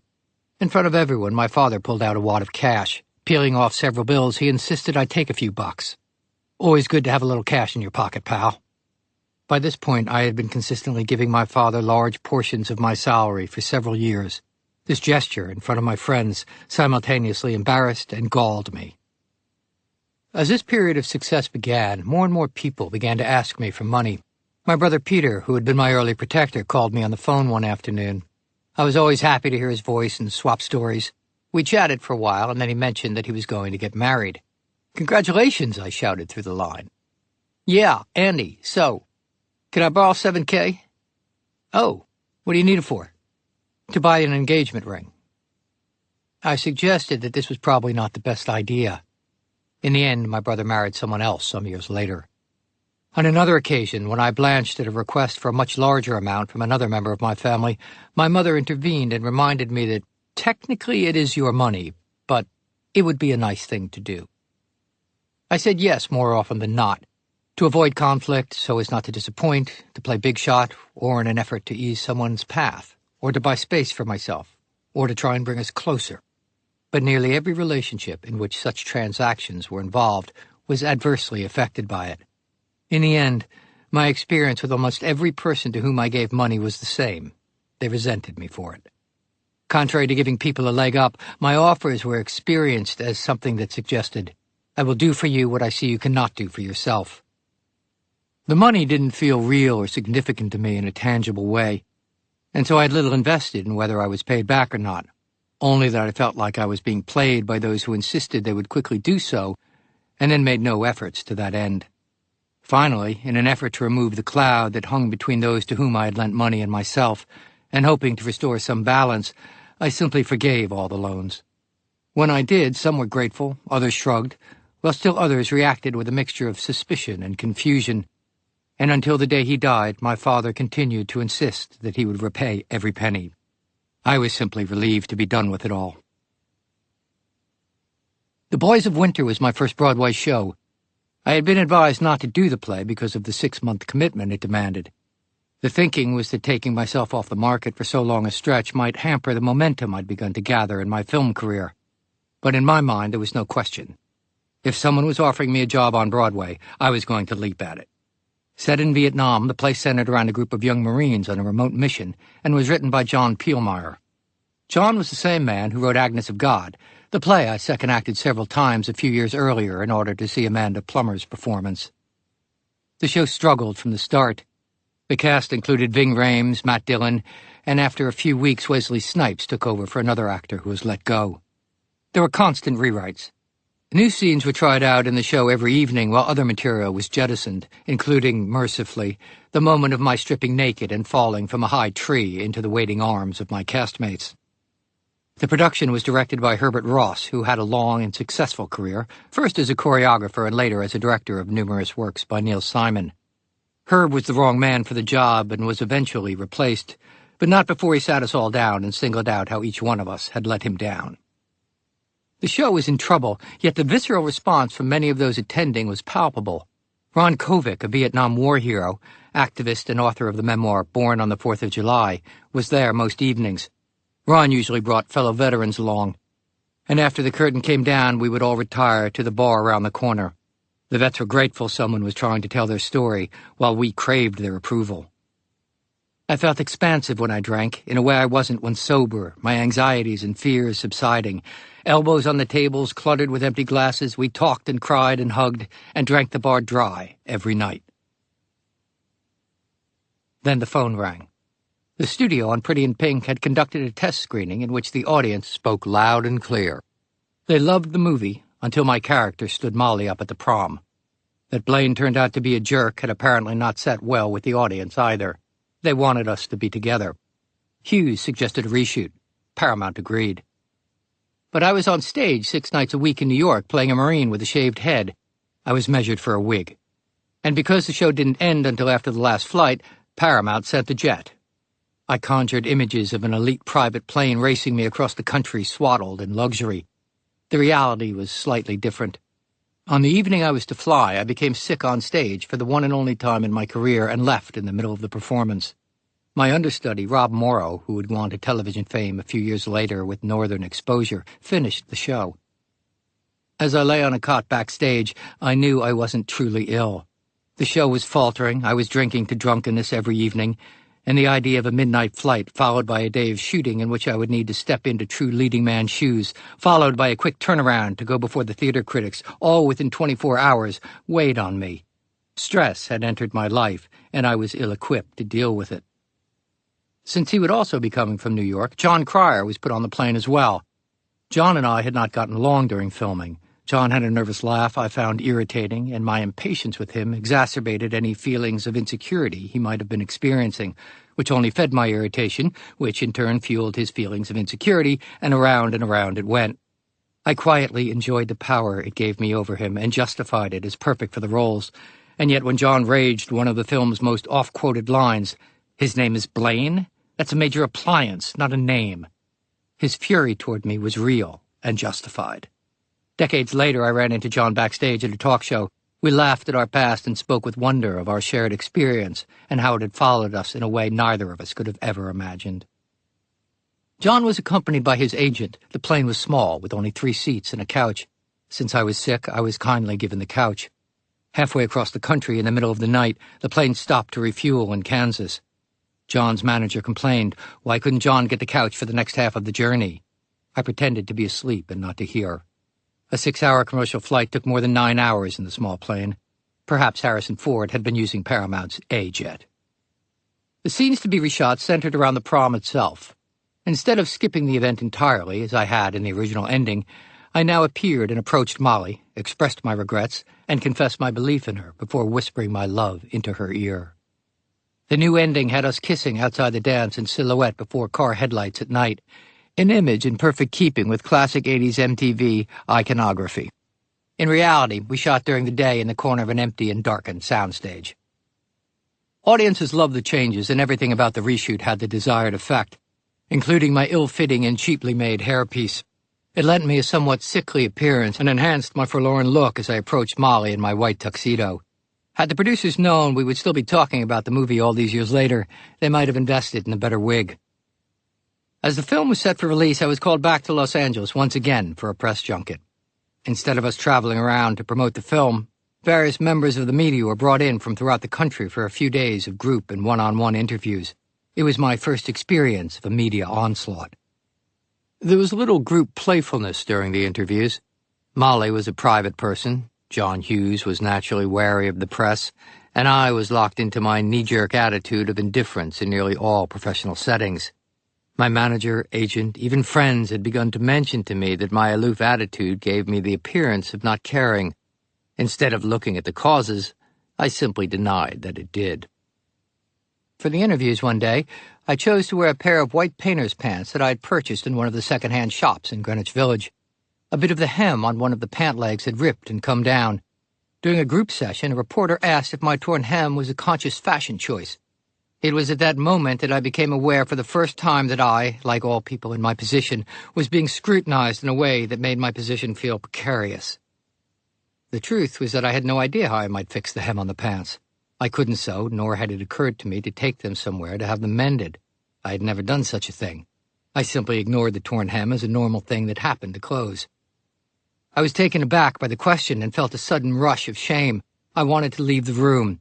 In front of everyone, my father pulled out a wad of cash. Peeling off several bills, he insisted I take a few bucks. Always good to have a little cash in your pocket, pal. By this point, I had been consistently giving my father large portions of my salary for several years. This gesture in front of my friends simultaneously embarrassed and galled me. As this period of success began, more and more people began to ask me for money. My brother Peter, who had been my early protector, called me on the phone one afternoon. I was always happy to hear his voice and swap stories. We chatted for a while, and then he mentioned that he was going to get married. "Congratulations," I shouted through the line. "Yeah, Andy, so, can I borrow $7,000? "Oh, what do you need it for?" "To buy an engagement ring." I suggested that this was probably not the best idea. In the end, my brother married someone else some years later. On another occasion, when I blanched at a request for a much larger amount from another member of my family, my mother intervened and reminded me that technically it is your money, but it would be a nice thing to do. I said yes more often than not, to avoid conflict so as not to disappoint, to play big shot, or in an effort to ease someone's path, or to buy space for myself, or to try and bring us closer. But nearly every relationship in which such transactions were involved was adversely affected by it. In the end, my experience with almost every person to whom I gave money was the same. They resented me for it. Contrary to giving people a leg up, my offers were experienced as something that suggested, "I will do for you what I see you cannot do for yourself." The money didn't feel real or significant to me in a tangible way, and so I had little invested in whether I was paid back or not, only that I felt like I was being played by those who insisted they would quickly do so, and then made no efforts to that end. Finally, in an effort to remove the cloud that hung between those to whom I had lent money and myself, and hoping to restore some balance, I simply forgave all the loans. When I did, some were grateful, others shrugged, while still others reacted with a mixture of suspicion and confusion, and until the day he died, my father continued to insist that he would repay every penny. I was simply relieved to be done with it all. The Boys of Winter was my first Broadway show. I had been advised not to do the play because of the 6-month commitment it demanded. The thinking was that taking myself off the market for so long a stretch might hamper the momentum I'd begun to gather in my film career. But in my mind, there was no question. If someone was offering me a job on Broadway, I was going to leap at it. Set in Vietnam, the play centered around a group of young Marines on a remote mission and was written by John Peelmeyer. John was the same man who wrote Agnes of God, the play I second-acted several times a few years earlier in order to see Amanda Plummer's performance. The show struggled from the start. The cast included Ving Rhames, Matt Dillon, and after a few weeks Wesley Snipes took over for another actor who was let go. There were constant rewrites. New scenes were tried out in the show every evening while other material was jettisoned, including, mercifully, the moment of my stripping naked and falling from a high tree into the waiting arms of my castmates. The production was directed by Herbert Ross, who had a long and successful career, first as a choreographer and later as a director of numerous works by Neil Simon. Herb was the wrong man for the job and was eventually replaced, but not before he sat us all down and singled out how each one of us had let him down. The show was in trouble, yet the visceral response from many of those attending was palpable. Ron Kovic, a Vietnam War hero, activist and author of the memoir Born on the 4th of July, was there most evenings. Ron usually brought fellow veterans along. and after the curtain came down, we would all retire to the bar around the corner. The vets were grateful someone was trying to tell their story, while we craved their approval. I felt expansive when I drank, in a way I wasn't when sober, my anxieties and fears subsiding. Elbows on the tables, cluttered with empty glasses, we talked and cried and hugged, and drank the bar dry every night. Then the phone rang. The studio on Pretty in Pink had conducted a test screening in which the audience spoke loud and clear. They loved the movie until my character stood Molly up at the prom. That Blaine turned out to be a jerk had apparently not sat well with the audience either. They wanted us to be together. Hughes suggested a reshoot. Paramount agreed. But I was on stage 6 nights a week in New York playing a Marine with a shaved head. I was measured for a wig. And because the show didn't end until after the last flight, Paramount sent the jet. I conjured images of an elite private plane racing me across the country swaddled in luxury. The reality was slightly different. On the evening I was to fly, I became sick on stage for the one and only time in my career and left in the middle of the performance. My understudy, Rob Morrow, who would go on to television fame a few years later with Northern Exposure, finished the show. As I lay on a cot backstage, I knew I wasn't truly ill. The show was faltering, I was drinking to drunkenness every evening, and the idea of a midnight flight followed by a day of shooting in which I would need to step into true leading man shoes, followed by a quick turnaround to go before the theater critics, all within 24 hours, weighed on me. Stress had entered my life, and I was ill-equipped to deal with it. Since he would also be coming from New York, John Cryer was put on the plane as well. John and I had not gotten along during filming. John had a nervous laugh I found irritating, and my impatience with him exacerbated any feelings of insecurity he might have been experiencing, which only fed my irritation, which in turn fueled his feelings of insecurity, and around it went. I quietly enjoyed the power it gave me over him and justified it as perfect for the roles, and yet when John raged one of the film's most oft-quoted lines, "His name is Blaine? That's a major appliance, not a name." His fury toward me was real and justified. Decades later, I ran into John backstage at a talk show. We laughed at our past and spoke with wonder of our shared experience and how it had followed us in a way neither of us could have ever imagined. John was accompanied by his agent. The plane was small, with only 3 seats and a couch. Since I was sick, I was kindly given the couch. Halfway across the country in the middle of the night, the plane stopped to refuel in Kansas. John's manager complained, why couldn't John get the couch for the next half of the journey? I pretended to be asleep and not to hear. A 6-hour commercial flight took more than 9 hours in the small plane. Perhaps Harrison Ford had been using Paramount's A-Jet. The scenes to be reshot centered around the prom itself. Instead of skipping the event entirely, as I had in the original ending, I now appeared and approached Molly, expressed my regrets, and confessed my belief in her before whispering my love into her ear. The new ending had us kissing outside the dance in silhouette before car headlights at night, an image in perfect keeping with classic 80s MTV iconography. In reality, we shot during the day in the corner of an empty and darkened soundstage. Audiences loved the changes, and everything about the reshoot had the desired effect, including my ill-fitting and cheaply made hairpiece. It lent me a somewhat sickly appearance and enhanced my forlorn look as I approached Molly in my white tuxedo. Had the producers known we would still be talking about the movie all these years later, they might have invested in a better wig. As the film was set for release, I was called back to Los Angeles once again for a press junket. Instead of us traveling around to promote the film, various members of the media were brought in from throughout the country for a few days of group and one-on-one interviews. It was my first experience of a media onslaught. There was little group playfulness during the interviews. Molly was a private person, John Hughes was naturally wary of the press, and I was locked into my knee-jerk attitude of indifference in nearly all professional settings. My manager, agent, even friends had begun to mention to me that my aloof attitude gave me the appearance of not caring. Instead of looking at the causes, I simply denied that it did. For the interviews one day, I chose to wear a pair of white painter's pants that I had purchased in one of the second-hand shops in Greenwich Village. A bit of the hem on one of the pant legs had ripped and come down. During a group session, a reporter asked if my torn hem was a conscious fashion choice. It was at that moment that I became aware for the first time that I, like all people in my position, was being scrutinized in a way that made my position feel precarious. The truth was that I had no idea how I might fix the hem on the pants. I couldn't sew, nor had it occurred to me to take them somewhere to have them mended. I had never done such a thing. I simply ignored the torn hem as a normal thing that happened to clothes. I was taken aback by the question and felt a sudden rush of shame. I wanted to leave the room.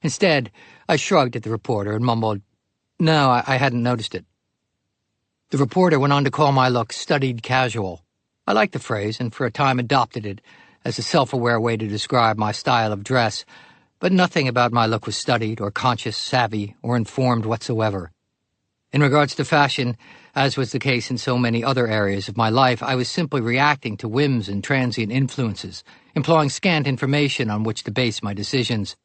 Instead, I shrugged at the reporter and mumbled, "No, I hadn't noticed it." The reporter went on to call my look studied casual. I liked the phrase and for a time adopted it as a self-aware way to describe my style of dress, but nothing about my look was studied or conscious, savvy, or informed whatsoever. In regards to fashion, as was the case in so many other areas of my life, I was simply reacting to whims and transient influences, employing scant information on which to base my decisions.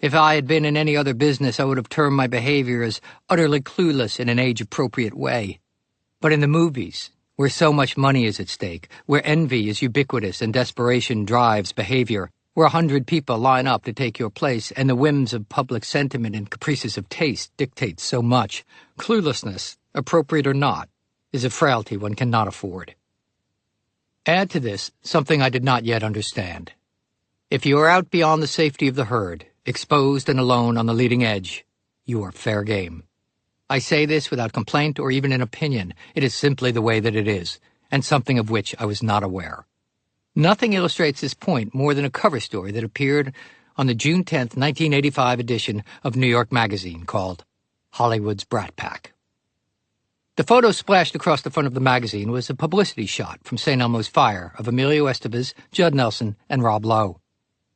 If I had been in any other business, I would have termed my behavior as utterly clueless in an age-appropriate way. But in the movies, where so much money is at stake, where envy is ubiquitous and desperation drives behavior, where 100 people line up to take your place and the whims of public sentiment and caprices of taste dictate so much, cluelessness, appropriate or not, is a frailty one cannot afford. Add to this something I did not yet understand. If you are out beyond the safety of the herd, exposed and alone on the leading edge, you are fair game. I say this without complaint or even an opinion. It is simply the way that it is, and something of which I was not aware. Nothing illustrates this point more than a cover story that appeared on the June 10, 1985 edition of New York Magazine called Hollywood's Brat Pack. The photo splashed across the front of the magazine was a publicity shot from St. Elmo's Fire of Emilio Estevez, Judd Nelson, and Rob Lowe.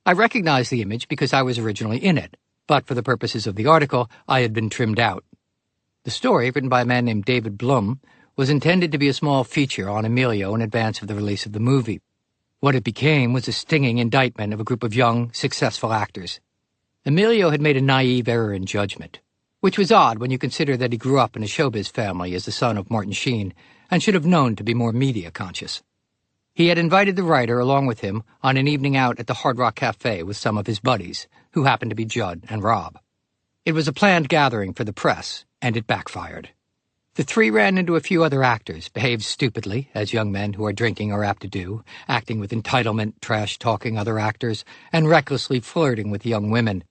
I recognized the image because I was originally in it, but for the purposes of the article, I had been trimmed out. The story, written by a man named David Blum, was intended to be a small feature on Emilio in advance of the release of the movie. What it became was a stinging indictment of a group of young, successful actors. Emilio had made a naive error in judgment, which was odd when you consider that he grew up in a showbiz family as the son of Martin Sheen and should have known to be more media-conscious. He had invited the writer along with him on an evening out at the Hard Rock Cafe with some of his buddies, who happened to be Judd and Rob. It was a planned gathering for the press, and it backfired. The three ran into a few other actors, behaved stupidly, as young men who are drinking are apt to do, acting with entitlement, trash-talking other actors, and recklessly flirting with young women.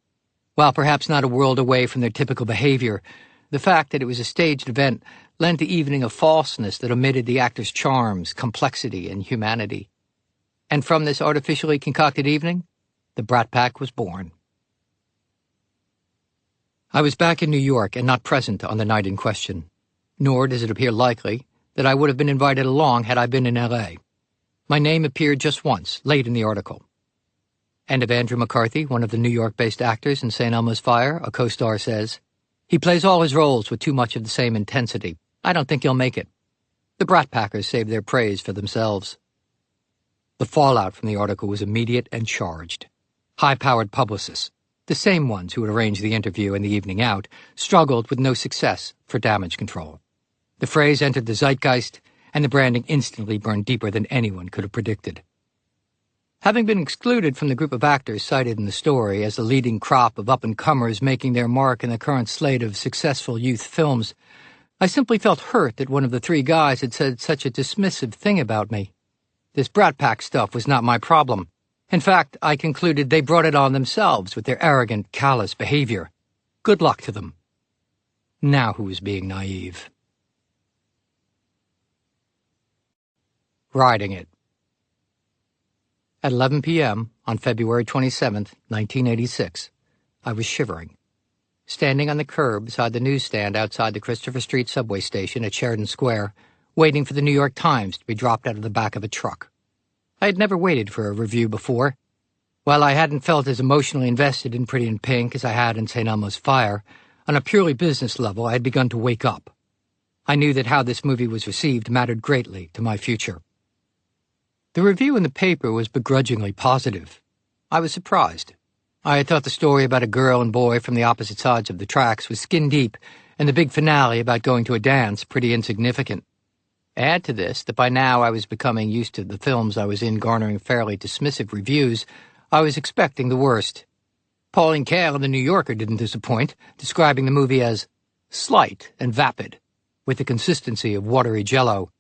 While perhaps not a world away from their typical behavior, the fact that it was a staged event lent the evening a falseness that omitted the actors' charms, complexity, and humanity. And from this artificially concocted evening, the Brat Pack was born. I was back in New York and not present on the night in question, nor does it appear likely that I would have been invited along had I been in L.A. My name appeared just once, late in the article. And of Andrew McCarthy, one of the New York-based actors in St. Elmo's Fire, a co-star says, "He plays all his roles with too much of the same intensity. I don't think he'll make it." The Brat Packers saved their praise for themselves. The fallout from the article was immediate and charged. High-powered publicists, the same ones who had arranged the interview and the evening out, struggled with no success for damage control. The phrase entered the zeitgeist, and the branding instantly burned deeper than anyone could have predicted. Having been excluded from the group of actors cited in the story as the leading crop of up-and-comers making their mark in the current slate of successful youth films, I simply felt hurt that one of the three guys had said such a dismissive thing about me. This Brat Pack stuff was not my problem. In fact, I concluded they brought it on themselves with their arrogant, callous behavior. Good luck to them. Now who was being naive? Riding it. At 11 p.m. on February 27, 1986, I was shivering, standing on the curb beside the newsstand outside the Christopher Street subway station at Sheridan Square, waiting for the New York Times to be dropped out of the back of a truck. I had never waited for a review before. While I hadn't felt as emotionally invested in Pretty in Pink as I had in St. Elmo's Fire, on a purely business level I had begun to wake up. I knew that how this movie was received mattered greatly to my future. The review in the paper was begrudgingly positive. I was surprised. I had thought the story about a girl and boy from the opposite sides of the tracks was skin-deep, and the big finale about going to a dance pretty insignificant. Add to this that by now I was becoming used to the films I was in garnering fairly dismissive reviews. I was expecting the worst. Pauline Kael in The New Yorker didn't disappoint, describing the movie as slight and vapid, with the consistency of watery jello.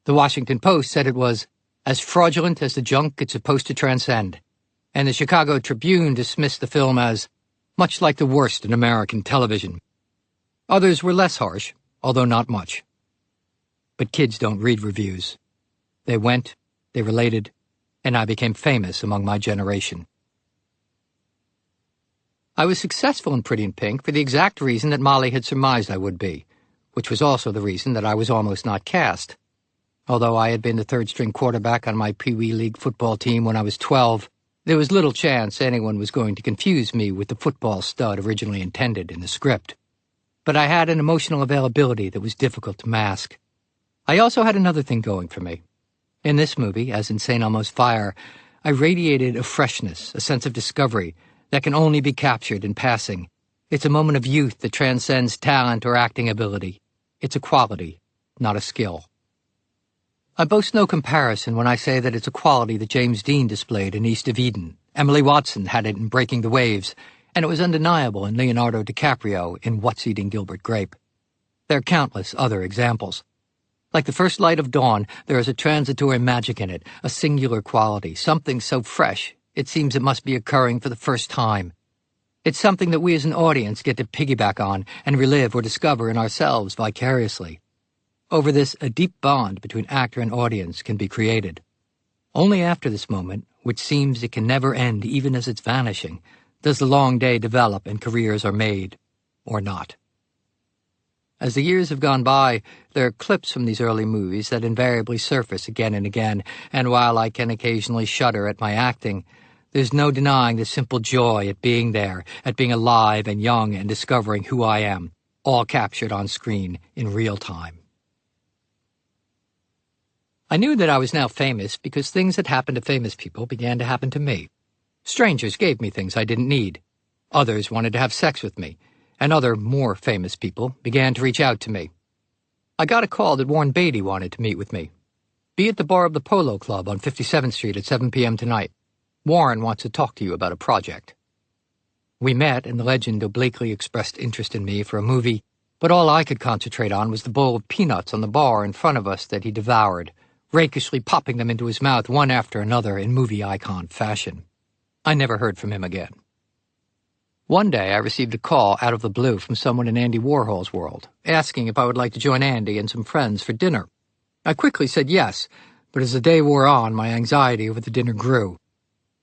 The Washington Post said it was as fraudulent as the junk it's supposed to transcend, and the Chicago Tribune dismissed the film as much like the worst in American television. Others were less harsh, although not much. But kids don't read reviews. They went, they related, and I became famous among my generation. I was successful in Pretty in Pink for the exact reason that Molly had surmised I would be, which was also the reason that I was almost not cast. Although I had been the third-string quarterback on my Pee Wee League football team when I was 12, there was little chance anyone was going to confuse me with the football stud originally intended in the script. But I had an emotional availability that was difficult to mask. I also had another thing going for me. In this movie, as in St. Elmo's Fire, I radiated a freshness, a sense of discovery, that can only be captured in passing. It's a moment of youth that transcends talent or acting ability. It's a quality, not a skill. I boast no comparison when I say that it's a quality that James Dean displayed in East of Eden. Emily Watson had it in Breaking the Waves, and it was undeniable in Leonardo DiCaprio in What's Eating Gilbert Grape. There are countless other examples. Like the first light of dawn, there is a transitory magic in it, a singular quality, something so fresh, it seems it must be occurring for the first time. It's something that we as an audience get to piggyback on and relive or discover in ourselves vicariously. Over this, a deep bond between actor and audience can be created. Only after this moment, which seems it can never end even as it's vanishing, does the long day develop and careers are made, or not. As the years have gone by, there are clips from these early movies that invariably surface again and again, and while I can occasionally shudder at my acting, there's no denying the simple joy at being there, at being alive and young and discovering who I am, all captured on screen in real time. I knew that I was now famous because things that happened to famous people began to happen to me. Strangers gave me things I didn't need. Others wanted to have sex with me, and other, more famous people began to reach out to me. I got a call that Warren Beatty wanted to meet with me. Be at the bar of the Polo Club on 57th Street at 7 p.m. tonight. Warren wants to talk to you about a project. We met, and the legend obliquely expressed interest in me for a movie, but all I could concentrate on was the bowl of peanuts on the bar in front of us that he devoured, rakishly popping them into his mouth one after another in movie icon fashion. I never heard from him again. One day I received a call out of the blue from someone in Andy Warhol's world, asking if I would like to join Andy and some friends for dinner. I quickly said yes, but as the day wore on, my anxiety over the dinner grew.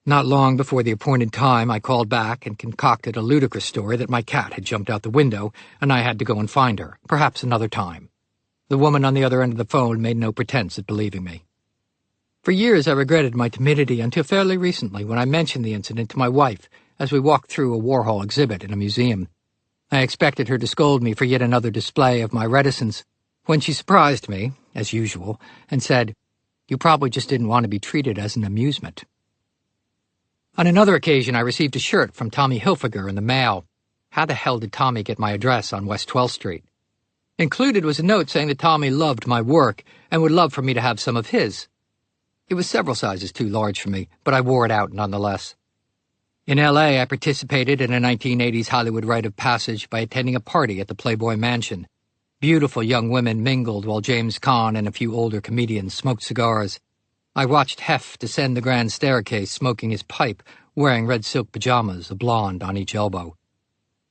Not long before the appointed time, I called back and concocted a ludicrous story that my cat had jumped out the window and I had to go and find her, perhaps another time. The woman on the other end of the phone made no pretense at believing me. For years I regretted my timidity until fairly recently when I mentioned the incident to my wife as we walked through a Warhol exhibit in a museum. I expected her to scold me for yet another display of my reticence, when she surprised me, as usual, and said, "You probably just didn't want to be treated as an amusement." On another occasion, I received a shirt from Tommy Hilfiger in the mail. How the hell did Tommy get my address on West 12th Street? Included was a note saying that Tommy loved my work and would love for me to have some of his. It was several sizes too large for me, but I wore it out nonetheless. In L.A., I participated in a 1980s Hollywood rite of passage by attending a party at the Playboy Mansion. Beautiful young women mingled while James Caan and a few older comedians smoked cigars. I watched Hef descend the grand staircase smoking his pipe, wearing red silk pajamas, a blonde on each elbow.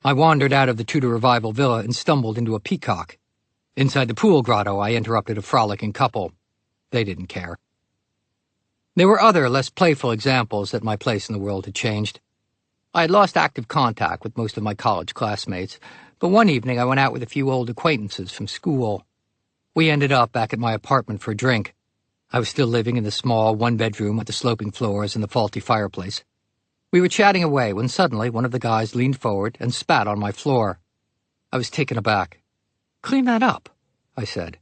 I wandered out of the Tudor Revival villa and stumbled into a peacock. Inside the pool grotto, I interrupted a frolicking couple. They didn't care. There were other, less playful examples that my place in the world had changed. I had lost active contact with most of my college classmates, but one evening I went out with a few old acquaintances from school. We ended up back at my apartment for a drink. I was still living in the small one-bedroom with the sloping floors and the faulty fireplace. We were chatting away when suddenly one of the guys leaned forward and spat on my floor. I was taken aback. "Clean that up," I said.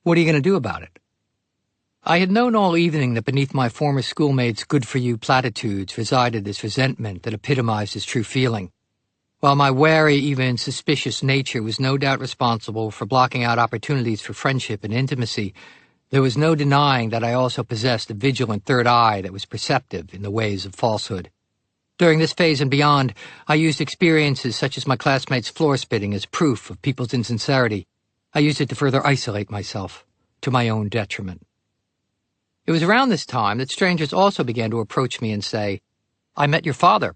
"What are you going to do about it?" I had known all evening that beneath my former schoolmate's good-for-you platitudes resided this resentment that epitomized his true feeling. While my wary, even suspicious nature was no doubt responsible for blocking out opportunities for friendship and intimacy, there was no denying that I also possessed a vigilant third eye that was perceptive in the ways of falsehood. During this phase and beyond, I used experiences such as my classmates' floor spitting as proof of people's insincerity. I used it to further isolate myself, to my own detriment. It was around this time that strangers also began to approach me and say, "I met your father."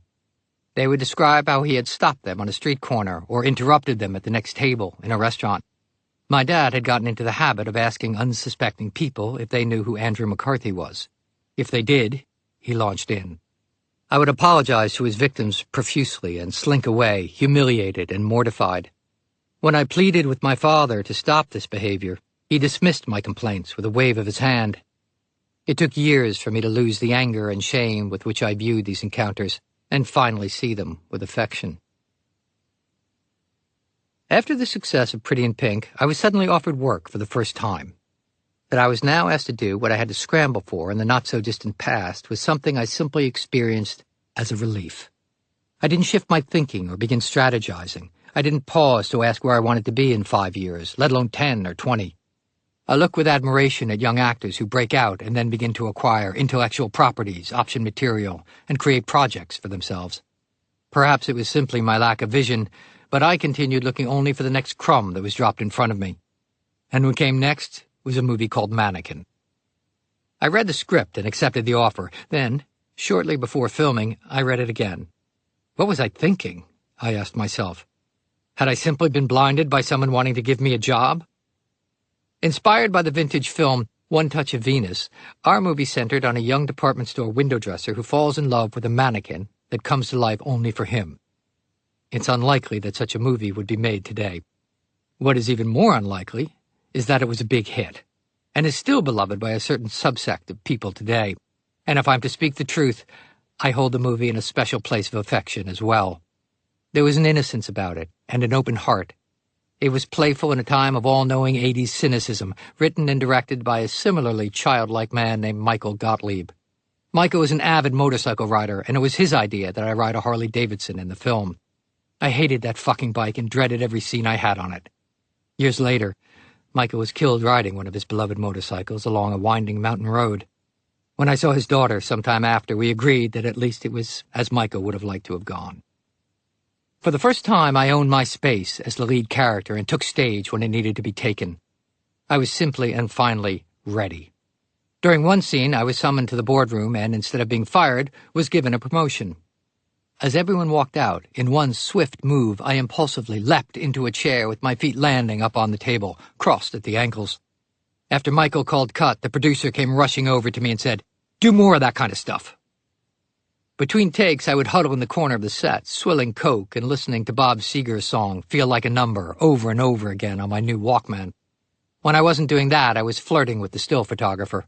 They would describe how he had stopped them on a street corner or interrupted them at the next table in a restaurant. My dad had gotten into the habit of asking unsuspecting people if they knew who Andrew McCarthy was. If they did, he launched in. I would apologize to his victims profusely and slink away, humiliated and mortified. When I pleaded with my father to stop this behavior, he dismissed my complaints with a wave of his hand. It took years for me to lose the anger and shame with which I viewed these encounters, and finally see them with affection. After the success of Pretty in Pink, I was suddenly offered work for the first time. That I was now asked to do what I had to scramble for in the not-so-distant past was something I simply experienced as a relief. I didn't shift my thinking or begin strategizing. I didn't pause to ask where I wanted to be in 5 years, let alone 10 or 20. I look with admiration at young actors who break out and then begin to acquire intellectual properties, option material, and create projects for themselves. Perhaps it was simply my lack of vision, but I continued looking only for the next crumb that was dropped in front of me. And what came next was a movie called Mannequin. I read the script and accepted the offer. Then, shortly before filming, I read it again. What was I thinking? I asked myself. Had I simply been blinded by someone wanting to give me a job? Inspired by the vintage film One Touch of Venus, our movie centered on a young department store window dresser who falls in love with a mannequin that comes to life only for him. It's unlikely that such a movie would be made today. What is even more unlikely is that it was a big hit, and is still beloved by a certain subsect of people today. And if I'm to speak the truth, I hold the movie in a special place of affection as well. There was an innocence about it, and an open heart. It was playful in a time of all-knowing 80s cynicism, written and directed by a similarly childlike man named Michael Gottlieb. Michael was an avid motorcycle rider, and it was his idea that I ride a Harley-Davidson in the film. I hated that fucking bike and dreaded every scene I had on it. Years later, Michael was killed riding one of his beloved motorcycles along a winding mountain road. When I saw his daughter sometime after, we agreed that at least it was as Michael would have liked to have gone. For the first time, I owned my space as the lead character and took stage when it needed to be taken. I was simply and finally ready. During one scene, I was summoned to the boardroom and, instead of being fired, was given a promotion. As everyone walked out, in one swift move, I impulsively leapt into a chair with my feet landing up on the table, crossed at the ankles. After Michael called cut, the producer came rushing over to me and said, "Do more of that kind of stuff." Between takes, I would huddle in the corner of the set, swilling Coke and listening to Bob Seger's song, Feel Like a Number, over and over again on my new Walkman. When I wasn't doing that, I was flirting with the still photographer.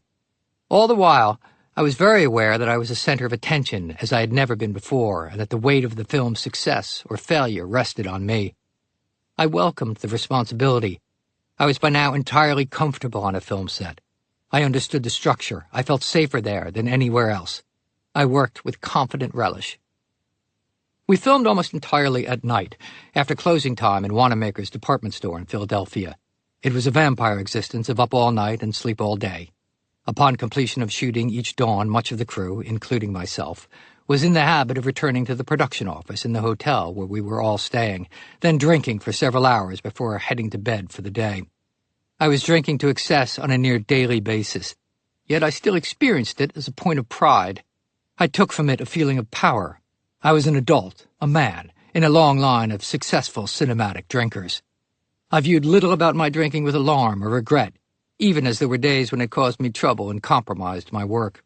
All the while, I was very aware that I was a center of attention as I had never been before, and that the weight of the film's success or failure rested on me. I welcomed the responsibility. I was by now entirely comfortable on a film set. I understood the structure. I felt safer there than anywhere else. I worked with confident relish. We filmed almost entirely at night, after closing time in Wanamaker's department store in Philadelphia. It was a vampire existence of up all night and sleep all day. Upon completion of shooting each dawn, much of the crew, including myself, was in the habit of returning to the production office in the hotel where we were all staying, then drinking for several hours before heading to bed for the day. I was drinking to excess on a near daily basis, yet I still experienced it as a point of pride. I took from it a feeling of power. I was an adult, a man, in a long line of successful cinematic drinkers. I viewed little about my drinking with alarm or regret, even as there were days when it caused me trouble and compromised my work.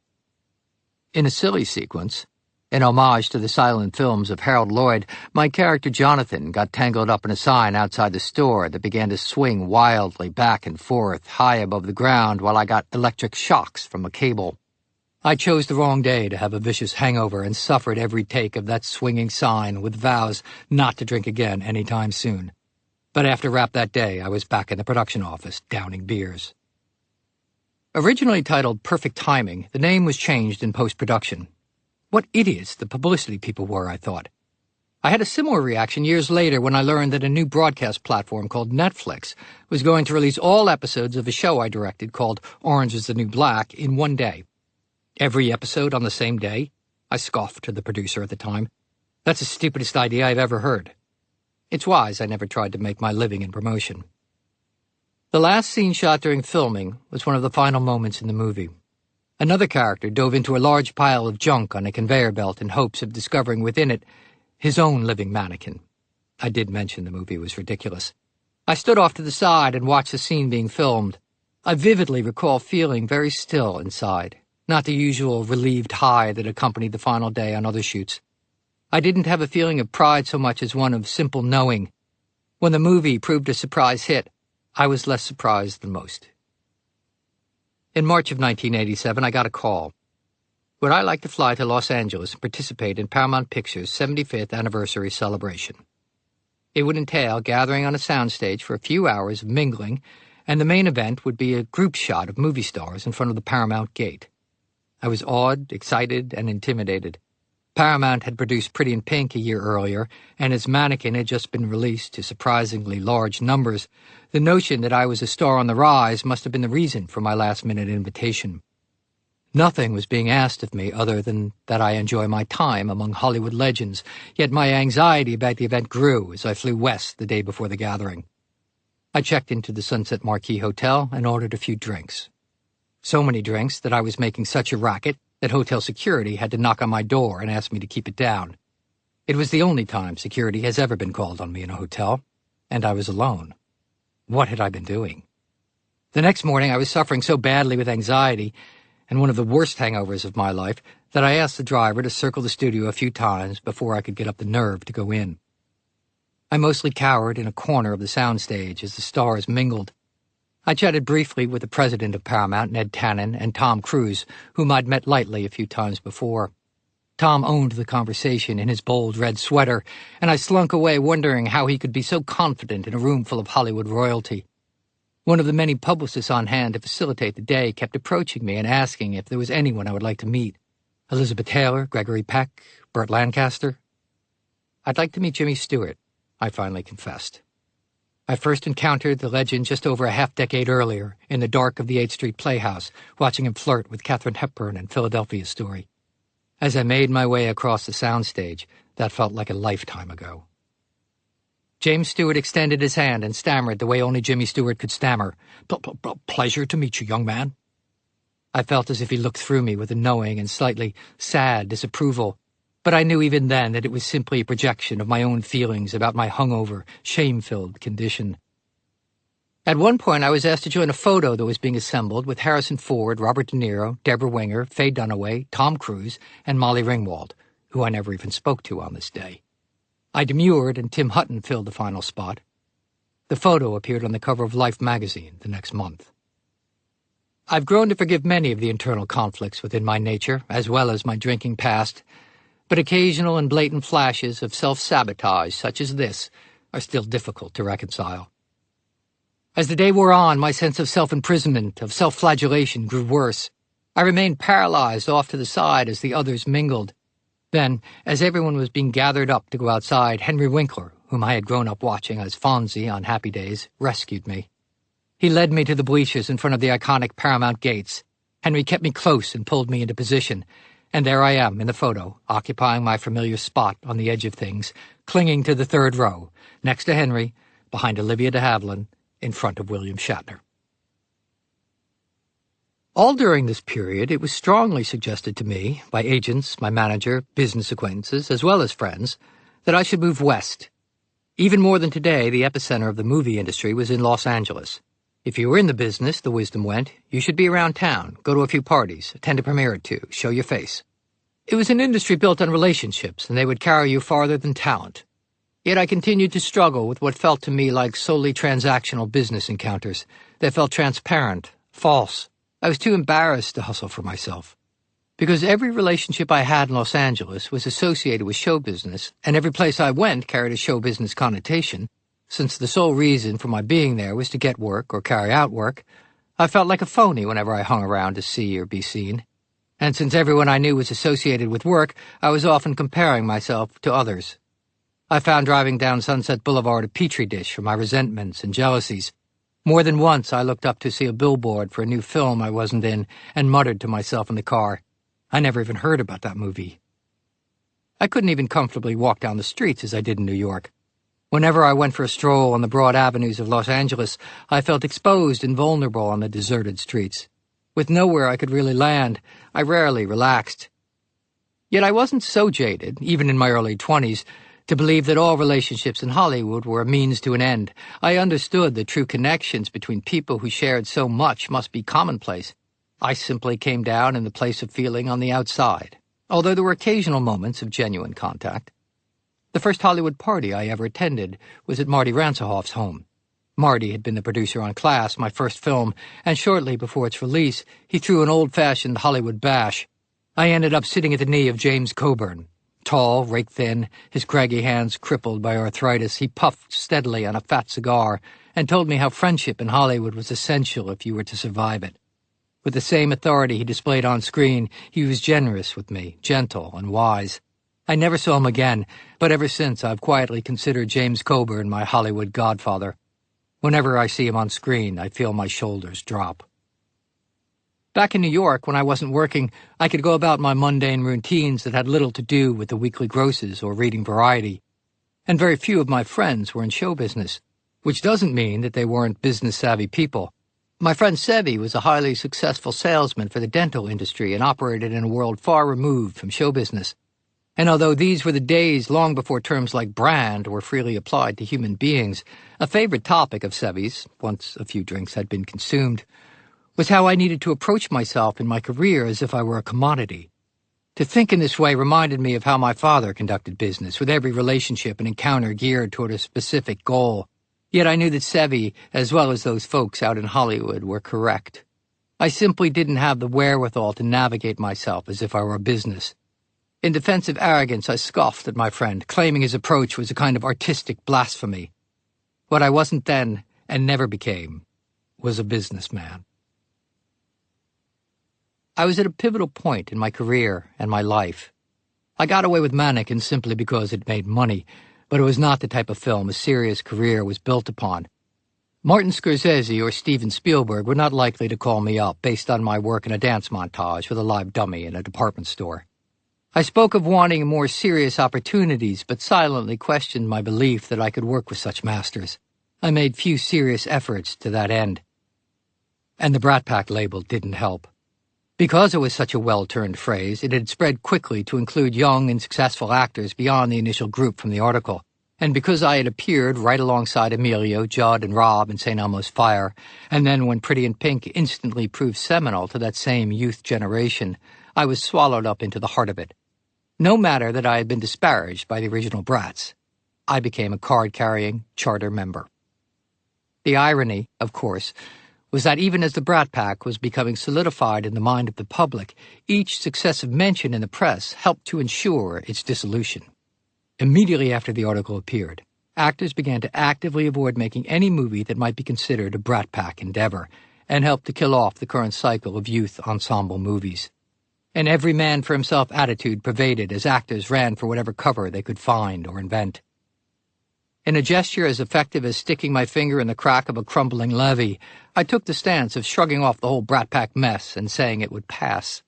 In a silly sequence, in homage to the silent films of Harold Lloyd, my character Jonathan got tangled up in a sign outside the store that began to swing wildly back and forth high above the ground while I got electric shocks from a cable. I chose the wrong day to have a vicious hangover and suffered every take of that swinging sign with vows not to drink again any time soon. But after wrap that day, I was back in the production office, downing beers. Originally titled Perfect Timing, the name was changed in post-production. What idiots the publicity people were, I thought. I had a similar reaction years later when I learned that a new broadcast platform called Netflix was going to release all episodes of a show I directed called Orange is the New Black in one day. Every episode on the same day? I scoffed to the producer at the time. That's the stupidest idea I've ever heard. It's wise I never tried to make my living in promotion. The last scene shot during filming was one of the final moments in the movie. Another character dove into a large pile of junk on a conveyor belt in hopes of discovering within it his own living mannequin. I did mention the movie was ridiculous. I stood off to the side and watched the scene being filmed. I vividly recall feeling very still inside, not the usual relieved high that accompanied the final day on other shoots. I didn't have a feeling of pride so much as one of simple knowing. When the movie proved a surprise hit, I was less surprised than most. In March of 1987, I got a call. Would I like to fly to Los Angeles and participate in Paramount Pictures' 75th anniversary celebration? It would entail gathering on a soundstage for a few hours of mingling, and the main event would be a group shot of movie stars in front of the Paramount gate. I was awed, excited, and intimidated. Paramount had produced Pretty in Pink a year earlier, and as Mannequin had just been released to surprisingly large numbers, the notion that I was a star on the rise must have been the reason for my last-minute invitation. Nothing was being asked of me other than that I enjoy my time among Hollywood legends, yet my anxiety about the event grew as I flew west the day before the gathering. I checked into the Sunset Marquis Hotel and ordered a few drinks. So many drinks that I was making such a racket that hotel security had to knock on my door and ask me to keep it down. It was the only time security has ever been called on me in a hotel, and I was alone. What had I been doing? The next morning I was suffering so badly with anxiety, and one of the worst hangovers of my life, that I asked the driver to circle the studio a few times before I could get up the nerve to go in. I mostly cowered in a corner of the soundstage as the stars mingled. I chatted briefly with the president of Paramount, Ned Tannen, and Tom Cruise, whom I'd met lightly a few times before. Tom owned the conversation in his bold red sweater, and I slunk away wondering how he could be so confident in a room full of Hollywood royalty. One of the many publicists on hand to facilitate the day kept approaching me and asking if there was anyone I would like to meet. Elizabeth Taylor, Gregory Peck, Burt Lancaster. I'd like to meet Jimmy Stewart, I finally confessed. I first encountered the legend just over a half-decade earlier in the dark of the 8th Street Playhouse, watching him flirt with Katharine Hepburn in Philadelphia Story. As I made my way across the soundstage, that felt like a lifetime ago. James Stewart extended his hand and stammered the way only Jimmy Stewart could stammer. Pleasure to meet you, young man. I felt as if he looked through me with a knowing and slightly sad disapproval, but I knew even then that it was simply a projection of my own feelings about my hungover, shame-filled condition. At one point, I was asked to join a photo that was being assembled with Harrison Ford, Robert De Niro, Deborah Winger, Faye Dunaway, Tom Cruise, and Molly Ringwald, who I never even spoke to on this day. I demurred, and Tim Hutton filled the final spot. The photo appeared on the cover of Life magazine the next month. I've grown to forgive many of the internal conflicts within my nature, as well as my drinking past, but occasional and blatant flashes of self-sabotage, such as this, are still difficult to reconcile. As the day wore on, my sense of self-imprisonment, of self-flagellation grew worse. I remained paralyzed off to the side as the others mingled. Then, as everyone was being gathered up to go outside, Henry Winkler, whom I had grown up watching as Fonzie on Happy Days, rescued me. He led me to the bleachers in front of the iconic Paramount gates. Henry kept me close and pulled me into position, and there I am in the photo, occupying my familiar spot on the edge of things, clinging to the third row, next to Henry, behind Olivia de Havilland, in front of William Shatner. All during this period, it was strongly suggested to me, by agents, my manager, business acquaintances, as well as friends, that I should move west. Even more than today, the epicenter of the movie industry was in Los Angeles. If you were in the business, the wisdom went, you should be around town, go to a few parties, attend a premiere or two, show your face. It was an industry built on relationships, and they would carry you farther than talent. Yet I continued to struggle with what felt to me like solely transactional business encounters. They felt transparent, false. I was too embarrassed to hustle for myself. Because every relationship I had in Los Angeles was associated with show business, and every place I went carried a show business connotation, since the sole reason for my being there was to get work or carry out work, I felt like a phony whenever I hung around to see or be seen. And since everyone I knew was associated with work, I was often comparing myself to others. I found driving down Sunset Boulevard a petri dish for my resentments and jealousies. More than once I looked up to see a billboard for a new film I wasn't in and muttered to myself in the car, I never even heard about that movie. I couldn't even comfortably walk down the streets as I did in New York. Whenever I went for a stroll on the broad avenues of Los Angeles, I felt exposed and vulnerable on the deserted streets. With nowhere I could really land, I rarely relaxed. Yet I wasn't so jaded, even in my early 20s, to believe that all relationships in Hollywood were a means to an end. I understood that true connections between people who shared so much must be commonplace. I simply came down in the place of feeling on the outside, although there were occasional moments of genuine contact. The first Hollywood party I ever attended was at Marty Ransohoff's home. Marty had been the producer on Class, my first film, and shortly before its release, he threw an old-fashioned Hollywood bash. I ended up sitting at the knee of James Coburn. Tall, rake-thin, his craggy hands crippled by arthritis, he puffed steadily on a fat cigar and told me how friendship in Hollywood was essential if you were to survive it. With the same authority he displayed on screen, he was generous with me, gentle and wise. I never saw him again, but ever since I've quietly considered James Coburn my Hollywood godfather. Whenever I see him on screen, I feel my shoulders drop. Back in New York, when I wasn't working, I could go about my mundane routines that had little to do with the weekly grosses or reading Variety. And very few of my friends were in show business, which doesn't mean that they weren't business-savvy people. My friend Sevi was a highly successful salesman for the dental industry and operated in a world far removed from show business. And although these were the days long before terms like brand were freely applied to human beings, a favorite topic of Sevi's, once a few drinks had been consumed, was how I needed to approach myself in my career as if I were a commodity. To think in this way reminded me of how my father conducted business, with every relationship and encounter geared toward a specific goal. Yet I knew that Sevi, as well as those folks out in Hollywood, were correct. I simply didn't have the wherewithal to navigate myself as if I were a business. In defensive arrogance, I scoffed at my friend, claiming his approach was a kind of artistic blasphemy. What I wasn't then, and never became, was a businessman. I was at a pivotal point in my career and my life. I got away with Mannequin simply because it made money, but it was not the type of film a serious career was built upon. Martin Scorsese or Steven Spielberg were not likely to call me up based on my work in a dance montage with a live dummy in a department store. I spoke of wanting more serious opportunities, but silently questioned my belief that I could work with such masters. I made few serious efforts to that end. And the Brat Pack label didn't help. Because it was such a well-turned phrase, it had spread quickly to include young and successful actors beyond the initial group from the article. And because I had appeared right alongside Emilio, Judd, and Rob in St. Elmo's Fire, and then when Pretty in Pink instantly proved seminal to that same youth generation, I was swallowed up into the heart of it. No matter that I had been disparaged by the original brats, I became a card-carrying charter member. The irony, of course, was that even as the Brat Pack was becoming solidified in the mind of the public, each successive mention in the press helped to ensure its dissolution. Immediately after the article appeared, actors began to actively avoid making any movie that might be considered a Brat Pack endeavor, and helped to kill off the current cycle of youth ensemble movies. An every-man-for-himself attitude pervaded as actors ran for whatever cover they could find or invent. In a gesture as effective as sticking my finger in the crack of a crumbling levee, I took the stance of shrugging off the whole Brat Pack mess and saying it would pass.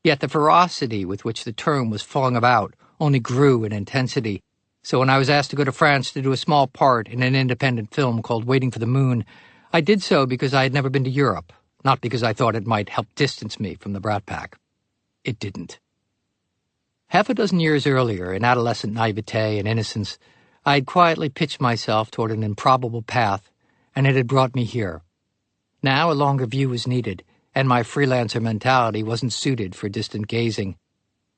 Yet the ferocity with which the term was flung about only grew in intensity, so when I was asked to go to France to do a small part in an independent film called Waiting for the Moon, I did so because I had never been to Europe, not because I thought it might help distance me from the Brat Pack. It didn't. Half a dozen years earlier, in adolescent naivete and innocence, I had quietly pitched myself toward an improbable path, and it had brought me here. Now a longer view was needed, and my freelancer mentality wasn't suited for distant gazing.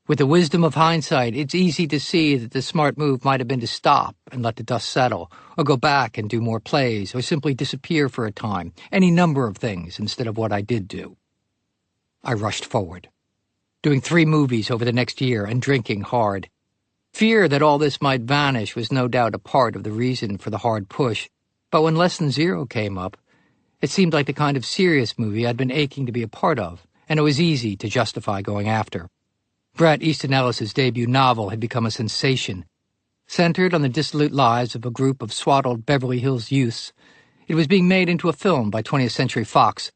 With the wisdom of hindsight, it's easy to see that the smart move might have been to stop and let the dust settle, or go back and do more plays, or simply disappear for a time, any number of things instead of what I did do. I rushed forward, doing 3 movies over the next year and drinking hard. Fear that all this might vanish was no doubt a part of the reason for the hard push, but when Lesson Zero came up, it seemed like the kind of serious movie I'd been aching to be a part of, and it was easy to justify going after. Bret Easton Ellis's debut novel had become a sensation. Centered on the dissolute lives of a group of swaddled Beverly Hills youths, it was being made into a film by 20th Century Fox.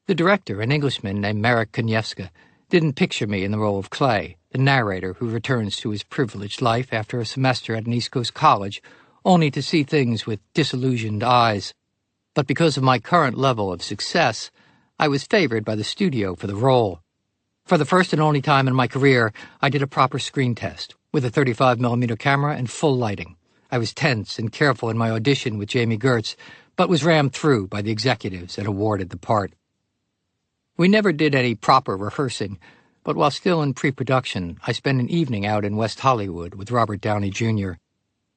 The director, an Englishman named Marek Koniewska, didn't picture me in the role of Clay, the narrator who returns to his privileged life after a semester at an East Coast college, only to see things with disillusioned eyes. But because of my current level of success, I was favored by the studio for the role. For the first and only time in my career, I did a proper screen test, with a 35mm camera and full lighting. I was tense and careful in my audition with Jamie Gertz, but was rammed through by the executives and awarded the part. We never did any proper rehearsing, but while still in pre-production, I spent an evening out in West Hollywood with Robert Downey Jr.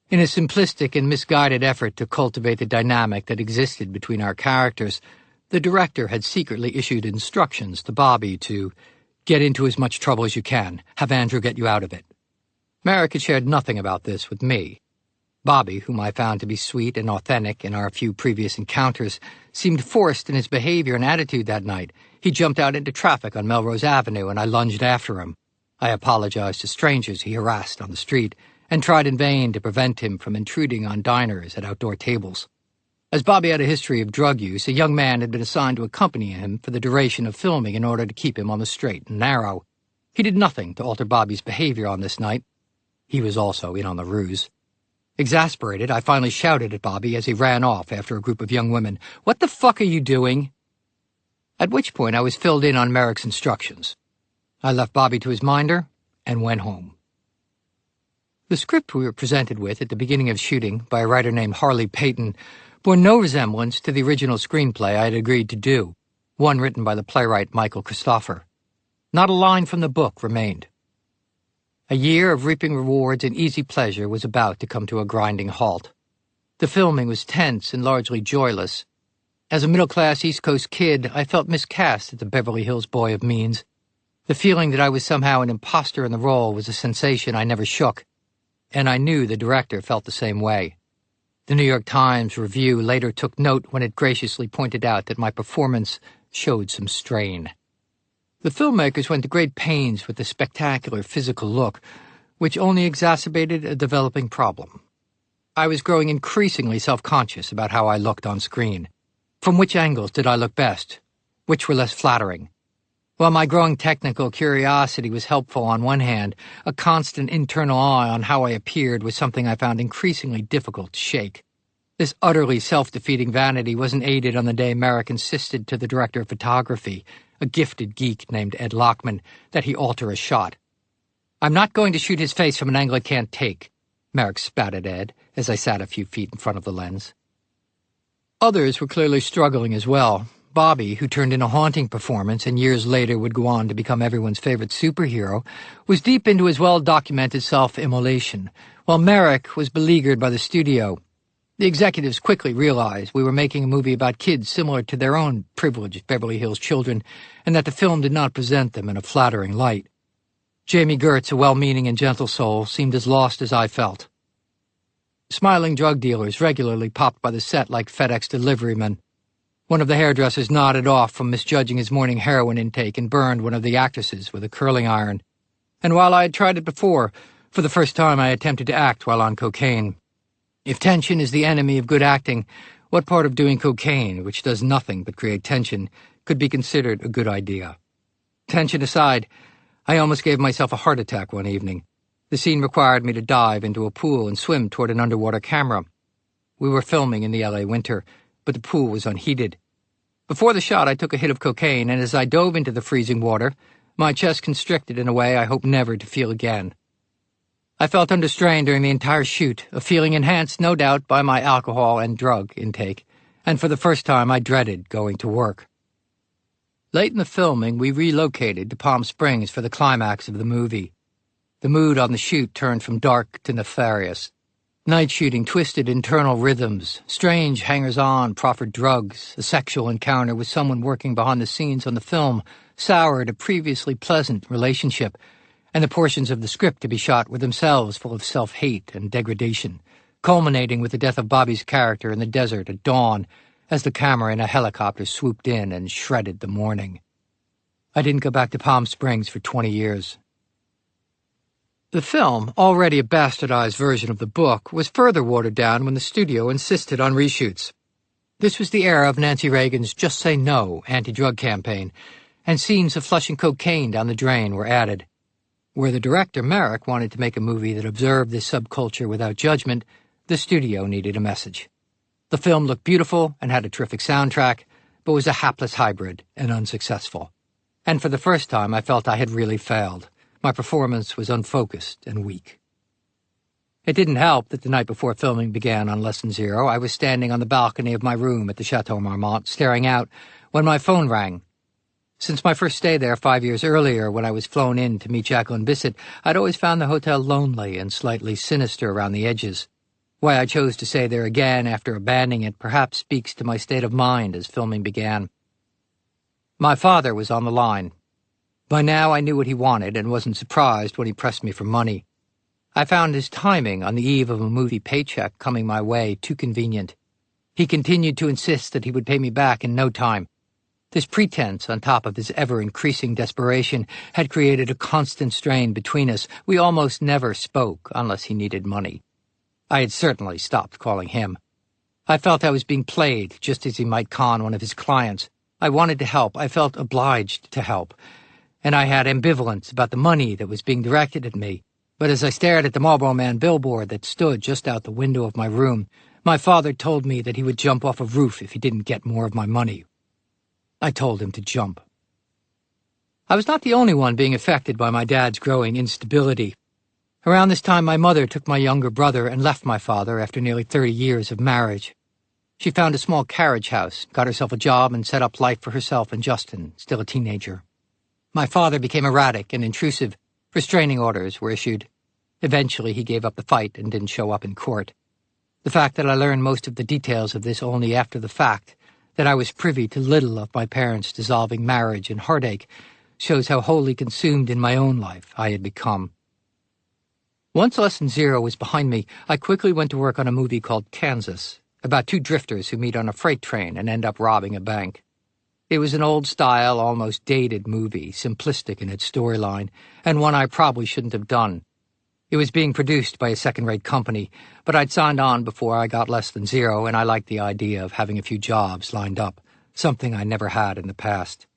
In a simplistic and misguided effort to cultivate the dynamic that existed between our characters, the director had secretly issued instructions to Bobby to get into as much trouble as you can, have Andrew get you out of it. Merrick had shared nothing about this with me. Bobby, whom I found to be sweet and authentic in our few previous encounters, seemed forced in his behavior and attitude that night. He jumped out into traffic on Melrose Avenue, and I lunged after him. I apologized to strangers he harassed on the street, and tried in vain to prevent him from intruding on diners at outdoor tables. As Bobby had a history of drug use, a young man had been assigned to accompany him for the duration of filming in order to keep him on the straight and narrow. He did nothing to alter Bobby's behavior on this night. He was also in on the ruse. Exasperated, I finally shouted at Bobby as he ran off after a group of young women, "What the fuck are you doing?" At which point I was filled in on Merrick's instructions. I left Bobby to his minder and went home. The script we were presented with at the beginning of shooting, by a writer named Harley Payton, bore no resemblance to the original screenplay I had agreed to do, one written by the playwright Michael Christopher. Not a line from the book remained. A year of reaping rewards and easy pleasure was about to come to a grinding halt. The filming was tense and largely joyless. As a middle-class East Coast kid, I felt miscast as the Beverly Hills boy of means. The feeling that I was somehow an imposter in the role was a sensation I never shook, and I knew the director felt the same way. The New York Times review later took note when it graciously pointed out that my performance showed some strain. The filmmakers went to great pains with the spectacular physical look, which only exacerbated a developing problem. I was growing increasingly self-conscious about how I looked on screen. From which angles did I look best? Which were less flattering? While my growing technical curiosity was helpful on one hand, a constant internal eye on how I appeared was something I found increasingly difficult to shake. This utterly self-defeating vanity wasn't aided on the day Merrick insisted to the director of photography, a gifted geek named Ed Lockman, that he alter a shot. "I'm not going to shoot his face from an angle I can't take," Merrick spat at Ed as I sat a few feet in front of the lens. Others were clearly struggling as well. Bobby, who turned in a haunting performance and years later would go on to become everyone's favorite superhero, was deep into his well-documented self-immolation, while Merrick was beleaguered by the studio. The executives quickly realized we were making a movie about kids similar to their own privileged Beverly Hills children, and that the film did not present them in a flattering light. Jamie Gertz, a well-meaning and gentle soul, seemed as lost as I felt. Smiling drug dealers regularly popped by the set like FedEx deliverymen. One of the hairdressers nodded off from misjudging his morning heroin intake and burned one of the actresses with a curling iron. And while I had tried it before, for the first time I attempted to act while on cocaine. If tension is the enemy of good acting, what part of doing cocaine, which does nothing but create tension, could be considered a good idea? Tension aside, I almost gave myself a heart attack one evening. The scene required me to dive into a pool and swim toward an underwater camera. We were filming in the LA winter, but the pool was unheated. Before the shot, I took a hit of cocaine, and as I dove into the freezing water, my chest constricted in a way I hope never to feel again. I felt under strain during the entire shoot, a feeling enhanced, no doubt, by my alcohol and drug intake, and for the first time I dreaded going to work. Late in the filming, we relocated to Palm Springs for the climax of the movie. The mood on the shoot turned from dark to nefarious. Night shooting twisted internal rhythms, strange hangers-on proffered drugs, a sexual encounter with someone working behind the scenes on the film soured a previously pleasant relationship, and the portions of the script to be shot were themselves full of self-hate and degradation, culminating with the death of Bobby's character in the desert at dawn as the camera in a helicopter swooped in and shredded the morning. I didn't go back to Palm Springs for 20 years. The film, already a bastardized version of the book, was further watered down when the studio insisted on reshoots. This was the era of Nancy Reagan's Just Say No anti-drug campaign, and scenes of flushing cocaine down the drain were added. Where the director, Merrick, wanted to make a movie that observed this subculture without judgment, the studio needed a message. The film looked beautiful and had a terrific soundtrack, but was a hapless hybrid and unsuccessful. And for the first time, I felt I had really failed. My performance was unfocused and weak. It didn't help that the night before filming began on Lesson Zero, I was standing on the balcony of my room at the Chateau Marmont, staring out, when my phone rang. Since my first stay there 5 years earlier, when I was flown in to meet Jacqueline Bisset, I'd always found the hotel lonely and slightly sinister around the edges. Why I chose to stay there again after abandoning it perhaps speaks to my state of mind as filming began. My father was on the line. By now I knew what he wanted and wasn't surprised when he pressed me for money. I found his timing on the eve of a movie paycheck coming my way too convenient. He continued to insist that he would pay me back in no time. This pretense, on top of his ever-increasing desperation, had created a constant strain between us. We almost never spoke unless he needed money. I had certainly stopped calling him. I felt I was being played, just as he might con one of his clients. I wanted to help. I felt obliged to help. And I had ambivalence about the money that was being directed at me. But as I stared at the Marlboro Man billboard that stood just out the window of my room, my father told me that he would jump off a roof if he didn't get more of my money. I told him to jump. I was not the only one being affected by my dad's growing instability. Around this time, my mother took my younger brother and left my father after nearly 30 years of marriage. She found a small carriage house, got herself a job, and set up life for herself and Justin, still a teenager. My father became erratic and intrusive. Restraining orders were issued. Eventually, he gave up the fight and didn't show up in court. The fact that I learned most of the details of this only after the fact, that I was privy to little of my parents' dissolving marriage and heartache, shows how wholly consumed in my own life I had become. Once Lesson Zero was behind me, I quickly went to work on a movie called Kansas, about two drifters who meet on a freight train and end up robbing a bank. It was an old-style, almost dated movie, simplistic in its storyline, and one I probably shouldn't have done. It was being produced by a second-rate company, but I'd signed on before I got Less Than Zero, and I liked the idea of having a few jobs lined up, something I never had in the past.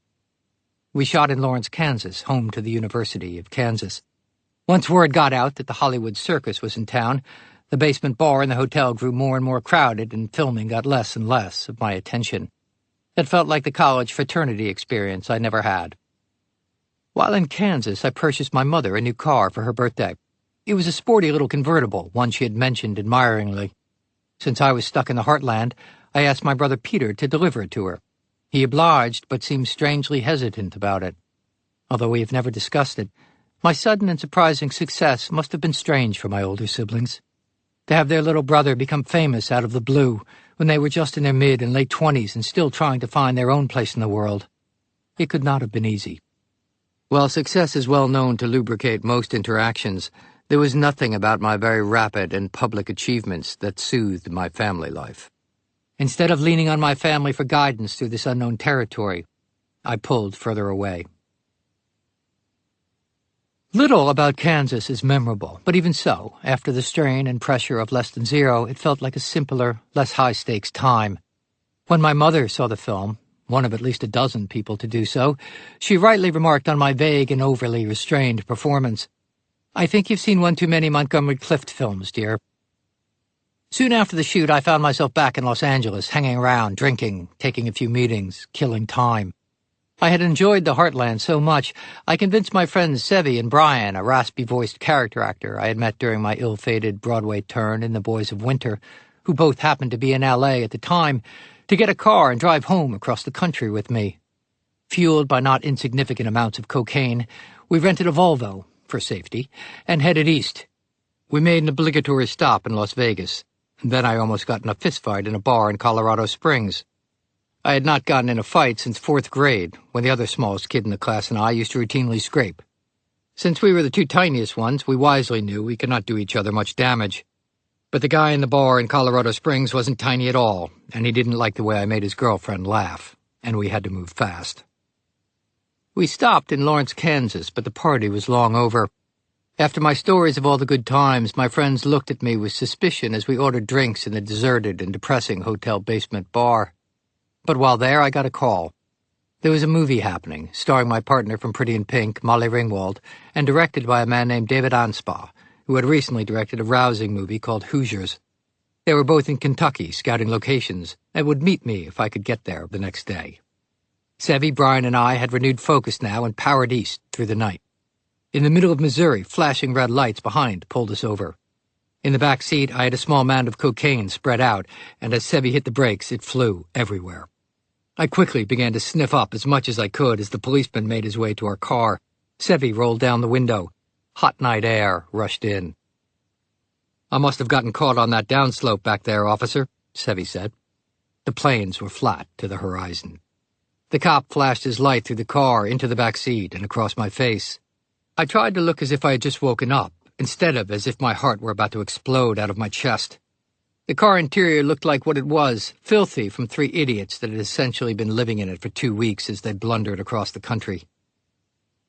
We shot in Lawrence, Kansas, home to the University of Kansas. Once word got out that the Hollywood Circus was in town, the basement bar in the hotel grew more and more crowded, and filming got less and less of my attention. It felt like the college fraternity experience I never had. While in Kansas, I purchased my mother a new car for her birthday. It was a sporty little convertible, one she had mentioned admiringly. Since I was stuck in the heartland, I asked my brother Peter to deliver it to her. He obliged, but seemed strangely hesitant about it. Although we have never discussed it, my sudden and surprising success must have been strange for my older siblings. To have their little brother become famous out of the blue when they were just in their mid and late 20s and still trying to find their own place in the world. It could not have been easy. While success is well known to lubricate most interactions, there was nothing about my very rapid and public achievements that soothed my family life. Instead of leaning on my family for guidance through this unknown territory, I pulled further away. Little about Kansas is memorable, but even so, after the strain and pressure of Less Than Zero, it felt like a simpler, less high-stakes time. When my mother saw the film, one of at least a dozen people to do so, she rightly remarked on my vague and overly restrained performance. "I think you've seen one too many Montgomery Clift films, dear." Soon after the shoot, I found myself back in Los Angeles, hanging around, drinking, taking a few meetings, killing time. I had enjoyed the Heartland so much, I convinced my friends Sevi and Brian, a raspy-voiced character actor I had met during my ill-fated Broadway turn in The Boys of Winter, who both happened to be in L.A. at the time, to get a car and drive home across the country with me. Fueled by not insignificant amounts of cocaine, we rented a Volvo, for safety, and headed east. We made an obligatory stop in Las Vegas, and then I almost got in a fistfight in a bar in Colorado Springs. I had not gotten in a fight since 4th grade, when the other smallest kid in the class and I used to routinely scrape. Since we were the two tiniest ones, we wisely knew we could not do each other much damage. But the guy in the bar in Colorado Springs wasn't tiny at all, and he didn't like the way I made his girlfriend laugh, and we had to move fast. We stopped in Lawrence, Kansas, but the party was long over. After my stories of all the good times, my friends looked at me with suspicion as we ordered drinks in the deserted and depressing hotel basement bar. But while there, I got a call. There was a movie happening, starring my partner from Pretty in Pink, Molly Ringwald, and directed by a man named David Anspaugh, who had recently directed a rousing movie called Hoosiers. They were both in Kentucky, scouting locations, and would meet me if I could get there the next day. Sevy, Brian, and I had renewed focus now and powered east through the night. In the middle of Missouri, flashing red lights behind pulled us over. In the back seat, I had a small mound of cocaine spread out, and as Sevy hit the brakes, it flew everywhere. I quickly began to sniff up as much as I could as the policeman made his way to our car. Sevy rolled down the window. Hot night air rushed in. "I must have gotten caught on that downslope back there, officer," Sevy said. The plains were flat to the horizon. The cop flashed his light through the car into the back seat and across my face. I tried to look as if I had just woken up, instead of as if my heart were about to explode out of my chest. The car interior looked like what it was, filthy from 3 idiots that had essentially been living in it for 2 weeks as they blundered across the country.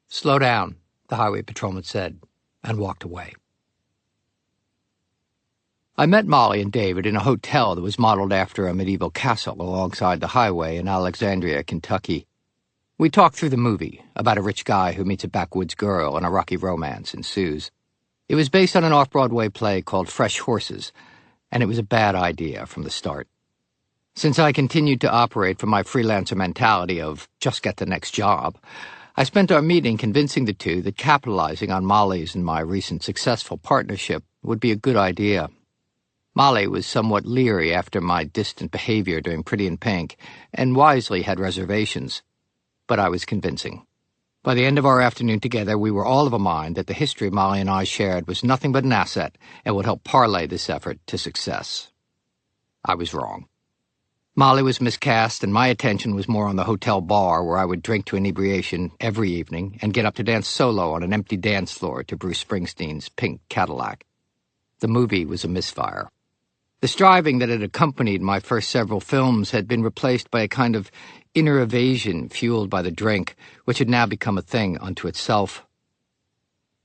"Slow down," the highway patrolman said, and walked away. I met Molly and David in a hotel that was modeled after a medieval castle alongside the highway in Alexandria, Kentucky. We talked through the movie, about a rich guy who meets a backwoods girl and a rocky romance ensues. It was based on an off-Broadway play called Fresh Horses, and it was a bad idea from the start. Since I continued to operate from my freelancer mentality of just get the next job, I spent our meeting convincing the two that capitalizing on Molly's and my recent successful partnership would be a good idea. Molly was somewhat leery after my distant behavior during Pretty in Pink, and wisely had reservations. But I was convincing. By the end of our afternoon together, we were all of a mind that the history Molly and I shared was nothing but an asset and would help parlay this effort to success. I was wrong. Molly was miscast, and my attention was more on the hotel bar where I would drink to inebriation every evening and get up to dance solo on an empty dance floor to Bruce Springsteen's Pink Cadillac. The movie was a misfire. The striving that had accompanied my first several films had been replaced by a kind of inner evasion fueled by the drink, which had now become a thing unto itself.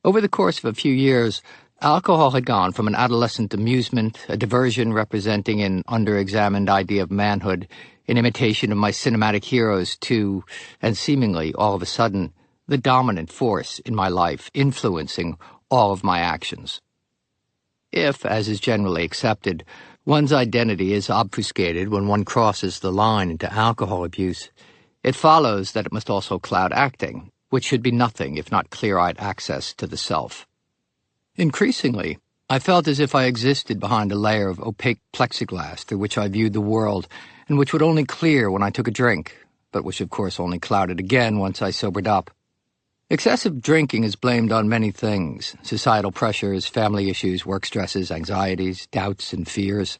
Over the course of a few years, alcohol had gone from an adolescent amusement, a diversion representing an under-examined idea of manhood, in imitation of my cinematic heroes, to, and seemingly all of a sudden, the dominant force in my life, influencing all of my actions. If, as is generally accepted, one's identity is obfuscated when one crosses the line into alcohol abuse, it follows that it must also cloud acting, which should be nothing if not clear-eyed access to the self. Increasingly, I felt as if I existed behind a layer of opaque plexiglass through which I viewed the world, and which would only clear when I took a drink, but which of course only clouded again once I sobered up. Excessive drinking is blamed on many things: societal pressures, family issues, work stresses, anxieties, doubts, and fears.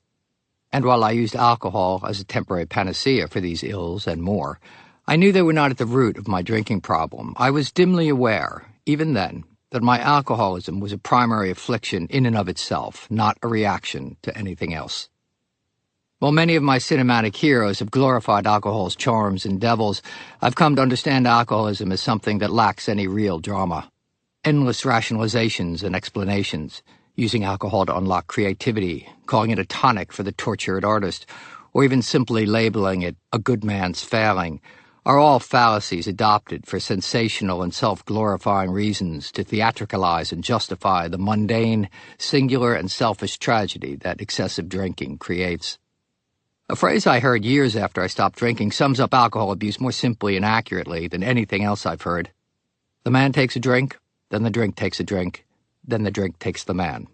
And while I used alcohol as a temporary panacea for these ills and more, I knew they were not at the root of my drinking problem. I was dimly aware, even then, that my alcoholism was a primary affliction in and of itself, not a reaction to anything else. While many of my cinematic heroes have glorified alcohol's charms and devils, I've come to understand alcoholism as something that lacks any real drama. Endless rationalizations and explanations, using alcohol to unlock creativity, calling it a tonic for the tortured artist, or even simply labeling it a good man's failing, are all fallacies adopted for sensational and self-glorifying reasons to theatricalize and justify the mundane, singular, and selfish tragedy that excessive drinking creates. A phrase I heard years after I stopped drinking sums up alcohol abuse more simply and accurately than anything else I've heard. The man takes a drink, then the drink takes a drink, then the drink takes the man.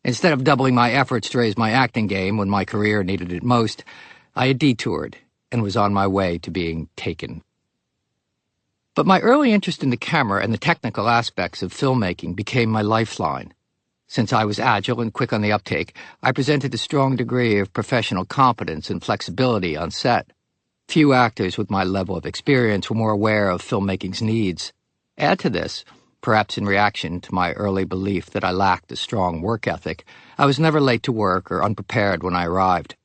Instead of doubling my efforts to raise my acting game when my career needed it most, I had detoured and was on my way to being taken. But my early interest in the camera and the technical aspects of filmmaking became my lifeline. Since I was agile and quick on the uptake, I presented a strong degree of professional competence and flexibility on set. Few actors with my level of experience were more aware of filmmaking's needs. Add to this, perhaps in reaction to my early belief that I lacked a strong work ethic, I was never late to work or unprepared when I arrived.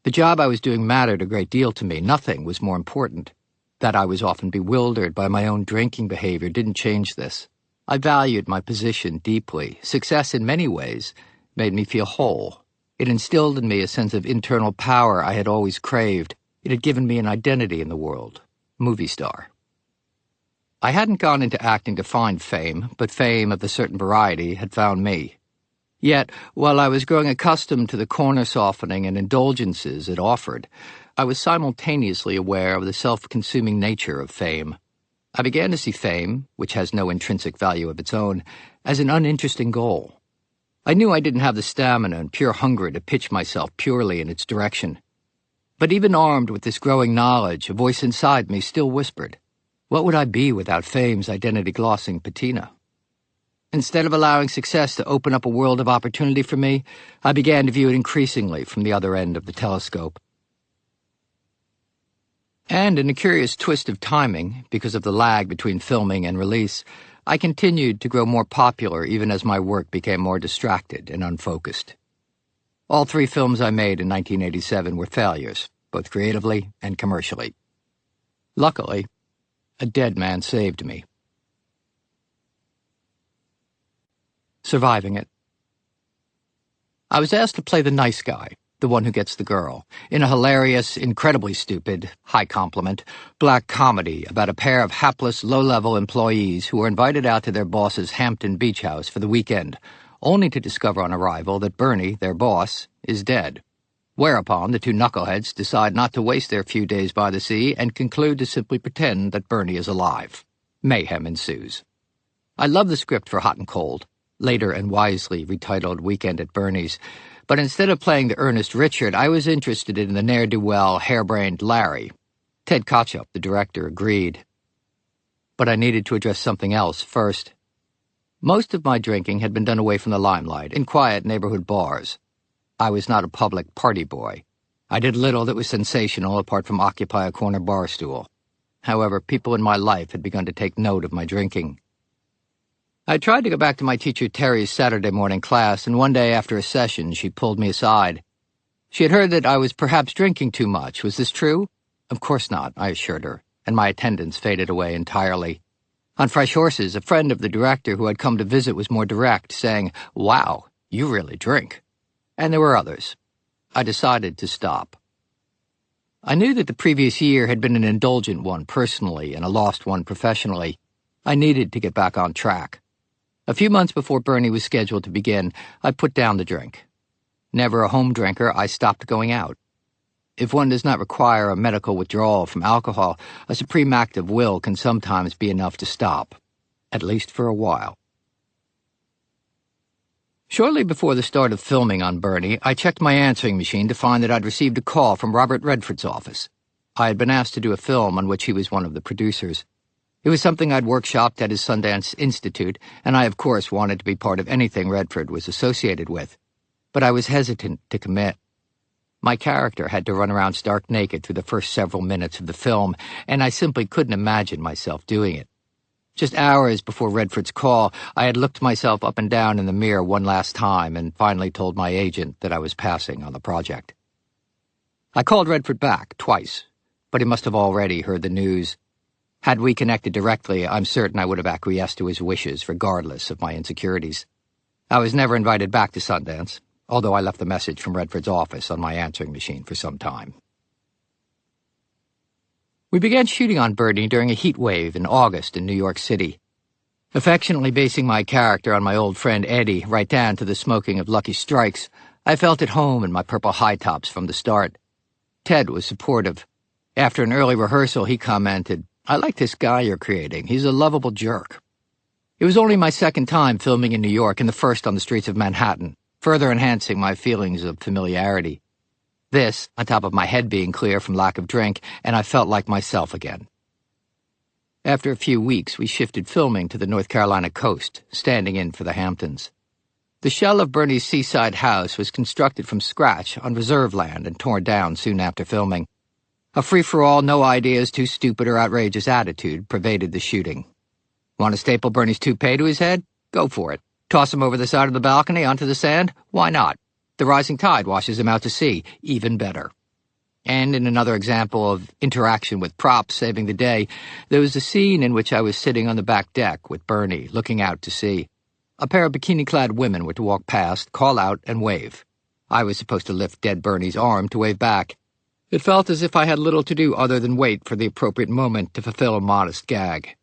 The job I was doing mattered a great deal to me. Nothing was more important. That I was often bewildered by my own drinking behavior didn't change this. I valued my position deeply. Success in many ways made me feel whole. It instilled in me a sense of internal power I had always craved. It had given me an identity in the world. Movie star. I hadn't gone into acting to find fame, but fame of a certain variety had found me. Yet, while I was growing accustomed to the corner softening and indulgences it offered, I was simultaneously aware of the self-consuming nature of fame. I began to see fame, which has no intrinsic value of its own, as an uninteresting goal. I knew I didn't have the stamina and pure hunger to pitch myself purely in its direction. But even armed with this growing knowledge, a voice inside me still whispered, what would I be without fame's identity-glossing patina? Instead of allowing success to open up a world of opportunity for me, I began to view it increasingly from the other end of the telescope. And in a curious twist of timing, because of the lag between filming and release, I continued to grow more popular even as my work became more distracted and unfocused. All 3 films I made in 1987 were failures, both creatively and commercially. Luckily, a dead man saved me. Surviving it. I was asked to play the nice guy, the one who gets the girl, in a hilarious, incredibly stupid, high compliment, black comedy about a pair of hapless, low-level employees who are invited out to their boss's Hampton beach house for the weekend, only to discover on arrival that Bernie, their boss, is dead. Whereupon the 2 knuckleheads decide not to waste their few days by the sea and conclude to simply pretend that Bernie is alive. Mayhem ensues. I love the script for Hot and Cold, later and wisely retitled Weekend at Bernie's, but instead of playing the earnest Richard, I was interested in the ne'er-do-well, harebrained Larry. Ted Kotchup, the director, agreed. But I needed to address something else first. Most of my drinking had been done away from the limelight, in quiet neighborhood bars. I was not a public party boy. I did little that was sensational apart from occupy a corner bar stool. However, people in my life had begun to take note of my drinking. I tried to go back to my teacher Terry's Saturday morning class, and one day after a session, she pulled me aside. She had heard that I was perhaps drinking too much. Was this true? Of course not, I assured her, and my attendance faded away entirely. On Fresh Horses, a friend of the director who had come to visit was more direct, saying, "Wow, you really drink." And there were others. I decided to stop. I knew that the previous year had been an indulgent one personally and a lost one professionally. I needed to get back on track. A few months before Bernie was scheduled to begin, I put down the drink. Never a home drinker, I stopped going out. If one does not require a medical withdrawal from alcohol, a supreme act of will can sometimes be enough to stop, at least for a while. Shortly before the start of filming on Bernie, I checked my answering machine to find that I'd received a call from Robert Redford's office. I had been asked to do a film on which he was one of the producers. It was something I'd workshopped at his Sundance Institute, and I, of course, wanted to be part of anything Redford was associated with. But I was hesitant to commit. My character had to run around stark naked through the first several minutes of the film, and I simply couldn't imagine myself doing it. Just hours before Redford's call, I had looked myself up and down in the mirror one last time and finally told my agent that I was passing on the project. I called Redford back twice, but he must have already heard the news. Had we connected directly, I'm certain I would have acquiesced to his wishes regardless of my insecurities. I was never invited back to Sundance, although I left the message from Redford's office on my answering machine for some time. We began shooting on Bernie during a heat wave in August in New York City. Affectionately basing my character on my old friend Eddie right down to the smoking of Lucky Strikes, I felt at home in my purple high tops from the start. Ted was supportive. After an early rehearsal, he commented, "I like this guy you're creating. He's a lovable jerk." It was only my second time filming in New York and the first on the streets of Manhattan, further enhancing my feelings of familiarity. This, on top of my head being clear from lack of drink, and I felt like myself again. After a few weeks, we shifted filming to the North Carolina coast, standing in for the Hamptons. The shell of Bernie's seaside house was constructed from scratch on reserve land and torn down soon after filming. A free-for-all, no ideas, too stupid or outrageous attitude pervaded the shooting. Want to staple Bernie's toupee to his head? Go for it. Toss him over the side of the balcony onto the sand? Why not? The rising tide washes him out to sea. Even better. And in another example of interaction with props saving the day, there was a scene in which I was sitting on the back deck with Bernie, looking out to sea. A pair of bikini-clad women were to walk past, call out, and wave. I was supposed to lift dead Bernie's arm to wave back. It felt as if I had little to do other than wait for the appropriate moment to fulfill a modest gag.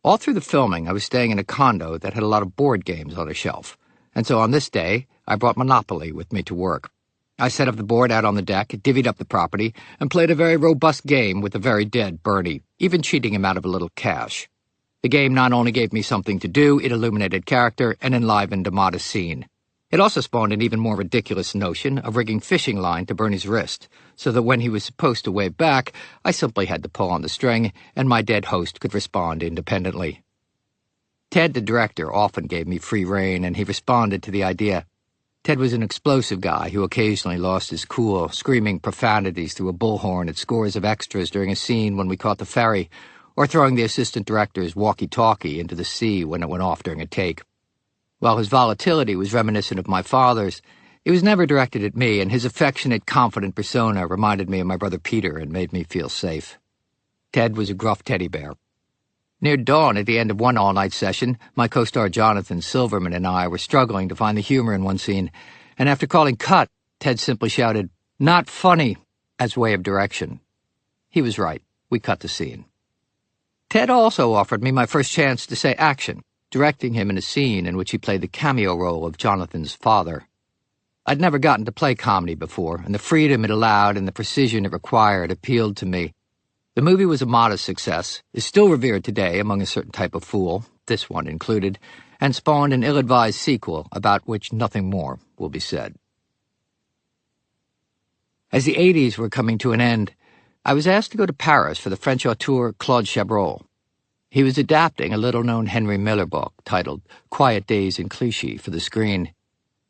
All through the filming, I was staying in a condo that had a lot of board games on a shelf, and so on this day, I brought Monopoly with me to work. I set up the board out on the deck, divvied up the property, and played a very robust game with the very dead Bernie, even cheating him out of a little cash. The game not only gave me something to do, it illuminated character and enlivened a modest scene. It also spawned an even more ridiculous notion of rigging fishing line to Bernie's wrist, so that when he was supposed to wave back, I simply had to pull on the string, and my dead host could respond independently. Ted, the director, often gave me free rein, and he responded to the idea. Ted was an explosive guy who occasionally lost his cool, screaming profanities through a bullhorn at scores of extras during a scene when we caught the ferry, or throwing the assistant director's walkie-talkie into the sea when it went off during a take. While his volatility was reminiscent of my father's, it was never directed at me, and his affectionate, confident persona reminded me of my brother Peter and made me feel safe. Ted was a gruff teddy bear. Near dawn at the end of one all-night session, my co-star Jonathan Silverman and I were struggling to find the humor in one scene, and after calling cut, Ted simply shouted, "Not funny," as way of direction. He was right. We cut the scene. Ted also offered me my first chance to say action, directing him in a scene in which he played the cameo role of Jonathan's father. I'd never gotten to play comedy before, and the freedom it allowed and the precision it required appealed to me. The movie was a modest success, is still revered today among a certain type of fool, this one included, and spawned an ill-advised sequel about which nothing more will be said. As the 80s were coming to an end, I was asked to go to Paris for the French auteur Claude Chabrol. He was adapting a little-known Henry Miller book titled Quiet Days in Clichy for the screen.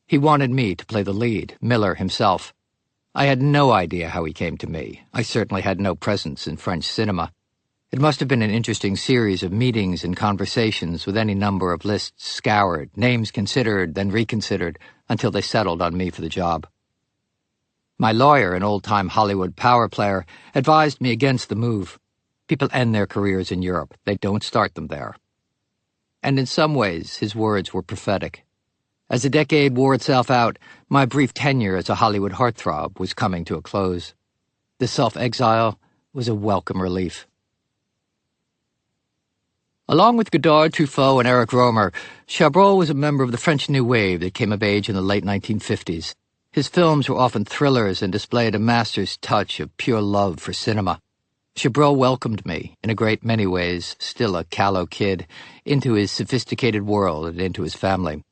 He wanted me to play the lead, Miller himself. I had no idea how he came to me. I certainly had no presence in French cinema. It must have been an interesting series of meetings and conversations with any number of lists scoured, names considered, then reconsidered, until they settled on me for the job. My lawyer, an old-time Hollywood power player, advised me against the move. People end their careers in Europe. They don't start them there. And in some ways, his words were prophetic. As the decade wore itself out, my brief tenure as a Hollywood heartthrob was coming to a close. The self-exile was a welcome relief. Along with Godard, Truffaut, and Eric Romer, Chabrol was a member of the French New Wave that came of age in the late 1950s. His films were often thrillers and displayed a master's touch of pure love for cinema. Chabrol welcomed me, in a great many ways, still a callow kid, into his sophisticated world and into his family.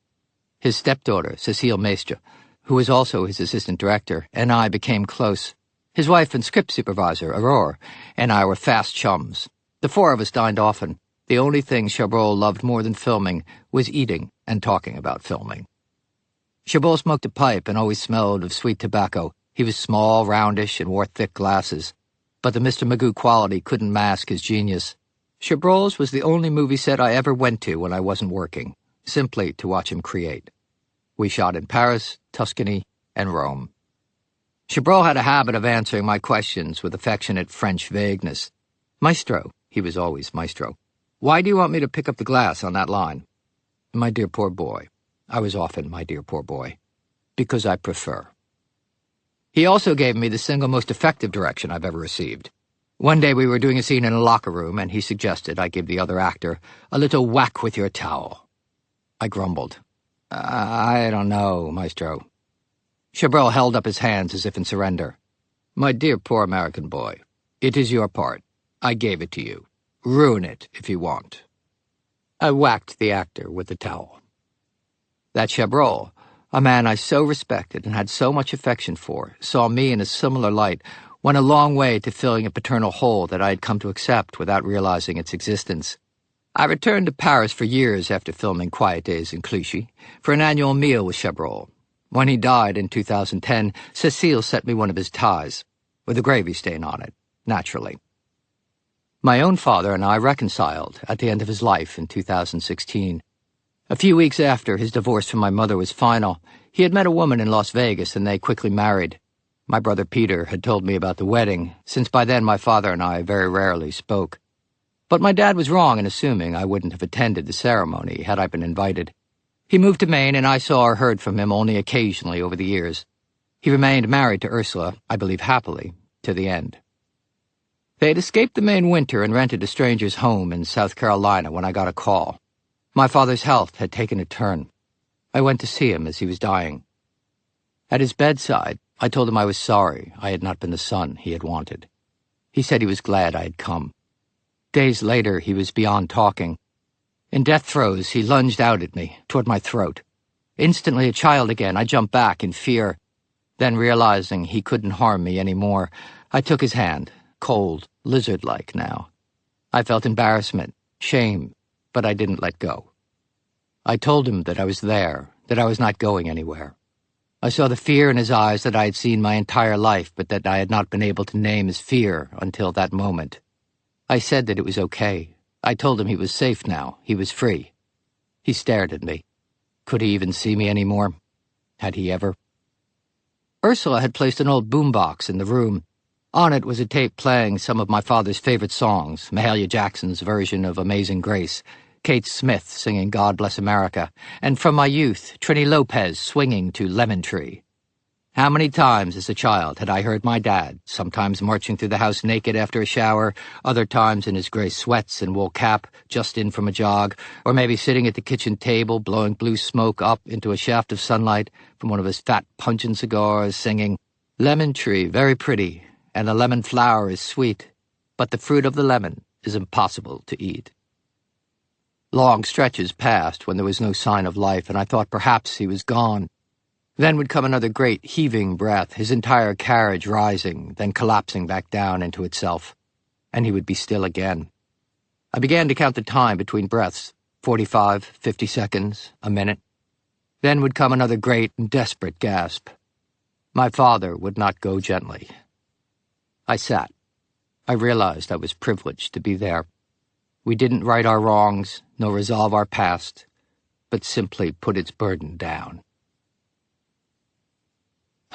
His stepdaughter, Cécile Maistre, who was also his assistant director, and I became close. His wife and script supervisor, Aurore, and I were fast chums. The four of us dined often. The only thing Chabrol loved more than filming was eating and talking about filming. Chabrol smoked a pipe and always smelled of sweet tobacco. He was small, roundish, and wore thick glasses. But the Mr. Magoo quality couldn't mask his genius. Chabrol's was the only movie set I ever went to when I wasn't working, simply to watch him create. We shot in Paris, Tuscany, and Rome. Chabrol had a habit of answering my questions with affectionate French vagueness. "Maestro," he was always maestro, "why do you want me to pick up the glass on that line?" "My dear poor boy." I was often "my dear poor boy." "Because I prefer." He also gave me the single most effective direction I've ever received. One day we were doing a scene in a locker room, and he suggested I give the other actor a little whack with your towel. I grumbled. I don't know, Maestro." Chabrol held up his hands as if in surrender. "My dear poor American boy, it is your part. I gave it to you. Ruin it if you want." I whacked the actor with the towel. That Chabrol, a man I so respected and had so much affection for, saw me in a similar light, went a long way to filling a paternal hole that I had come to accept without realizing its existence. I returned to Paris for years after filming Quiet Days in Clichy for an annual meal with Chabrol. When he died in 2010, Cécile sent me one of his ties, with a gravy stain on it, naturally. My own father and I reconciled at the end of his life in 2016. A few weeks after his divorce from my mother was final, he had met a woman in Las Vegas and they quickly married. My brother Peter had told me about the wedding, since by then my father and I very rarely spoke. But my dad was wrong in assuming I wouldn't have attended the ceremony had I been invited. He moved to Maine, and I saw or heard from him only occasionally over the years. He remained married to Ursula, I believe happily, to the end. They had escaped the Maine winter and rented a stranger's home in South Carolina when I got a call. My father's health had taken a turn. I went to see him as he was dying. At his bedside, I told him I was sorry I had not been the son he had wanted. He said he was glad I had come. Days later, he was beyond talking. In death throes, he lunged out at me, toward my throat. Instantly a child again, I jumped back in fear. Then, realizing he couldn't harm me any more, I took his hand, cold, lizard-like now. I felt embarrassment, shame, but I didn't let go. I told him that I was there, that I was not going anywhere. I saw the fear in his eyes that I had seen my entire life, but that I had not been able to name as fear until that moment. I said that it was okay. I told him he was safe now. He was free. He stared at me. Could he even see me anymore? Had he ever? Ursula had placed an old boombox in the room. On it was a tape playing some of my father's favorite songs, Mahalia Jackson's version of Amazing Grace, Kate Smith singing God Bless America, and from my youth, Trini Lopez swinging to Lemon Tree. How many times as a child had I heard my dad, sometimes marching through the house naked after a shower, other times in his gray sweats and wool cap, just in from a jog, or maybe sitting at the kitchen table blowing blue smoke up into a shaft of sunlight from one of his fat pungent cigars, singing, "Lemon tree, very pretty, and the lemon flower is sweet, but the fruit of the lemon is impossible to eat." Long stretches passed when there was no sign of life, and I thought perhaps he was gone. Then would come another great heaving breath, his entire carriage rising, then collapsing back down into itself, and he would be still again. I began to count the time between breaths, 45, 50 seconds, a minute. Then would come another great and desperate gasp. My father would not go gently. I sat. I realized I was privileged to be there. We didn't right our wrongs, nor resolve our past, but simply put its burden down.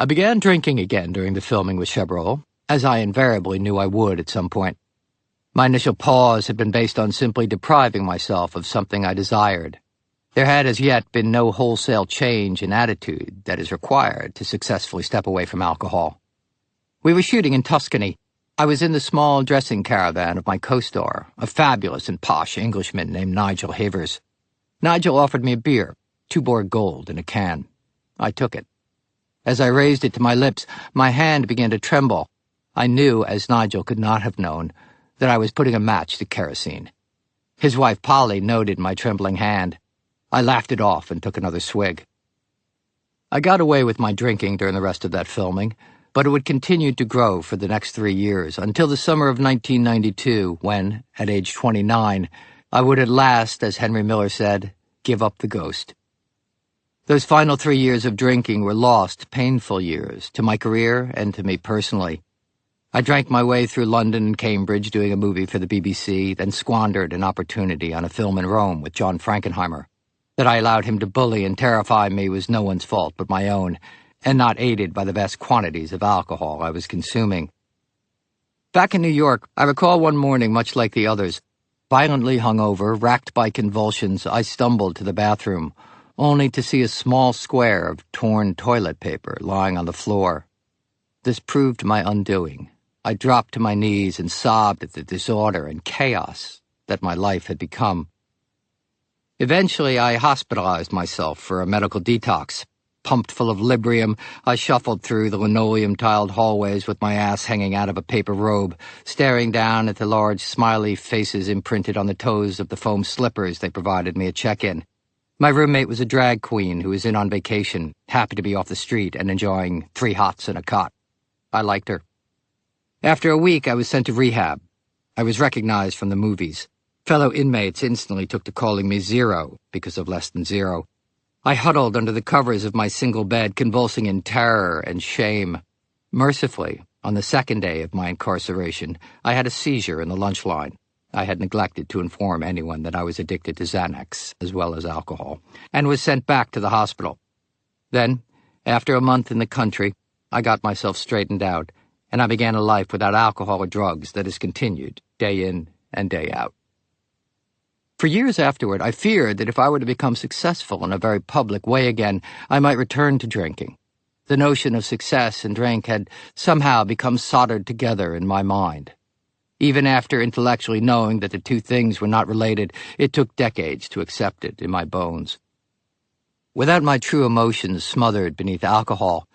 I began drinking again during the filming with Chevrolet, as I invariably knew I would at some point. My initial pause had been based on simply depriving myself of something I desired. There had as yet been no wholesale change in attitude that is required to successfully step away from alcohol. We were shooting in Tuscany. I was in the small dressing caravan of my co-star, a fabulous and posh Englishman named Nigel Havers. Nigel offered me a beer, Tuborg Gold in a can. I took it. As I raised it to my lips, my hand began to tremble. I knew, as Nigel could not have known, that I was putting a match to kerosene. His wife Polly noted my trembling hand. I laughed it off and took another swig. I got away with my drinking during the rest of that filming, but it would continue to grow for the next 3 years, until the summer of 1992, when, at age 29, I would at last, as Henry Miller said, give up the ghost. Those final 3 years of drinking were lost, painful years, to my career and to me personally. I drank my way through London and Cambridge doing a movie for the BBC, then squandered an opportunity on a film in Rome with John Frankenheimer. That I allowed him to bully and terrify me was no one's fault but my own, and not aided by the vast quantities of alcohol I was consuming. Back in New York, I recall one morning much like the others. Violently hungover, racked by convulsions, I stumbled to the bathroom, only to see a small square of torn toilet paper lying on the floor. This proved my undoing. I dropped to my knees and sobbed at the disorder and chaos that my life had become. Eventually, I hospitalized myself for a medical detox. Pumped full of Librium, I shuffled through the linoleum-tiled hallways with my ass hanging out of a paper robe, staring down at the large, smiley faces imprinted on the toes of the foam slippers they provided me at check-in. My roommate was a drag queen who was in on vacation, happy to be off the street and enjoying 3 hots and a cot. I liked her. After a week, I was sent to rehab. I was recognized from the movies. Fellow inmates instantly took to calling me Zero because of Less Than Zero. I huddled under the covers of my single bed, convulsing in terror and shame. Mercifully, on the 2nd day of my incarceration, I had a seizure in the lunch line. I had neglected to inform anyone that I was addicted to Xanax, as well as alcohol, and was sent back to the hospital. Then, after a month in the country, I got myself straightened out, and I began a life without alcohol or drugs that has continued, day in and day out. For years afterward, I feared that if I were to become successful in a very public way again, I might return to drinking. The notion of success and drink had somehow become soldered together in my mind. Even after intellectually knowing that the two things were not related, it took decades to accept it in my bones. Without my true emotions smothered beneath alcohol,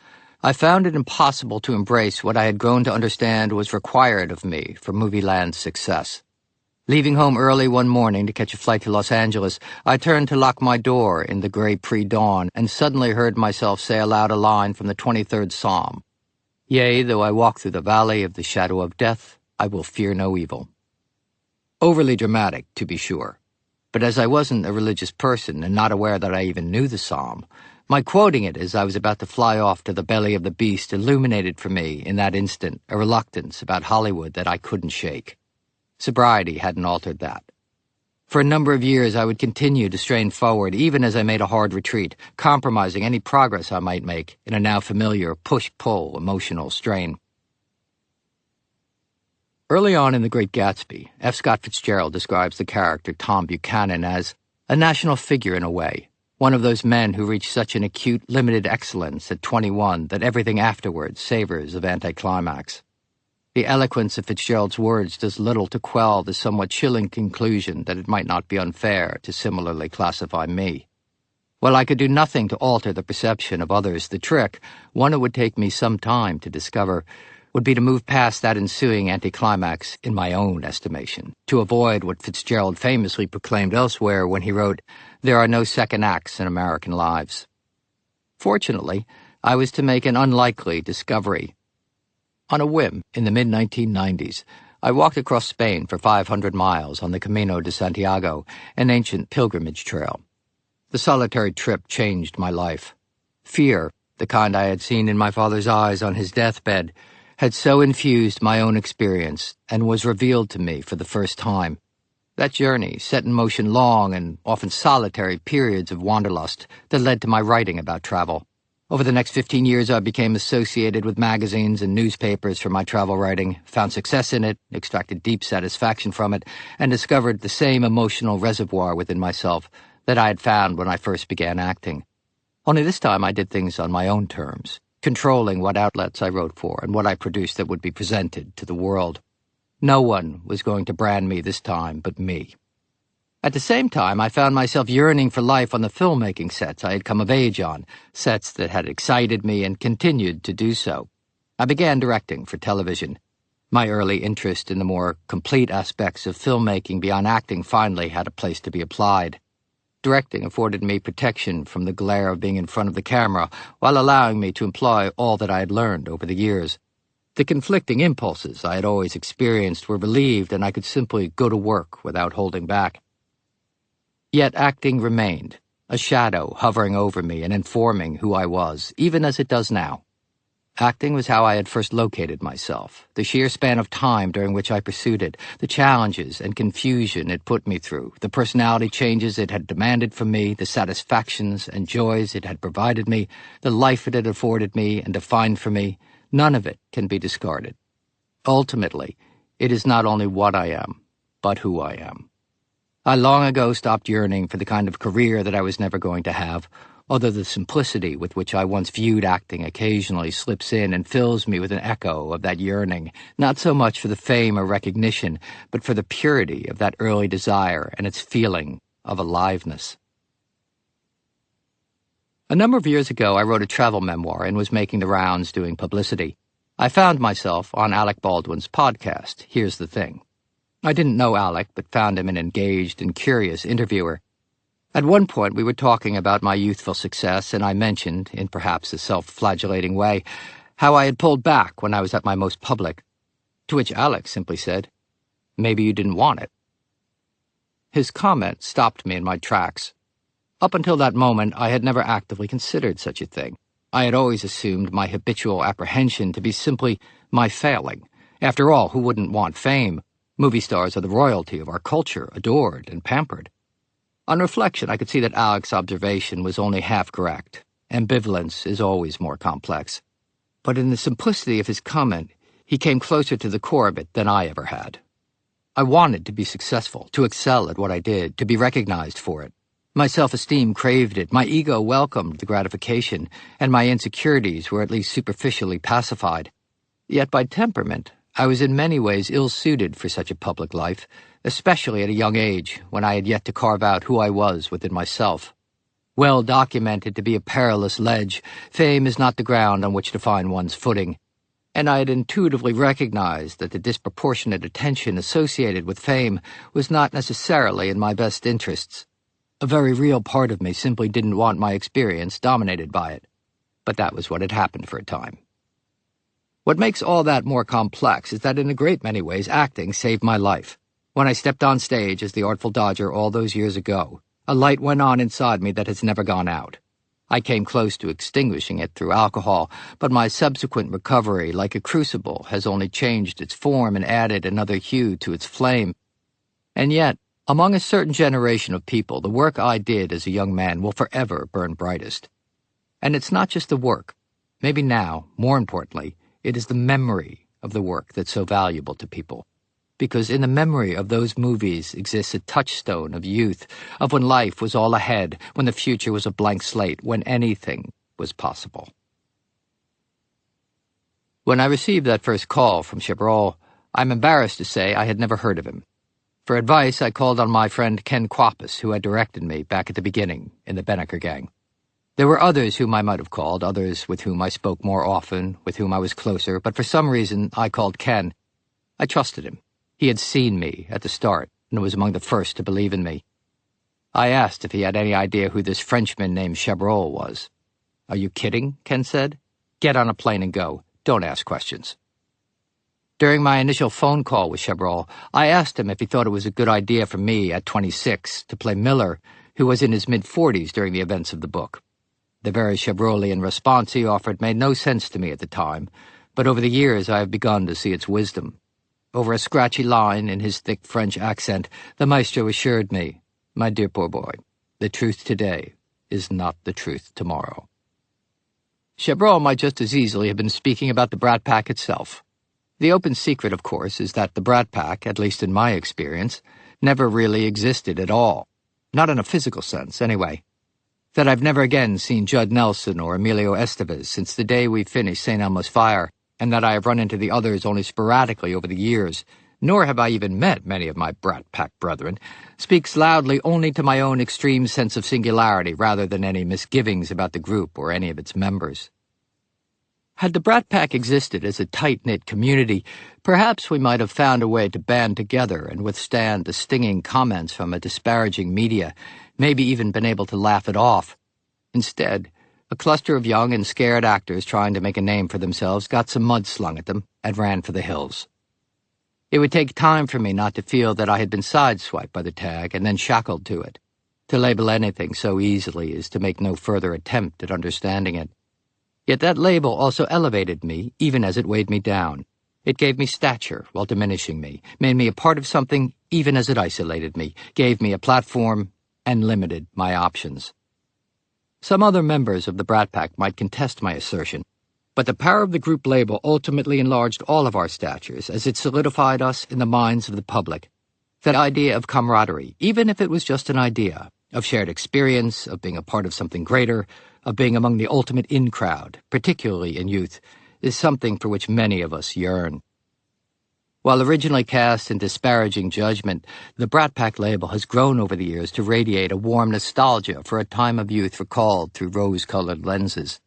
I found it impossible to embrace what I had grown to understand was required of me for Movie Land's success. Leaving home early one morning to catch a flight to Los Angeles, I turned to lock my door in the gray pre-dawn and suddenly heard myself say aloud a line from the 23rd Psalm. Yea, though I walk through the valley of the shadow of death, I will fear no evil. Overly dramatic, to be sure. But as I wasn't a religious person and not aware that I even knew the psalm, my quoting it as I was about to fly off to the belly of the beast illuminated for me, in that instant, a reluctance about Hollywood that I couldn't shake. Sobriety hadn't altered that. For a number of years I would continue to strain forward even as I made a hard retreat, compromising any progress I might make in a now familiar push-pull emotional strain. Early on in The Great Gatsby, F. Scott Fitzgerald describes the character Tom Buchanan as a national figure in a way, one of those men who reach such an acute, limited excellence at 21 that everything afterwards savors of anticlimax. The eloquence of Fitzgerald's words does little to quell the somewhat chilling conclusion that it might not be unfair to similarly classify me. While I could do nothing to alter the perception of others, the trick, one it would take me some time to discover, would be to move past that ensuing anticlimax in my own estimation, to avoid what Fitzgerald famously proclaimed elsewhere when he wrote, "There are no second acts in American lives." Fortunately, I was to make an unlikely discovery. On a whim, in the mid-1990s, I walked across Spain for 500 miles on the Camino de Santiago, an ancient pilgrimage trail. The solitary trip changed my life. Fear, the kind I had seen in my father's eyes on his deathbed, had so infused my own experience and was revealed to me for the first time. That journey set in motion long and often solitary periods of wanderlust that led to my writing about travel. Over the next 15 years, I became associated with magazines and newspapers for my travel writing, found success in it, extracted deep satisfaction from it, and discovered the same emotional reservoir within myself that I had found when I first began acting. Only this time I did things on my own terms, controlling what outlets I wrote for and what I produced that would be presented to the world. No one was going to brand me this time but me. At the same time, I found myself yearning for life on the filmmaking sets I had come of age on, sets that had excited me and continued to do so. I began directing for television. My early interest in the more complete aspects of filmmaking beyond acting finally had a place to be applied. Directing afforded me protection from the glare of being in front of the camera while allowing me to employ all that I had learned over the years. The conflicting impulses I had always experienced were relieved and I could simply go to work without holding back. Yet acting remained, a shadow hovering over me and informing who I was, even as it does now. Acting was how I had first located myself, the sheer span of time during which I pursued it, the challenges and confusion it put me through, the personality changes it had demanded from me, the satisfactions and joys it had provided me, the life it had afforded me and defined for me. None of it can be discarded. Ultimately, it is not only what I am, but who I am. I long ago stopped yearning for the kind of career that I was never going to have, although the simplicity with which I once viewed acting occasionally slips in and fills me with an echo of that yearning, not so much for the fame or recognition, but for the purity of that early desire and its feeling of aliveness. A number of years ago, I wrote a travel memoir and was making the rounds doing publicity. I found myself on Alec Baldwin's podcast, Here's the Thing. I didn't know Alec, but found him an engaged and curious interviewer. At one point, we were talking about my youthful success, and I mentioned, in perhaps a self-flagellating way, how I had pulled back when I was at my most public, to which Alec simply said, "Maybe you didn't want it." His comment stopped me in my tracks. Up until that moment, I had never actively considered such a thing. I had always assumed my habitual apprehension to be simply my failing. After all, who wouldn't want fame? Movie stars are the royalty of our culture, adored and pampered. On reflection, I could see that Alec's observation was only half correct. Ambivalence is always more complex. But in the simplicity of his comment, he came closer to the core of it than I ever had. I wanted to be successful, to excel at what I did, to be recognized for it. My self-esteem craved it, my ego welcomed the gratification, and my insecurities were at least superficially pacified. Yet by temperament, I was in many ways ill-suited for such a public life, especially at a young age, when I had yet to carve out who I was within myself. Well documented to be a perilous ledge, fame is not the ground on which to find one's footing, and I had intuitively recognized that the disproportionate attention associated with fame was not necessarily in my best interests. A very real part of me simply didn't want my experience dominated by it, but that was what had happened for a time. What makes all that more complex is that in a great many ways acting saved my life. When I stepped on stage as the Artful Dodger all those years ago, a light went on inside me that has never gone out. I came close to extinguishing it through alcohol, but my subsequent recovery, like a crucible, has only changed its form and added another hue to its flame. And yet, among a certain generation of people, the work I did as a young man will forever burn brightest. And it's not just the work. Maybe now, more importantly, it is the memory of the work that's so valuable to people. Because in the memory of those movies exists a touchstone of youth, of when life was all ahead, when the future was a blank slate, when anything was possible. When I received that first call from Chabrol, I'm embarrassed to say I had never heard of him. For advice, I called on my friend Ken Quapis, who had directed me back at the beginning in the Benneker gang. There were others whom I might have called, others with whom I spoke more often, with whom I was closer, but for some reason I called Ken. I trusted him. He had seen me at the start and was among the first to believe in me. I asked if he had any idea who this Frenchman named Chabrol was. "Are you kidding?" Ken said. "Get on a plane and go. Don't ask questions." During my initial phone call with Chabrol, I asked him if he thought it was a good idea for me at 26 to play Miller, who was in his mid-40s during the events of the book. The very Chabrolian response he offered made no sense to me at the time, but over the years I have begun to see its wisdom. Over a scratchy line in his thick French accent, the maestro assured me, "My dear poor boy, the truth today is not the truth tomorrow." Chabrol might just as easily have been speaking about the Brat Pack itself. The open secret, of course, is that the Brat Pack, at least in my experience, never really existed at all. Not in a physical sense, anyway. That I've never again seen Judd Nelson or Emilio Estevez since the day we finished St. Elmo's Fire, and that I have run into the others only sporadically over the years, nor have I even met many of my Brat Pack brethren, speaks loudly only to my own extreme sense of singularity rather than any misgivings about the group or any of its members. Had the Brat Pack existed as a tight-knit community, perhaps we might have found a way to band together and withstand the stinging comments from a disparaging media, maybe even been able to laugh it off. Instead, a cluster of young and scared actors trying to make a name for themselves got some mud slung at them and ran for the hills. It would take time for me not to feel that I had been sideswiped by the tag and then shackled to it, to label anything so easily as to make no further attempt at understanding it. Yet that label also elevated me, even as it weighed me down. It gave me stature while diminishing me, made me a part of something even as it isolated me, gave me a platform, and limited my options. Some other members of the Brat Pack might contest my assertion, but the power of the group label ultimately enlarged all of our statures as it solidified us in the minds of the public. That idea of camaraderie, even if it was just an idea, of shared experience, of being a part of something greater, of being among the ultimate in-crowd, particularly in youth, is something for which many of us yearn. While originally cast in disparaging judgment, the Brat Pack label has grown over the years to radiate a warm nostalgia for a time of youth recalled through rose-colored lenses.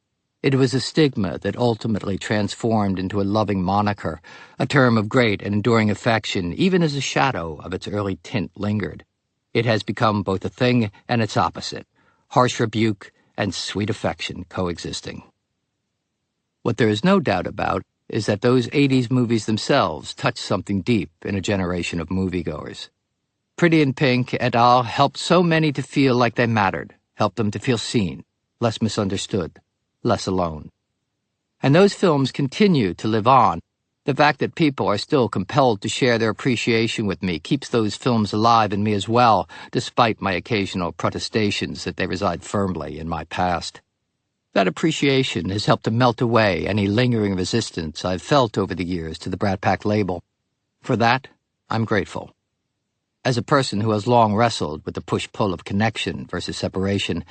It was a stigma that ultimately transformed into a loving moniker, a term of great and enduring affection, even as a shadow of its early tint lingered. It has become both a thing and its opposite, harsh rebuke and sweet affection coexisting. What there is no doubt about is that those 80s movies themselves touched something deep in a generation of moviegoers. Pretty in Pink et al. Helped so many to feel like they mattered, helped them to feel seen, less misunderstood, less alone. And those films continue to live on. The fact that people are still compelled to share their appreciation with me keeps those films alive in me as well, despite my occasional protestations that they reside firmly in my past. That appreciation has helped to melt away any lingering resistance I've felt over the years to the Brat Pack label. For that, I'm grateful. As a person who has long wrestled with the push-pull of connection versus separation,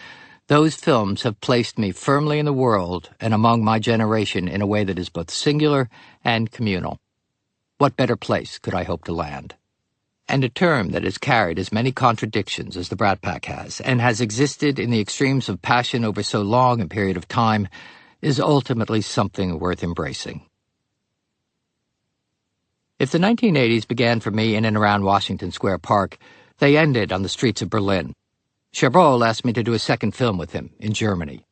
those films have placed me firmly in the world and among my generation in a way that is both singular and communal. What better place could I hope to land? and a term that has carried as many contradictions as the Brat Pack has, and has existed in the extremes of passion over so long a period of time, is ultimately something worth embracing. If the 1980s began for me in and around Washington Square Park, they ended on the streets of Berlin. Chabrol asked me to do a second film with him in Germany.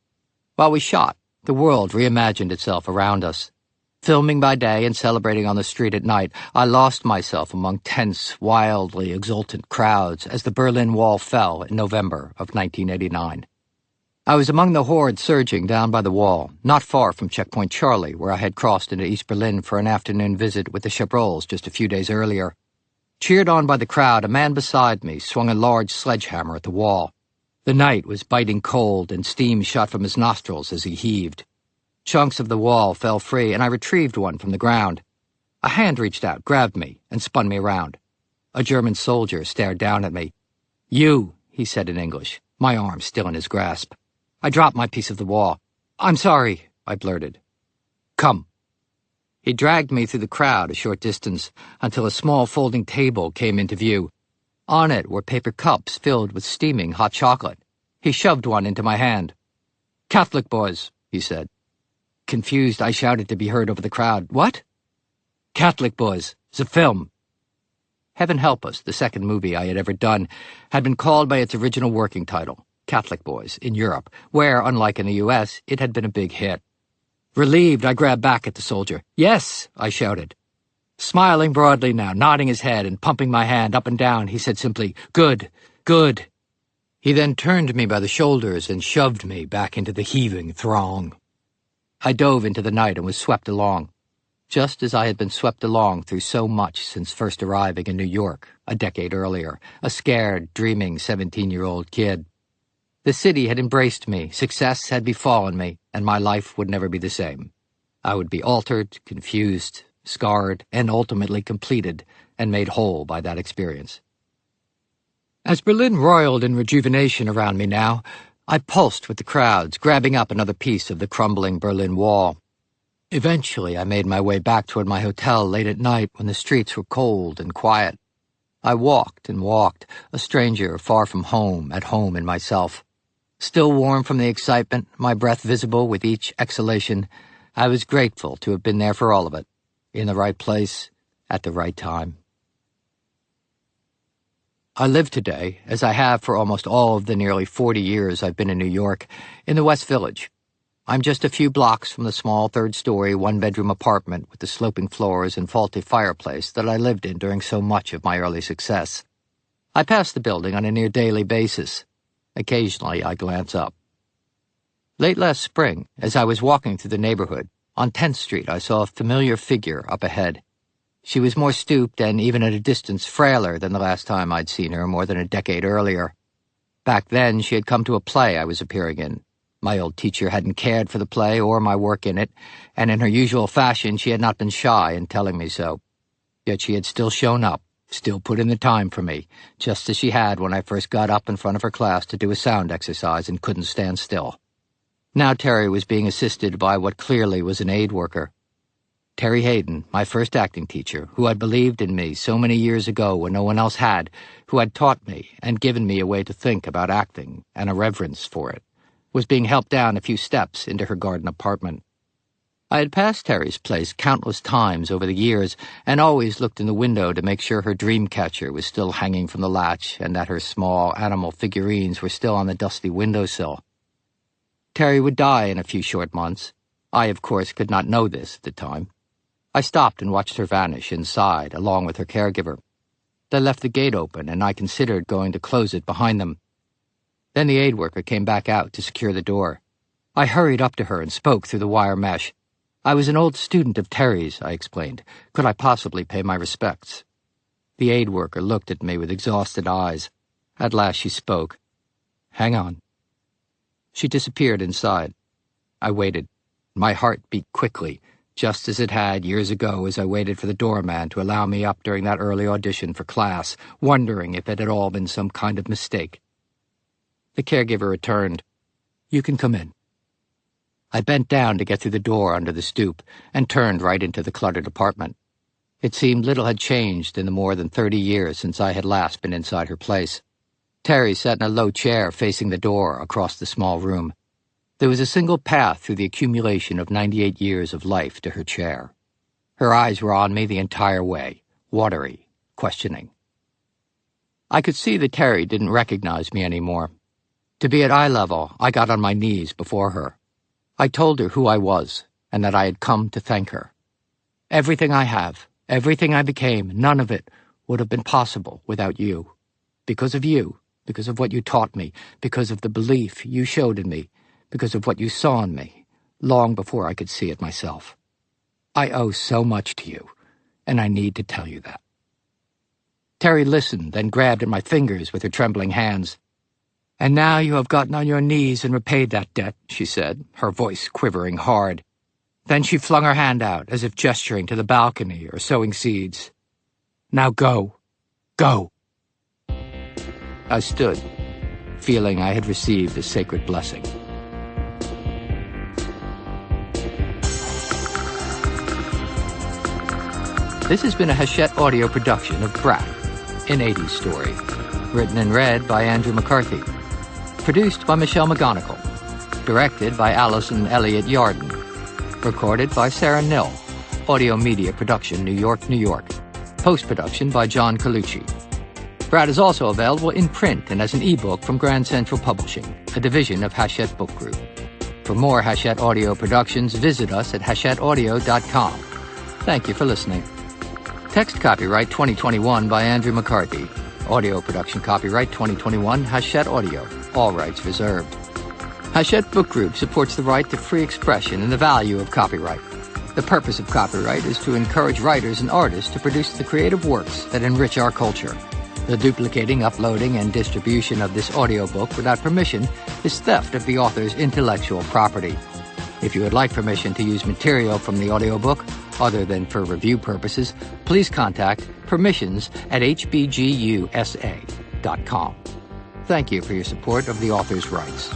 While we shot, the world reimagined itself around us. Filming by day and celebrating on the street at night, I lost myself among tense, wildly exultant crowds as the Berlin Wall fell in November of 1989. I was among the horde surging down by the wall, not far from Checkpoint Charlie, where I had crossed into East Berlin for an afternoon visit with the Chabrols just a few days earlier. Cheered on by the crowd, a man beside me swung a large sledgehammer at the wall. The night was biting cold, and steam shot from his nostrils as he heaved. Chunks of the wall fell free, and I retrieved one from the ground. A hand reached out, grabbed me, and spun me around. A German soldier stared down at me. "You," he said in English, my arm still in his grasp. I dropped my piece of the wall. "I'm sorry," I blurted. "Come." He dragged me through the crowd a short distance until a small folding table came into view. On it were paper cups filled with steaming hot chocolate. He shoved one into my hand. "Catholic boys," he said. Confused, I shouted to be heard over the crowd. "What?" "Catholic boys. The film." Heaven Help Us, the second movie I had ever done, had been called by its original working title, Catholic Boys, in Europe, where, unlike in the U.S., it had been a big hit. Relieved, I grabbed back at the soldier. "Yes," I shouted. Smiling broadly now, nodding his head and pumping my hand up and down, he said simply, "Good, good." He then turned me by the shoulders and shoved me back into the heaving throng. I dove into the night and was swept along, just as I had been swept along through so much since first arriving in New York a decade earlier, a scared, dreaming 17-year-old kid. The city had embraced me, success had befallen me, and my life would never be the same. I would be altered, confused, scarred, and ultimately completed and made whole by that experience. As Berlin roiled in rejuvenation around me now, I pulsed with the crowds, grabbing up another piece of the crumbling Berlin Wall. Eventually, I made my way back toward my hotel late at night when the streets were cold and quiet. I walked and walked, a stranger far from home, at home in myself. Still warm from the excitement, my breath visible with each exhalation, I was grateful to have been there for all of it, in the right place, at the right time. I live today, as I have for almost all of the nearly 40 years I've been in New York, in the West Village. I'm just a few blocks from the small third-story, one-bedroom apartment with the sloping floors and faulty fireplace that I lived in during so much of my early success. I pass the building on a near-daily basis. Occasionally, I glance up. Late last spring, as I was walking through the neighborhood, on 10th Street I saw a familiar figure up ahead. She was more stooped and, even at a distance, frailer than the last time I'd seen her more than a decade earlier. Back then, she had come to a play I was appearing in. My old teacher hadn't cared for the play or my work in it, and in her usual fashion, she had not been shy in telling me so. Yet she had still shown up, still put in the time for me, just as she had when I first got up in front of her class to do a sound exercise and couldn't stand still. Now Terry was being assisted by what clearly was an aid worker. Terry Hayden, my first acting teacher, who had believed in me so many years ago when no one else had, who had taught me and given me a way to think about acting and a reverence for it, was being helped down a few steps into her garden apartment. I had passed Terry's place countless times over the years and always looked in the window to make sure her dream catcher was still hanging from the latch and that her small animal figurines were still on the dusty windowsill. Terry would die in a few short months. I, of course, could not know this at the time. I stopped and watched her vanish inside, along with her caregiver. They left the gate open, and I considered going to close it behind them. Then the aid worker came back out to secure the door. I hurried up to her and spoke through the wire mesh. I was an old student of Terry's, I explained. Could I possibly pay my respects? The aid worker looked at me with exhausted eyes. At last she spoke. "Hang on." She disappeared inside. I waited. My heart beat quickly, just as it had years ago as I waited for the doorman to allow me up during that early audition for class, wondering if it had all been some kind of mistake. The caregiver returned. "You can come in." I bent down to get through the door under the stoop and turned right into the cluttered apartment. It seemed little had changed in the more than 30 years since I had last been inside her place. Terry sat in a low chair facing the door across the small room. There was a single path through the accumulation of 98 years of life to her chair. Her eyes were on me the entire way, watery, questioning. I could see that Terry didn't recognize me anymore. To be at eye level, I got on my knees before her. I told her who I was, and that I had come to thank her. Everything I have, everything I became, none of it would have been possible without you. Because of you, because of what you taught me, because of the belief you showed in me, because of what you saw in me, long before I could see it myself. I owe so much to you, and I need to tell you that. Terry listened, then grabbed at my fingers with her trembling hands. "And now you have gotten on your knees and repaid that debt," she said, her voice quivering hard. Then she flung her hand out, as if gesturing to the balcony or sowing seeds. "Now go. Go." I stood, feeling I had received a sacred blessing. This has been a Hachette audio production of Brat, an 80s story. Written and read by Andrew McCarthy. Produced by Michelle McGonigal. Directed by Allison Elliott Yarden. Recorded by Sarah Nill. Audio Media Production, New York, New York. Post-production by John Colucci. Brat is also available in print and as an ebook from Grand Central Publishing, a division of Hachette Book Group. For more Hachette audio productions, visit us at hachetteaudio.com. Thank you for listening. Text copyright 2021 by Andrew McCarthy. Audio production copyright 2021 Hachette Audio. All rights reserved. Hachette Book Group supports the right to free expression and the value of copyright. The purpose of copyright is to encourage writers and artists to produce the creative works that enrich our culture. The duplicating, uploading, and distribution of this audiobook without permission is theft of the author's intellectual property. If you would like permission to use material from the audiobook, other than for review purposes, please contact permissions@hbgusa.com. Thank you for your support of the author's rights.